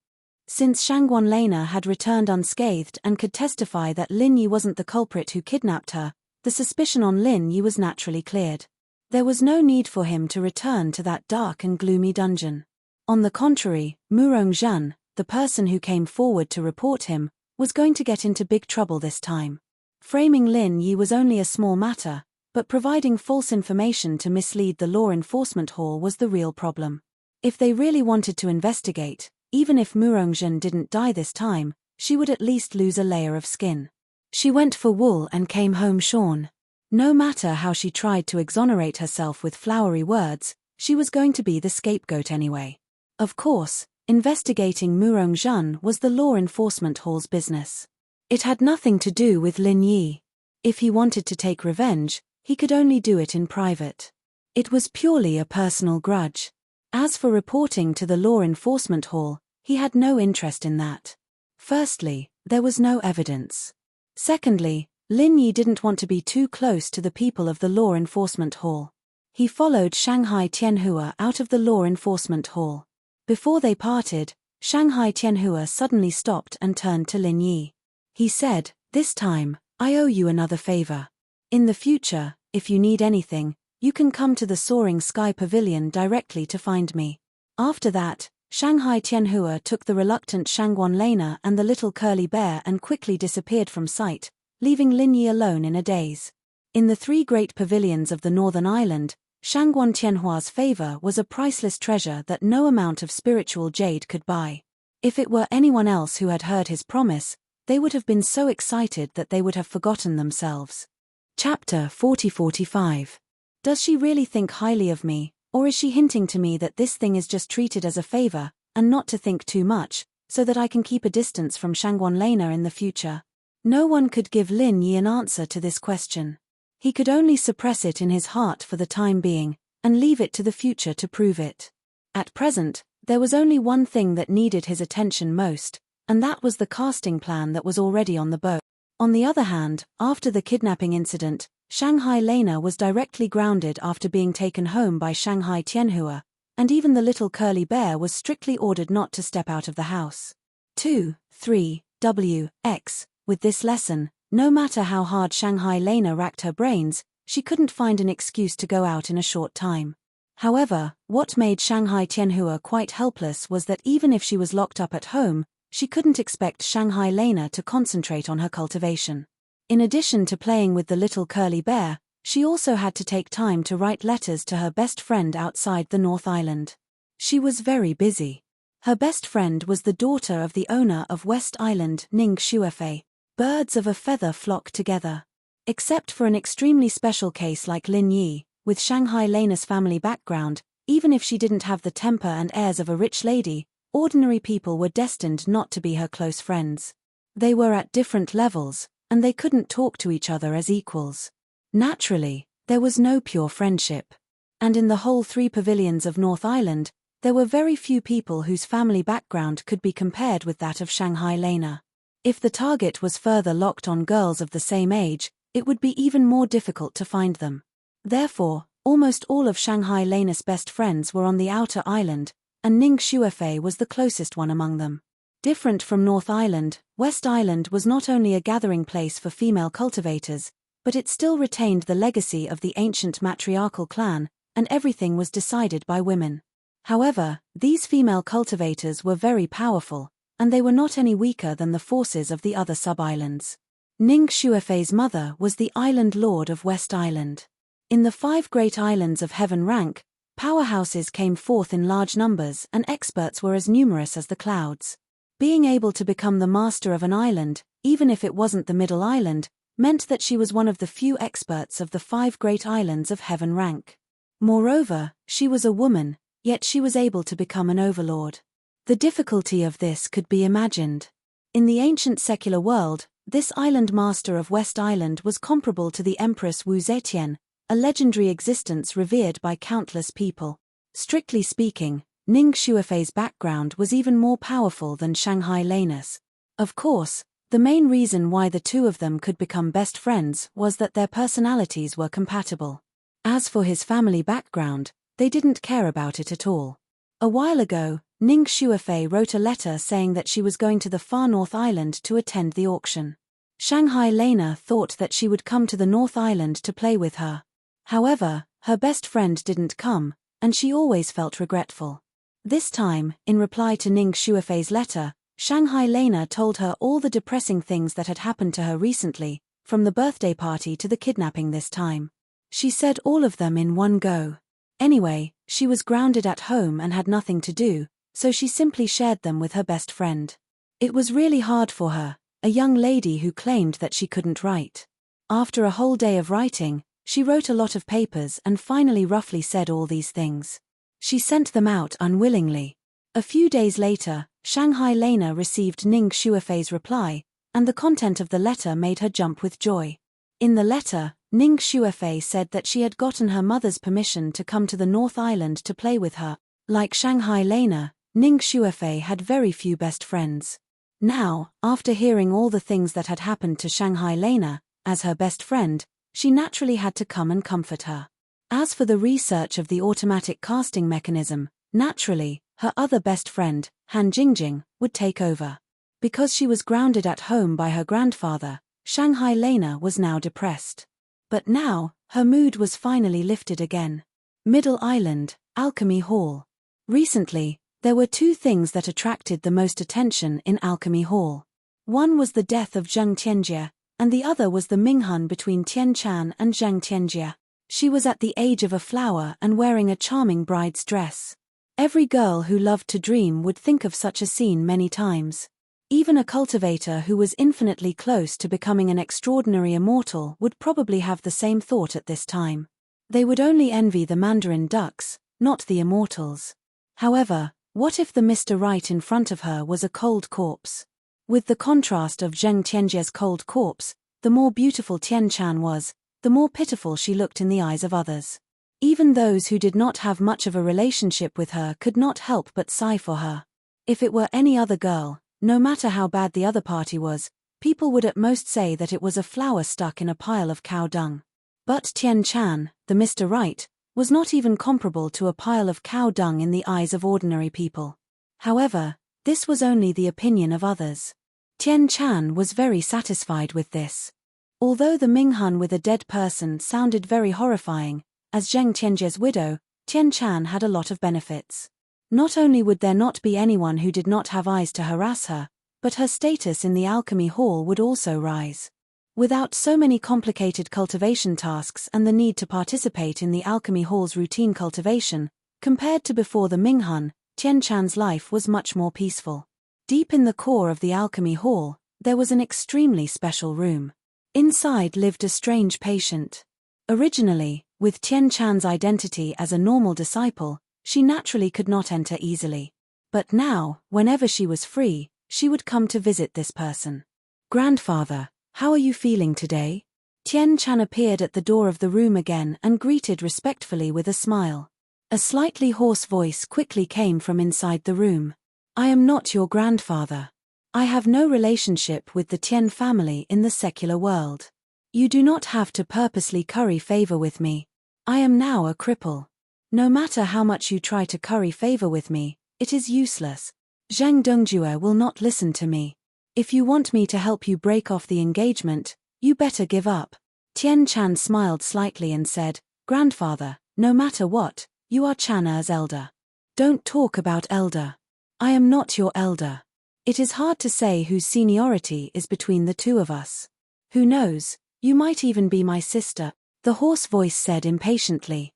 Since Shangguan Lena had returned unscathed and could testify that Lin Yi wasn't the culprit who kidnapped her, the suspicion on Lin Yi was naturally cleared. There was no need for him to return to that dark and gloomy dungeon. On the contrary, Murong Zhan, the person who came forward to report him, was going to get into big trouble this time. Framing Lin Yi was only a small matter, but providing false information to mislead the law enforcement hall was the real problem. If they really wanted to investigate, even if Murong Zhan didn't die this time, she would at least lose a layer of skin. She went for wool and came home shorn. No matter how she tried to exonerate herself with flowery words, she was going to be the scapegoat anyway. Of course, investigating Murong Zhan was the law enforcement hall's business. It had nothing to do with Lin Yi. If he wanted to take revenge, he could only do it in private. It was purely a personal grudge. As for reporting to the law enforcement hall, he had no interest in that. Firstly, there was no evidence. Secondly, Lin Yi didn't want to be too close to the people of the law enforcement hall. He followed Shanghai Tianhua out of the law enforcement hall. Before they parted, Shanghai Tianhua suddenly stopped and turned to Lin Yi. He said, "This time, I owe you another favor. In the future, if you need anything, you can come to the Soaring Sky Pavilion directly to find me." After that, Shanghai Tianhua took the reluctant Shangguan Lena and the little curly bear and quickly disappeared from sight, leaving Lin Yi alone in a daze. In the three great pavilions of the northern island, Shangguan Tianhua's favor was a priceless treasure that no amount of spiritual jade could buy. If it were anyone else who had heard his promise, they would have been so excited that they would have forgotten themselves. Chapter 40-45. Does she really think highly of me, or is she hinting to me that this thing is just treated as a favor, and not to think too much, so that I can keep a distance from Shangguan Lena in the future? No one could give Lin Yi an answer to this question. He could only suppress it in his heart for the time being, and leave it to the future to prove it. At present, there was only one thing that needed his attention most, and that was the casting plan that was already on the boat. On the other hand, after the kidnapping incident, Shanghai Lena was directly grounded after being taken home by Shanghai Tianhua, and even the little curly bear was strictly ordered not to step out of the house. 2, 3, W, X. With this lesson, no matter how hard Shanghai Lena racked her brains, she couldn't find an excuse to go out in a short time. However, what made Shanghai Tianhua quite helpless was that even if she was locked up at home, she couldn't expect Shanghai Lena to concentrate on her cultivation. In addition to playing with the little curly bear, she also had to take time to write letters to her best friend outside the North Island. She was very busy. Her best friend was the daughter of the owner of West Island, Ning Shuefei. Birds of a feather flock together. Except for an extremely special case like Lin Yi, with Shanghai Lena's family background, even if she didn't have the temper and airs of a rich lady, Ordinary people were destined not to be her close friends. They were at different levels, and they couldn't talk to each other as equals. Naturally, there was no pure friendship. And in the whole 3 pavilions of North Island, there were very few people whose family background could be compared with that of Shanghai Lena. If the target was further locked on girls of the same age, it would be even more difficult to find them. Therefore, almost all of Shanghai Lena's best friends were on the outer island, and Ning Shuofei was the closest one among them. Different from North Island, West Island was not only a gathering place for female cultivators, but it still retained the legacy of the ancient matriarchal clan, and everything was decided by women. However, these female cultivators were very powerful, and they were not any weaker than the forces of the other sub-islands. Ning Shuofei's mother was the island lord of West Island. In the 5 great islands of heaven rank, powerhouses came forth in large numbers and experts were as numerous as the clouds. Being able to become the master of an island, even if it wasn't the middle island, meant that she was one of the few experts of the 5 great islands of heaven rank. Moreover, she was a woman, yet she was able to become an overlord. The difficulty of this could be imagined. In the ancient secular world, this island master of West Island was comparable to the Empress Wu Zetian, a legendary existence revered by countless people. Strictly speaking, Ning Shuofei's background was even more powerful than Shanghai Lena's. Of course, the main reason why the 2 of them could become best friends was that their personalities were compatible. As for his family background, they didn't care about it at all. A while ago, Ning Shuofei wrote a letter saying that she was going to the far North Island to attend the auction. Shanghai Lena thought that she would come to the North Island to play with her. However, her best friend didn't come, and she always felt regretful. This time, in reply to Ning Shuofei's letter, Shanghai Lena told her all the depressing things that had happened to her recently, from the birthday party to the kidnapping this time. She said all of them in one go. Anyway, she was grounded at home and had nothing to do, so she simply shared them with her best friend. It was really hard for her, a young lady who claimed that she couldn't write. After a whole day of writing, she wrote a lot of papers and finally roughly said all these things. She sent them out unwillingly. A few days later, Shanghai Lena received Ning Shuofei's reply, and the content of the letter made her jump with joy. In the letter, Ning Shuofei said that she had gotten her mother's permission to come to the North Island to play with her. Like Shanghai Lena, Ning Shuofei had very few best friends. Now, after hearing all the things that had happened to Shanghai Lena, as her best friend, she naturally had to come and comfort her. As for the research of the automatic casting mechanism, naturally, her other best friend, Han Jingjing, would take over. Because she was grounded at home by her grandfather, Shanghai Lena was now depressed. But now, her mood was finally lifted again. Middle Island, Alchemy Hall. Recently, there were 2 things that attracted the most attention in Alchemy Hall. One was the death of Zheng Tianjie, and the other was the Minghun between Tian Chan and Zheng Tianjie. She was at the age of a flower and wearing a charming bride's dress. Every girl who loved to dream would think of such a scene many times. Even a cultivator who was infinitely close to becoming an extraordinary immortal would probably have the same thought at this time. They would only envy the mandarin ducks, not the immortals. However, what if the Mr. Right in front of her was a cold corpse? With the contrast of Zheng Tianjie's cold corpse, the more beautiful Tian Chan was, the more pitiful she looked in the eyes of others. Even those who did not have much of a relationship with her could not help but sigh for her. If it were any other girl, no matter how bad the other party was, people would at most say that it was a flower stuck in a pile of cow dung. But Tian Chan, the Mr. Right, was not even comparable to a pile of cow dung in the eyes of ordinary people. However, this was only the opinion of others. Tian Chan was very satisfied with this. Although the Minghun with a dead person sounded very horrifying, as Zheng Tianjie's widow, Tian Chan had a lot of benefits. Not only would there not be anyone who did not have eyes to harass her, but her status in the Alchemy Hall would also rise. Without so many complicated cultivation tasks and the need to participate in the Alchemy Hall's routine cultivation, compared to before the Minghun, Tian Chan's life was much more peaceful. Deep in the core of the Alchemy Hall, there was an extremely special room. Inside lived a strange patient. Originally, with Tian Chan's identity as a normal disciple, she naturally could not enter easily. But now, whenever she was free, she would come to visit this person. "Grandfather, how are you feeling today?" Tian Chan appeared at the door of the room again and greeted respectfully with a smile. A slightly hoarse voice quickly came from inside the room. "I am not your grandfather. I have no relationship with the Tian family in the secular world. You do not have to purposely curry favor with me. I am now a cripple. No matter how much you try to curry favor with me, it is useless. Zhang Dongjue will not listen to me. If you want me to help you break off the engagement, you better give up." Tian Chan smiled slightly and said, "Grandfather, no matter what, you are Chan'er's elder. Don't talk about elder. I am not your elder. It is hard to say whose seniority is between the two of us. Who knows, you might even be my sister," the hoarse voice said impatiently.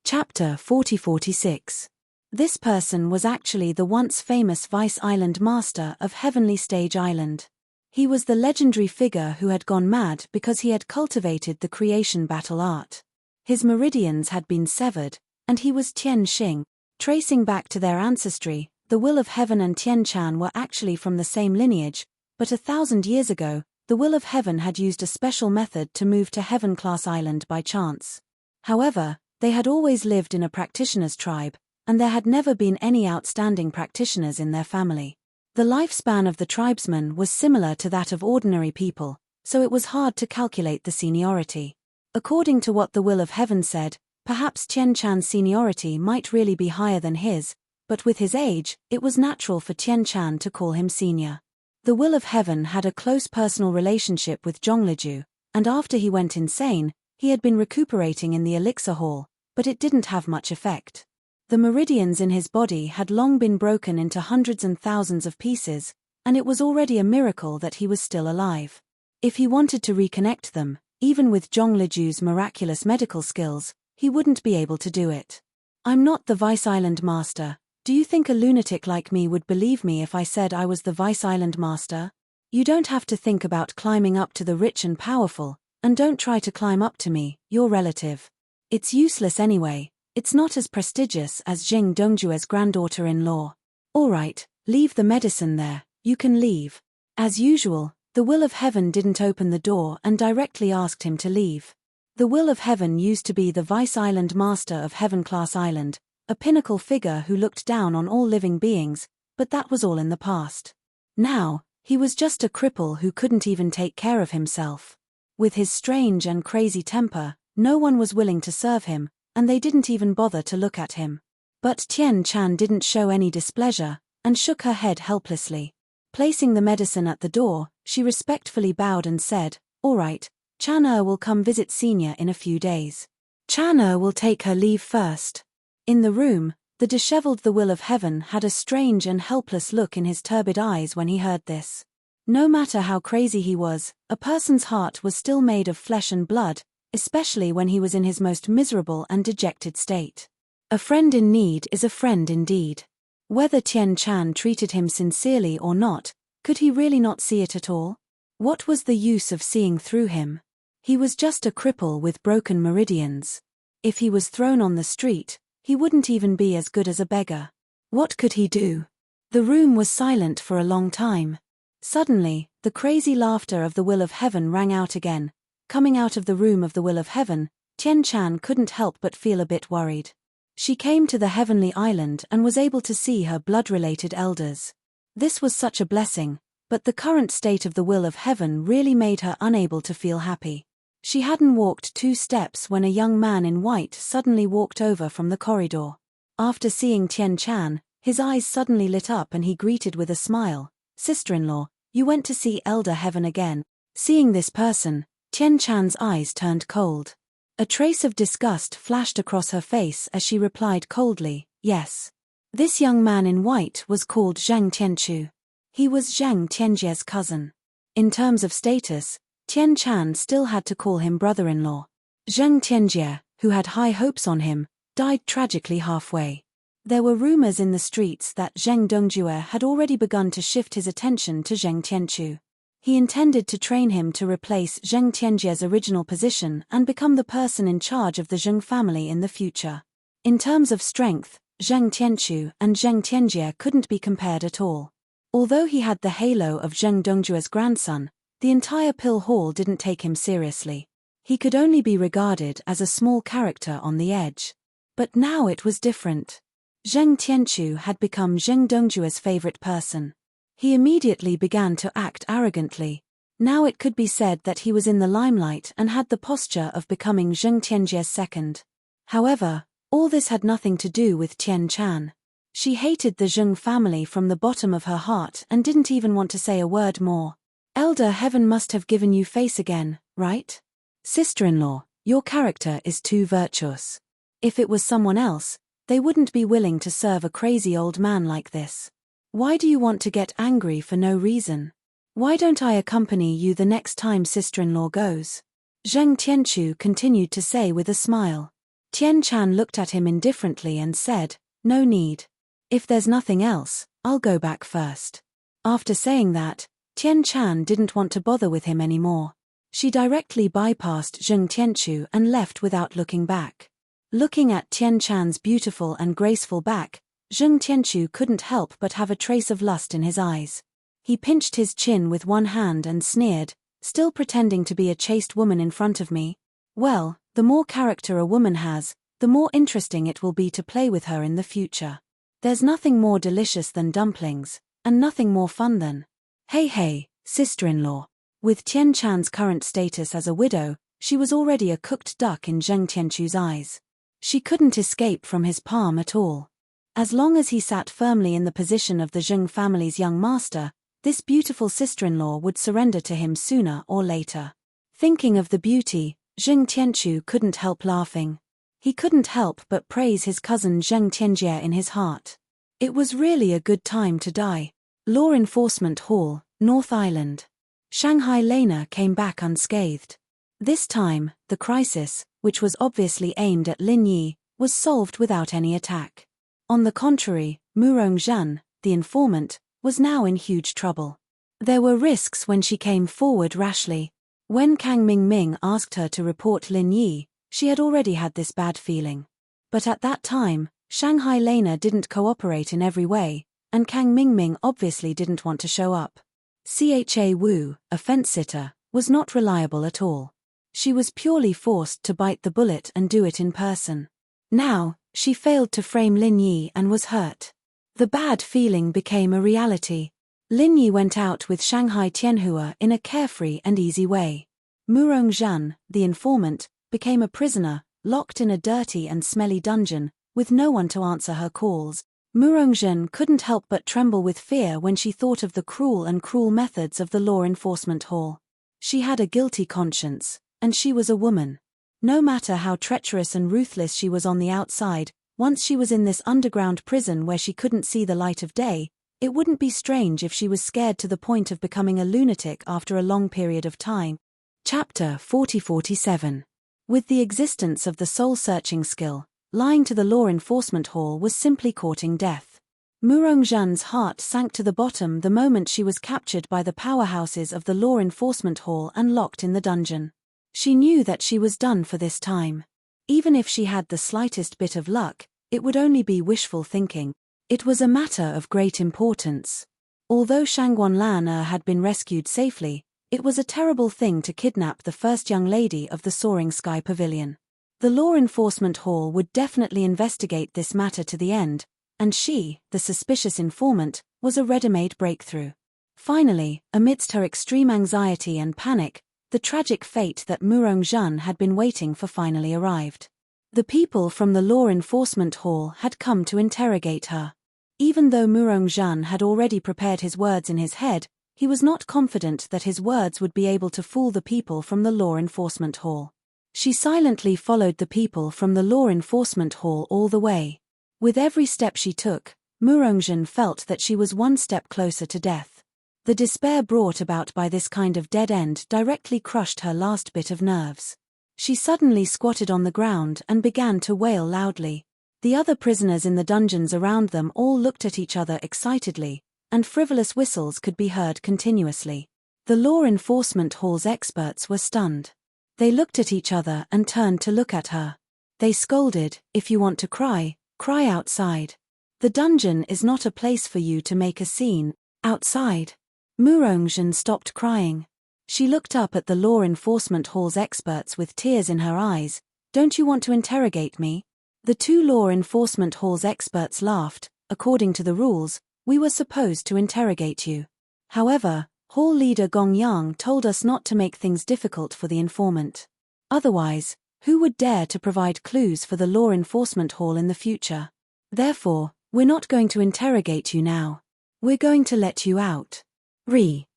Chapter 40-46. This person was actually the once famous Vice Island Master of Heavenly Stage Island. He was the legendary figure who had gone mad because he had cultivated the creation battle art. His meridians had been severed, and he was Tian Xing. Tracing back to their ancestry, the Will of Heaven and Tian Chan were actually from the same lineage, but 1,000 years ago, the Will of Heaven had used a special method to move to Heaven-class Island by chance. However, they had always lived in a practitioner's tribe, and there had never been any outstanding practitioners in their family. The lifespan of the tribesmen was similar to that of ordinary people, so it was hard to calculate the seniority. According to what the Will of Heaven said, perhaps Tian Chan's seniority might really be higher than his, but with his age, it was natural for Tian Chan to call him senior. The Will of Heaven had a close personal relationship with Zhongliju, and after he went insane, he had been recuperating in the elixir hall, but it didn't have much effect. The meridians in his body had long been broken into hundreds and thousands of pieces, and it was already a miracle that he was still alive. If he wanted to reconnect them, even with Zhongliju's miraculous medical skills, he wouldn't be able to do it. "I'm not the Vice Island Master. Do you think a lunatic like me would believe me if I said I was the Vice Island Master? You don't have to think about climbing up to the rich and powerful, and don't try to climb up to me, your relative. It's useless anyway. It's not as prestigious as Zheng Dongjue's granddaughter-in-law. All right, leave the medicine there, you can leave." As usual, the Will of Heaven didn't open the door and directly asked him to leave. The Will of Heaven used to be the Vice Island Master of Heaven-class Island, a pinnacle figure who looked down on all living beings, but that was all in the past. Now, he was just a cripple who couldn't even take care of himself. With his strange and crazy temper, no one was willing to serve him, and they didn't even bother to look at him. But Tian Chan didn't show any displeasure, and shook her head helplessly. Placing the medicine at the door, she respectfully bowed and said, "All right, Chan'er will come visit Senior in a few days. Chan'er will take her leave first." In the room, the disheveled the Will of Heaven had a strange and helpless look in his turbid eyes when he heard this. No matter how crazy he was, a person's heart was still made of flesh and blood, especially when he was in his most miserable and dejected state. A friend in need is a friend indeed. Whether Tian Chan treated him sincerely or not, could he really not see it at all? What was the use of seeing through him? He was just a cripple with broken meridians. If he was thrown on the street, he wouldn't even be as good as a beggar. What could he do? The room was silent for a long time. Suddenly, the crazy laughter of the Will of Heaven rang out again. Coming out of the room of the Will of Heaven, Tian Chan couldn't help but feel a bit worried. She came to the heavenly island and was able to see her blood-related elders. This was such a blessing, but the current state of the Will of Heaven really made her unable to feel happy. She hadn't walked 2 steps when a young man in white suddenly walked over from the corridor. After seeing Tian Chan, his eyes suddenly lit up and he greeted with a smile, "Sister-in-law, you went to see Elder Heaven again." Seeing this person, Tian Chan's eyes turned cold. A trace of disgust flashed across her face as she replied coldly, "Yes." This young man in white was called Zhang Tianchu. He was Zhang Tianjie's cousin. In terms of status, Tian Chan still had to call him brother-in-law. Zhang Tianjie, who had high hopes on him, died tragically halfway. There were rumors in the streets that Zheng Dongjue had already begun to shift his attention to Zheng Tianchu. He intended to train him to replace Zheng Tianjie's original position and become the person in charge of the Zheng family in the future. In terms of strength, Zheng Tianchu and Zheng Tianjie couldn't be compared at all. Although he had the halo of Zheng Dongjue's grandson, the entire Pill Hall didn't take him seriously. He could only be regarded as a small character on the edge. But now it was different. Zheng Tianchu had become Zheng Dongjue's favorite person. He immediately began to act arrogantly. Now it could be said that he was in the limelight and had the posture of becoming Zheng Tianjie's second. However, all this had nothing to do with Tian Chan. She hated the Zheng family from the bottom of her heart and didn't even want to say a word more. Elder Heaven must have given you face again, right? Sister-in-law, your character is too virtuous. If it was someone else, they wouldn't be willing to serve a crazy old man like this. Why do you want to get angry for no reason? Why don't I accompany you the next time sister-in-law goes? Zheng Tianchu continued to say with a smile. Tian Chan looked at him indifferently and said, no need. If there's nothing else, I'll go back first. After saying that, Tian Chan didn't want to bother with him anymore. She directly bypassed Zheng Tianchu and left without looking back. Looking at Tian Chan's beautiful and graceful back, Zheng Tianchu couldn't help but have a trace of lust in his eyes. He pinched his chin with one hand and sneered, still pretending to be a chaste woman in front of me. Well, the more character a woman has, the more interesting it will be to play with her in the future. There's nothing more delicious than dumplings, and nothing more fun than, hey, sister-in-law. With Tian Chan's current status as a widow, she was already a cooked duck in Zheng Tianchu's eyes. She couldn't escape from his palm at all. As long as he sat firmly in the position of the Zheng family's young master, this beautiful sister-in-law would surrender to him sooner or later. Thinking of the beauty, Zheng Tianchu couldn't help laughing. He couldn't help but praise his cousin Zheng Tianjie in his heart. It was really a good time to die. Law Enforcement Hall, North Island. Shanghai Lena came back unscathed. This time, the crisis, which was obviously aimed at Lin Yi, was solved without any attack. On the contrary, Murong Zhan, the informant, was now in huge trouble. There were risks when she came forward rashly. When Kang Mingming asked her to report Lin Yi, she had already had this bad feeling. But at that time, Shanghai Lena didn't cooperate in every way, and Kang Mingming obviously didn't want to show up. Cha Wu, a fence-sitter, was not reliable at all. She was purely forced to bite the bullet and do it in person. Now, she failed to frame Lin Yi and was hurt. The bad feeling became a reality. Lin Yi went out with Shanghai Tianhua in a carefree and easy way. Murong Zhan, the informant, became a prisoner, locked in a dirty and smelly dungeon, with no one to answer her calls. Murong Zhan couldn't help but tremble with fear when she thought of the cruel methods of the Law Enforcement Hall. She had a guilty conscience, and she was a woman. No matter how treacherous and ruthless she was on the outside, once she was in this underground prison where she couldn't see the light of day, it wouldn't be strange if she was scared to the point of becoming a lunatic after a long period of time. Chapter 40-47. With the existence of the soul-searching skill, lying to the Law Enforcement Hall was simply courting death. Murong Zhan's heart sank to the bottom the moment she was captured by the powerhouses of the Law Enforcement Hall and locked in the dungeon. She knew that she was done for this time. Even if she had the slightest bit of luck, it would only be wishful thinking. It was a matter of great importance. Although Shangguan Lan had been rescued safely, it was a terrible thing to kidnap the first young lady of the Soaring Sky Pavilion. The Law Enforcement Hall would definitely investigate this matter to the end, and she, the suspicious informant, was a ready-made breakthrough. Finally, amidst her extreme anxiety and panic, the tragic fate that Murong Zhan had been waiting for finally arrived. The people from the Law Enforcement Hall had come to interrogate her. Even though Murong Zhan had already prepared his words in his head, he was not confident that his words would be able to fool the people from the Law Enforcement Hall. She silently followed the people from the Law Enforcement Hall all the way. With every step she took, Murong Zhan felt that she was one step closer to death. The despair brought about by this kind of dead end directly crushed her last bit of nerves. She suddenly squatted on the ground and began to wail loudly. The other prisoners in the dungeons around them all looked at each other excitedly, and frivolous whistles could be heard continuously. The Law Enforcement Hall's experts were stunned. They looked at each other and turned to look at her. They scolded, "If you want to cry, Cry outside. The dungeon is not a place for you to make a scene. Outside. Murongzhen stopped crying. She looked up at the law enforcement hall's experts with tears in her eyes. Don't you want to interrogate me? The two law enforcement hall's experts laughed. According to the rules, we were supposed to interrogate you. However, hall leader Gong Yang told us not to make things difficult for the informant. Otherwise, who would dare to provide clues for the law enforcement hall in the future? Therefore, we're not going to interrogate you now. We're going to let you out. Really?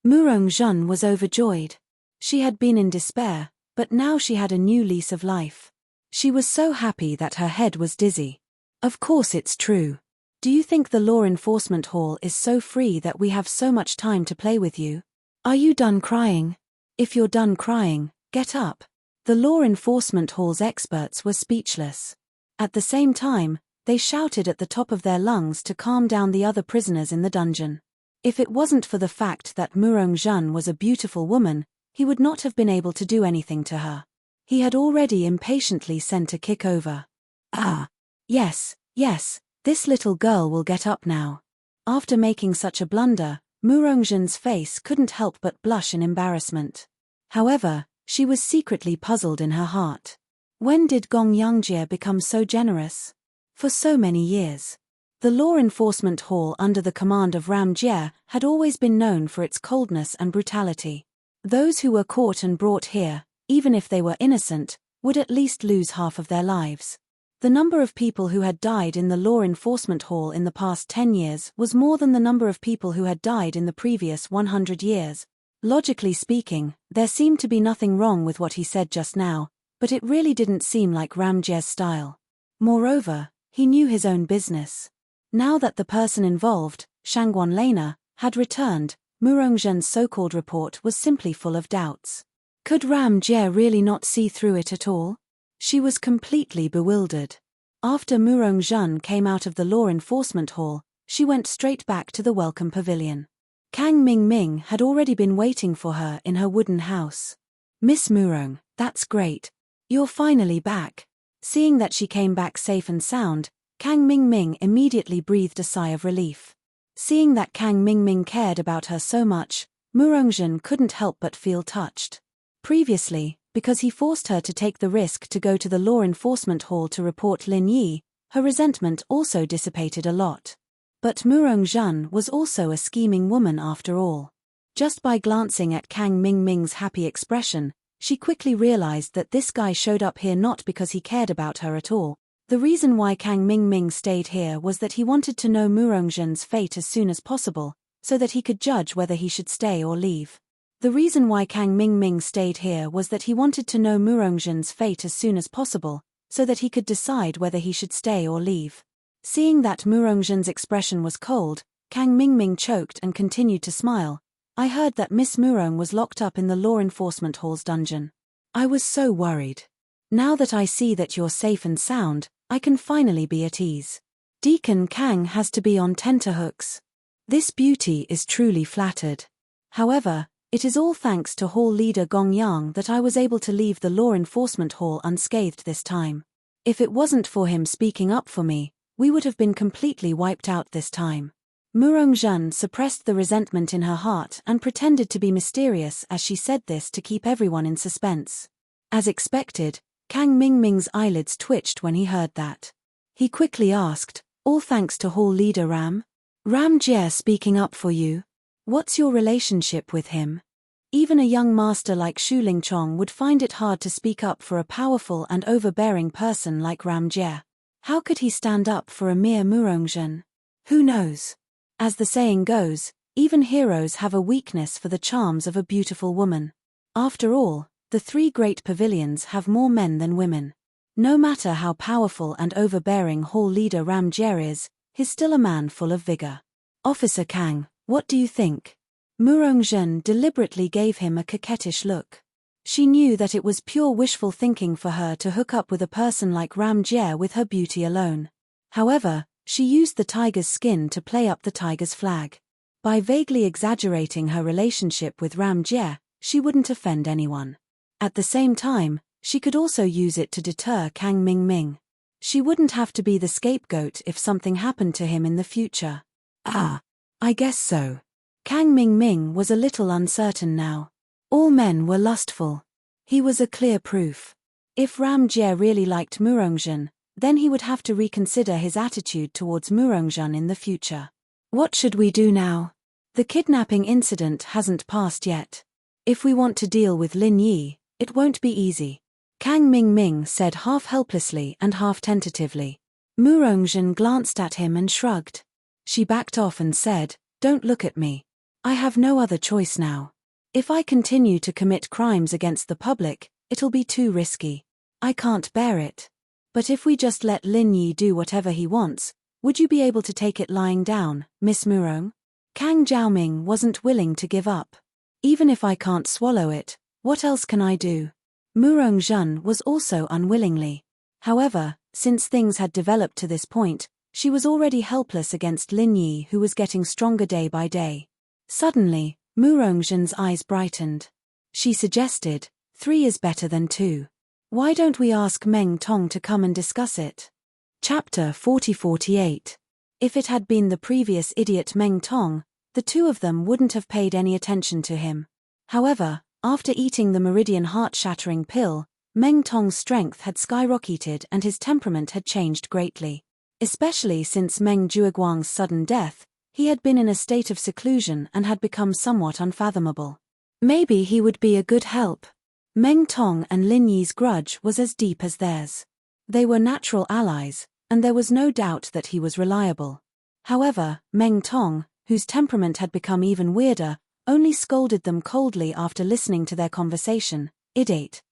Murongzhen was overjoyed. She had been in despair, but now she had a new lease of life. She was so happy that her head was dizzy. Of course it's true. Do you think the law enforcement hall is so free that we have so much time to play with you? Are you done crying? If you're done crying, get up. The law enforcement hall's experts were speechless. At the same time, they shouted at the top of their lungs to calm down the other prisoners in the dungeon. If it wasn't for the fact that Murongzhen was a beautiful woman, he would not have been able to do anything to her. He had already impatiently sent a kick over. Yes, this little girl will get up now. After making such a blunder, Murongzhen's face couldn't help but blush in embarrassment. However, she was secretly puzzled in her heart. When did Gong Yangjie become so generous? For so many years. The law enforcement hall under the command of Ram Jie had always been known for its coldness and brutality. Those who were caught and brought here, even if they were innocent, would at least lose half of their lives. The number of people who had died in the law enforcement hall in the past 10 years was more than the number of people who had died in the previous 100 years. Logically speaking, there seemed to be nothing wrong with what he said just now, but it really didn't seem like Ram Jie's style. Moreover, he knew his own business. Now that the person involved, Shangguan Lena, had returned, Murongzhen's so-called report was simply full of doubts. Could Ram Jie really not see through it at all? She was completely bewildered. After Murongzhen came out of the law enforcement hall, she went straight back to the welcome pavilion. Kang Ming had already been waiting for her in her wooden house. Miss Murong, that's great. You're finally back. Seeing that she came back safe and sound, Kang Ming immediately breathed a sigh of relief. Seeing that Kang Ming cared about her so much, Murongzhen couldn't help but feel touched. Previously, because he forced her to take the risk to go to the law enforcement hall to report Lin Yi, her resentment also dissipated a lot. But Murongzhen was also a scheming woman after all. Just by glancing at Kang Ming's happy expression, she quickly realized that this guy showed up here not because he cared about her at all. The reason why Kang Ming stayed here was that he wanted to know Murongzhen's fate as soon as possible, so that he could judge whether he should stay or leave. The reason why Kang Ming stayed here was that he wanted to know Murongzhen's fate as soon as possible, so that he could decide whether he should stay or leave. Seeing that Murongzhen's expression was cold, Kang Ming choked and continued to smile. I heard that Miss Murong was locked up in the law enforcement hall's dungeon. I was so worried. Now that I see that you're safe and sound, I can finally be at ease. Deacon Kang has to be on tenterhooks. This beauty is truly flattered. However, it is all thanks to hall leader Gong Yang that I was able to leave the law enforcement hall unscathed this time. If it wasn't for him speaking up for me, we would have been completely wiped out this time. Murongzhen suppressed the resentment in her heart and pretended to be mysterious as she said this to keep everyone in suspense. As expected, Kang Ming's eyelids twitched when he heard that. He quickly asked, all thanks to hall leader Ram? Ram Jie speaking up for you? What's your relationship with him? Even a young master like Shu Lingchong would find it hard to speak up for a powerful and overbearing person like Ram Jie. How could he stand up for a mere Murongzhen? Who knows? As the saying goes, even heroes have a weakness for the charms of a beautiful woman. After all, the three great pavilions have more men than women. No matter how powerful and overbearing hall leader Ram Jie is, he's still a man full of vigor. Officer Kang, what do you think? Murongzhen deliberately gave him a coquettish look. She knew that it was pure wishful thinking for her to hook up with a person like Ram Jie with her beauty alone. However, she used the tiger's skin to play up the tiger's flag. By vaguely exaggerating her relationship with Ram Jie, she wouldn't offend anyone. At the same time, she could also use it to deter Kang Ming. She wouldn't have to be the scapegoat if something happened to him in the future. I guess so. Kang Ming was a little uncertain now. All men were lustful. He was a clear proof. If Ram Jie really liked Murongzhen, then he would have to reconsider his attitude towards Murongzhen in the future. What should we do now? The kidnapping incident hasn't passed yet. If we want to deal with Lin Yi, it won't be easy. Kang Ming said half helplessly and half tentatively. Murongzhen glanced at him and shrugged. She backed off and said, "Don't look at me. I have no other choice now. If I continue to commit crimes against the public, it'll be too risky. I can't bear it. But if we just let Lin Yi do whatever he wants, would you be able to take it lying down, Miss Murong?" Kang Zhaoming wasn't willing to give up. Even if I can't swallow it, what else can I do? Murongzhen was also unwillingly. However, since things had developed to this point, she was already helpless against Lin Yi, who was getting stronger day by day. Suddenly, Murongzhen's eyes brightened. She suggested, 3 is better than 2. Why don't we ask Meng Tong to come and discuss it? Chapter 40-48. If it had been the previous idiot Meng Tong, the two of them wouldn't have paid any attention to him. However, after eating the Meridian heart-shattering pill, Meng Tong's strength had skyrocketed and his temperament had changed greatly. Especially since Meng Jueguang's sudden death, he had been in a state of seclusion and had become somewhat unfathomable. Maybe he would be a good help. Meng Tong and Lin Yi's grudge was as deep as theirs. They were natural allies, and there was no doubt that he was reliable. However, Meng Tong, whose temperament had become even weirder, only scolded them coldly after listening to their conversation. Idiot.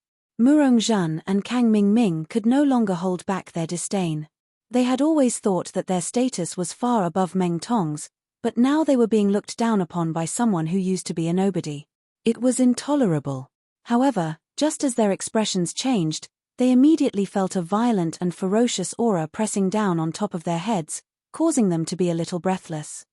Murongzhen and Kang Ming could no longer hold back their disdain. They had always thought that their status was far above Meng Tong's, but now they were being looked down upon by someone who used to be a nobody. It was intolerable. However, just as their expressions changed, they immediately felt a violent and ferocious aura pressing down on top of their heads, causing them to be a little breathless.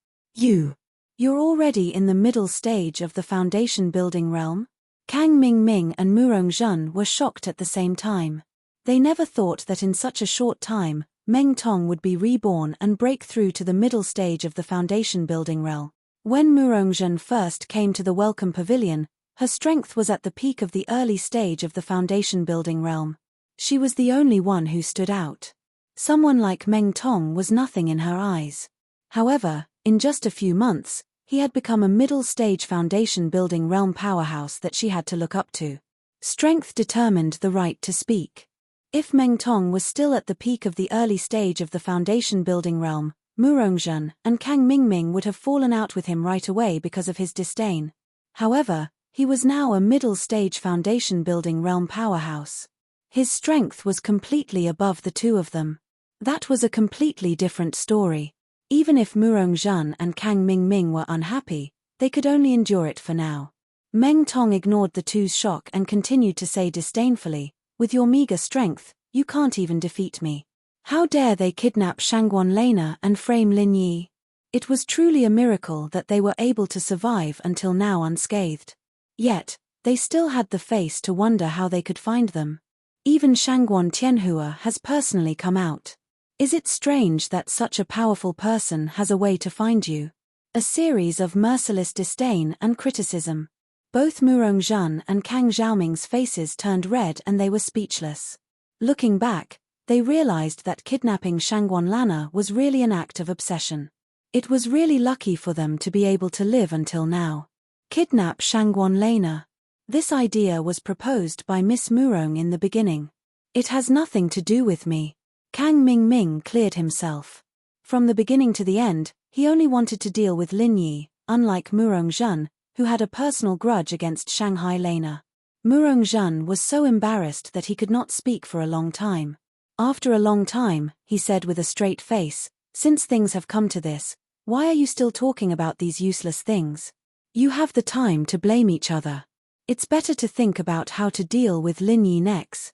You're already in the middle stage of the foundation building realm? Kang Ming and Murongzhen were shocked at the same time. They never thought that in such a short time, Meng Tong would be reborn and break through to the middle stage of the foundation building realm. When Murongzhen first came to the welcome pavilion, her strength was at the peak of the early stage of the foundation building realm. She was the only one who stood out. Someone like Meng Tong was nothing in her eyes. However, in just a few months, he had become a middle-stage foundation-building realm powerhouse that she had to look up to. Strength determined the right to speak. If Meng Tong was still at the peak of the early stage of the foundation-building realm, Murongzhen and Kang Ming would have fallen out with him right away because of his disdain. However, he was now a middle-stage foundation-building realm powerhouse. His strength was completely above the two of them. That was a completely different story. Even if Murongzhen and Kang Ming were unhappy, they could only endure it for now. Meng Tong ignored the two's shock and continued to say disdainfully, "With your meager strength, you can't even defeat me. How dare they kidnap Shangguan Lena and frame Lin Yi?" It was truly a miracle that they were able to survive until now unscathed. Yet, they still had the face to wonder how they could find them. Even Shangguan Tianhua has personally come out. Is it strange that such a powerful person has a way to find you? A series of merciless disdain and criticism. Both Murongzhen and Kang Zhaoming's faces turned red and they were speechless. Looking back, they realized that kidnapping Shangguan Lana was really an act of obsession. It was really lucky for them to be able to live until now. Kidnap Shangguan Lena. This idea was proposed by Miss Murong in the beginning. It has nothing to do with me. Kang Ming cleared himself. From the beginning to the end, he only wanted to deal with Lin Yi, unlike Murongzhen, who had a personal grudge against Shanghai Lena. Murongzhen was so embarrassed that he could not speak for a long time. After a long time, he said with a straight face, "Since things have come to this, why are you still talking about these useless things? You have the time to blame each other. It's better to think about how to deal with Lin Yi next."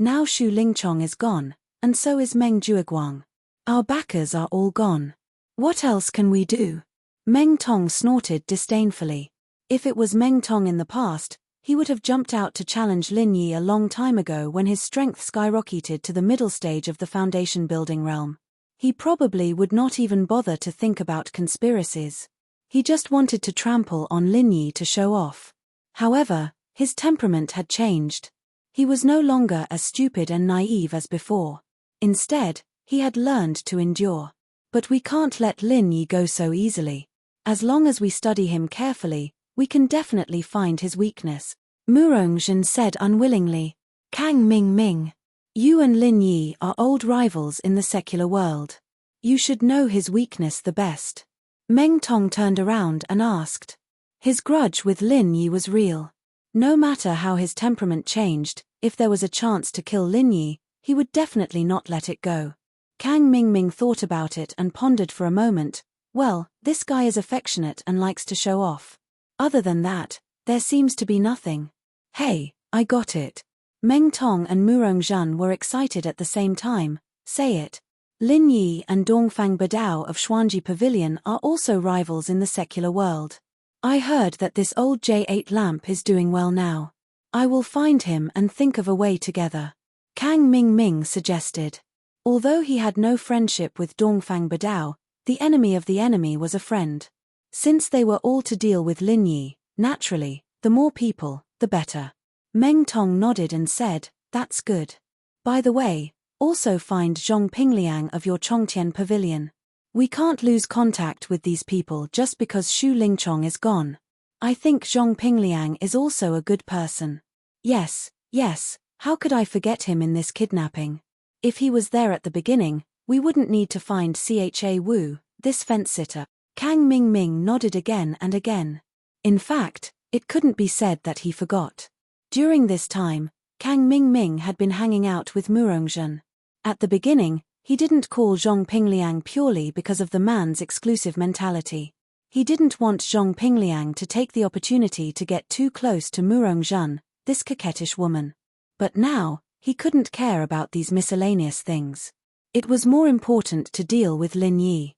Now Xu Lingchong is gone, and so is Meng Jueguang. Our backers are all gone. What else can we do? Meng Tong snorted disdainfully. If it was Meng Tong in the past, He would have jumped out to challenge Lin Yi a long time ago when his strength skyrocketed to the middle stage of the foundation building realm. He probably would not even bother to think about conspiracies. He just wanted to trample on Lin Yi to show off. However, his temperament had changed. He was no longer as stupid and naive as before. Instead, he had learned to endure. But we can't let Lin Yi go so easily. As long as we study him carefully, we can definitely find his weakness, Murongjin said unwillingly. Kang Ming, you and Lin Yi are old rivals in the secular world. You should know his weakness the best. Meng Tong turned around and asked. His grudge with Lin Yi was real. No matter how his temperament changed, if there was a chance to kill Lin Yi, he would definitely not let it go. Kang Ming thought about it and pondered for a moment. Well, this guy is affectionate and likes to show off. Other than that, there seems to be nothing. Hey, I got it. Meng Tong and Murongjin were excited at the same time. Say it. Lin Yi and Dongfang Badao of Xuanji Pavilion are also rivals in the secular world. I heard that this old J8 lamp is doing well now. I will find him and think of a way together. Kang Ming suggested. Although he had no friendship with Dongfang Badao, the enemy of the enemy was a friend. Since they were all to deal with Lin Yi, naturally, the more people, the better. Meng Tong nodded and said, that's good. By the way, also find Zhong Pingliang of your Chongtian Pavilion. We can't lose contact with these people just because Xu Lingchong is gone. I think Zhong Pingliang is also a good person. Yes, how could I forget him in this kidnapping? If he was there at the beginning, we wouldn't need to find Cha Wu, this fence-sitter. Kang Ming nodded again and again. In fact, it couldn't be said that he forgot. During this time, Kang Ming had been hanging out with Murongjin. At the beginning, he didn't call Zhong Pingliang purely because of the man's exclusive mentality. He didn't want Zhong Pingliang to take the opportunity to get too close to Murongjin, this coquettish woman. But now, he couldn't care about these miscellaneous things. It was more important to deal with Lin Yi.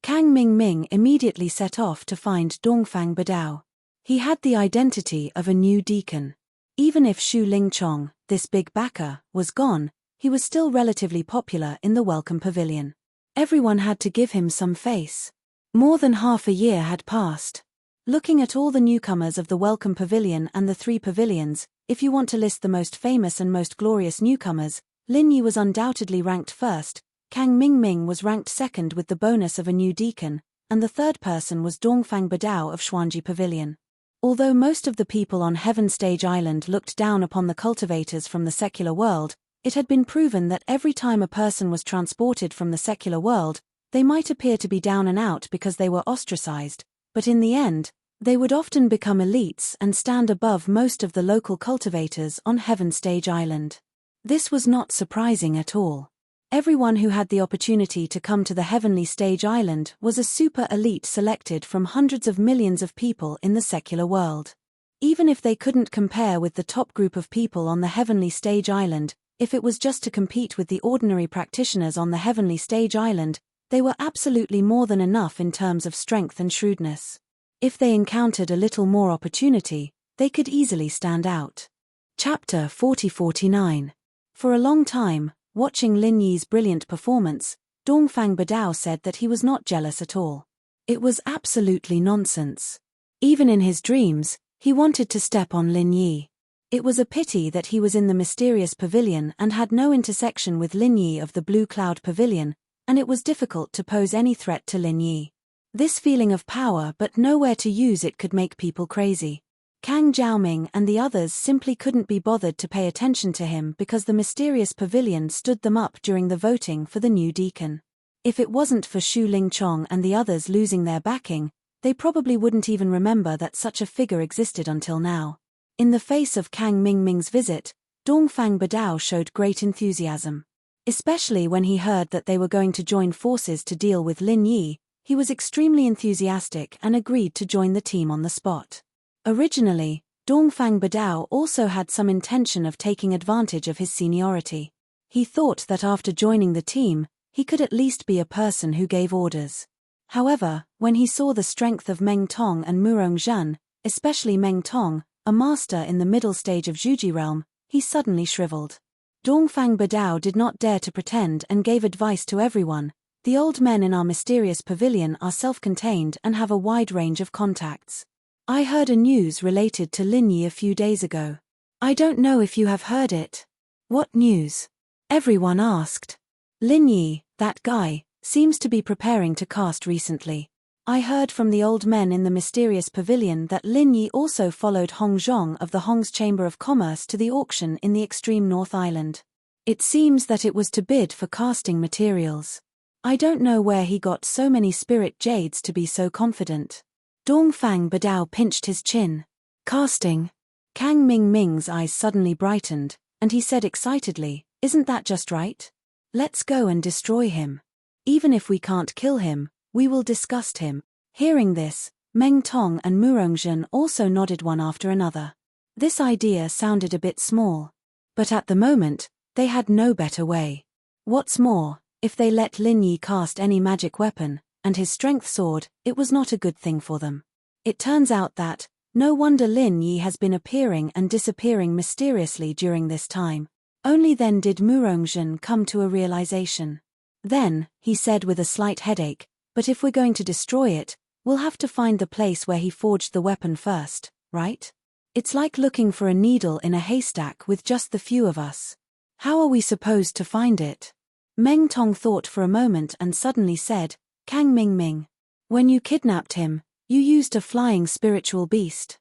Kang Ming immediately set off to find Dongfang Badao. He had the identity of a new deacon. Even if Xu Lingchong, this big backer, was gone, he was still relatively popular in the Welcome Pavilion. Everyone had to give him some face. More than half a year had passed. Looking at all the newcomers of the Welcome Pavilion and the 3 pavilions, if you want to list the most famous and most glorious newcomers, Lin Yi was undoubtedly ranked first, Kang Ming was ranked second with the bonus of a new deacon, and the third person was Dongfang Badao of Xuanji Pavilion. Although most of the people on Heaven Stage Island looked down upon the cultivators from the secular world, it had been proven that every time a person was transported from the secular world, they might appear to be down and out because they were ostracized, but in the end, they would often become elites and stand above most of the local cultivators on Heaven Stage Island. This was not surprising at all. Everyone who had the opportunity to come to the Heavenly Stage Island was a super elite selected from hundreds of millions of people in the secular world. Even if they couldn't compare with the top group of people on the Heavenly Stage Island, if it was just to compete with the ordinary practitioners on the Heavenly Stage Island, they were absolutely more than enough in terms of strength and shrewdness. If they encountered a little more opportunity, they could easily stand out. Chapter 40-49. For a long time, watching Lin Yi's brilliant performance, Dongfang Badao said that he was not jealous at all. It was absolutely nonsense. Even in his dreams, he wanted to step on Lin Yi. It was a pity that he was in the mysterious pavilion and had no intersection with Lin Yi of the Blue Cloud Pavilion, and it was difficult to pose any threat to Lin Yi. This feeling of power but nowhere to use it could make people crazy. Kang Jiaoming and the others simply couldn't be bothered to pay attention to him because the mysterious pavilion stood them up during the voting for the new deacon. If it wasn't for Xu Lingchong and the others losing their backing, they probably wouldn't even remember that such a figure existed until now. In the face of Kang Ming's visit, Dongfang Badao showed great enthusiasm. Especially when he heard that they were going to join forces to deal with Lin Yi, he was extremely enthusiastic and agreed to join the team on the spot. Originally, Dongfang Badao also had some intention of taking advantage of his seniority. He thought that after joining the team, he could at least be a person who gave orders. However, when he saw the strength of Meng Tong and Murongjin, especially Meng Tong, a master in the middle stage of Zhuji realm, he suddenly shriveled. Dongfang Badao did not dare to pretend and gave advice to everyone. The old men in our mysterious pavilion are self-contained and have a wide range of contacts. I heard a news related to Lin Yi a few days ago. I don't know if you have heard it. What news? Everyone asked. Lin Yi, that guy, seems to be preparing to cast recently. I heard from the old men in the mysterious pavilion that Lin Yi also followed Hong Zhong of the Hong's Chamber of Commerce to the auction in the extreme North Island. It seems that it was to bid for casting materials. I don't know where he got so many spirit jades to be so confident. Dongfang Badao pinched his chin. Casting? Kang Ming's eyes suddenly brightened, and he said excitedly, "Isn't that just right? Let's go and destroy him. Even if we can't kill him, we will disgust him." Hearing this, Meng Tong and Murongzhen also nodded one after another. This idea sounded a bit small. But at the moment, they had no better way. What's more, if they let Lin Yi cast any magic weapon, and his strength soared, it was not a good thing for them. It turns out that, no wonder Lin Yi has been appearing and disappearing mysteriously during this time. Only then did Murongzhen come to a realization. Then, he said with a slight headache, "But if we're going to destroy it, we'll have to find the place where he forged the weapon first, right? It's like looking for a needle in a haystack with just the few of us. How are we supposed to find it?" Meng Tong thought for a moment and suddenly said, "Kang Ming, when you kidnapped him, you used a flying spiritual beast."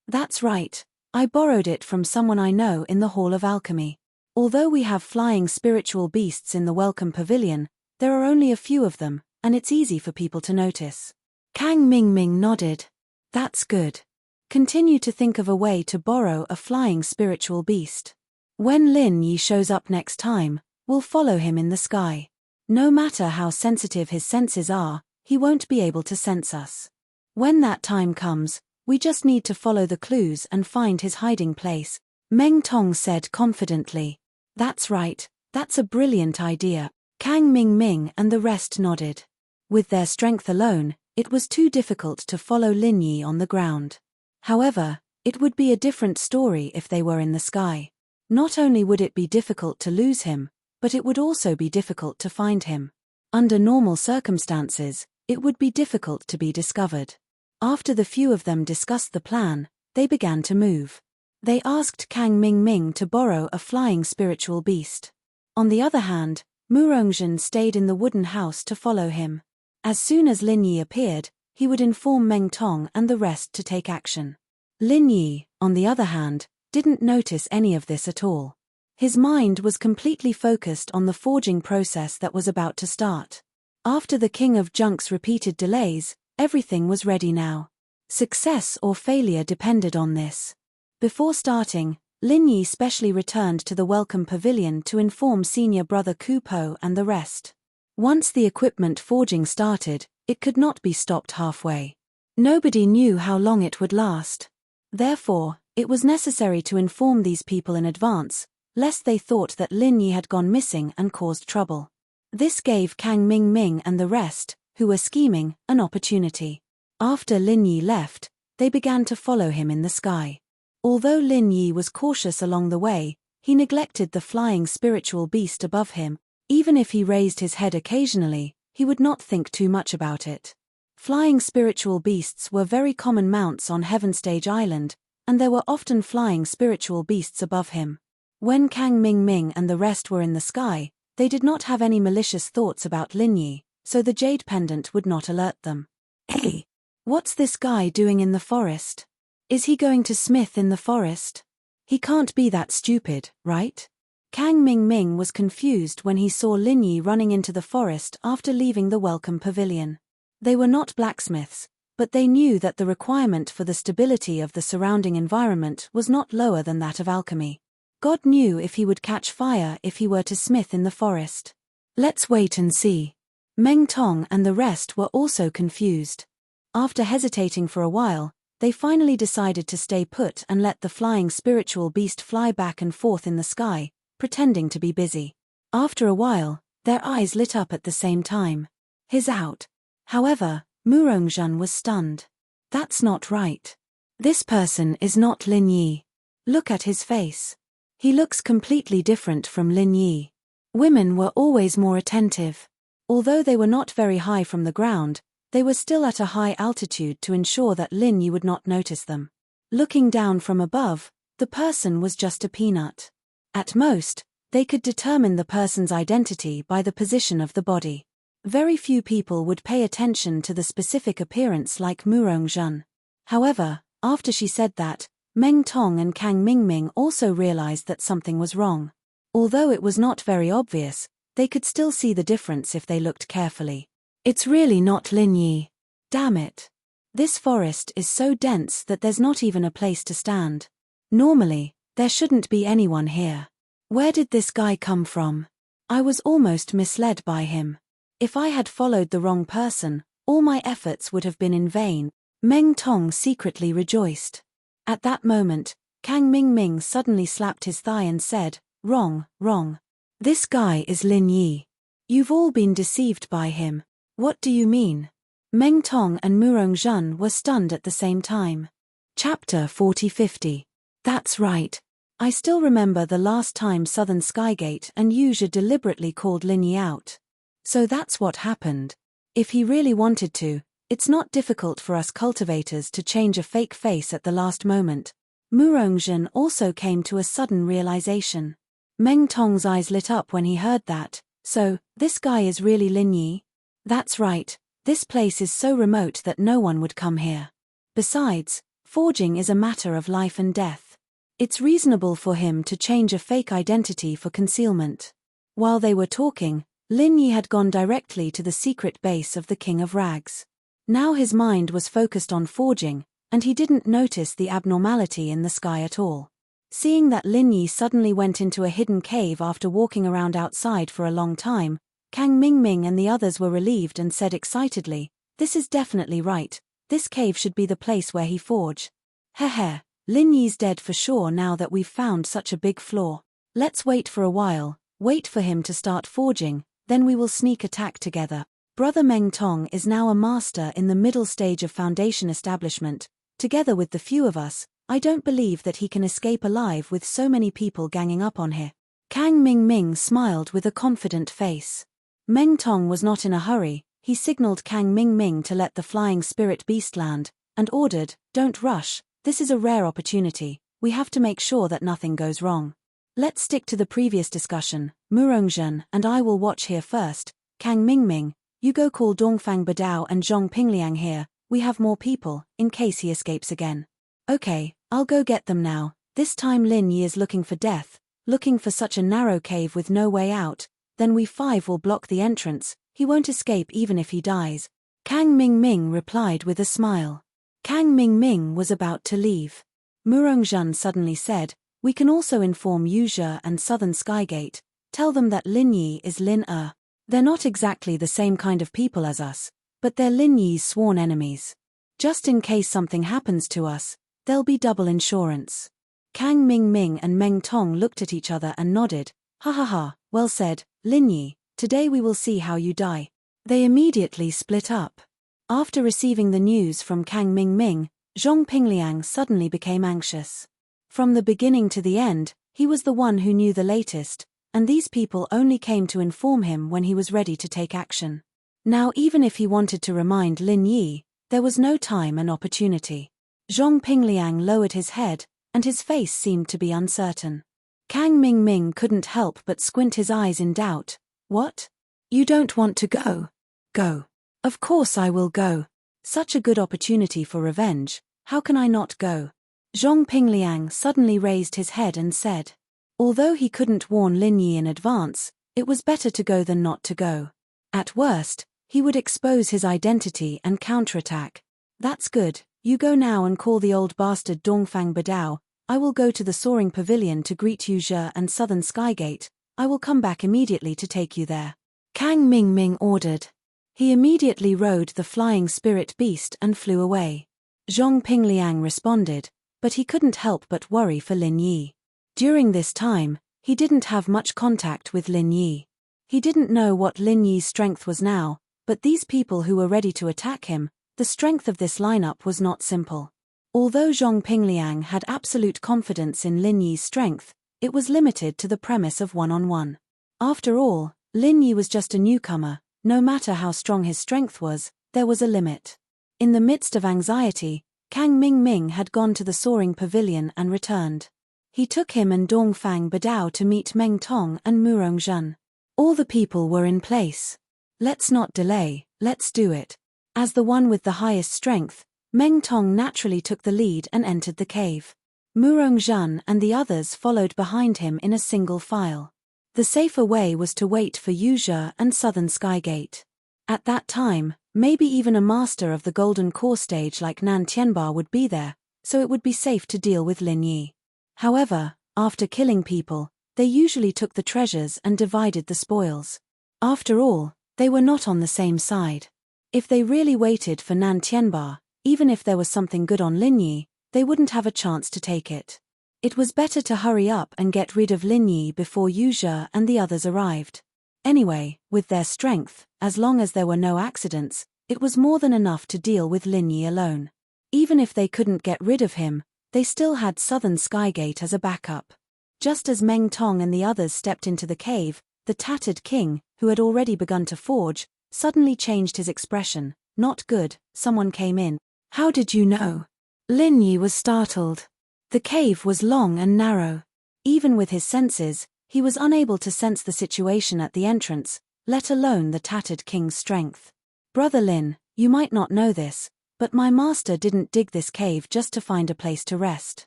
"That's right. I borrowed it from someone I know in the Hall of Alchemy. Although we have flying spiritual beasts in the Welcome Pavilion, there are only a few of them, and it's easy for people to notice." Kang Ming nodded. "That's good. Continue to think of a way to borrow a flying spiritual beast. When Lin Yi shows up next time, we'll follow him in the sky. No matter how sensitive his senses are, he won't be able to sense us. When that time comes, we just need to follow the clues and find his hiding place," Meng Tong said confidently. "That's right, that's a brilliant idea." Kang Ming and the rest nodded. With their strength alone, it was too difficult to follow Lin Yi on the ground. However, it would be a different story if they were in the sky. Not only would it be difficult to lose him, but it would also be difficult to find him. Under normal circumstances, it would be difficult to be discovered. After the few of them discussed the plan, they began to move. They asked Kang Ming to borrow a flying spiritual beast. On the other hand, Murongzhen stayed in the wooden house to follow him. As soon as Lin Yi appeared, he would inform Meng Tong and the rest to take action. Lin Yi, on the other hand, didn't notice any of this at all. His mind was completely focused on the forging process that was about to start. After the King of Junk's repeated delays, everything was ready now. Success or failure depended on this. Before starting, Lin Yi specially returned to the Welcome Pavilion to inform senior brother Ku Po and the rest. Once the equipment forging started, it could not be stopped halfway. Nobody knew how long it would last. Therefore, it was necessary to inform these people in advance, lest they thought that Lin Yi had gone missing and caused trouble. This gave Kang Ming and the rest, who were scheming, an opportunity. After Lin Yi left, they began to follow him in the sky. Although Lin Yi was cautious along the way, he neglected the flying spiritual beast above him. Even if he raised his head occasionally, he would not think too much about it. Flying spiritual beasts were very common mounts on Heaven Stage Island, and there were often flying spiritual beasts above him. When Kang Ming and the rest were in the sky, they did not have any malicious thoughts about Lin Yi, so the jade pendant would not alert them. "Hey, what's this guy doing in the forest? Is he going to smith in the forest? He can't be that stupid, right?" Kang Ming was confused when he saw Lin Yi running into the forest after leaving the Welcome Pavilion. They were not blacksmiths, but they knew that the requirement for the stability of the surrounding environment was not lower than that of alchemy. God knew if he would catch fire if he were to smith in the forest. "Let's wait and see." Meng Tong and the rest were also confused. After hesitating for a while, they finally decided to stay put and let the flying spiritual beast fly back and forth in the sky, pretending to be busy. After a while, their eyes lit up at the same time. "He's out." However, Murongzhen was stunned. "That's not right. This person is not Lin Yi. Look at his face. He looks completely different from Lin Yi. Women were always more attentive. Although they were not very high from the ground, they were still at a high altitude to ensure that Lin Yi would not notice them. Looking down from above, the person was just a peanut. At most, they could determine the person's identity by the position of the body. Very few people would pay attention to the specific appearance like Murong-jun. However, after she said that, Meng Tong and Kang Mingming also realized that something was wrong. Although it was not very obvious, they could still see the difference if they looked carefully. It's really not Lin Yi. Damn it. This forest is so dense that there's not even a place to stand. Normally, there shouldn't be anyone here. Where did this guy come from? I was almost misled by him. If I had followed the wrong person, all my efforts would have been in vain. Meng Tong secretly rejoiced. At that moment, Kang Mingming suddenly slapped his thigh and said, "Wrong, wrong. This guy is Lin Yi. You've all been deceived by him." "What do you mean?" Meng Tong and Murong-jun were stunned at the same time. Chapter 40-50. That's right. I still remember the last time Southern Skygate and Yuja deliberately called Lin Yi out. So that's what happened. If he really wanted to, it's not difficult for us cultivators to change a fake face at the last moment. Murong-jun also came to a sudden realization. Meng Tong's eyes lit up when he heard that. So, this guy is really Lin Yi? That's right, this place is so remote that no one would come here. Besides, forging is a matter of life and death. It's reasonable for him to change a fake identity for concealment. While they were talking, Lin Yi had gone directly to the secret base of the King of Rags. Now his mind was focused on forging, and he didn't notice the abnormality in the sky at all. Seeing that Lin Yi suddenly went into a hidden cave after walking around outside for a long time, Kang Mingming and the others were relieved and said excitedly, "This is definitely right. This cave should be the place where he forged. Heh, Lin Yi's dead for sure now that we've found such a big flaw. Let's wait for a while, wait for him to start forging, then we will sneak attack together." Brother Meng Tong is now a master in the middle stage of foundation establishment. Together with the few of us, I don't believe that he can escape alive with so many people ganging up on him. Kang Mingming smiled with a confident face. Meng Tong was not in a hurry. He signaled Kang Mingming to let the flying spirit beast land, and ordered, "Don't rush, this is a rare opportunity, we have to make sure that nothing goes wrong. Let's stick to the previous discussion, Murong-jun and I will watch here first. Kang Mingming, you go call Dongfang Badao and Zhong Pingliang here, we have more people, in case he escapes again." "Okay, I'll go get them now." This time Lin Yi is looking for death, looking for such a narrow cave with no way out. Then we 5 will block the entrance, he won't escape even if he dies. Kang Mingming replied with a smile. Kang Mingming was about to leave. Murong-jun suddenly said, "We can also inform Yuja and Southern Skygate, tell them that Lin Yi is Lin Er. They're not exactly the same kind of people as us, but they're Lin Yi's sworn enemies. Just in case something happens to us, there'll be double insurance." Kang Mingming and Meng Tong looked at each other and nodded. "Ha ha ha, well said, Lin Yi, today we will see how you die." They immediately split up. After receiving the news from Kang Mingming, Zhong Pingliang suddenly became anxious. From the beginning to the end, he was the one who knew the latest, and these people only came to inform him when he was ready to take action. Now even if he wanted to remind Lin Yi, there was no time and opportunity. Zhong Pingliang lowered his head, and his face seemed to be uncertain. Kang Mingming couldn't help but squint his eyes in doubt. "What? You don't want to go?" "Go. Of course I will go. Such a good opportunity for revenge, how can I not go?" Zhong Pingliang suddenly raised his head and said. Although he couldn't warn Lin Yi in advance, it was better to go than not to go. At worst, he would expose his identity and counterattack. "That's good, you go now and call the old bastard Dongfang Badao. I will go to the soaring pavilion to greet Yuja and Southern Skygate. I will come back immediately to take you there." Kang Mingming ordered. He immediately rode the flying spirit beast and flew away. Zhong Pingliang responded, but he couldn't help but worry for Lin Yi. During this time, he didn't have much contact with Lin Yi. He didn't know what Lin Yi's strength was now, but these people who were ready to attack him, the strength of this lineup was not simple. Although Zhong Pingliang had absolute confidence in Lin Yi's strength, it was limited to the premise of one-on-one. After all, Lin Yi was just a newcomer. No matter how strong his strength was, there was a limit. In the midst of anxiety, Kang Mingming had gone to the soaring pavilion and returned. He took him and Dongfang Badao to meet Meng Tong and Murong Zhen. All the people were in place. Let's not delay, let's do it. As the one with the highest strength, Meng Tong naturally took the lead and entered the cave. Murong Zhen and the others followed behind him in a single file. The safer way was to wait for Yu Zhe and Southern Skygate. At that time, maybe even a master of the Golden Core stage like Nan Tianba would be there, so it would be safe to deal with Lin Yi. However, after killing people, they usually took the treasures and divided the spoils. After all, they were not on the same side. If they really waited for Nan Tianba, even if there was something good on Lin Yi, they wouldn't have a chance to take it. It was better to hurry up and get rid of Lin Yi before Yu Zhe and the others arrived. Anyway, with their strength, as long as there were no accidents, it was more than enough to deal with Lin Yi alone. Even if they couldn't get rid of him, they still had Southern Skygate as a backup. Just as Meng Tong and the others stepped into the cave, the tattered king, who had already begun to forge, suddenly changed his expression. Not good, someone came in. How did you know? Lin Yi was startled. The cave was long and narrow. Even with his senses, he was unable to sense the situation at the entrance, let alone the tattered king's strength. Brother Lin, you might not know this, but my master didn't dig this cave just to find a place to rest.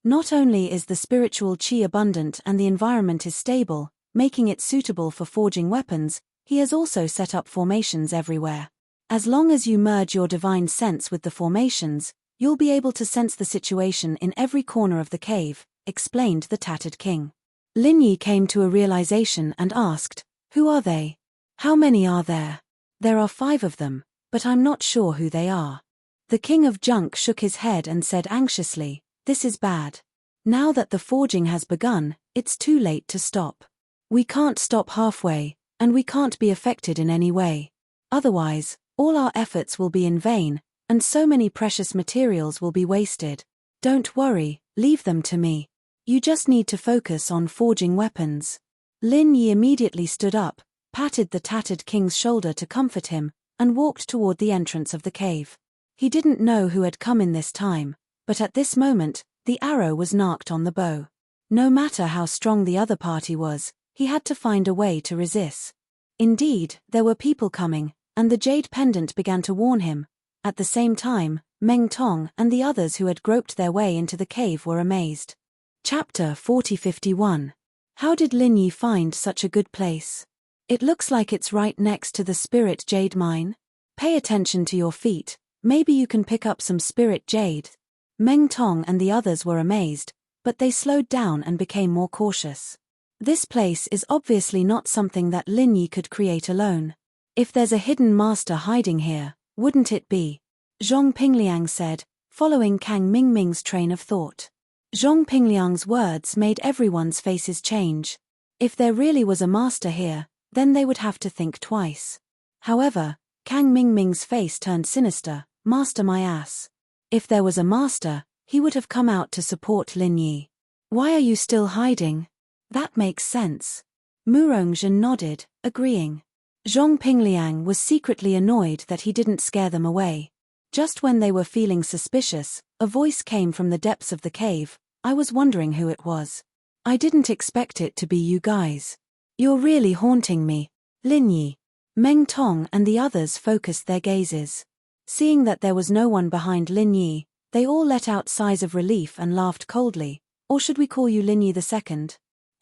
Not only is the spiritual qi abundant and the environment is stable, making it suitable for forging weapons, he has also set up formations everywhere. As long as you merge your divine sense with the formations, you'll be able to sense the situation in every corner of the cave, explained the tattered king. Lin Yi came to a realization and asked, who are they? How many are there? There are 5 of them, but I'm not sure who they are. The king of Junk shook his head and said anxiously, this is bad. Now that the forging has begun, it's too late to stop. We can't stop halfway, and we can't be affected in any way. Otherwise, all our efforts will be in vain, and so many precious materials will be wasted. Don't worry, leave them to me. You just need to focus on forging weapons. Lin Yi immediately stood up, patted the tattered king's shoulder to comfort him, and walked toward the entrance of the cave. He didn't know who had come in this time, but at this moment, the arrow was narked on the bow. No matter how strong the other party was, he had to find a way to resist. Indeed, there were people coming, and the jade pendant began to warn him. At the same time, Meng Tong and the others who had groped their way into the cave were amazed. Chapter 40-51. How did Lin Yi find such a good place? It looks like it's right next to the spirit jade mine. Pay attention to your feet, maybe you can pick up some spirit jade. Meng Tong and the others were amazed, but they slowed down and became more cautious. This place is obviously not something that Lin Yi could create alone. If there's a hidden master hiding here, wouldn't it be? Zhong Pingliang said, following Kang Mingming's train of thought. Zhong Pingliang's words made everyone's faces change. If there really was a master here, then they would have to think twice. However, Kang Mingming's face turned sinister. Master my ass. If there was a master, he would have come out to support Lin Yi. Why are you still hiding? That makes sense. Murong Zhen nodded, agreeing. Zhong Pingliang was secretly annoyed that he didn't scare them away. Just when they were feeling suspicious, a voice came from the depths of the cave. I was wondering who it was. I didn't expect it to be you guys. You're really haunting me, Lin Yi. Meng Tong and the others focused their gazes. Seeing that there was no one behind Lin Yi, they all let out sighs of relief and laughed coldly. Or should we call you Lin Yi II?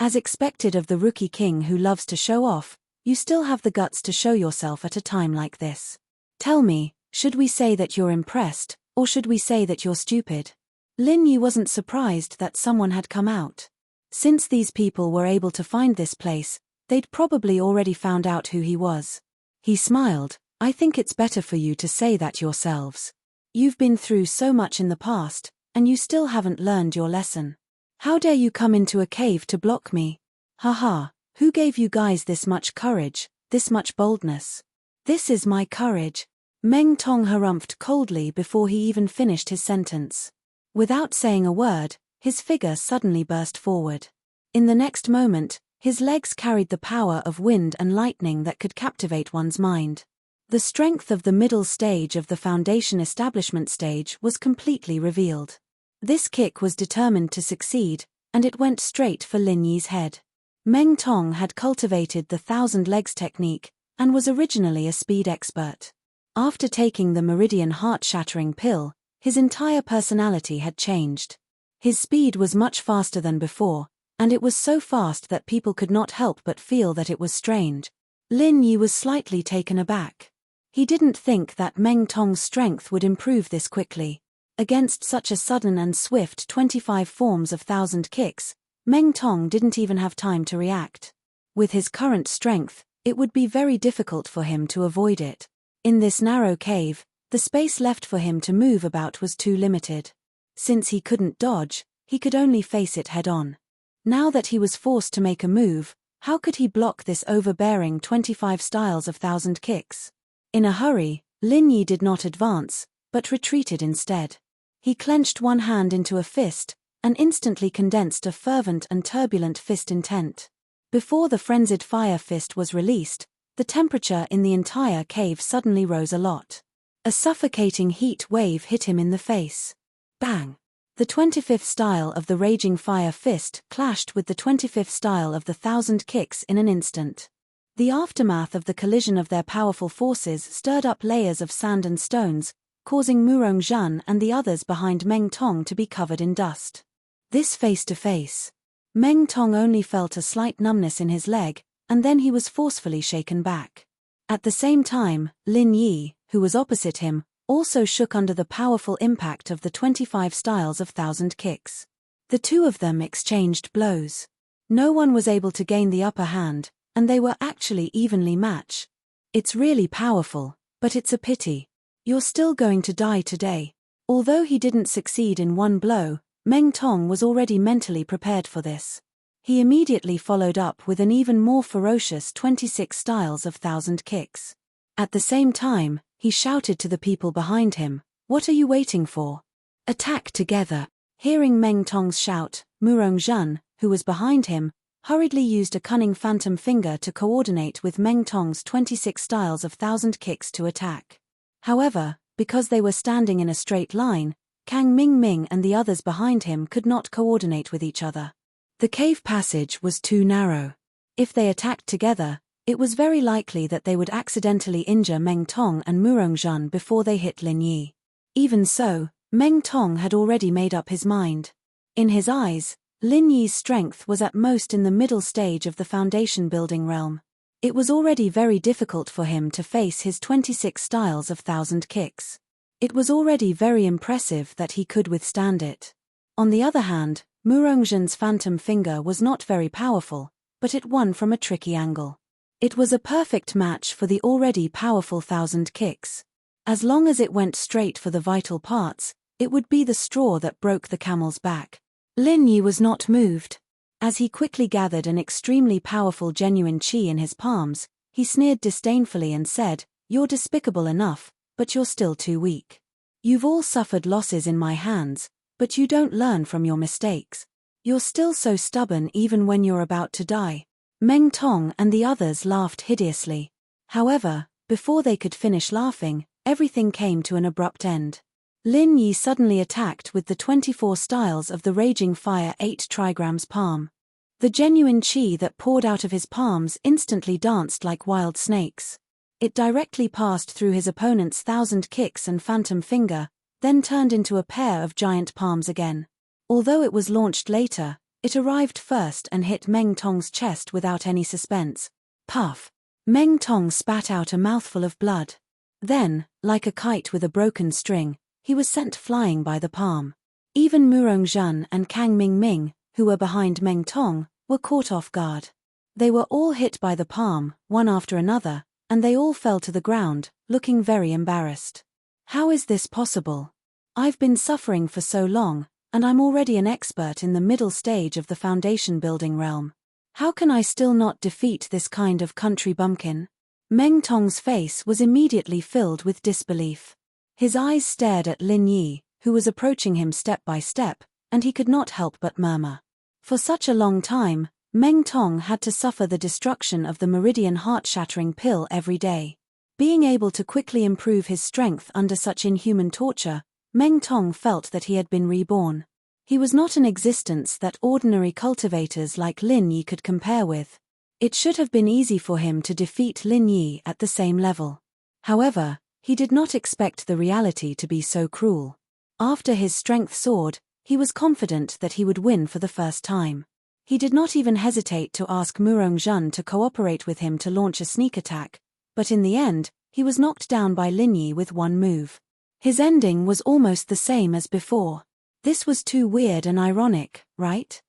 As expected of the rookie king who loves to show off, you still have the guts to show yourself at a time like this. Tell me, should we say that you're impressed, or should we say that you're stupid? Lin Yi wasn't surprised that someone had come out. Since these people were able to find this place, they'd probably already found out who he was. He smiled. I think it's better for you to say that yourselves. You've been through so much in the past, and you still haven't learned your lesson. How dare you come into a cave to block me? Haha, who gave you guys this much courage, this much boldness? This is my courage. Meng Tong harumphed coldly before he even finished his sentence. Without saying a word, his figure suddenly burst forward. In the next moment, his legs carried the power of wind and lightning that could captivate one's mind. The strength of the middle stage of the foundation establishment stage was completely revealed. This kick was determined to succeed, and it went straight for Lin Yi's head. Meng Tong had cultivated the 1,000 legs technique, and was originally a speed expert. After taking the Meridian heart-shattering pill, his entire personality had changed. His speed was much faster than before, and it was so fast that people could not help but feel that it was strange. Lin Yi was slightly taken aback. He didn't think that Meng Tong's strength would improve this quickly. Against such a sudden and swift 25 forms of 1,000 kicks, Meng Tong didn't even have time to react. With his current strength, it would be very difficult for him to avoid it. In this narrow cave, the space left for him to move about was too limited. Since he couldn't dodge, he could only face it head-on. Now that he was forced to make a move, how could he block this overbearing 25 styles of 1,000 kicks? In a hurry, Lin Yi did not advance, but retreated instead. He clenched one hand into a fist, and instantly condensed a fervent and turbulent fist intent. Before the frenzied fire fist was released, the temperature in the entire cave suddenly rose a lot. A suffocating heat wave hit him in the face. Bang! The 25th style of the raging fire fist clashed with the 25th style of the 1,000 kicks in an instant. The aftermath of the collision of their powerful forces stirred up layers of sand and stones, causing Murong Zhan and the others behind Meng Tong to be covered in dust. This face-to-face. Meng Tong only felt a slight numbness in his leg, and then he was forcefully shaken back. At the same time, Lin Yi, who was opposite him, also shook under the powerful impact of the 25 styles of 1,000 kicks. The two of them exchanged blows. No one was able to gain the upper hand, and they were actually evenly matched. It's really powerful, but it's a pity. You're still going to die today. Although he didn't succeed in one blow, Meng Tong was already mentally prepared for this. He immediately followed up with an even more ferocious 26 styles of 1,000 kicks. At the same time, he shouted to the people behind him, "What are you waiting for? Attack together!" Hearing Meng Tong's shout, Murong Zhan, who was behind him, hurriedly used a cunning phantom finger to coordinate with Meng Tong's 26 styles of 1,000 kicks to attack. However, because they were standing in a straight line, Kang Ming and the others behind him could not coordinate with each other. The cave passage was too narrow. If they attacked together, it was very likely that they would accidentally injure Meng Tong and Murong Zhan before they hit Lin Yi. Even so, Meng Tong had already made up his mind. In his eyes, Lin Yi's strength was at most in the middle stage of the foundation building realm. It was already very difficult for him to face his 26 styles of 1,000 kicks. It was already very impressive that he could withstand it. On the other hand, Murong Zhan's phantom finger was not very powerful, but it won from a tricky angle. It was a perfect match for the already powerful 1,000 kicks. As long as it went straight for the vital parts, it would be the straw that broke the camel's back. Lin Yi was not moved. As he quickly gathered an extremely powerful genuine qi in his palms, he sneered disdainfully and said, "You're despicable enough, but you're still too weak. You've all suffered losses in my hands, but you don't learn from your mistakes. You're still so stubborn even when you're about to die." Meng Tong and the others laughed hideously. However, before they could finish laughing, everything came to an abrupt end. Lin Yi suddenly attacked with the 24 styles of the Raging Fire 8 trigrams palm. The genuine qi that poured out of his palms instantly danced like wild snakes. It directly passed through his opponent's 1,000 kicks and phantom finger, then turned into a pair of giant palms again. Although it was launched later, it arrived first and hit Meng Tong's chest without any suspense. Puff! Meng Tong spat out a mouthful of blood. Then, like a kite with a broken string, he was sent flying by the palm. Even Murong Zhan and Kang Ming, who were behind Meng Tong, were caught off guard. They were all hit by the palm, one after another, and they all fell to the ground, looking very embarrassed. How is this possible? I've been suffering for so long, and I'm already an expert in the middle stage of the foundation building realm. How can I still not defeat this kind of country bumpkin? Meng Tong's face was immediately filled with disbelief. His eyes stared at Lin Yi, who was approaching him step by step, and he could not help but murmur. For such a long time, Meng Tong had to suffer the destruction of the meridian heart-shattering pill every day. Being able to quickly improve his strength under such inhuman torture, Meng Tong felt that he had been reborn. He was not an existence that ordinary cultivators like Lin Yi could compare with. It should have been easy for him to defeat Lin Yi at the same level. However, he did not expect the reality to be so cruel. After his strength soared, he was confident that he would win for the first time. He did not even hesitate to ask Murong Zhen to cooperate with him to launch a sneak attack, but in the end, he was knocked down by Lin Yi with one move. His ending was almost the same as before. This was too weird and ironic, right?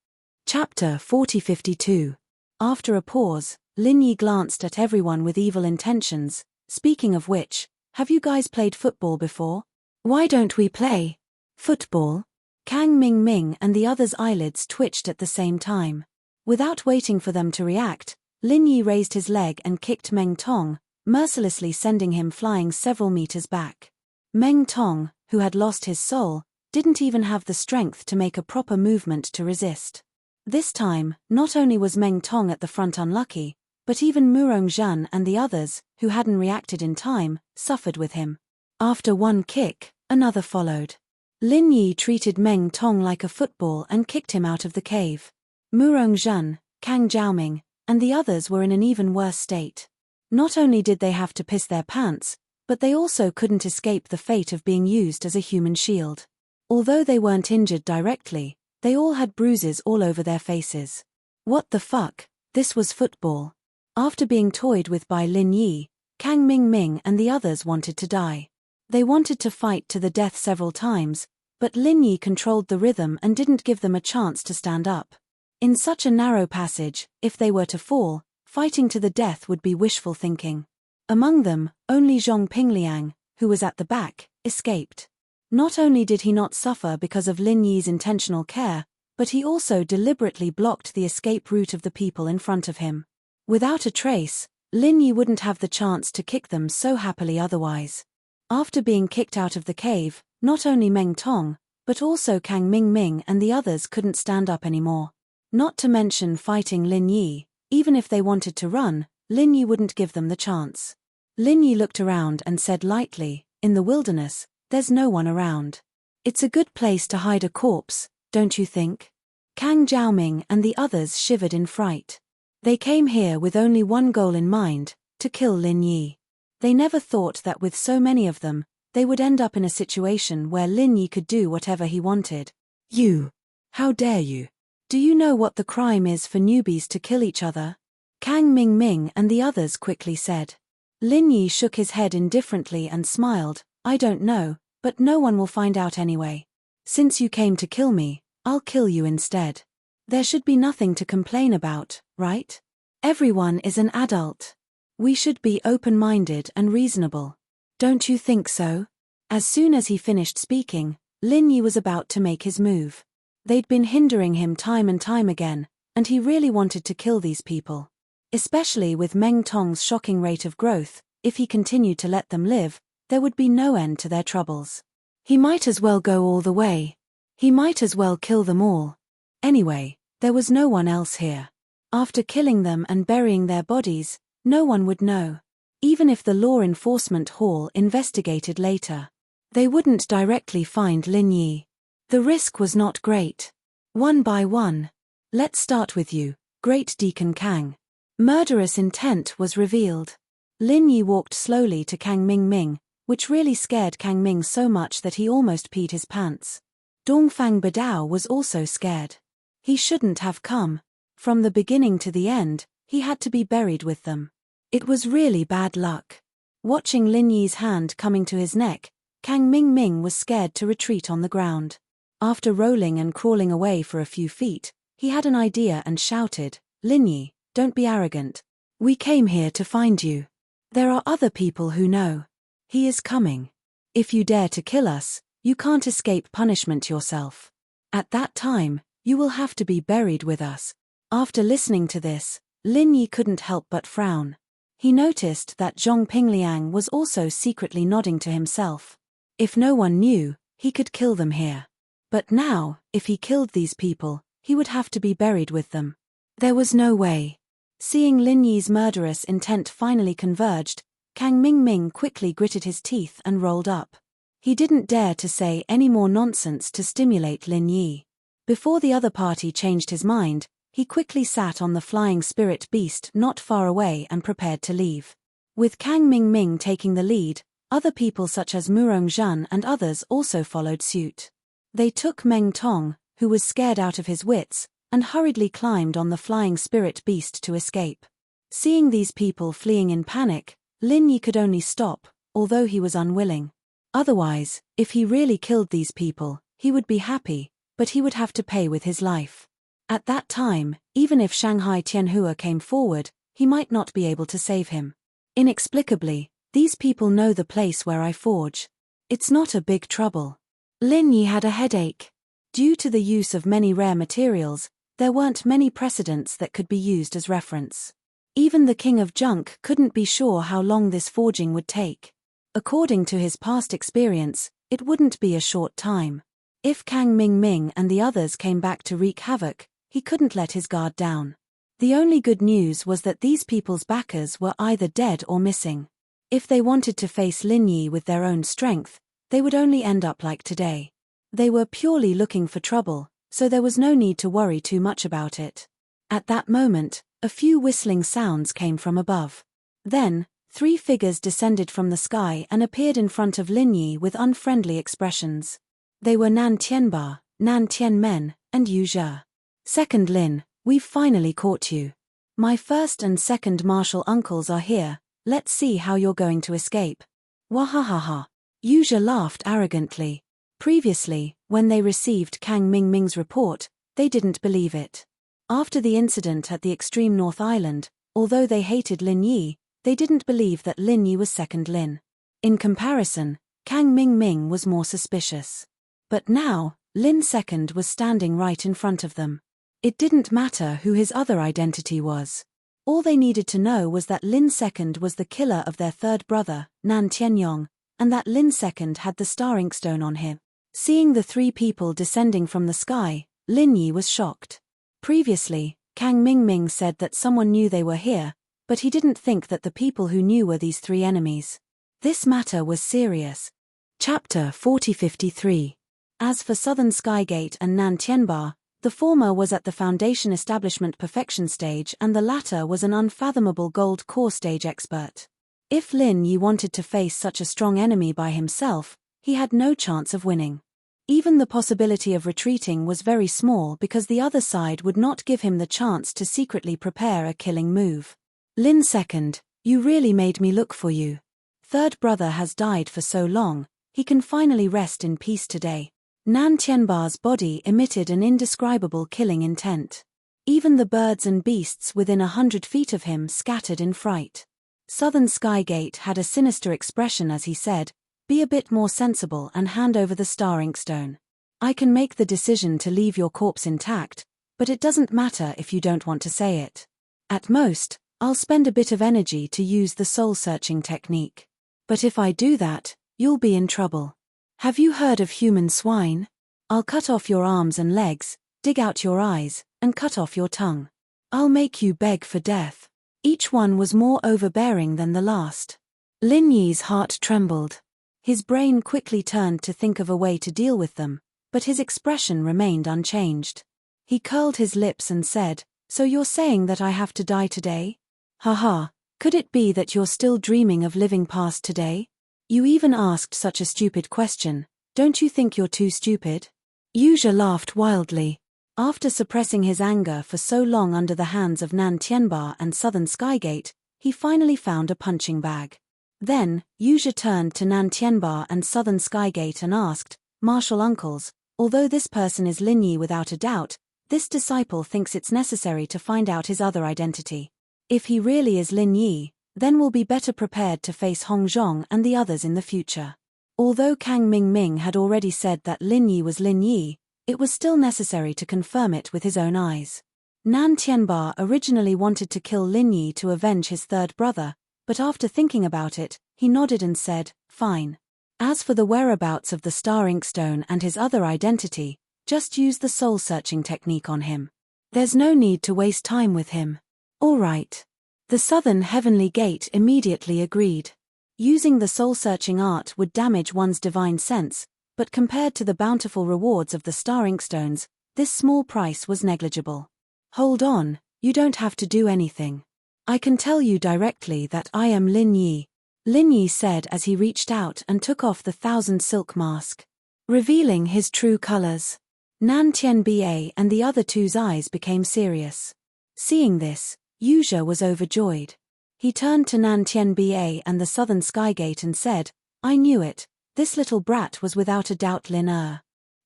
Chapter 4052. After a pause, Lin Yi glanced at everyone with evil intentions. Speaking of which, have you guys played football before? Why don't we play football? Kang Ming and the others' eyelids twitched at the same time. Without waiting for them to react, Lin Yi raised his leg and kicked Meng Tong, mercilessly sending him flying several meters back. Meng Tong, who had lost his soul, didn't even have the strength to make a proper movement to resist. This time, not only was Meng Tong at the front unlucky, but even Murong Zhen and the others, who hadn't reacted in time, suffered with him. After one kick, another followed. Lin Yi treated Meng Tong like a football and kicked him out of the cave. Murong Zhen, Kang Jiaoming, and the others were in an even worse state. Not only did they have to piss their pants, but they also couldn't escape the fate of being used as a human shield. Although they weren't injured directly, they all had bruises all over their faces. What the fuck, this was football. After being toyed with by Lin Yi, Kang Ming and the others wanted to die. They wanted to fight to the death several times, but Lin Yi controlled the rhythm and didn't give them a chance to stand up. In such a narrow passage, if they were to fall, fighting to the death would be wishful thinking. Among them, only Zhong Pingliang, who was at the back, escaped. Not only did he not suffer because of Lin Yi's intentional care, but he also deliberately blocked the escape route of the people in front of him. Without a trace, Lin Yi wouldn't have the chance to kick them so happily otherwise. After being kicked out of the cave, not only Meng Tong, but also Kang Ming and the others couldn't stand up anymore. Not to mention fighting Lin Yi, even if they wanted to run, Lin Yi wouldn't give them the chance. Lin Yi looked around and said lightly, "In the wilderness, there's no one around. It's a good place to hide a corpse, don't you think?" Kang Jiaoming and the others shivered in fright. They came here with only one goal in mind, to kill Lin Yi. They never thought that with so many of them, they would end up in a situation where Lin Yi could do whatever he wanted. "You! How dare you? Do you know what the crime is for newbies to kill each other?" Kang Ming and the others quickly said. Lin Yi shook his head indifferently and smiled, "I don't know, but no one will find out anyway. Since you came to kill me, I'll kill you instead. There should be nothing to complain about, right? Everyone is an adult. We should be open-minded and reasonable. Don't you think so?" As soon as he finished speaking, Lin Yi was about to make his move. They'd been hindering him time and time again, and he really wanted to kill these people. Especially with Meng Tong's shocking rate of growth, if he continued to let them live, there would be no end to their troubles. He might as well go all the way. He might as well kill them all. Anyway, there was no one else here. After killing them and burying their bodies, no one would know. Even if the law enforcement hall investigated later, they wouldn't directly find Lin Yi. The risk was not great. One by one. "Let's start with you, Great Deacon Kang." Murderous intent was revealed. Lin Yi walked slowly to Kang Ming, which really scared Kang Ming so much that he almost peed his pants. Dongfang Badao was also scared. He shouldn't have come. From the beginning to the end, he had to be buried with them. It was really bad luck. Watching Lin Yi's hand coming to his neck, Kang Ming was scared to retreat on the ground. After rolling and crawling away for a few feet, he had an idea and shouted, "Lin Yi, don't be arrogant. We came here to find you. There are other people who know. He is coming. If you dare to kill us, you can't escape punishment yourself. At that time, you will have to be buried with us." After listening to this, Lin Yi couldn't help but frown. He noticed that Zhong Pingliang was also secretly nodding to himself. If no one knew, he could kill them here. But now, if he killed these people, he would have to be buried with them. There was no way. Seeing Lin Yi's murderous intent finally converged, Kang Mingming quickly gritted his teeth and rolled up. He didn't dare to say any more nonsense to stimulate Lin Yi. Before the other party changed his mind, he quickly sat on the flying spirit beast not far away and prepared to leave. With Kang Mingming taking the lead, other people such as Murong Zhan and others also followed suit. They took Meng Tong, who was scared out of his wits, and hurriedly climbed on the flying spirit beast to escape. Seeing these people fleeing in panic, Lin Yi could only stop, although he was unwilling. Otherwise, if he really killed these people, he would be happy, but he would have to pay with his life. At that time, even if Shanghai Tianhua came forward, he might not be able to save him. Inexplicably, these people know the place where I forge. It's not a big trouble. Lin Yi had a headache. Due to the use of many rare materials, there weren't many precedents that could be used as reference. Even the king of junk couldn't be sure how long this forging would take. According to his past experience, it wouldn't be a short time. If Kang Mingming and the others came back to wreak havoc, he couldn't let his guard down. The only good news was that these people's backers were either dead or missing. If they wanted to face Lin Yi with their own strength, they would only end up like today. They were purely looking for trouble, so there was no need to worry too much about it. At that moment, a few whistling sounds came from above. Then, 3 figures descended from the sky and appeared in front of Lin Yi with unfriendly expressions. They were Nan Tianba, Nan Tianmen, and Yu Zhe. Second Lin, we've finally caught you. My first and second martial uncles are here, let's see how you're going to escape. Wahahaha. Yu Zhe laughed arrogantly. Previously, when they received Kang Mingming's report, they didn't believe it. After the incident at the extreme North Island, although they hated Lin Yi, they didn't believe that Lin Yi was second Lin. In comparison, Kang Mingming was more suspicious. But now, Lin second was standing right in front of them. It didn't matter who his other identity was. All they needed to know was that Lin second was the killer of their third brother, Nan Tianyong, and that Lin second had the star inkstone on him. Seeing the 3 people descending from the sky, Lin Yi was shocked. Previously, Kang Mingming said that someone knew they were here, but he didn't think that the people who knew were these 3 enemies. This matter was serious. Chapter 4053. As for Southern Skygate and Nan Tianba, the former was at the Foundation Establishment Perfection stage and the latter was an unfathomable gold core stage expert. If Lin Yi wanted to face such a strong enemy by himself, he had no chance of winning. Even the possibility of retreating was very small because the other side would not give him the chance to secretly prepare a killing move. Lin second, you really made me look for you. Third brother has died for so long, he can finally rest in peace today. Nan Tianba's body emitted an indescribable killing intent. Even the birds and beasts within 100 feet of him scattered in fright. Southern Skygate had a sinister expression as he said, "Be a bit more sensible and hand over the star inkstone. I can make the decision to leave your corpse intact, but it doesn't matter if you don't want to say it. At most, I'll spend a bit of energy to use the soul-searching technique. But if I do that, you'll be in trouble. Have you heard of human swine? I'll cut off your arms and legs, dig out your eyes, and cut off your tongue. I'll make you beg for death." Each one was more overbearing than the last. Lin Yi's heart trembled. His brain quickly turned to think of a way to deal with them, but his expression remained unchanged. He curled his lips and said, "So you're saying that I have to die today? Haha, could it be that you're still dreaming of living past today? You even asked such a stupid question, don't you think you're too stupid?" Yu Zhe laughed wildly. After suppressing his anger for so long under the hands of Nan Tianba and Southern Skygate, he finally found a punching bag. Then, Yu Zhe turned to Nan Tianba and Southern Skygate and asked, "Martial uncles, although this person is Lin Yi without a doubt, this disciple thinks it's necessary to find out his other identity. If he really is Lin Yi, then we'll be better prepared to face Hong Zhong and the others in the future." Although Kang Mingming had already said that Lin Yi was Lin Yi, it was still necessary to confirm it with his own eyes. Nan Tianba originally wanted to kill Lin Yi to avenge his third brother, but after thinking about it, he nodded and said, "Fine. As for the whereabouts of the star inkstone and his other identity, just use the soul-searching technique on him. There's no need to waste time with him. All right. The Southern Heavenly Gate immediately agreed. Using the soul-searching art would damage one's divine sense, but compared to the bountiful rewards of the star inkstones, this small price was negligible. Hold on, you don't have to do anything. I can tell you directly that I am Lin Yi. Lin Yi said as he reached out and took off the 1,000 silk mask, revealing his true colors. Nan Tianba and the other two's eyes became serious. Seeing this, Yuzha was overjoyed. He turned to Nan Tianba and the Southern Skygate and said, I knew it, this little brat was without a doubt Lin Er.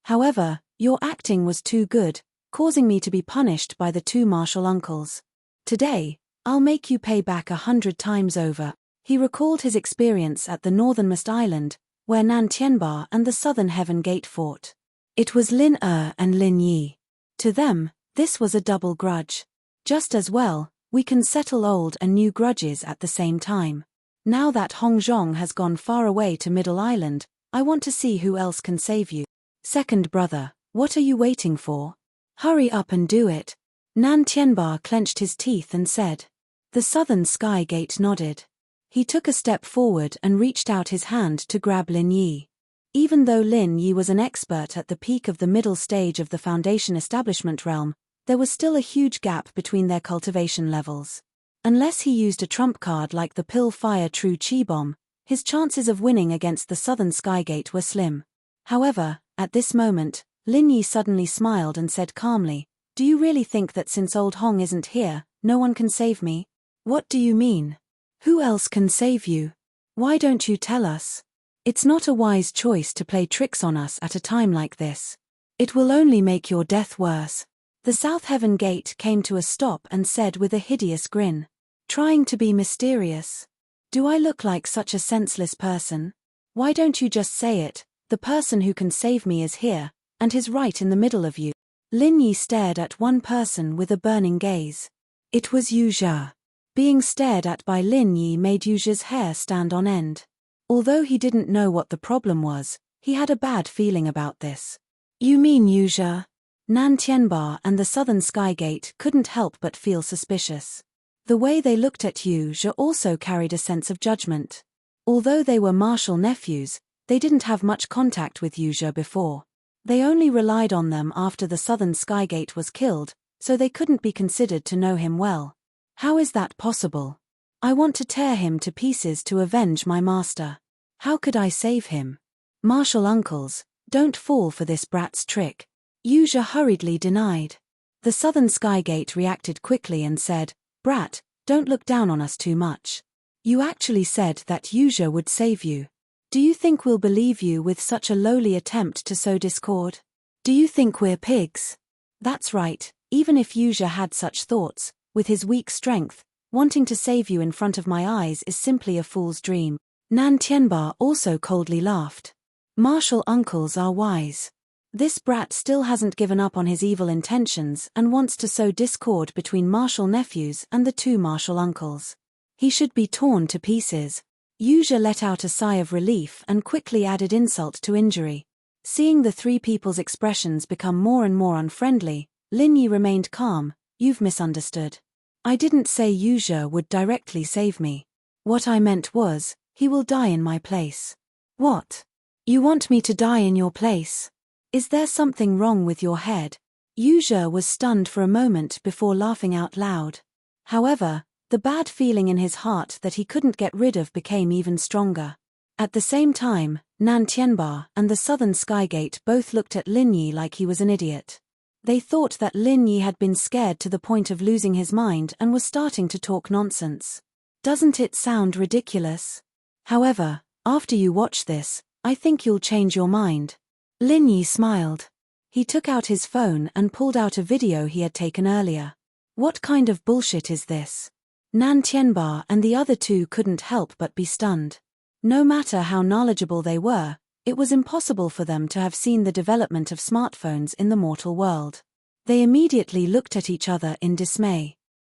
However, your acting was too good, causing me to be punished by the two martial uncles. Today, I'll make you pay back 100 times over. He recalled his experience at the northernmost island, where Nan Tianba and the Southern Heaven Gate fought. It was Lin Er and Lin Yi. To them, this was a double grudge. Just as well, we can settle old and new grudges at the same time. Now that Hong Zhong has gone far away to Middle Island, I want to see who else can save you. Second brother, what are you waiting for? Hurry up and do it. Nan Tianba clenched his teeth and said. The Southern Skygate nodded. He took a step forward and reached out his hand to grab Lin Yi. Even though Lin Yi was an expert at the peak of the middle stage of the Foundation establishment realm, there was still a huge gap between their cultivation levels. Unless he used a trump card like the Pill Fire True Chi Bomb, his chances of winning against the Southern Skygate were slim. However, at this moment, Lin Yi suddenly smiled and said calmly, Do you really think that since old Hong isn't here, no one can save me? What do you mean? Who else can save you? Why don't you tell us? It's not a wise choice to play tricks on us at a time like this. It will only make your death worse. The South Heaven Gate came to a stop and said with a hideous grin. Trying to be mysterious. Do I look like such a senseless person? Why don't you just say it? The person who can save me is here, and he's right in the middle of you. Lin Yi stared at one person with a burning gaze. It was Yuzha. Being stared at by Lin Yi made Yuzha's hair stand on end. Although he didn't know what the problem was, he had a bad feeling about this. You mean Yuzha? Nan Tianba and the Southern Skygate couldn't help but feel suspicious. The way they looked at Yuzha also carried a sense of judgment. Although they were martial nephews, they didn't have much contact with Yuzha before. They only relied on them after the Southern Skygate was killed, so they couldn't be considered to know him well. How is that possible? I want to tear him to pieces to avenge my master. How could I save him? Martial uncles, don't fall for this brat's trick. Yuzha hurriedly denied. The Southern Skygate reacted quickly and said, Brat, don't look down on us too much. You actually said that Yuzha would save you. Do you think we'll believe you with such a lowly attempt to sow discord? Do you think we're pigs? That's right, even if Yuzha had such thoughts, with his weak strength, wanting to save you in front of my eyes is simply a fool's dream. Nan Tianba also coldly laughed. Martial uncles are wise. This brat still hasn't given up on his evil intentions and wants to sow discord between martial nephews and the two martial uncles. He should be torn to pieces. Yuzha let out a sigh of relief and quickly added insult to injury. Seeing the three people's expressions become more and more unfriendly, Lin Yi remained calm. You've misunderstood. I didn't say Yuzha would directly save me. What I meant was, he will die in my place. What? You want me to die in your place? Is there something wrong with your head? Yuzha was stunned for a moment before laughing out loud. However, the bad feeling in his heart that he couldn't get rid of became even stronger. At the same time, Nan Tianba and the Southern Skygate both looked at Lin Yi like he was an idiot. They thought that Lin Yi had been scared to the point of losing his mind and was starting to talk nonsense. Doesn't it sound ridiculous? However, after you watch this, I think you'll change your mind. Lin Yi smiled. He took out his phone and pulled out a video he had taken earlier. What kind of bullshit is this? Nan Tianba and the other two couldn't help but be stunned. No matter how knowledgeable they were, it was impossible for them to have seen the development of smartphones in the mortal world. They immediately looked at each other in dismay.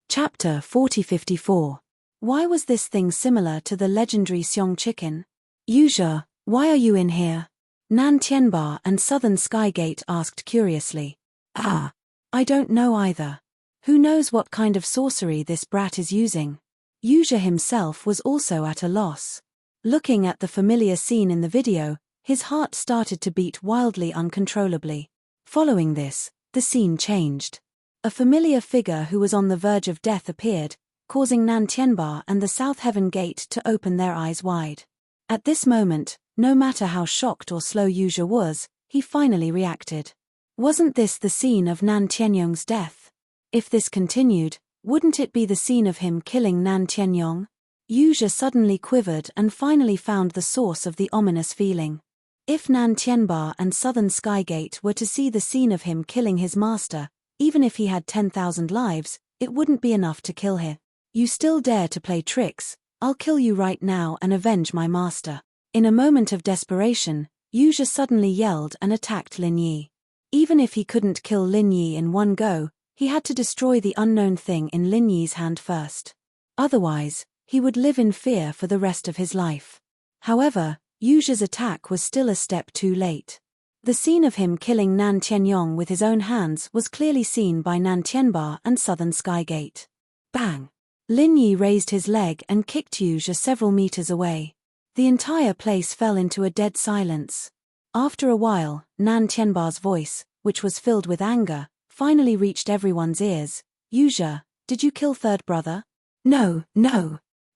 Chapter 4054. Why was this thing similar to the legendary Xiong chicken? Yuzha, Why are you in here? Nan Tianba and Southern Skygate asked curiously. I don't know either. Who knows what kind of sorcery this brat is using? Yuzha himself was also at a loss. Looking at the familiar scene in the video, his heart started to beat wildly uncontrollably. Following this, the scene changed. A familiar figure who was on the verge of death appeared, causing Nan Tianba and the South Heaven Gate to open their eyes wide. At this moment, no matter how shocked or slow Yuzha was, he finally reacted. Wasn't this the scene of Nan Tianyong's death? If this continued, wouldn't it be the scene of him killing Nan Tianyong? Yuzha suddenly quivered and finally found the source of the ominous feeling. If Nan Tianba and Southern Skygate were to see the scene of him killing his master, even if he had 10,000 lives, it wouldn't be enough to kill him. You still dare to play tricks? I'll kill you right now and avenge my master. In a moment of desperation, Yuzha suddenly yelled and attacked Lin Yi. Even if he couldn't kill Lin Yi in one go, he had to destroy the unknown thing in Lin Yi's hand first. Otherwise, he would live in fear for the rest of his life. However, Yuzha's attack was still a step too late. The scene of him killing Nan Tianyong with his own hands was clearly seen by Nan Tianba and Southern Skygate. Bang! Lin Yi raised his leg and kicked Yuzha several meters away. The entire place fell into a dead silence. After a while, Nan Tianba's voice, which was filled with anger, finally reached everyone's ears. Yuzha, did you kill third brother? No.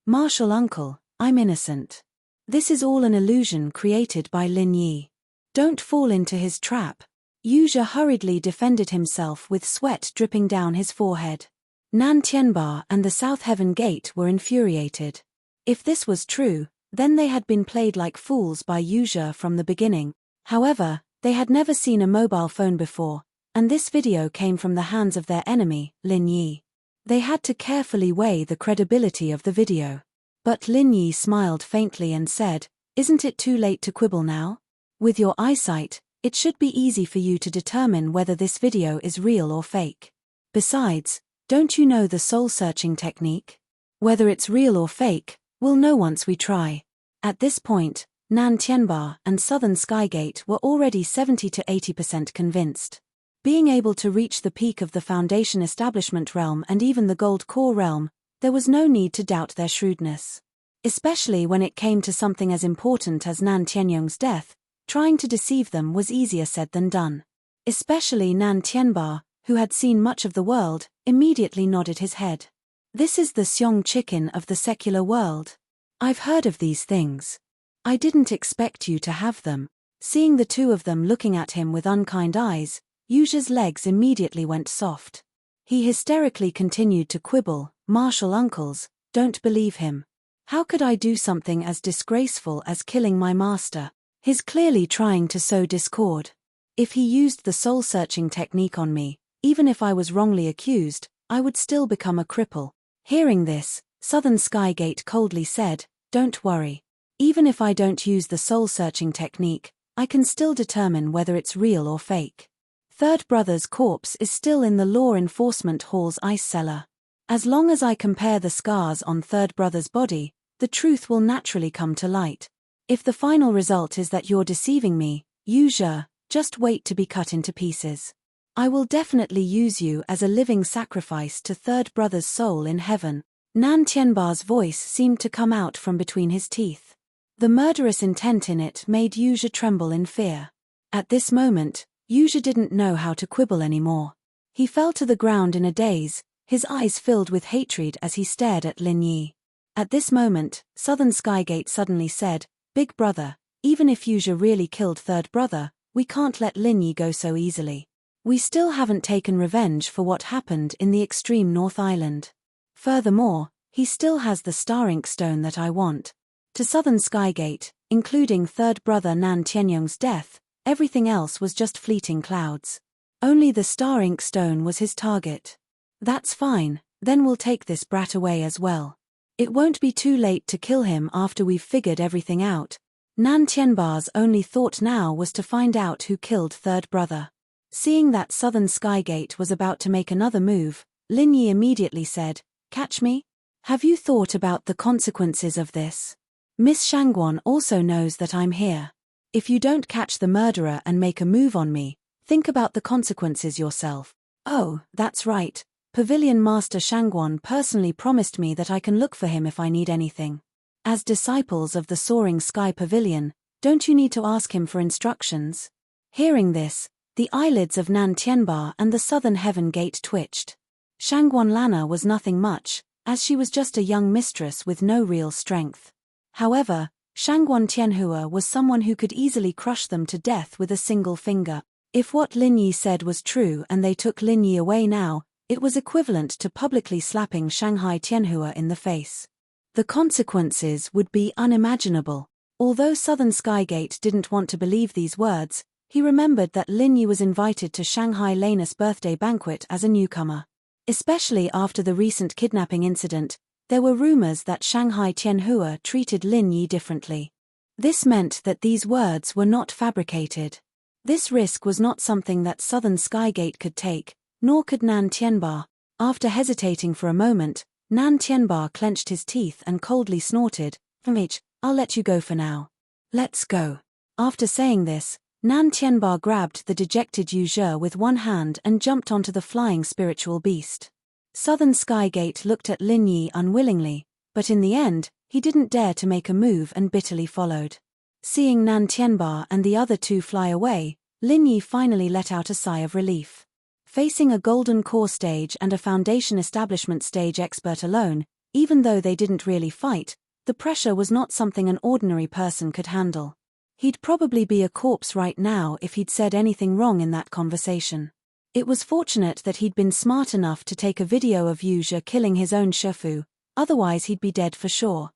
Martial uncle, I'm innocent. This is all an illusion created by Lin Yi. Don't fall into his trap. Yuzha hurriedly defended himself with sweat dripping down his forehead. Nan Tianba and the South Heaven Gate were infuriated. If this was true, then they had been played like fools by Yuzha from the beginning. However, they had never seen a mobile phone before, and this video came from the hands of their enemy, Lin Yi. They had to carefully weigh the credibility of the video. But Lin Yi smiled faintly and said, "Isn't it too late to quibble now? With your eyesight, it should be easy for you to determine whether this video is real or fake. Besides, don't you know the soul-searching technique? Whether it's real or fake, we'll know once we try." At this point, Nan Tianba and Southern Skygate were already 70 to 80% convinced. Being able to reach the peak of the Foundation Establishment realm and even the Gold Core realm, there was no need to doubt their shrewdness. Especially when it came to something as important as Nan Tianyong's death, trying to deceive them was easier said than done. Especially Nan Tianba, who had seen much of the world, immediately nodded his head. This is the Xiong chicken of the secular world. I've heard of these things. I didn't expect you to have them. Seeing the two of them looking at him with unkind eyes, Yuzha's legs immediately went soft. He hysterically continued to quibble, "Martial uncles, don't believe him. How could I do something as disgraceful as killing my master? He's clearly trying to sow discord. If he used the soul-searching technique on me, even if I was wrongly accused, I would still become a cripple." Hearing this, Southern Skygate coldly said, "Don't worry. Even if I don't use the soul-searching technique, I can still determine whether it's real or fake. Third brother's corpse is still in the Law Enforcement Hall's ice cellar. As long as I compare the scars on third brother's body, the truth will naturally come to light. If the final result is that you're deceiving me, Yuzha, just wait to be cut into pieces. I will definitely use you as a living sacrifice to third brother's soul in heaven." Nan Tianba's voice seemed to come out from between his teeth. The murderous intent in it made Yuzha tremble in fear. At this moment, Yuzha didn't know how to quibble anymore. He fell to the ground in a daze, his eyes filled with hatred as he stared at Lin Yi. At this moment, Southern Skygate suddenly said, "Big brother, even if Yuzha really killed third brother, we can't let Lin Yi go so easily. We still haven't taken revenge for what happened in the extreme North Island. Furthermore, he still has the star ink stone that I want." To Southern Skygate, including third brother Nan Tianyong's death, everything else was just fleeting clouds. Only the star ink stone was his target. "That's fine, then we'll take this brat away as well. It won't be too late to kill him after we've figured everything out." Nan Tianba's only thought now was to find out who killed third brother. Seeing that Southern Skygate was about to make another move, Lin Yi immediately said, "Catch me? Have you thought about the consequences of this? Miss Shangguan also knows that I'm here. If you don't catch the murderer and make a move on me, think about the consequences yourself. Oh, that's right. Pavilion Master Shangguan personally promised me that I can look for him if I need anything. As disciples of the Soaring Sky Pavilion, don't you need to ask him for instructions? Hearing this, the eyelids of Nan Tianba and the Southern Heaven Gate twitched. Shangguan Lana was nothing much, as she was just a young mistress with no real strength. However, Shangguan Tianhua was someone who could easily crush them to death with a single finger. If what Lin Yi said was true and they took Lin Yi away now, it was equivalent to publicly slapping Shanghai Tianhua in the face. The consequences would be unimaginable. Although Southern Skygate didn't want to believe these words, he remembered that Lin Yi was invited to Shanghai Lena's birthday banquet as a newcomer. Especially after the recent kidnapping incident, there were rumors that Shanghai Tianhua treated Lin Yi differently. This meant that these words were not fabricated. This risk was not something that Southern Skygate could take, nor could Nan Tianba. After hesitating for a moment, Nan Tianba clenched his teeth and coldly snorted, "Image, I'll let you go for now. Let's go." After saying this, Nan Tianba grabbed the dejected Yu Zhe with one hand and jumped onto the flying spiritual beast. Southern Skygate looked at Lin Yi unwillingly, but in the end, he didn't dare to make a move and bitterly followed. Seeing Nan Tianba and the other two fly away, Lin Yi finally let out a sigh of relief. Facing a Golden Core stage and a Foundation Establishment stage expert alone, even though they didn't really fight, the pressure was not something an ordinary person could handle. He'd probably be a corpse right now if he'd said anything wrong in that conversation. It was fortunate that he'd been smart enough to take a video of Yu Zhe killing his own Shifu, otherwise he'd be dead for sure.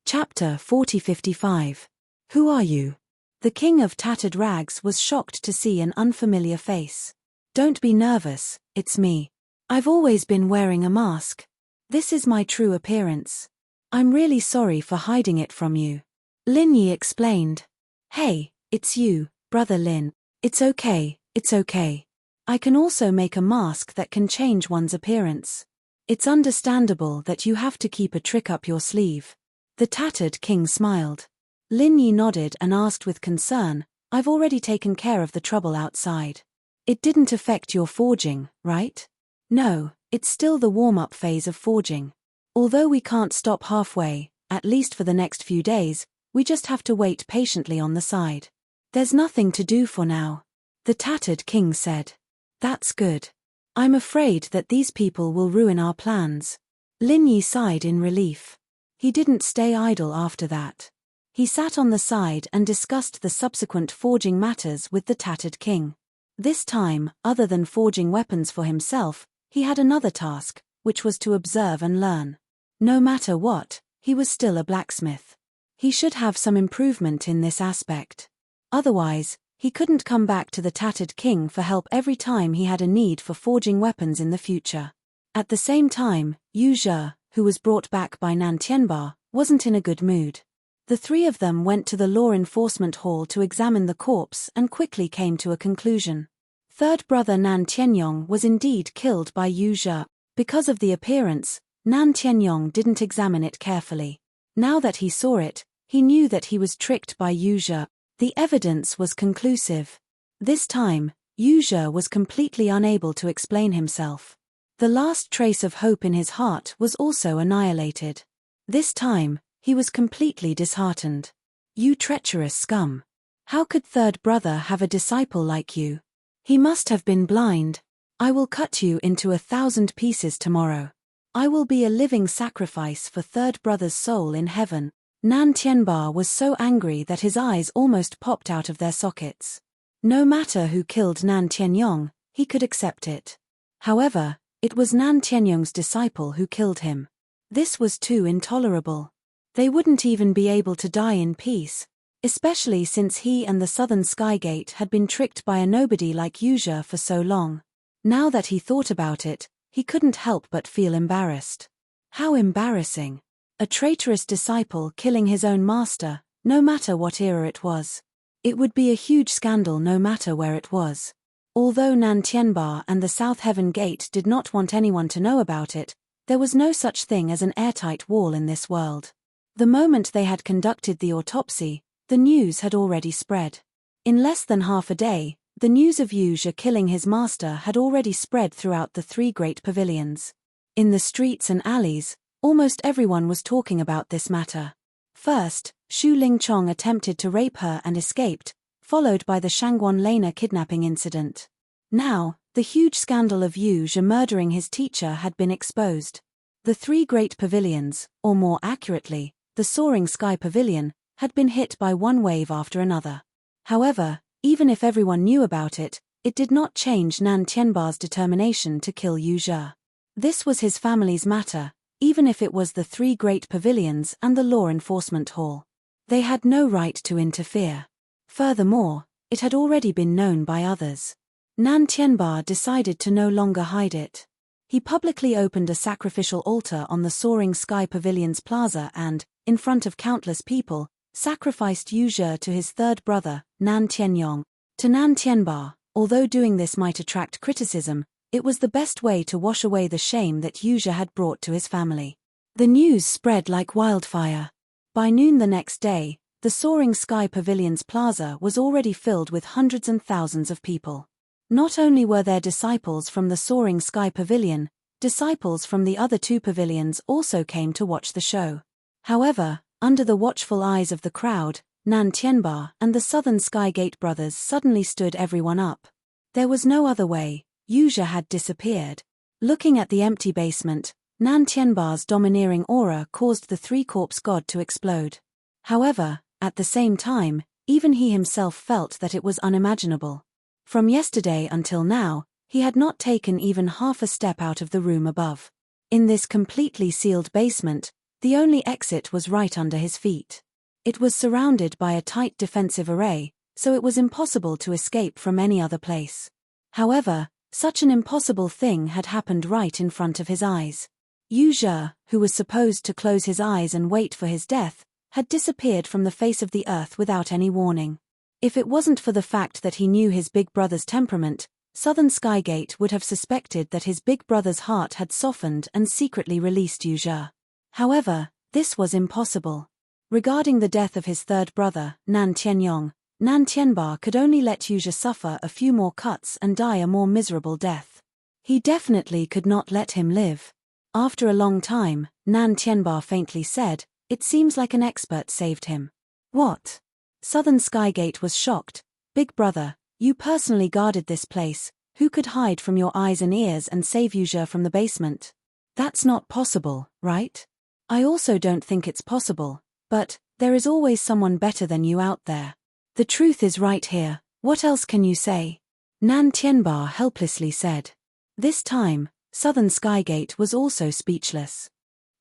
Chapter 4055. Who are you? The King of Tattered Rags was shocked to see an unfamiliar face. Don't be nervous, it's me. I've always been wearing a mask. This is my true appearance. I'm really sorry for hiding it from you. Lin Yi explained. Hey, it's you, Brother Lin. It's okay, it's okay. I can also make a mask that can change one's appearance. It's understandable that you have to keep a trick up your sleeve. The Tattered King smiled. Lin Yi nodded and asked with concern, I've already taken care of the trouble outside. It didn't affect your forging, right? No, it's still the warm-up phase of forging. Although we can't stop halfway, at least for the next few days, we just have to wait patiently on the side. There's nothing to do for now. The Tattered King said. That's good. I'm afraid that these people will ruin our plans. Lin Yi sighed in relief. He didn't stay idle after that. He sat on the side and discussed the subsequent forging matters with the Tattered King. This time, other than forging weapons for himself, he had another task, which was to observe and learn. No matter what, he was still a blacksmith. He should have some improvement in this aspect. Otherwise, he couldn't come back to the Tattered King for help every time he had a need for forging weapons in the future. At the same time, Yu Zhe, who was brought back by Nan Tianba, wasn't in a good mood. The three of them went to the Law Enforcement Hall to examine the corpse and quickly came to a conclusion. Third brother Nan Tianyong was indeed killed by Yu Zhe. Because of the appearance, Nan Tianyong didn't examine it carefully. Now that he saw it, he knew that he was tricked by Yu Zhe. The evidence was conclusive. This time, Yu Zhe was completely unable to explain himself. The last trace of hope in his heart was also annihilated. This time, he was completely disheartened. You treacherous scum. How could third brother have a disciple like you? He must have been blind. I will cut you into 1,000 pieces tomorrow. I will be a living sacrifice for third brother's soul in heaven. Nan Tianba was so angry that his eyes almost popped out of their sockets. No matter who killed Nan Tianyong, he could accept it. However, it was Nan Tianyong's disciple who killed him. This was too intolerable. They wouldn't even be able to die in peace, especially since he and the Southern Skygate had been tricked by a nobody like Yu Zhe for so long. Now that he thought about it, he couldn't help but feel embarrassed. How embarrassing. A traitorous disciple killing his own master, no matter what era it was. It would be a huge scandal no matter where it was. Although Nan Tianba and the South Heaven Gate did not want anyone to know about it, there was no such thing as an airtight wall in this world. The moment they had conducted the autopsy, the news had already spread. In less than half a day, the news of Yu Zhe killing his master had already spread throughout the three great pavilions. In the streets and alleys, almost everyone was talking about this matter. First, Xu Lingchong attempted to rape her and escaped, followed by the Shangguan Lena kidnapping incident. Now, the huge scandal of Yu Zhe murdering his teacher had been exposed. The three great pavilions, or more accurately, the Soaring Sky Pavilion, had been hit by one wave after another. However, even if everyone knew about it, it did not change Nan Tianba's determination to kill Yu Zhe. This was his family's matter, even if it was the three great pavilions and the law enforcement hall. They had no right to interfere. Furthermore, it had already been known by others. Nan Tianba decided to no longer hide it. He publicly opened a sacrificial altar on the Soaring Sky Pavilion's plaza and, in front of countless people, sacrificed Yu Zhe to his third brother, Nan Tianyong. To Nan Tianba, although doing this might attract criticism, it was the best way to wash away the shame that Yu Zhe had brought to his family. The news spread like wildfire. By noon the next day, the Soaring Sky Pavilion's plaza was already filled with hundreds and thousands of people. Not only were there disciples from the Soaring Sky Pavilion, disciples from the other two pavilions also came to watch the show. However, under the watchful eyes of the crowd, Nan Tianba and the Southern Sky Gate brothers suddenly stood everyone up. There was no other way, Yu Zhe had disappeared. Looking at the empty basement, Nan Tianba's domineering aura caused the three-corpse god to explode. However, at the same time, even he himself felt that it was unimaginable. From yesterday until now, he had not taken even half a step out of the room above. In this completely sealed basement, the only exit was right under his feet. It was surrounded by a tight defensive array, so it was impossible to escape from any other place. However, such an impossible thing had happened right in front of his eyes. Yu Zhe, who was supposed to close his eyes and wait for his death, had disappeared from the face of the earth without any warning. If it wasn't for the fact that he knew his big brother's temperament, Southern Skygate would have suspected that his big brother's heart had softened and secretly released Yu Zhe. However, this was impossible. Regarding the death of his third brother, Nan Tianyong, Nan Tianba could only let Yu Zhe suffer a few more cuts and die a more miserable death. He definitely could not let him live. After a long time, Nan Tianba faintly said, "It seems like an expert saved him." "What?" Southern Skygate was shocked. "Big brother, you personally guarded this place. Who could hide from your eyes and ears and save Yu Zhe from the basement? That's not possible, right?" "I also don't think it's possible, but there is always someone better than you out there. The truth is right here, what else can you say?" Nan Tianba helplessly said. This time, Southern Skygate was also speechless.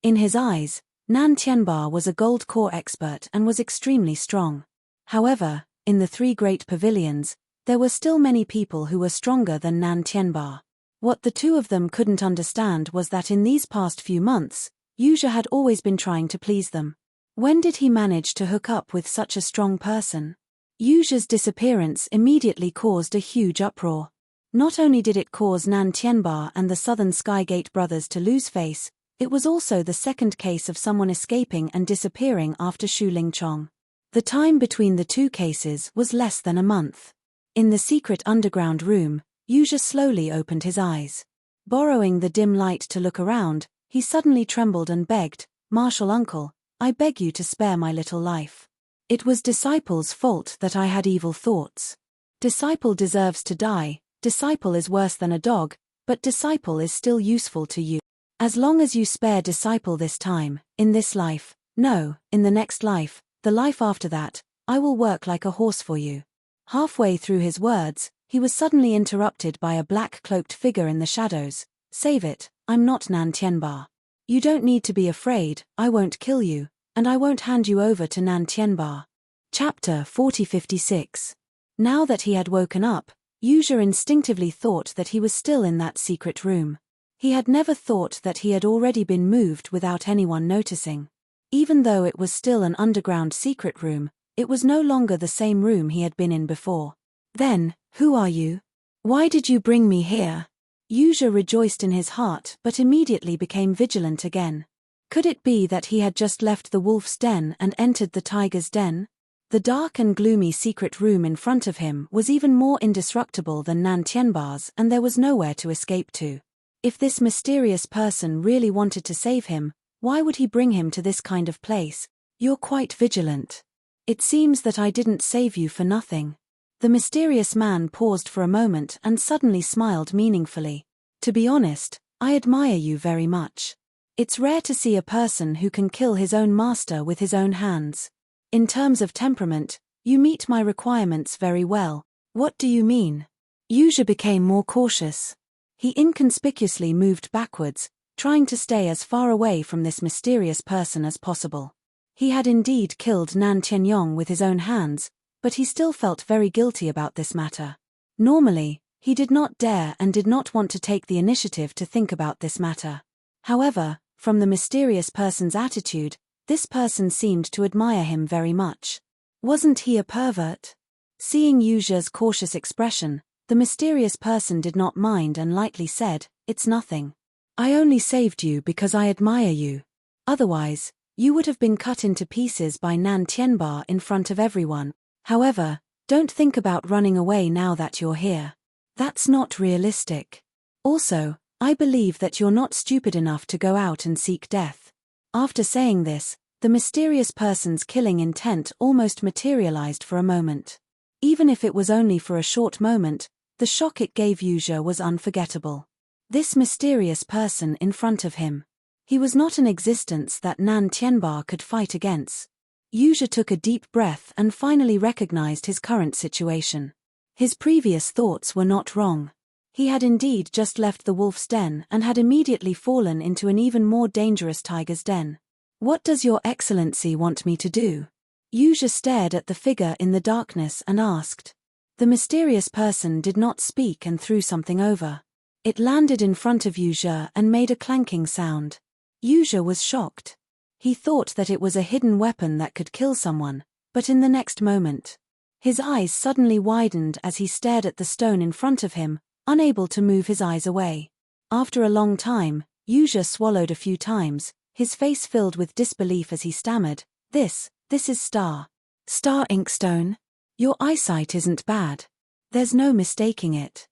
In his eyes, Nan Tianba was a gold core expert and was extremely strong. However, in the three great pavilions, there were still many people who were stronger than Nan Tianba. What the two of them couldn't understand was that in these past few months, Yu Zhe had always been trying to please them. When did he manage to hook up with such a strong person? Yu Zhe's disappearance immediately caused a huge uproar. Not only did it cause Nan Tianba and the Southern Skygate brothers to lose face, it was also the second case of someone escaping and disappearing after Xu Lingchong. The time between the two cases was less than a month. In the secret underground room, Yu Zhe slowly opened his eyes. Borrowing the dim light to look around, he suddenly trembled and begged, "Martial uncle, I beg you to spare my little life. It was Disciple's fault that I had evil thoughts. Disciple deserves to die. Disciple is worse than a dog, but Disciple is still useful to you. As long as you spare Disciple this time, in this life, no, in the next life, the life after that, I will work like a horse for you." Halfway through his words, he was suddenly interrupted by a black-cloaked figure in the shadows. "Save it, I'm not Nan Tianba. You don't need to be afraid, I won't kill you, and I won't hand you over to Nan Tianba." Chapter 4056. Now that he had woken up, Yu Zhe instinctively thought that he was still in that secret room. He had never thought that he had already been moved without anyone noticing. Even though it was still an underground secret room, it was no longer the same room he had been in before. "Then, who are you? Why did you bring me here?" Yu Zhe rejoiced in his heart but immediately became vigilant again. Could it be that he had just left the wolf's den and entered the tiger's den? The dark and gloomy secret room in front of him was even more indestructible than Nan Tianbar's, and there was nowhere to escape to. If this mysterious person really wanted to save him, why would he bring him to this kind of place? You're quite vigilant. It seems that I didn't save you for nothing. The mysterious man paused for a moment and suddenly smiled meaningfully. To be honest, I admire you very much. It's rare to see a person who can kill his own master with his own hands. In terms of temperament, you meet my requirements very well. What do you mean? Yuzha became more cautious. He inconspicuously moved backwards, trying to stay as far away from this mysterious person as possible. He had indeed killed Nan Tianyong with his own hands, but he still felt very guilty about this matter. Normally, he did not dare and did not want to take the initiative to think about this matter. However, from the mysterious person's attitude, this person seemed to admire him very much. Wasn't he a pervert? Seeing Yuzha's cautious expression, the mysterious person did not mind and lightly said, "It's nothing. I only saved you because I admire you. Otherwise, you would have been cut into pieces by Nan Tianbar in front of everyone. However, don't think about running away now that you're here. That's not realistic. Also, I believe that you're not stupid enough to go out and seek death." After saying this, the mysterious person's killing intent almost materialized for a moment. Even if it was only for a short moment, the shock it gave Yuzha was unforgettable. This mysterious person in front of him. He was not an existence that Nan Tianbar could fight against. Yuzha took a deep breath and finally recognized his current situation. His previous thoughts were not wrong. He had indeed just left the wolf's den and had immediately fallen into an even more dangerous tiger's den. "What does Your Excellency want me to do?" Yuzha stared at the figure in the darkness and asked. The mysterious person did not speak and threw something over. It landed in front of Yuzha and made a clanking sound. Yuzha was shocked. He thought that it was a hidden weapon that could kill someone, but in the next moment, his eyes suddenly widened as he stared at the stone in front of him, unable to move his eyes away. After a long time, Yuzha swallowed a few times, his face filled with disbelief as he stammered, This is Star Inkstone? Your eyesight isn't bad. There's no mistaking it.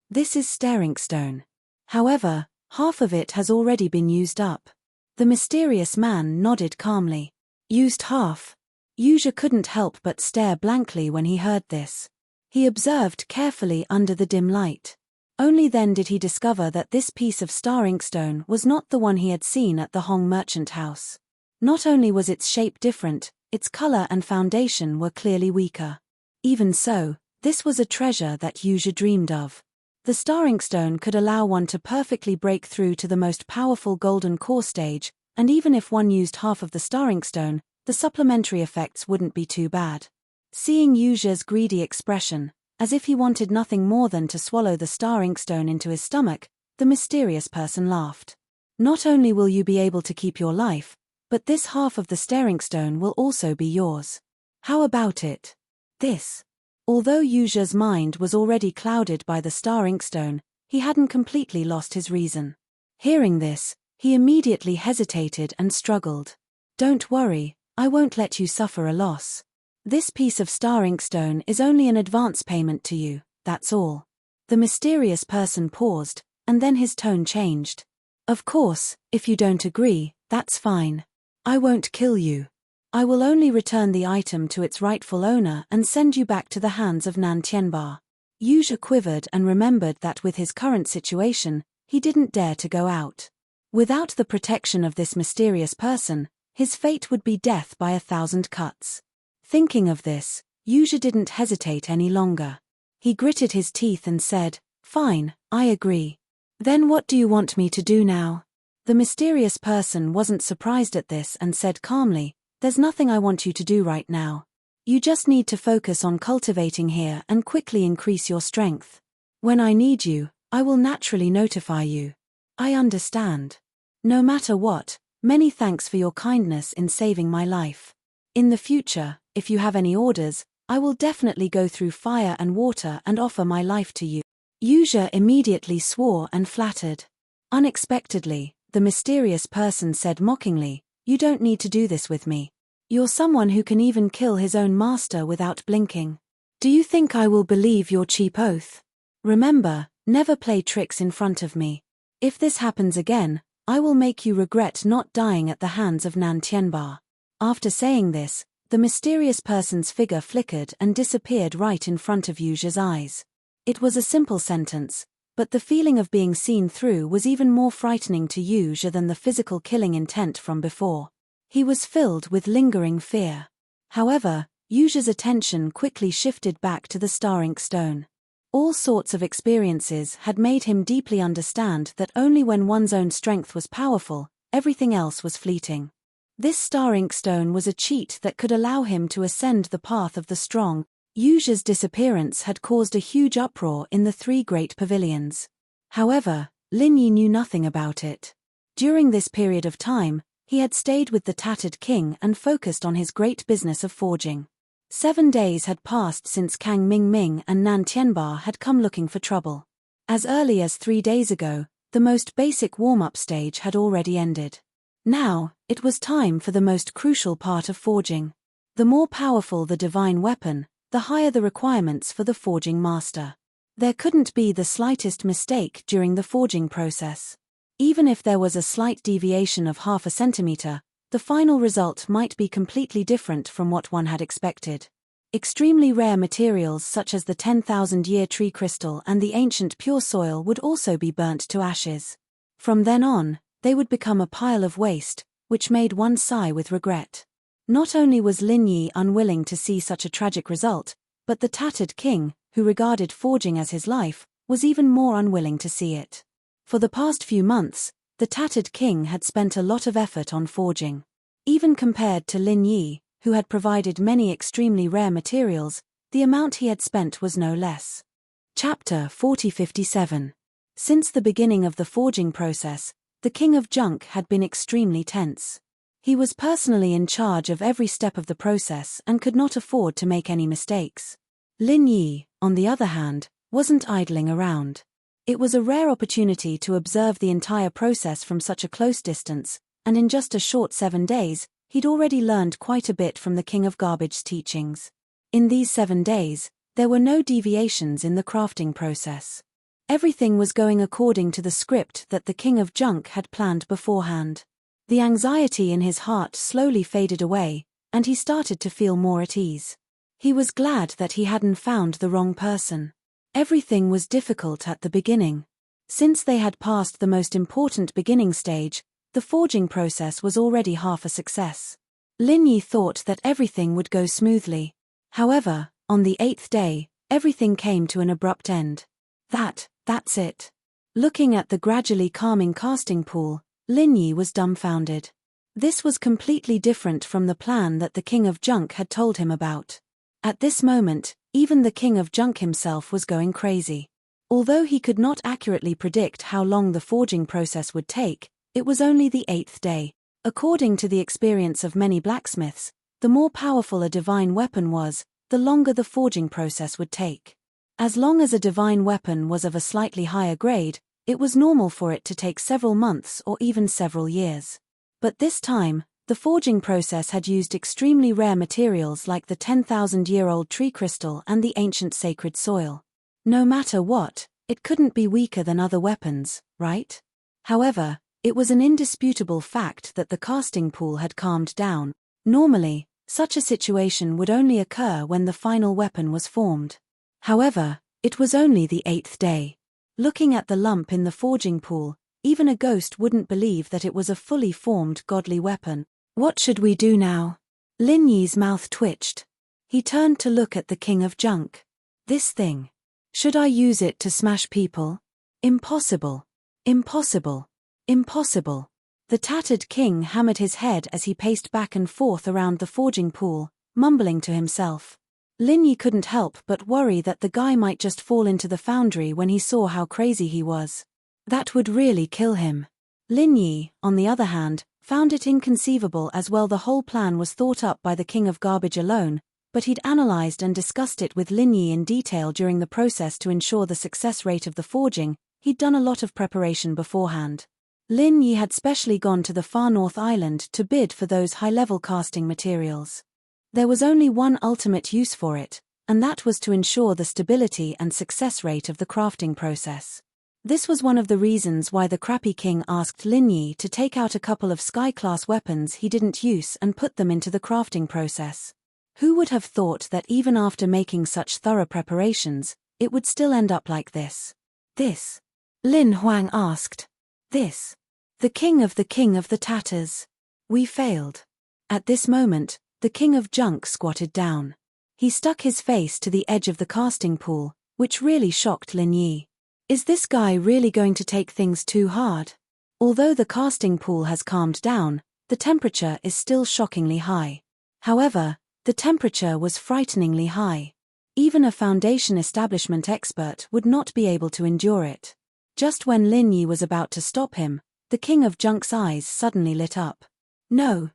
This is Star Inkstone. However, half of it has already been used up." The mysterious man nodded calmly. "Used half?" Yuzha couldn't help but stare blankly when he heard this. He observed carefully under the dim light. Only then did he discover that this piece of Star Inkstone was not the one he had seen at the Hong merchant house. Not only was its shape different, its color and foundation were clearly weaker. Even so, this was a treasure that Yuzha dreamed of. The Star Inkstone could allow one to perfectly break through to the most powerful golden core stage, and even if one used half of the Star Inkstone, the supplementary effects wouldn't be too bad. Seeing Yuzha's greedy expression, as if he wanted nothing more than to swallow the Star Inkstone into his stomach, the mysterious person laughed. "Not only will you be able to keep your life, but this half of the Star Inkstone will also be yours. How about it?" Although Yuzha's mind was already clouded by the Star Inkstone, he hadn't completely lost his reason. Hearing this, he immediately hesitated and struggled. "Don't worry, I won't let you suffer a loss. This piece of Star Inkstone is only an advance payment to you, that's all." The mysterious person paused, and then his tone changed. "Of course, if you don't agree, that's fine. I won't kill you. I will only return the item to its rightful owner and send you back to the hands of Nan Tianbar." Yuzha quivered and remembered that with his current situation, he didn't dare to go out. Without the protection of this mysterious person, his fate would be death by 1,000 cuts. Thinking of this, Yuzha didn't hesitate any longer. He gritted his teeth and said, "Fine, I agree. Then what do you want me to do now?" The mysterious person wasn't surprised at this and said calmly, "There's nothing I want you to do right now. You just need to focus on cultivating here and quickly increase your strength. When I need you, I will naturally notify you." "I understand. No matter what, many thanks for your kindness in saving my life. In the future, if you have any orders, I will definitely go through fire and water and offer my life to you." Yuzha immediately swore and flattered. Unexpectedly, the mysterious person said mockingly. "You don't need to do this with me. You're someone who can even kill his own master without blinking. Do you think I will believe your cheap oath? Remember, never play tricks in front of me. If this happens again, I will make you regret not dying at the hands of Nan Tianba." After saying this, the mysterious person's figure flickered and disappeared right in front of Yu Zhe's eyes. It was a simple sentence, but the feeling of being seen through was even more frightening to Yu Zhe than the physical killing intent from before. He was filled with lingering fear. However, Yu Zhe's attention quickly shifted back to the star ink stone. All sorts of experiences had made him deeply understand that only when one's own strength was powerful, everything else was fleeting. This star ink stone was a cheat that could allow him to ascend the path of the strong. Yu Zhe's disappearance had caused a huge uproar in the three great pavilions. However, Lin Yi knew nothing about it. During this period of time, he had stayed with the tattered king and focused on his great business of forging. 7 days had passed since Kang Mingming and Nan Tianba had come looking for trouble. As early as 3 days ago, the most basic warm-up stage had already ended. Now, it was time for the most crucial part of forging. The more powerful the divine weapon, the higher the requirements for the forging master. There couldn't be the slightest mistake during the forging process. Even if there was a slight deviation of half a centimeter, the final result might be completely different from what one had expected. Extremely rare materials such as the 10,000-year tree crystal and the ancient pure soil would also be burnt to ashes. From then on, they would become a pile of waste, which made one sigh with regret. Not only was Lin Yi unwilling to see such a tragic result, but the tattered king, who regarded forging as his life, was even more unwilling to see it. For the past few months, the tattered king had spent a lot of effort on forging. Even compared to Lin Yi, who had provided many extremely rare materials, the amount he had spent was no less. Chapter 4057. Since the beginning of the forging process, the king of Junk had been extremely tense. He was personally in charge of every step of the process and could not afford to make any mistakes. Lin Yi, on the other hand, wasn't idling around. It was a rare opportunity to observe the entire process from such a close distance, and in just a short 7 days, he'd already learned quite a bit from the King of Garbage's teachings. In these 7 days, there were no deviations in the crafting process. Everything was going according to the script that the King of Junk had planned beforehand. The anxiety in his heart slowly faded away, and he started to feel more at ease. He was glad that he hadn't found the wrong person. Everything was difficult at the beginning. Since they had passed the most important beginning stage, the forging process was already half a success. Lin Yi thought that everything would go smoothly. However, on the 8th day, everything came to an abrupt end. That's it. Looking at the gradually calming casting pool, Lin Yi was dumbfounded. This was completely different from the plan that the King of Junk had told him about. At this moment, even the King of Junk himself was going crazy. Although he could not accurately predict how long the forging process would take, it was only the 8th day. According to the experience of many blacksmiths, the more powerful a divine weapon was, the longer the forging process would take. As long as a divine weapon was of a slightly higher grade, it was normal for it to take several months or even several years. But this time, the forging process had used extremely rare materials like the 10,000-year-old tree crystal and the ancient sacred soil. No matter what, it couldn't be weaker than other weapons, right? However, it was an indisputable fact that the casting pool had calmed down. Normally, such a situation would only occur when the final weapon was formed. However, it was only the 8th day. Looking at the lump in the forging pool, even a ghost wouldn't believe that it was a fully formed godly weapon. What should we do now? Lin Yi's mouth twitched. He turned to look at the King of Junk. This thing. Should I use it to smash people? Impossible. Impossible. Impossible. The tattered king hammered his head as he paced back and forth around the forging pool, mumbling to himself. Lin Yi couldn't help but worry that the guy might just fall into the foundry when he saw how crazy he was. That would really kill him. Lin Yi, on the other hand, found it inconceivable as well the whole plan was thought up by the King of Garbage alone, but he'd analyzed and discussed it with Lin Yi in detail during the process to ensure the success rate of the forging. He'd done a lot of preparation beforehand. Lin Yi had specially gone to the far north island to bid for those high-level casting materials. There was only one ultimate use for it, and that was to ensure the stability and success rate of the crafting process. This was one of the reasons why the Crappy King asked Lin Yi to take out a couple of sky-class weapons he didn't use and put them into the crafting process. Who would have thought that even after making such thorough preparations, it would still end up like this? This? Lin Huang asked. This? The king of the tatters. We failed. At this moment, the king of junk squatted down. He stuck his face to the edge of the casting pool, which really shocked Lin Yi. Is this guy really going to take things too hard? Although the casting pool has calmed down, the temperature is still shockingly high. However, the temperature was frighteningly high. Even a foundation establishment expert would not be able to endure it. Just when Lin Yi was about to stop him, the king of junk's eyes suddenly lit up. No,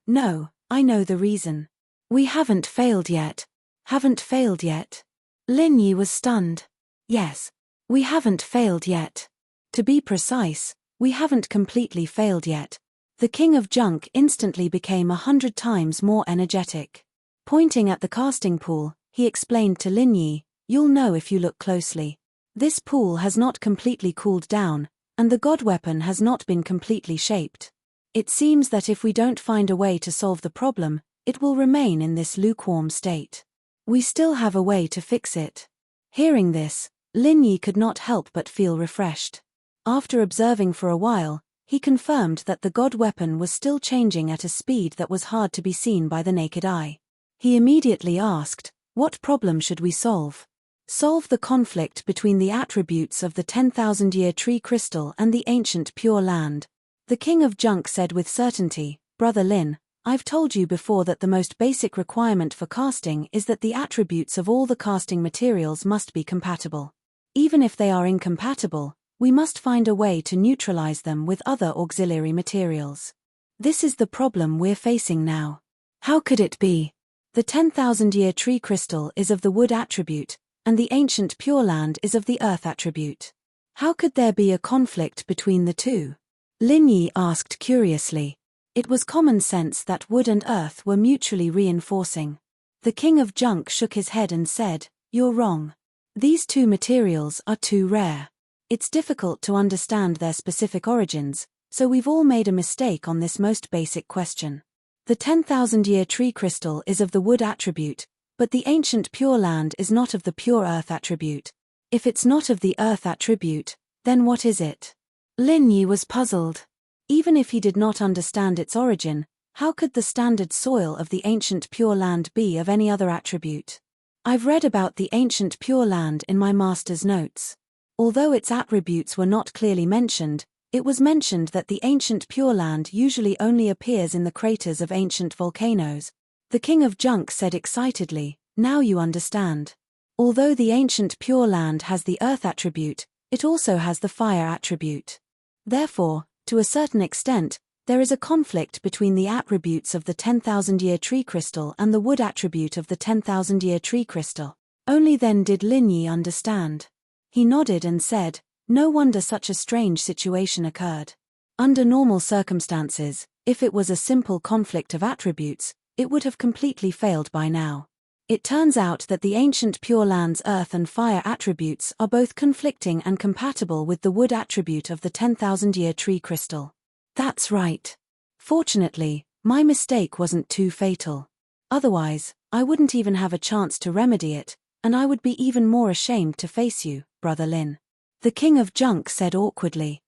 I know the reason. We haven't failed yet. Haven't failed yet. Lin Yi was stunned. Yes. We haven't failed yet. To be precise, we haven't completely failed yet. The king of junk instantly became 100 times more energetic. Pointing at the casting pool, he explained to Lin Yi, "You'll know if you look closely. This pool has not completely cooled down, and the god weapon has not been completely shaped. It seems that if we don't find a way to solve the problem, it will remain in this lukewarm state. We still have a way to fix it." Hearing this, Lin Yi could not help but feel refreshed. After observing for a while, he confirmed that the god weapon was still changing at a speed that was hard to be seen by the naked eye. He immediately asked, "What problem should we solve?" "Solve the conflict between the attributes of the 10,000-year tree crystal and the ancient pure land." The king of junk said with certainty, "Brother Lin, I've told you before that the most basic requirement for casting is that the attributes of all the casting materials must be compatible. Even if they are incompatible, we must find a way to neutralize them with other auxiliary materials. This is the problem we're facing now. How could it be? The 10,000-year tree crystal is of the wood attribute, and the ancient pure land is of the earth attribute. How could there be a conflict between the two?" Lin Yi asked curiously. It was common sense that wood and earth were mutually reinforcing. The king of junk shook his head and said, "You're wrong. These two materials are too rare. It's difficult to understand their specific origins, so we've all made a mistake on this most basic question. The 10,000-year tree crystal is of the wood attribute, but the ancient pure land is not of the pure earth attribute. If it's not of the earth attribute, then what is it?" Lin Yi was puzzled. Even if he did not understand its origin, how could the standard soil of the ancient pure land be of any other attribute? I've read about the ancient pure land in my master's notes. Although its attributes were not clearly mentioned, it was mentioned that the ancient pure land usually only appears in the craters of ancient volcanoes. The king of junk said excitedly, "Now you understand. Although the ancient pure land has the earth attribute, it also has the fire attribute. Therefore, to a certain extent, there is a conflict between the attributes of the 10,000-year tree crystal and the wood attribute of the 10,000-year tree crystal." Only then did Lin Yi understand. He nodded and said, "No wonder such a strange situation occurred. Under normal circumstances, if it was a simple conflict of attributes, it would have completely failed by now. It turns out that the ancient pure land's earth and fire attributes are both conflicting and compatible with the wood attribute of the 10,000-year tree crystal." That's right. Fortunately, my mistake wasn't too fatal. Otherwise, I wouldn't even have a chance to remedy it, and I would be even more ashamed to face you, Brother Lin. The king of junk said awkwardly.